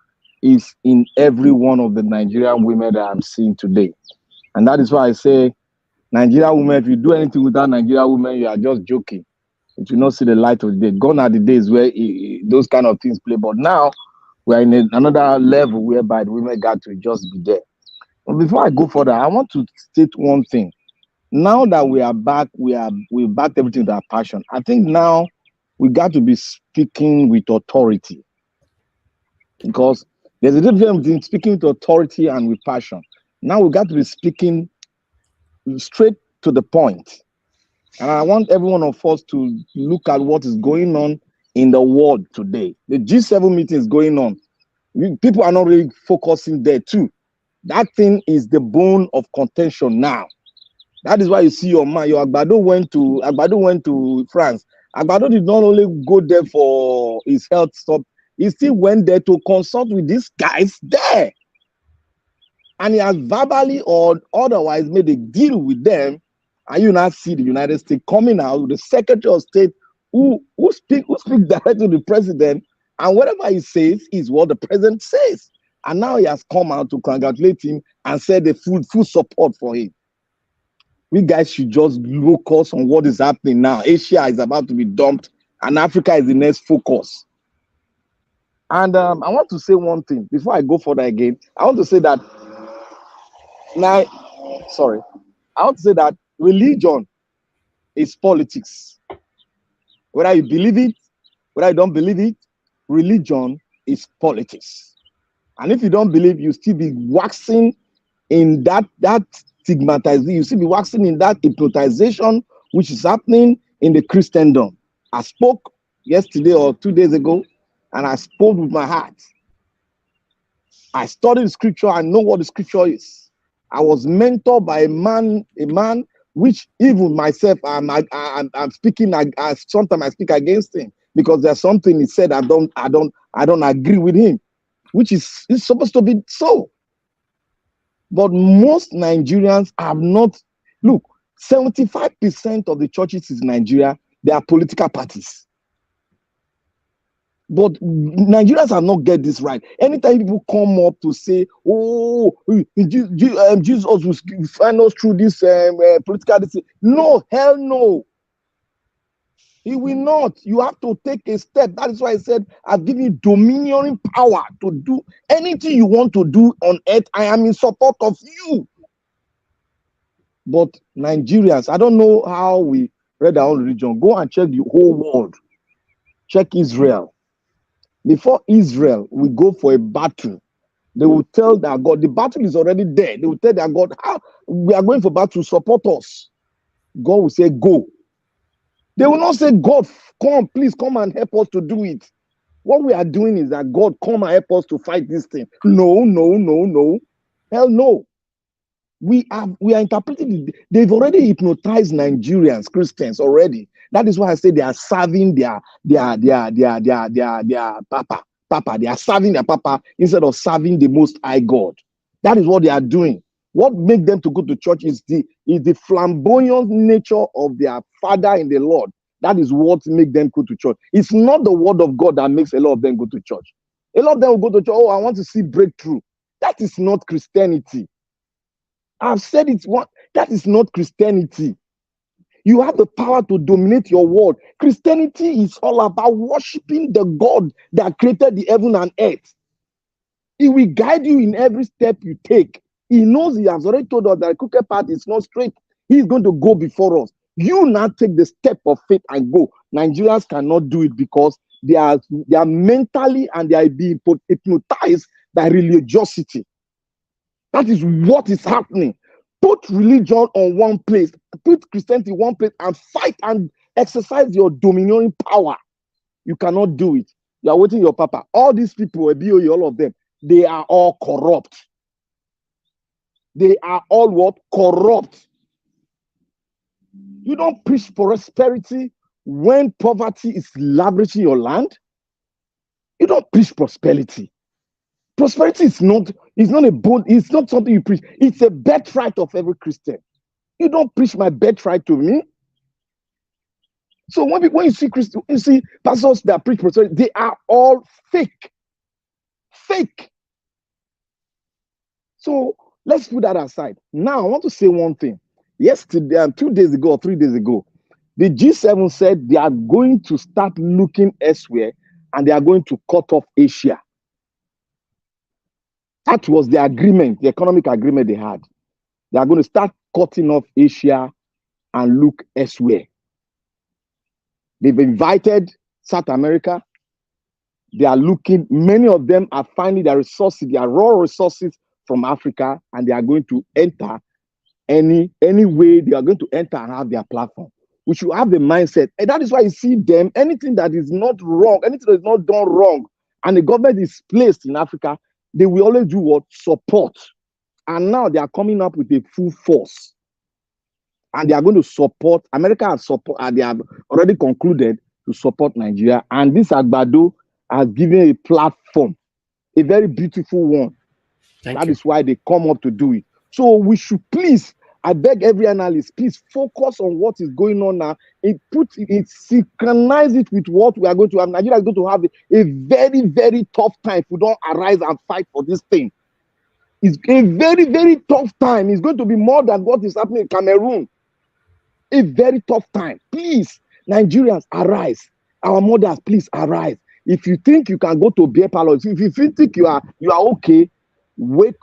Speaker 6: is in every one of the Nigerian women that I'm seeing today. And that is why I say, Nigerian women, if you do anything without Nigerian women, you are just joking. It will not see the light of the day. Gone are the days where those kind of things play. But now we're in another level whereby the women got to just be there. But before I go further, I want to state one thing. Now that we are back, we backed everything with our passion. I think now we got to be speaking with authority. Because there's a difference between speaking with authority and with passion. Now we got to be speaking straight to the point. And I want every one of us to look at what is going on in the world today. The G7 meeting is going on. People are not really focusing there too. That thing is the bone of contention now. That is why you see your man, your Agbado went to France. Agbado did not only go there for his health stuff, he still went there to consult with these guys there. And he has verbally or otherwise made a deal with them. And you now see the United States coming out with the Secretary of State who speak directly to the president And whatever he says is what the president says. And now he has come out to congratulate him and said the full support for him. We guys should just focus on what is happening now. Asia is about to be dumped, and Africa is the next focus. And I want to say one thing before I go further again. I want to say that religion is politics. Whether you believe it, whether you don't believe it, religion is politics. And if you don't believe, you still be waxing in that stigmatization, you still be waxing in that hypnotization which is happening in the Christendom. I spoke yesterday or 2 days ago, and I spoke with my heart. I studied scripture. I know what the scripture is. I was mentored by a man which even myself, I'm speaking. Sometimes I speak against him because there's something he said I don't agree with him, which is supposed to be so. But most Nigerians have not. Look, 75% of the churches in Nigeria, they are political parties. But Nigerians have not get this right. Anytime people come up to say, "Oh, Jesus will find us through this political," no, hell no. He will not. You have to take a step. That is why I said, I've given you dominion power to do anything you want to do on earth. I am in support of you. But Nigerians, I don't know how we read our own religion. Go and check the whole world. Check Israel. Before Israel will go for a battle, they will tell their God, the battle is already there. They will tell their God, we are going for battle, support us. God will say, go. They will not say, God, come, please come and help us to do it. What we are doing is that, God, come and help us to fight this thing. No. Hell no. We are interpreting it. They've already hypnotized Nigerians, Christians already. That is why I say they are serving their papa. They are serving their papa instead of serving the Most High God. That is what they are doing. What makes them to go to church is the flamboyant nature of their father in the Lord. That is what makes them go to church. It's not the word of God that makes a lot of them go to church. A lot of them will go to church. Oh, I want to see breakthrough. That is not Christianity. I've said it. That is not Christianity. You have the power to dominate your world. Christianity is all about worshiping the God that created the heaven and earth. He will guide you in every step you take. He knows he has already told us that the crooked path is not straight. He is going to go before us. You now take the step of faith and go. Nigerians cannot do it because they are mentally and they are being hypnotized by religiosity. That is what is happening. Put religion on one place, put Christianity in one place, and fight and exercise your dominion power. You cannot do it. You are waiting your papa. All these people, BOE, all of them, they are all corrupt. They are all what? Corrupt. You don't preach prosperity when poverty is lavishing your land. You don't preach prosperity. Prosperity is not a bond, it's not something you preach. It's a birthright of every Christian. You don't preach my birthright to me. So when you see Christians, you see pastors that preach prosperity, they are all fake. Fake. So let's put that aside. Now I want to say one thing. Yesterday, 2 days ago or 3 days ago, the G7 said they are going to start looking elsewhere and they are going to cut off Asia. That was the agreement, the economic agreement they had. They are going to start cutting off Asia and look elsewhere. They've invited South America. They are looking, many of them are finding their resources, their raw resources from Africa, and they are going to enter any way they are going to enter and have their platform. We should have the mindset. And that is why you see them, anything that is not wrong, anything that is not done wrong, and the government is placed in Africa, they will always do what? Support. And now they are coming up with a full force. And they are going to support. America has support. They have already concluded to support Nigeria. And this Agbado has given a platform, a very beautiful one. That is why they come up to do it. So we should please, I beg every analyst, please focus on what is going on now. Synchronize it with what we are going to have. Nigeria is going to have a very, very tough time if we don't arise and fight for this thing. It's a very, very tough time. It's going to be more than what is happening in Cameroon. A very tough time. Please, Nigerians, arise. Our mothers, please arise. If you think you can go to beer parlor, if you think you are okay, wake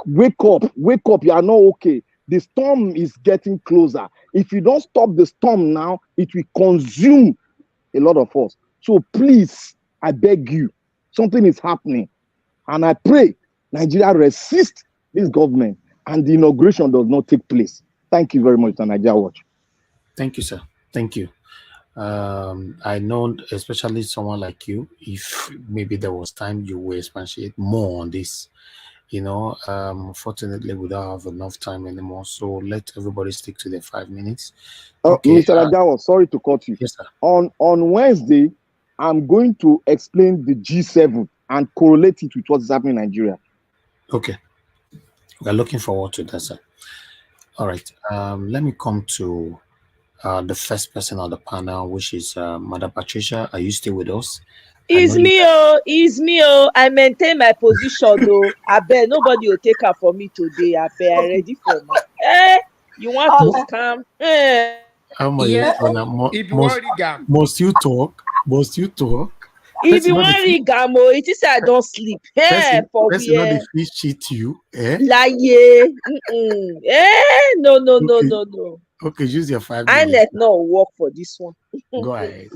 Speaker 6: up. You are not okay. The storm is getting closer. If you don't stop the storm now, it will consume a lot of us. So please, I beg you, something is happening. And I pray Nigeria resist this government and the inauguration does not take place. Thank you very much, Nigeria Watch.
Speaker 4: Thank you, sir. Thank you. I know, especially someone like you, if maybe there was time, you will expatiate more on this. Fortunately, we don't have enough time anymore, so let everybody stick to their 5 minutes.
Speaker 6: Okay, Mr. Ajawa, sorry to cut you.
Speaker 4: Yes, sir.
Speaker 6: On Wednesday, I'm going to explain the G7 and correlate it with what is happening in Nigeria.
Speaker 4: Okay. We're looking forward to that, sir. All right. Let me come to the first person on the panel, which is Madam Patricia. Are you still with us?
Speaker 12: It's me. I maintain my position though. I bet nobody will take her for me today. I bet I'm ready for me. You want to scam?
Speaker 4: Must you talk?
Speaker 12: If you want to gamo, it is I don't sleep.
Speaker 4: Person cheat you.
Speaker 12: Like no.
Speaker 4: Okay, use your 5
Speaker 12: I
Speaker 4: minutes.
Speaker 12: let not work for this one.
Speaker 4: Go ahead.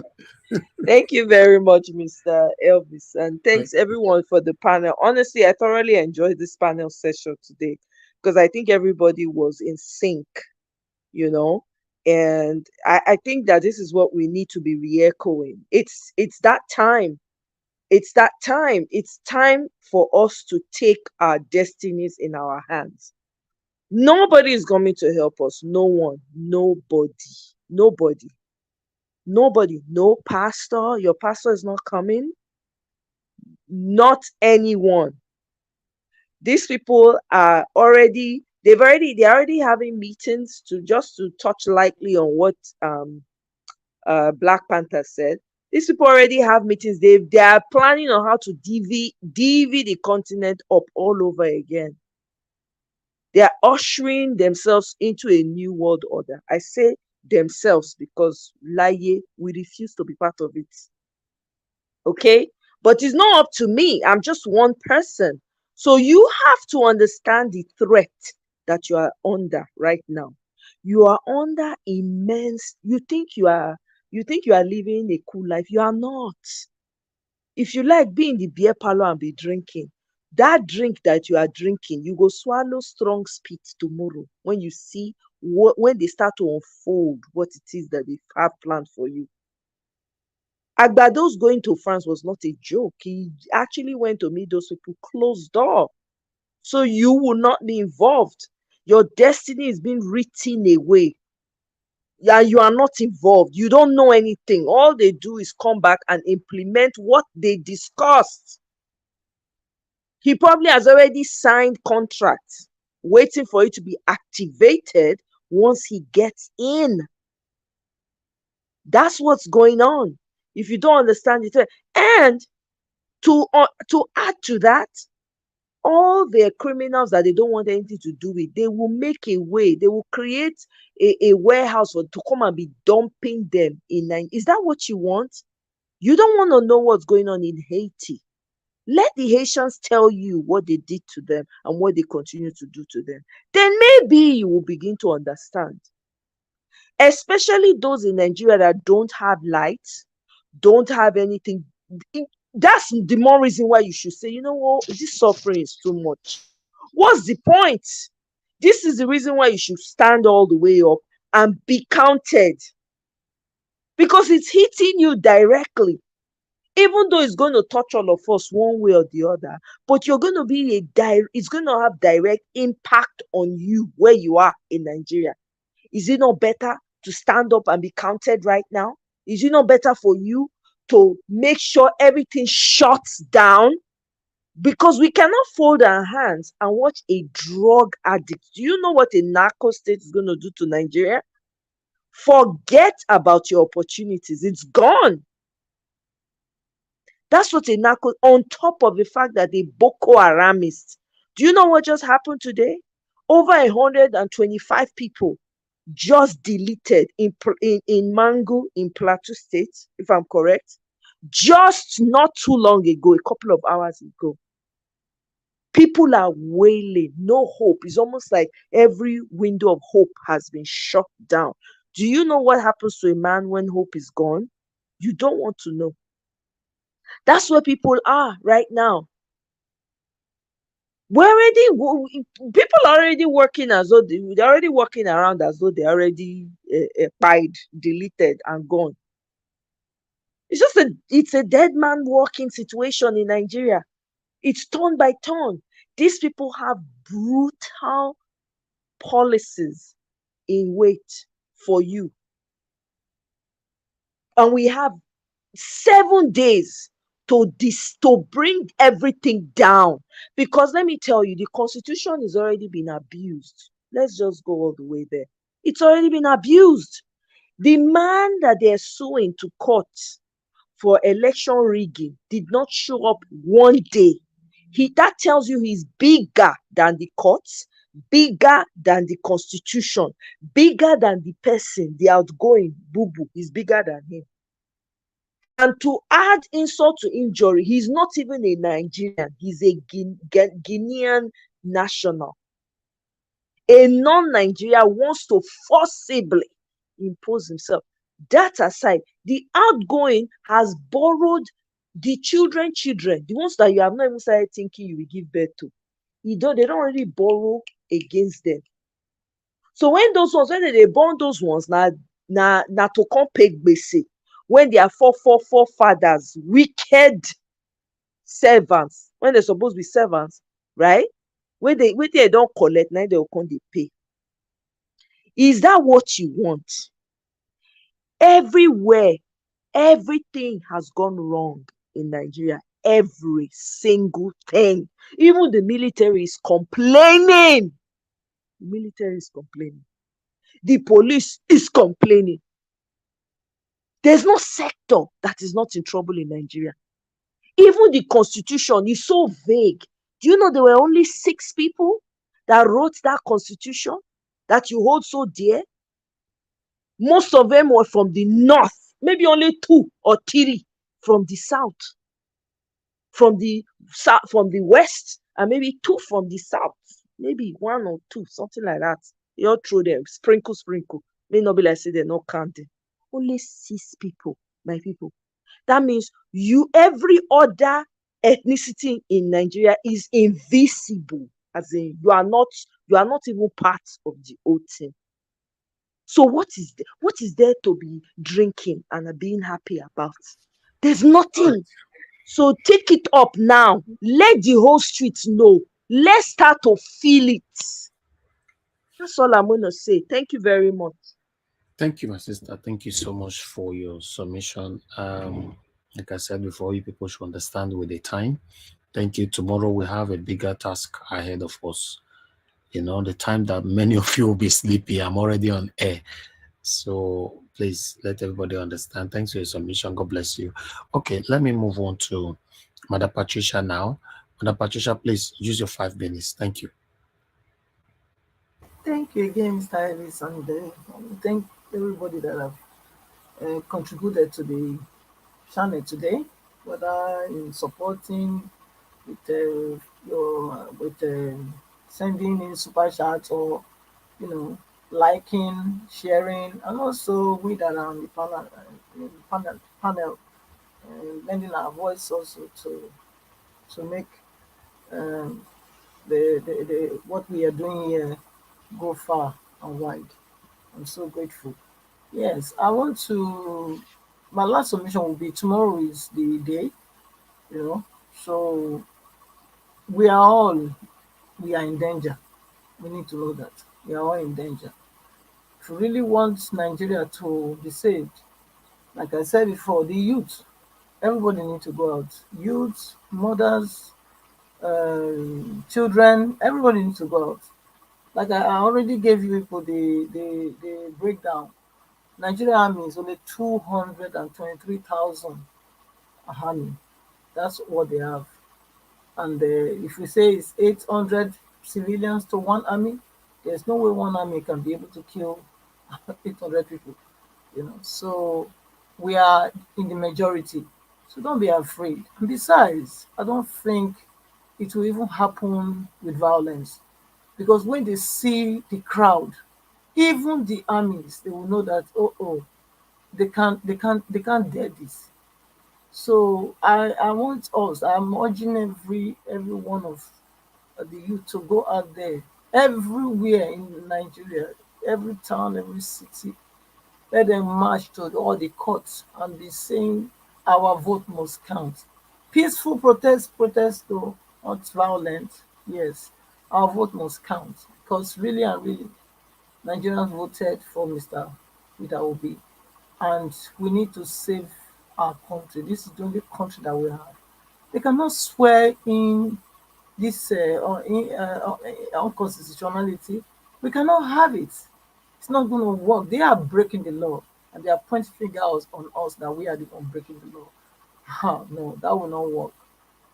Speaker 12: Thank you very much, Mr. Elvis, and thanks everyone for the panel. Honestly, I thoroughly enjoyed this panel session today because I think everybody was in sync, and I think that this is what we need to be re-echoing. It's that time. It's that time. It's time for us to take our destinies in our hands. Nobody is coming to help us. No one. Nobody. No pastor. Your pastor is not coming. Not anyone. These people are already having meetings to touch lightly on what Black Panther said. These people already have meetings. They are planning on how to DV the continent up all over again. They are ushering themselves into a new world order. I say themselves because we refuse to be part of it. Okay? But it's not up to me. I'm just one person. So you have to understand the threat that you are under right now. You are under immense. You think you are living a cool life. You are not. If you like, be in the beer parlor and be drinking. That drink that you are drinking, you go swallow strong spit tomorrow when you see when they start to unfold what it is that they have planned for you. Agbado's going to France was not a joke. He actually went to meet those people closed door. So you will not be involved. Your destiny is being written away. Yeah, you are not involved. You don't know anything. All they do is come back and implement what they discussed. He probably has already signed contracts, waiting for it to be activated once he gets in. That's what's going on. If you don't understand it, and to add to that, all their criminals that they don't want anything to do with, they will make a way. They will create a warehouse to come and be dumping them in. Is that what you want? You don't want to know what's going on in Haiti. Let the Haitians tell you what they did to them and what they continue to do to them. Then maybe you will begin to understand. Especially those in Nigeria that don't have lights, don't have anything. That's the more reason why you should say, you know what, this suffering is too much. What's the point? This is the reason why you should stand all the way up and be counted. Because it's hitting you directly. Even though it's going to touch all of us one way or the other, but you're going to be it's going to have direct impact on you where you are in Nigeria. Is it not better to stand up and be counted right now? Is it not better for you to make sure everything shuts down? Because we cannot fold our hands and watch a drug addict. Do you know what a narco state is going to do to Nigeria? Forget about your opportunities. It's gone. That's what a narco, on top of the fact that they Boko Haramists. Do you know what just happened today? Over 125 people just deleted in Mangu in Plateau State, if I'm correct, just not too long ago, a couple of hours ago. People are wailing, no hope. It's almost like every window of hope has been shut down. Do you know what happens to a man when hope is gone? You don't want to know. That's where people are right now. People are already working as though they're already walking around as though they're already deleted and gone. It's a dead man walking situation in Nigeria. It's turn by turn. These people have brutal policies in wait for you. And we have 7 days to bring everything down. Because let me tell you, the Constitution has already been abused. Let's just go all the way there. It's already been abused. The man that they're suing to court for election rigging did not show up one day. That tells you he's bigger than the courts, bigger than the Constitution, bigger than the person, the outgoing boo-boo. He's bigger than him. And to add insult to injury, he's not even a Nigerian. He's a Guinean national. A non-Nigerian wants to forcibly impose himself. That aside, the outgoing has borrowed the children, the ones that you have not even started thinking you will give birth to. They don't already borrow against them. So when they born those ones, na to come pay gbese. When they are four fathers, wicked servants, when they're supposed to be servants, right? When they don't collect, now they will come they pay. Is that what you want? Everywhere, everything has gone wrong in Nigeria. Every single thing. Even the military is complaining. The military is complaining. The police is complaining. There's no sector that is not in trouble in Nigeria. Even the Constitution is so vague. Do you know there were only 6 people that wrote that Constitution that you hold so dear? Most of them were from the north, maybe only 2 or 3 from the south, from the west, and maybe 2 from the south, maybe 1 or 2, something like that. You all throw them, sprinkle. May not be like say they're not counting. Only 6 people, my people. That means every other ethnicity in Nigeria is invisible. As in, you are not even part of the whole thing. So what is there to be drinking and being happy about? There's nothing. So take it up now. Let the whole street know. Let's start to feel it. That's all I'm going to say. Thank you very much.
Speaker 4: Thank you, my sister. Thank you so much for your submission. Like I said before, you people should understand with the time. Thank you. Tomorrow we have a bigger task ahead of us. You know, the time that many of you will be sleepy, I'm already on air. So please let everybody understand. Thanks for your submission. God bless you. Okay, let me move on to Mother Patricia now. Mother Patricia, please use your 5 minutes. Thank you.
Speaker 9: Thank you again, Mr. Elvis, and thank everybody that have contributed to the channel today, whether in supporting with sending in super chats or liking, sharing, and also we that are on the panel lending our voice also to make the what we are doing here go far and wide. I'm so grateful. Yes, I want to. My last submission will be tomorrow is the day, so we are in danger. We need to know that we are all in danger. If we really want Nigeria to be saved, like I said before, the youth, everybody needs to go out. Youth, mothers, children, everybody needs to go out. Like I already gave you people the breakdown. Nigerian army is only 223,000 army. That's what they have. And if we say it's 800 civilians to one army, there's no way one army can be able to kill 800 people. So we are in the majority. So don't be afraid. And besides, I don't think it will even happen with violence, because when they see the crowd, even the armies, they will know that they can't dare this. So I want us. I'm urging every one of the youth to go out there, everywhere in Nigeria, every town, every city. Let them march to all the courts and be saying our vote must count. Peaceful protest though, not violent. Yes, our vote must count, because really and really, Nigerians voted for Mr. Peter Obi, and we need to save our country. This is the only country that we have. They cannot swear in this unconstitutionality. We cannot have it. It's not going to work. They are breaking the law, and they are pointing fingers on us that we are the one breaking the law. No, that will not work.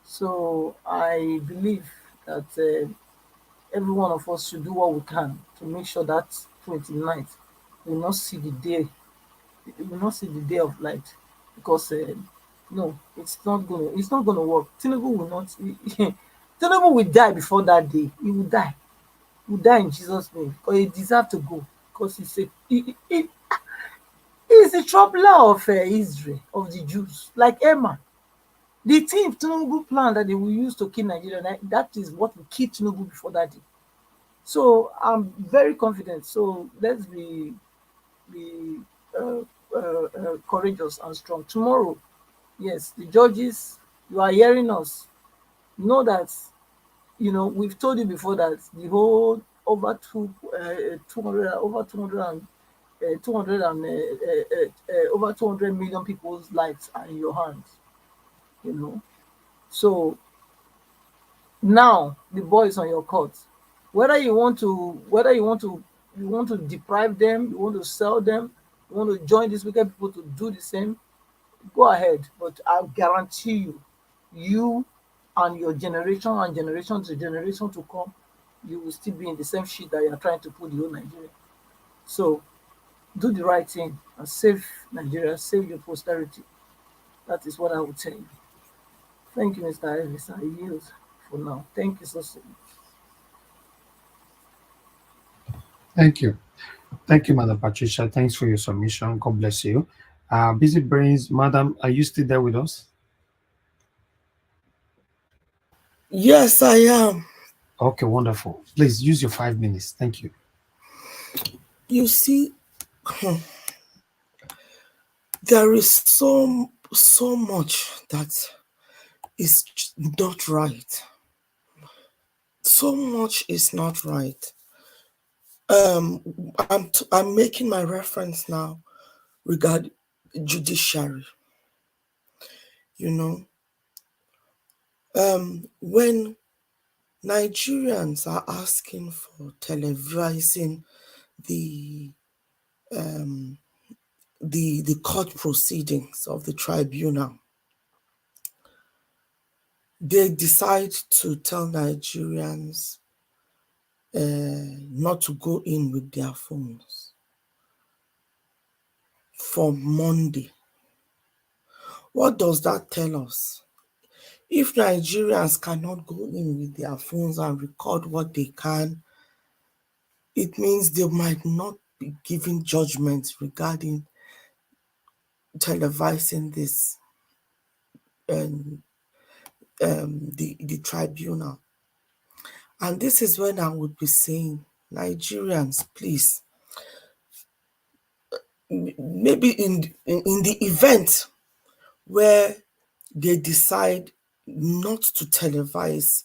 Speaker 9: So I believe that every one of us should do what we can to make sure that 29th will not see the day. We will not see the day of light, because no, it's not gonna work. Tinubu will not. Tinubu will die before that day. He will die. He will die in Jesus' name, because he deserves to go, because he's the troubler of Israel, of the Jews, like Emma. The thing Tinubu plan that they will use to kill Nigeria, that is what will kill Tinubu before that day. So I'm very confident. So let's be courageous and strong. Tomorrow, yes, the judges, you are hearing us. Know that, we've told you before that the whole over 200 over 200 million people's lives are in your hands. So now the ball is on your court. Whether you want to deprive them, you want to sell them, you want to join these wicked people to do the same, go ahead. But I guarantee you and your generation and generation to generation to come, you will still be in the same shit that you are trying to put the whole Nigeria. So do the right thing and save Nigeria, save your posterity. That is what I would tell you. Thank you, Mr. Elvis. I yield for now. Thank you so much.
Speaker 4: Thank you. Thank you, Madam Patricia. Thanks for your submission. God bless you. Busy Brains, Madam, are you still there with us?
Speaker 14: Yes, I am.
Speaker 4: Okay, wonderful. Please use your 5 minutes. Thank you.
Speaker 14: You see, there is so much that is not right. So much is not right. I'm making my reference now regarding judiciary. When Nigerians are asking for televising the court proceedings of the tribunal, they decide to tell Nigerians not to go in with their phones for Monday. What does that tell us? If Nigerians cannot go in with their phones and record what they can, it means they might not be giving judgments regarding televising this the tribunal. And this is when I would be saying, Nigerians, please, maybe in the event where they decide not to televise,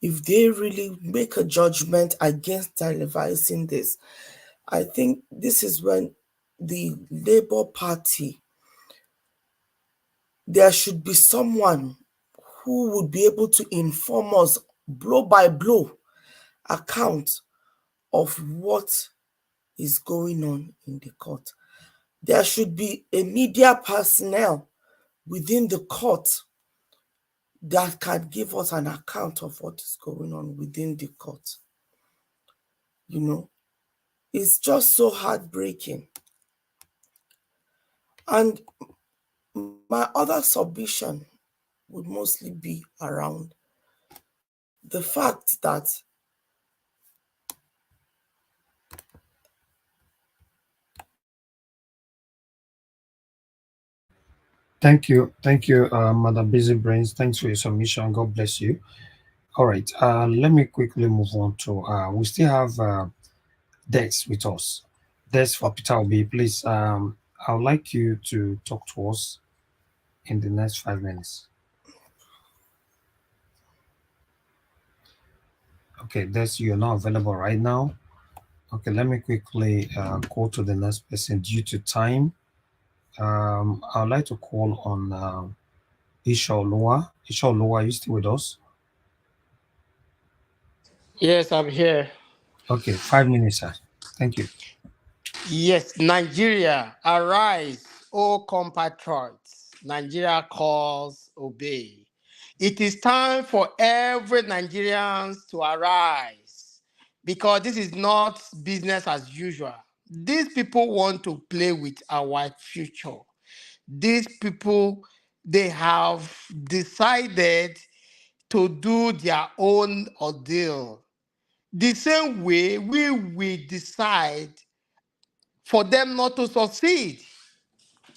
Speaker 14: if they really make a judgment against televising this, I think this is when the Labour Party, there should be someone who would be able to inform us blow by blow account of what is going on in the court. There should be a media personnel within the court that can give us an account of what is going on within the court. You know, it's just so heartbreaking. And my other submission would mostly be around the fact that
Speaker 11: Thank you, Madam Busy Brains. Thanks for your submission. God bless you. All right, let me quickly move on to. We still have Dex with us. Dex for Peter Obi, please. I would like you to talk to us in the next 5 minutes. Okay, Dex, you're not available right now. Okay, let me quickly go to the next person due to time. I would like to call on Isha Oluwa. Isha Oluwa, are you still with us?
Speaker 21: Yes, I'm here.
Speaker 11: Okay, 5 minutes, sir. Thank you.
Speaker 21: Yes, Nigeria, arise, O compatriots. Nigeria calls, obey. It is time for every Nigerian to arise because this is not business as usual. These people want to play with our future. These people, they have decided to do their own ordeal. The same way we will decide for them not to succeed.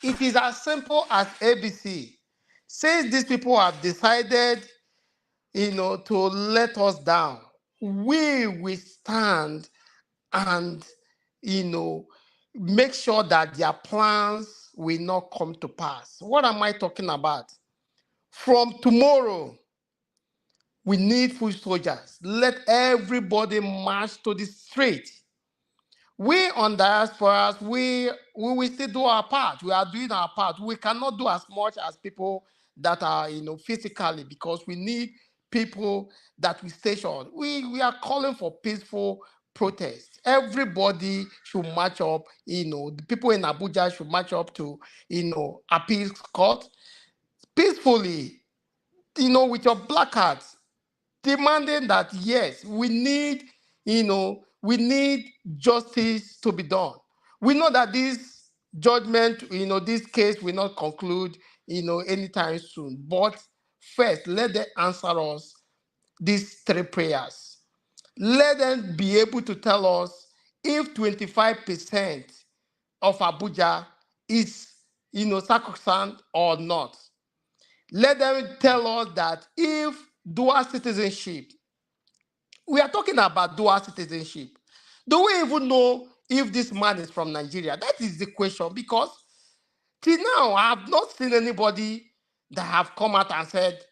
Speaker 21: It is as simple as ABC. Since these people have decided, to let us down, we will stand and, make sure that their plans will not come to pass. What am I talking about? From tomorrow, we need foot soldiers. Let everybody march to the street. We on diasporas, we will still do our part. We are doing our part. We cannot do as much as people that are, physically, because we need people that we station. We are calling for peaceful protest. Everybody should march up. The people in Abuja should march up to, appeals court peacefully. With your placards, demanding that yes, we need justice to be done. We know that this judgment, this case will not conclude, anytime soon. But first, let them answer us these 3 prayers. Let them be able to tell us if 25% of Abuja is, sacrosanct or not. Let them tell us that if dual citizenship, we are talking about dual citizenship. Do we even know if this man is from Nigeria? That is the question, because till now, I have not seen anybody that have come out and said,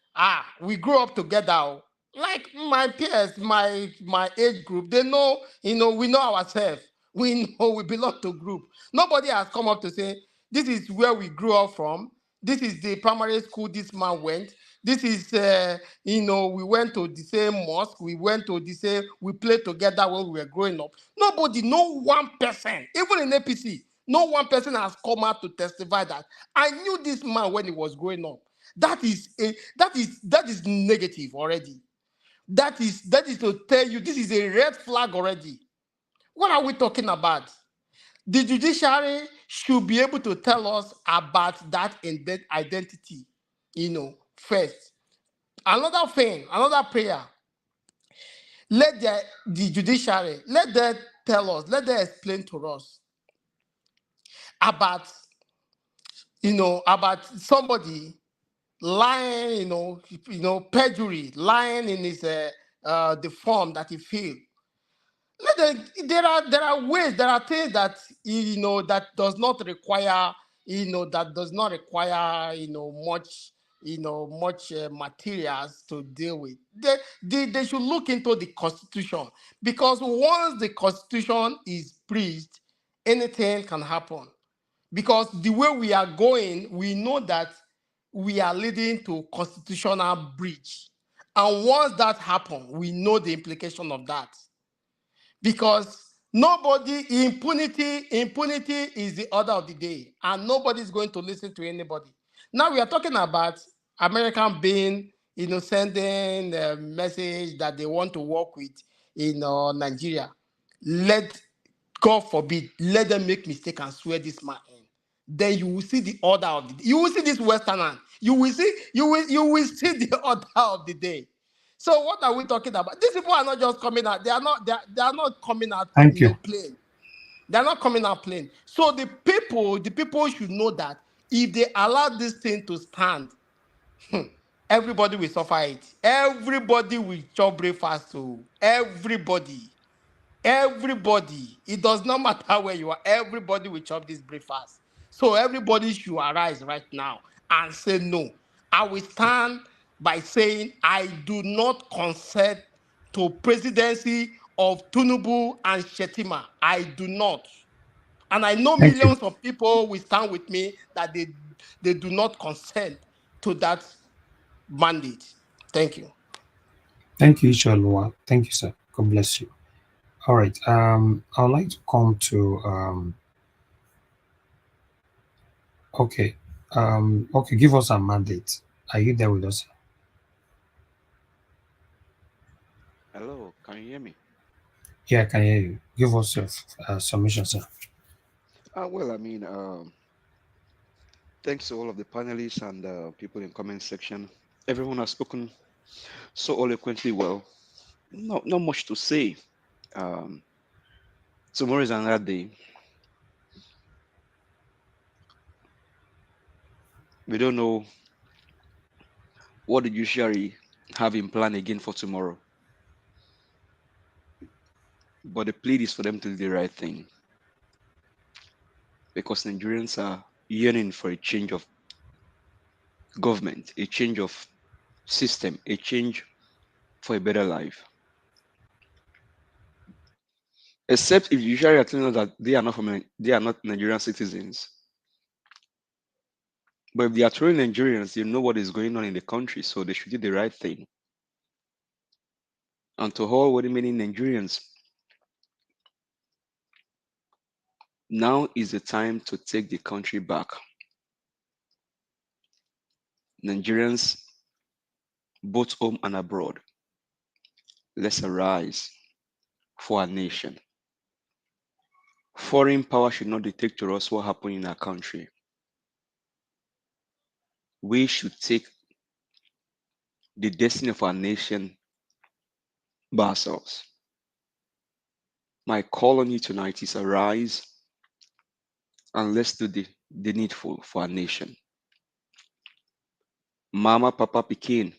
Speaker 21: we grew up together. Like my peers, my age group, they know, we know ourselves. We know we belong to group. Nobody has come up to say, this is where we grew up from. This is the primary school this man went. This is, we went to the same mosque. We went to the same, we played together when we were growing up. Nobody, no one person, even in APC, no one person has come out to testify that I knew this man when he was growing up. That is negative already. That is to tell you this is a red flag already. What are we talking about? The judiciary should be able to tell us about that identity, first. Another thing, another prayer. Let the judiciary, let them tell us, let them explain to us about, about somebody lying, perjury, lying in his the form that he filled. There are ways, there are things that that does not require much materials to deal with. They should look into the Constitution, because once the Constitution is breached, anything can happen. Because the way we are going, we know that we are leading to constitutional breach. And once that happens, we know the implication of that. Because impunity is the order of the day, and nobody is going to listen to anybody. Now we are talking about American being, sending a message that they want to work with in Nigeria. God forbid, let them make mistake and swear this man in. Then you will see the order of the day. You will see this Westerner. You will see the order of the day. So what are we talking about? These people are not just coming out. They are not coming out plain. They are not coming out plain. So the people should know that if they allow this thing to stand, everybody will suffer it. Everybody will chop breakfast too. Everybody. It does not matter where you are. Everybody will chop this breakfast. So everybody should arise right now and say no. I will stand by saying I do not consent to presidency of Tinubu and Shetima. I do not. And I know millions of people will stand with me that they do not consent to that mandate. Thank you.
Speaker 11: Thank you, Ishalua. Thank you, sir. God bless you. All right. I would like to come to okay. Okay, give us a mandate. Are you there with us?
Speaker 3: Hello, can you hear me?
Speaker 11: Yeah, I can hear you. Give us your submission, sir.
Speaker 3: Well, I mean, thanks to all of the panelists and people in comment section. Everyone has spoken so eloquently well. Not much to say. Tomorrow is another day. We don't know what the judiciary have in plan again for tomorrow. But the plea is for them to do the right thing. Because Nigerians are yearning for a change of government, a change of system, a change for a better life. Except if the judiciary are telling us that they are not Nigerian citizens. But if they are truly Nigerians, they know what is going on in the country, so they should do the right thing. And to all remaining Nigerians, now is the time to take the country back. Nigerians, both home and abroad, let's arise for our nation. Foreign power should not dictate to us what happened in our country. We should take the destiny of our nation by ourselves. My call on you tonight is arise and let's do the needful for our nation. Mama, Papa, Pekin,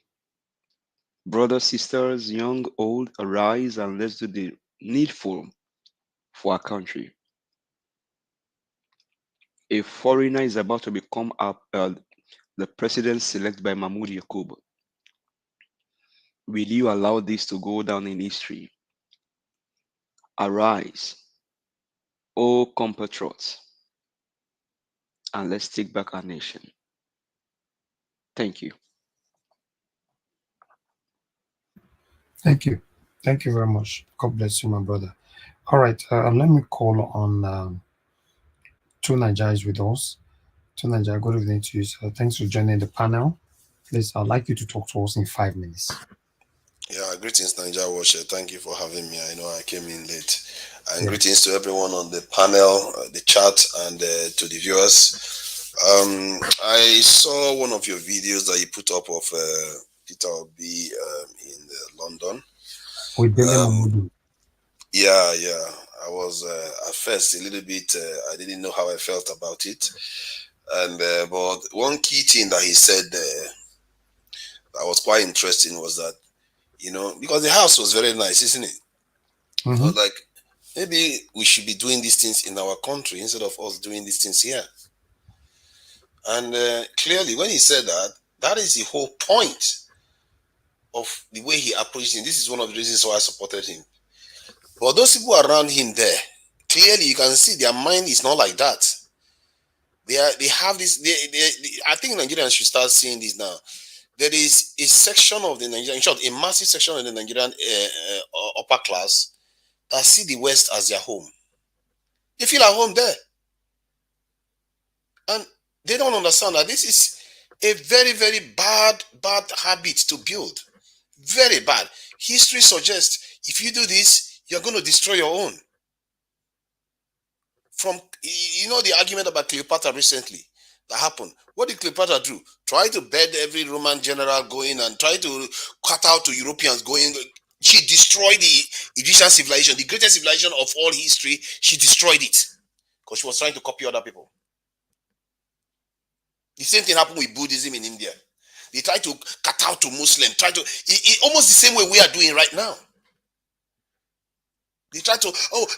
Speaker 3: brothers, sisters, young, old, arise and let's do the needful for our country. A foreigner is about to become the president selected by Mahmoud Yakub. Will you allow this to go down in history? Arise, O compatriots, and let's take back our nation. Thank you.
Speaker 11: Thank you. Thank you very much. God bless you, my brother. All right. Let me call on Two Nigerians with us. Two Nigeria, good evening to you, sir. Thanks for joining the panel. Please, I'd like you to talk to us in 5 minutes.
Speaker 15: Yeah, greetings, Nigeria Watcher. Thank you for having me. I know I came in late. And greetings to everyone on the panel, the chat, and to the viewers. I saw one of your videos that you put up of Peter Obi in London.
Speaker 11: With Mahmoud.
Speaker 15: Yeah. I was at first a little bit, I didn't know how I felt about it. And but one key thing that he said that was quite interesting was that, because the house was very nice, isn't it?
Speaker 11: Mm-hmm.
Speaker 15: I was like, maybe we should be doing these things in our country instead of us doing these things here. And clearly, when he said that, that is the whole point of the way he approached him. This is one of the reasons why I supported him. But those people around him there, clearly you can see their mind is not like that. They have this. I think Nigerians should start seeing this now. There is a section of the Nigerian, in short, a massive section of the Nigerian upper class that see the West as their home. They feel at home there, and they don't understand that this is a very, very bad habit to build. Very bad. History suggests if you do this, you're going to destroy your own. From, you know, the argument about Cleopatra recently that happened. What did Cleopatra do? Try to bed every Roman general going and try to cut out to Europeans going. She destroyed the Egyptian civilization, the greatest civilization of all history. She destroyed it because she was trying to copy other people. The same thing happened with Buddhism in India. They try to cut out to Muslims, almost the same way we are doing right now. They try to,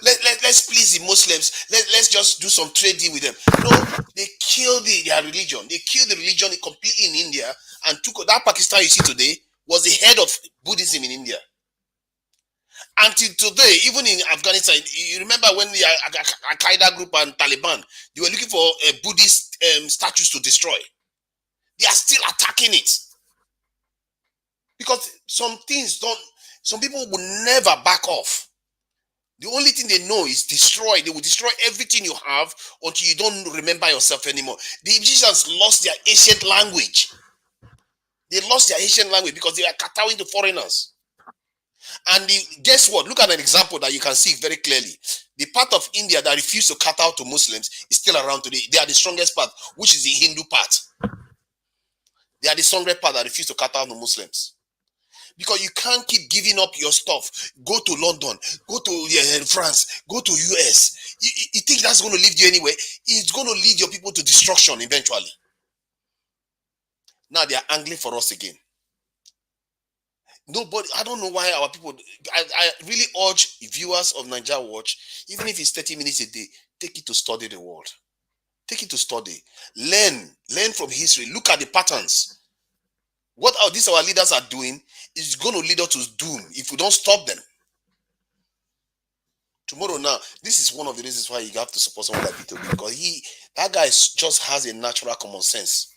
Speaker 15: let's please the Muslims. Let's just do some trade deal with them. No, they killed their religion. They killed the religion completely in India and took that Pakistan you see today was the head of Buddhism in India. Until today, even in Afghanistan, you remember when the Al-Qaeda group and Taliban, they were looking for Buddhist statues to destroy. They are still attacking it. Because some people will never back off. The only thing they know is destroy. They will destroy everything you have until you don't remember yourself anymore. The Egyptians lost their ancient language. They lost their ancient language because they are kowtowing to foreigners. And guess what? Look at an example that you can see very clearly. The part of India that refused to kowtow to Muslims is still around today. They are the strongest part, which is the Hindu part. They are the strongest part that refuse to kowtow to Muslims. Because you can't keep giving up your stuff. Go to London, go to France, go to US. You think that's going to lead you anywhere? It's going to lead your people to destruction eventually. Now they are angling for us again. Nobody, I don't know why our people, I really urge viewers of Nigeria Watch, even if it's 30 minutes a day, take it to study the world. Take it to study. Learn from history. Look at the patterns. What our leaders are doing is going to lead us to doom if we don't stop them. Tomorrow now, this is one of the reasons why you have to support someone like Peter, because that guy just has a natural common sense.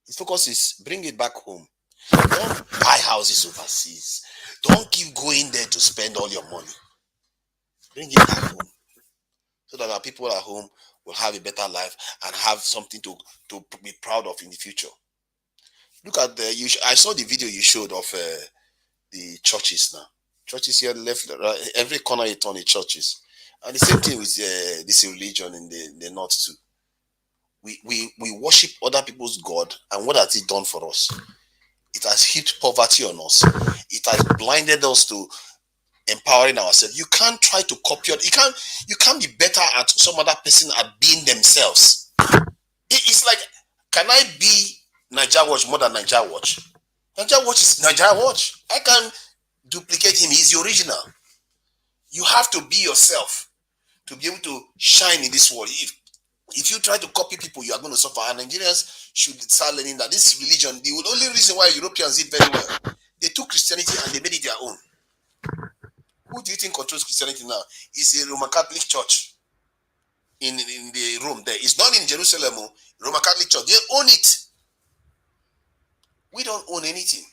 Speaker 15: His focus is bring it back home. Don't buy houses overseas. Don't keep going there to spend all your money. Bring it back home so that our people at home will have a better life and have something to be proud of in the future. Look at I saw the video you showed of the churches now. Churches here, left, right, every corner you turn the churches. And the same thing with this religion in the north too. We worship other people's God, and what has it done for us? It has heaped poverty on us. It has blinded us to empowering ourselves. You can't try to copy. You can't be better at some other person at being themselves. It's like, can I be Nigeria Watch more than Nigeria Watch? Nigeria Watch is Nigeria Watch. I can duplicate him. He's the original. You have to be yourself to be able to shine in this world. If you try to copy people, you are going to suffer. And Nigerians should start learning that this religion, the only reason why Europeans did very well, they took Christianity and they made it their own. Who do you think controls Christianity now? It's the Roman Catholic Church in the Rome there. It's not in Jerusalem. Roman Catholic Church, they own it. We don't own anything.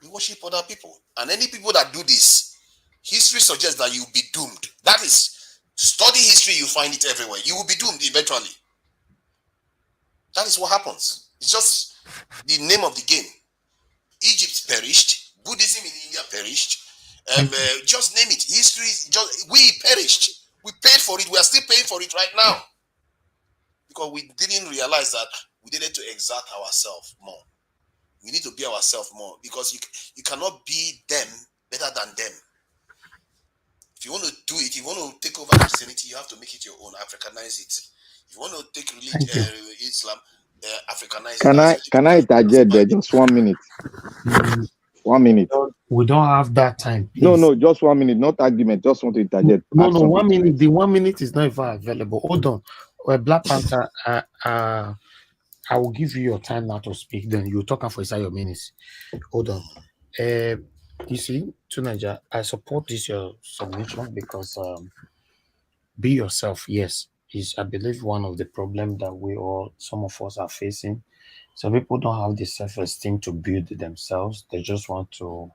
Speaker 15: We worship other people. And any people that do this, history suggests that you'll be doomed. That is, study history, you find it everywhere. You will be doomed eventually. That is what happens. It's just the name of the game. Egypt perished. Buddhism in India perished. Just name it. History, we perished. We paid for it. We are still paying for it right now. Because we didn't realize that we needed to exert ourselves more. We need to be ourselves more. Because you cannot be them better than them. If you want to do it, if you want to take over Christianity, you have to make it your own, Africanize it. If you want to take religion, Islam, Africanize it.
Speaker 6: Can I interject there? Just 1 minute. 1 minute.
Speaker 4: We don't have that time. Please.
Speaker 6: No, just 1 minute, not argument. Just want to interject.
Speaker 4: No, 1 minute. The 1 minute is not even available. Hold on. Black Panther, I will give you your time now to speak. Then you'll talk for your minutes. Hold on. You see, to Nigeria, I support this your submission because be yourself. Yes,
Speaker 11: is, I believe, one of the problems that some of us are facing. Some people don't have the self-esteem to build themselves. They just want to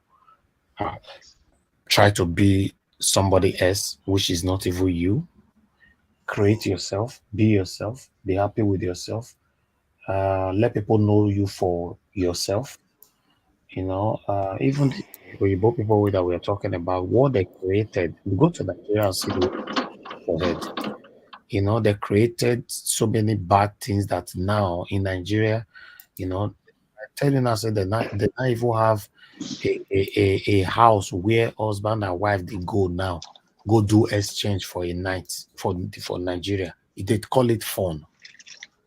Speaker 11: try to be somebody else, which is not even you. Create yourself, be happy with yourself. Let people know you for yourself. You know, even the Oyibo people that we're talking about, what they created, we go to Nigeria and see the head. You know, they created so many bad things that now in Nigeria, you know, I tell you now, say they not even have a house where husband and wife they go now, go do exchange for a night for Nigeria. They call it fun.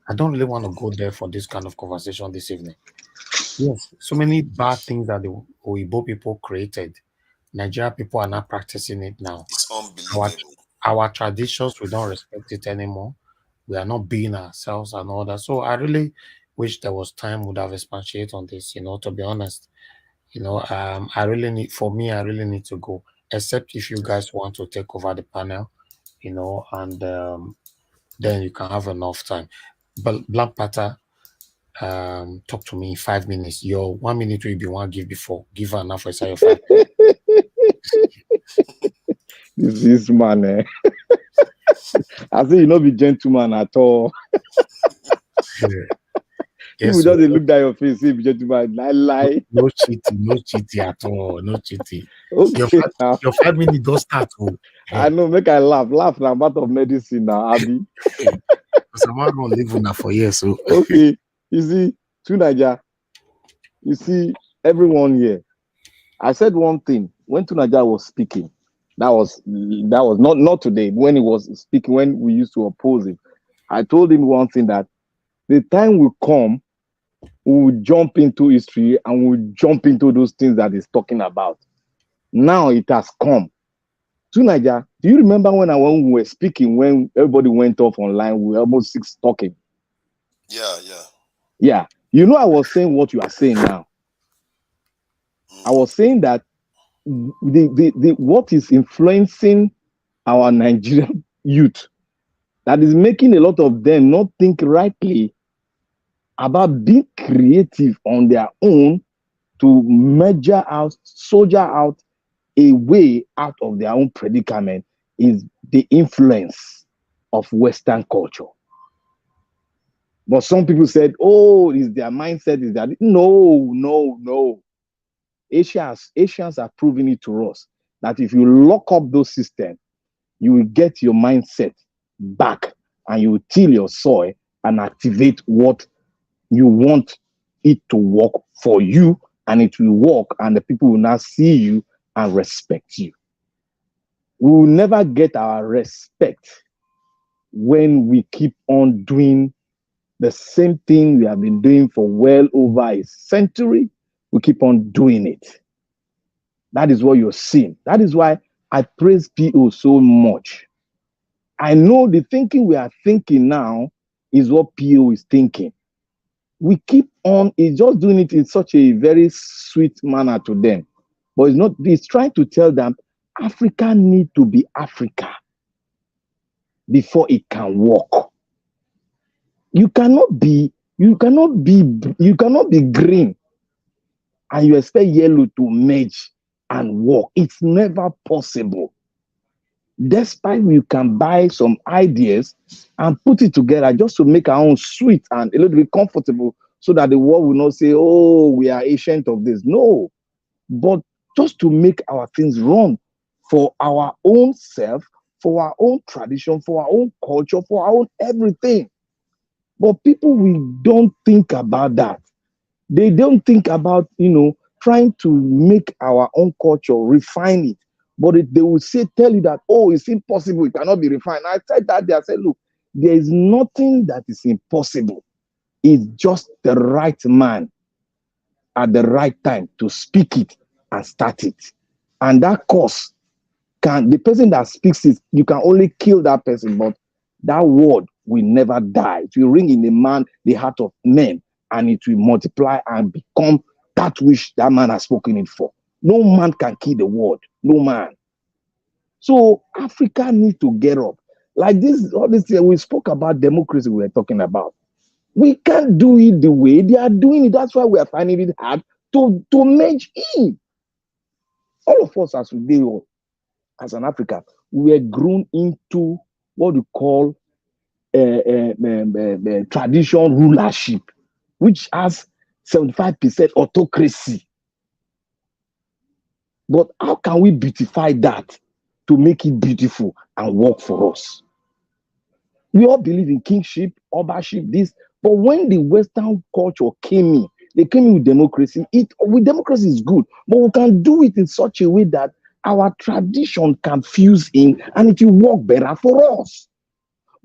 Speaker 11: I don't really want to go there for this kind of conversation this evening. Yes, so many bad things that the Oyibo people created. Nigeria people are not practicing it now.
Speaker 15: It's unbelievable.
Speaker 11: Our traditions, we don't respect it anymore. We are not being ourselves and all that. So I really wish there was time would have expatiated on this, you know, to be honest. You know, I really need to go, except if you guys want to take over the panel, you know, and then you can have enough time. But Black Panther, talk to me in 5 minutes. Your 1 minute will be one give before. Give her enough for your 5 minutes.
Speaker 6: This man, I say you not be gentleman at all.
Speaker 11: Yes,
Speaker 6: People just look at your face, say be gentleman, lie.
Speaker 11: No cheating at all, no cheating.
Speaker 6: Okay,
Speaker 11: your 5 minutes don't start.
Speaker 6: I know, make I laugh now part of medicine now, Abi.
Speaker 11: Because I'm not gonna live now for years. So
Speaker 6: okay, you see, to Naija, you see everyone here. I said one thing when Tunaja was speaking. That was not today. When he was speaking, when we used to oppose him, I told him one thing, that the time will come, we will jump into history and we will jump into those things that he's talking about. Now it has come. Tunaja, do you remember when we were speaking, when everybody went off online, we were almost 6 talking? Yeah. You know, I was saying what you are saying now. I was saying that the what is influencing our Nigerian youth, that is making a lot of them not think rightly about being creative on their own to soldier out a way out of their own predicament, is the influence of Western culture. But some people said, oh, is their mindset, is that no. Asians are proving it to us that if you lock up those systems, you will get your mindset back and you will till your soil and activate what you want it to work for you, and it will work, and the people will now see you and respect you. We will never get our respect when we keep on doing the same thing we have been doing for well over a century. We keep on doing it. That is what you're seeing. That is why I praise PO so much. I know the thinking we are thinking now is what PO is thinking. We keep on, it's just doing it in such a very sweet manner to them. But it's not, it's trying to tell them Africa need to be Africa before it can work. You cannot be green and you expect yellow to merge and work. It's never possible. Despite you can buy some ideas and put it together just to make our own sweet and a little bit comfortable, so that the world will not say, oh, we are ancient of this. No, but just to make our things run for our own self, for our own tradition, for our own culture, for our own everything. But people, we don't think about that. They don't think about, trying to make our own culture, refine it. But they will tell you that, oh, it's impossible, it cannot be refined. I said that, I said, look, there is nothing that is impossible. It's just the right man at the right time to speak it and start it. And that course the person that speaks it, you can only kill that person, but that word will never die. It will ring in the heart of men, and it will multiply and become that which that man has spoken it for. No man can kill the word. No man. So Africa needs to get up. Like this, all this year we spoke about democracy. We were talking about. We can't do it the way they are doing it. That's why we are finding it hard to merge in. All of us, as an African, we are grown into what we call tradition rulership, which has 75% autocracy. But how can we beautify that to make it beautiful and work for us? We all believe in kingship, ownership, this. But when the Western culture came in, they came in with democracy. With democracy is good, but we can do it in such a way that our tradition can fuse in and it will work better for us.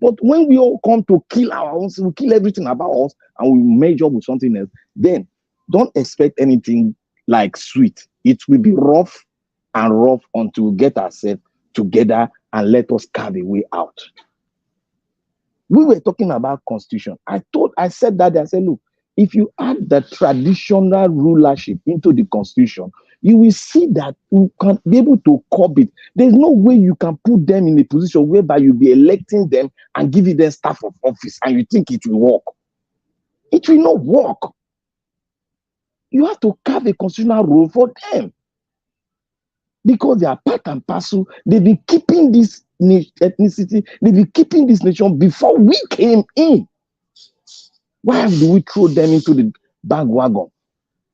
Speaker 6: But when we all come to kill our own, we kill everything about us and we merge up with something else, then don't expect anything like sweet. It will be rough and rough until we get ourselves together and let us carve a way out. We were talking about constitution. I said that, I said, look, if you add the traditional rulership into the constitution, you will see that you can be able to curb it. There's no way you can put them in a position whereby you'll be electing them and giving them staff of office and you think it will work. It will not work. You have to carve a constitutional rule for them. Because they are part and parcel. They've been keeping this ethnicity, they've been keeping this nation before we came in. Why do we throw them into the bandwagon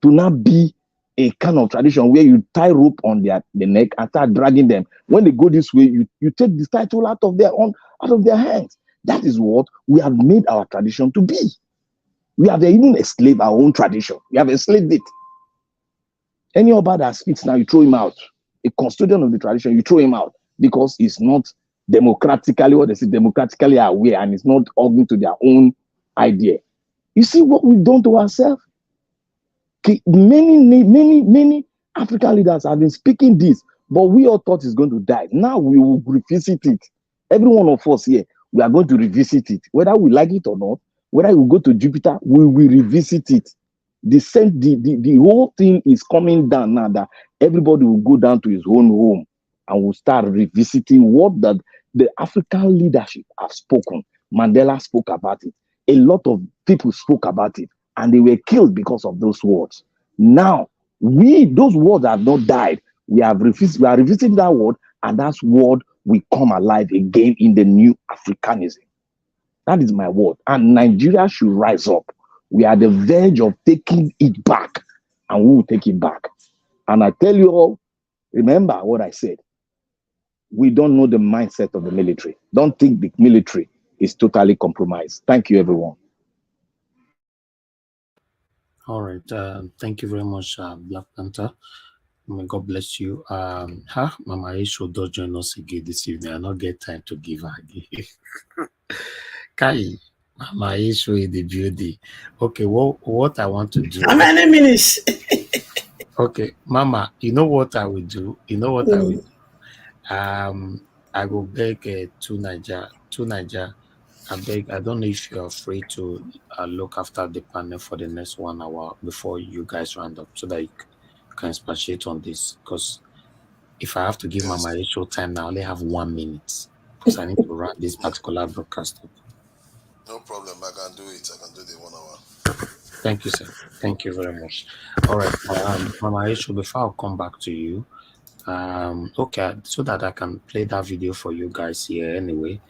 Speaker 6: to not be a kind of tradition where you tie rope on the neck and start dragging them? When they go this way, you take this title out of their hands. That is what we have made our tradition to be. We have even enslaved our own tradition. We have enslaved it. Any Oba that speaks now, you throw him out. A custodian of the tradition, you throw him out because he's not democratically, what they say, democratically aware, and it's not arguing to their own idea. You see what we've done to ourselves? Many African leaders have been speaking this, but we all thought it's going to die. Now we will revisit it. Every one of us here, we are going to revisit it. Whether we like it or not, whether we go to Jupiter, we will revisit it. The whole thing is coming down now that everybody will go down to his own home and will start revisiting what the African leadership have spoken. Mandela spoke about it. A lot of people spoke about it and they were killed because of those words. Now, those words have not died. We are revisiting that word and that word will come alive again in the new Africanism. That is my word. And Nigeria should rise up. We are at the verge of taking it back, and we will take it back. And I tell you all, remember what I said. We don't know the mindset of the military. Don't think the military is totally compromised. Thank you, everyone.
Speaker 11: All right. Thank you very much, Black Panther. May God bless you. Mama Aisha does join us again this evening. I not get time to give her again. Kai. Mama Aisha in the building. Okay, what I want to do.
Speaker 14: How many minutes?
Speaker 11: Okay, Mama, you know what I will do? I will do? I will beg to Niger. I beg, I don't know if you are free to look after the panel for the next 1 hour before you guys round up so that you can expatiate on this. Because if I have to give Mama Aisha time now, I only have 1 minute because I need to run this particular broadcast up.
Speaker 15: No problem. I can do it. I can do the 1 hour.
Speaker 11: Thank you, sir. Thank you very much. All right, Mama Aisha, before I'll come back to you, okay, so that I can play that video for you guys here anyway.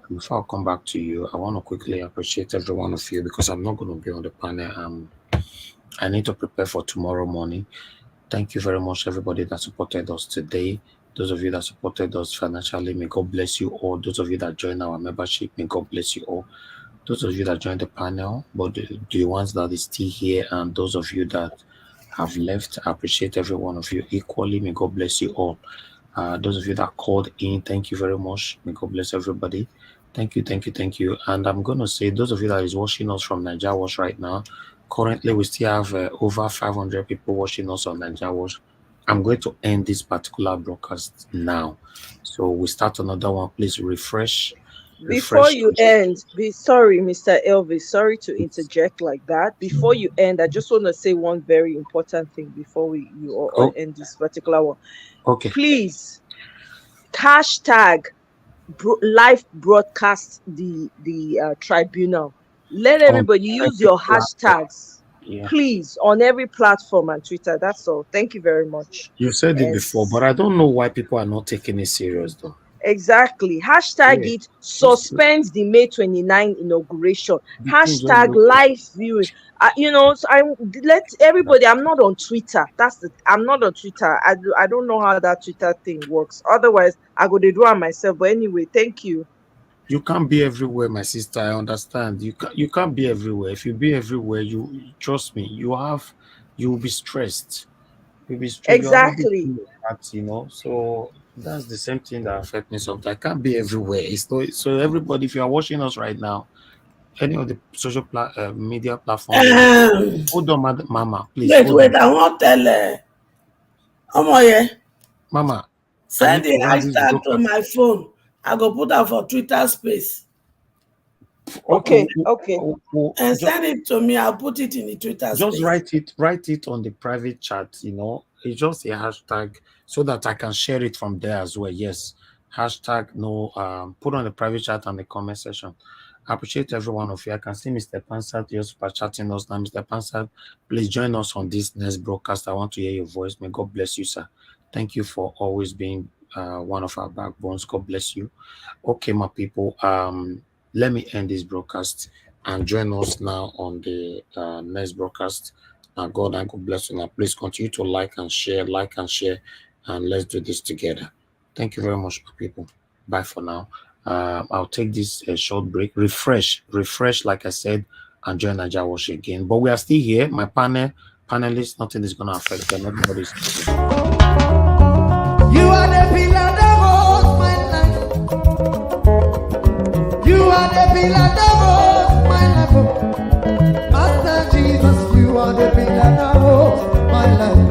Speaker 11: Before I come back to you, I want to quickly appreciate every one of you because I'm not going to be on the panel. I need to prepare for tomorrow morning. Thank you very much, everybody that supported us today. Those of you that supported us financially, may God bless you all. Those of you that joined our membership, may God bless you all. Those of you that joined the panel, but the ones that is still here, and those of you that have left, I appreciate every one of you equally. May God bless you all. Those of you that called in, thank you very much. May God bless everybody. Thank you. And I'm going to say, those of you that is watching us from Nigeria Watch right now, currently we still have over 500 people watching us on Nigeria Watch. I'm going to end this particular broadcast now. So we start another one. Please refresh.
Speaker 12: Before you end, sorry, Mr. Elvis, sorry to interject like that. Before you end, I just want to say one very important thing before you end this particular one.
Speaker 11: Okay.
Speaker 12: Please, hashtag live broadcast the tribunal. Let everybody use your hashtags, please, on every platform and Twitter. That's all. Thank you very much.
Speaker 4: You said it before, but I don't know why people are not taking it serious, though.
Speaker 12: Exactly. Hashtag it. Suspend the May 29 inauguration. Hashtag live viewing. So I let everybody. I'm not on Twitter. I'm not on Twitter. I don't know how that Twitter thing works. Otherwise, I go to do it myself. But anyway, thank you.
Speaker 4: You can't be everywhere, my sister. I understand. You can't be everywhere. If you be everywhere, you trust me. You'll be stressed. You'll be stressed.
Speaker 12: Exactly.
Speaker 4: So that's the same thing that affects me sometimes. I can't be everywhere. So everybody, if you are watching us right now, any of the social media platforms, hold on, Mama, please.
Speaker 14: Wait, I want to tell
Speaker 4: Mama,
Speaker 14: send the hashtag to my phone. I go put that for Twitter space.
Speaker 12: Okay.
Speaker 14: And send it to me. I'll put it in the Twitter space.
Speaker 4: Just write it on the private chat, It's just a hashtag so that I can share it from there as well. Yes. Hashtag put on the private chat and the comment section. I appreciate every one of you. I can see Mr. Pansat, you're super chatting us now. Mr. Pansat, please join us on this next broadcast. I want to hear your voice. May God bless you, sir. Thank you for always being one of our backbones. God bless you. Okay, my people. Let me end this broadcast and join us now on the next broadcast. God and God bless you. Now, please continue to like and share, and let's do this together. Thank you very much, my people. Bye for now. I'll take this short break, refresh, like I said, and join Naija Wash again. But we are still here. My panelists, nothing is going to affect them. Everybody's
Speaker 22: You are the pillar that holds my life. You are the pillar that holds my life. Master Jesus, you are the pillar that holds my life.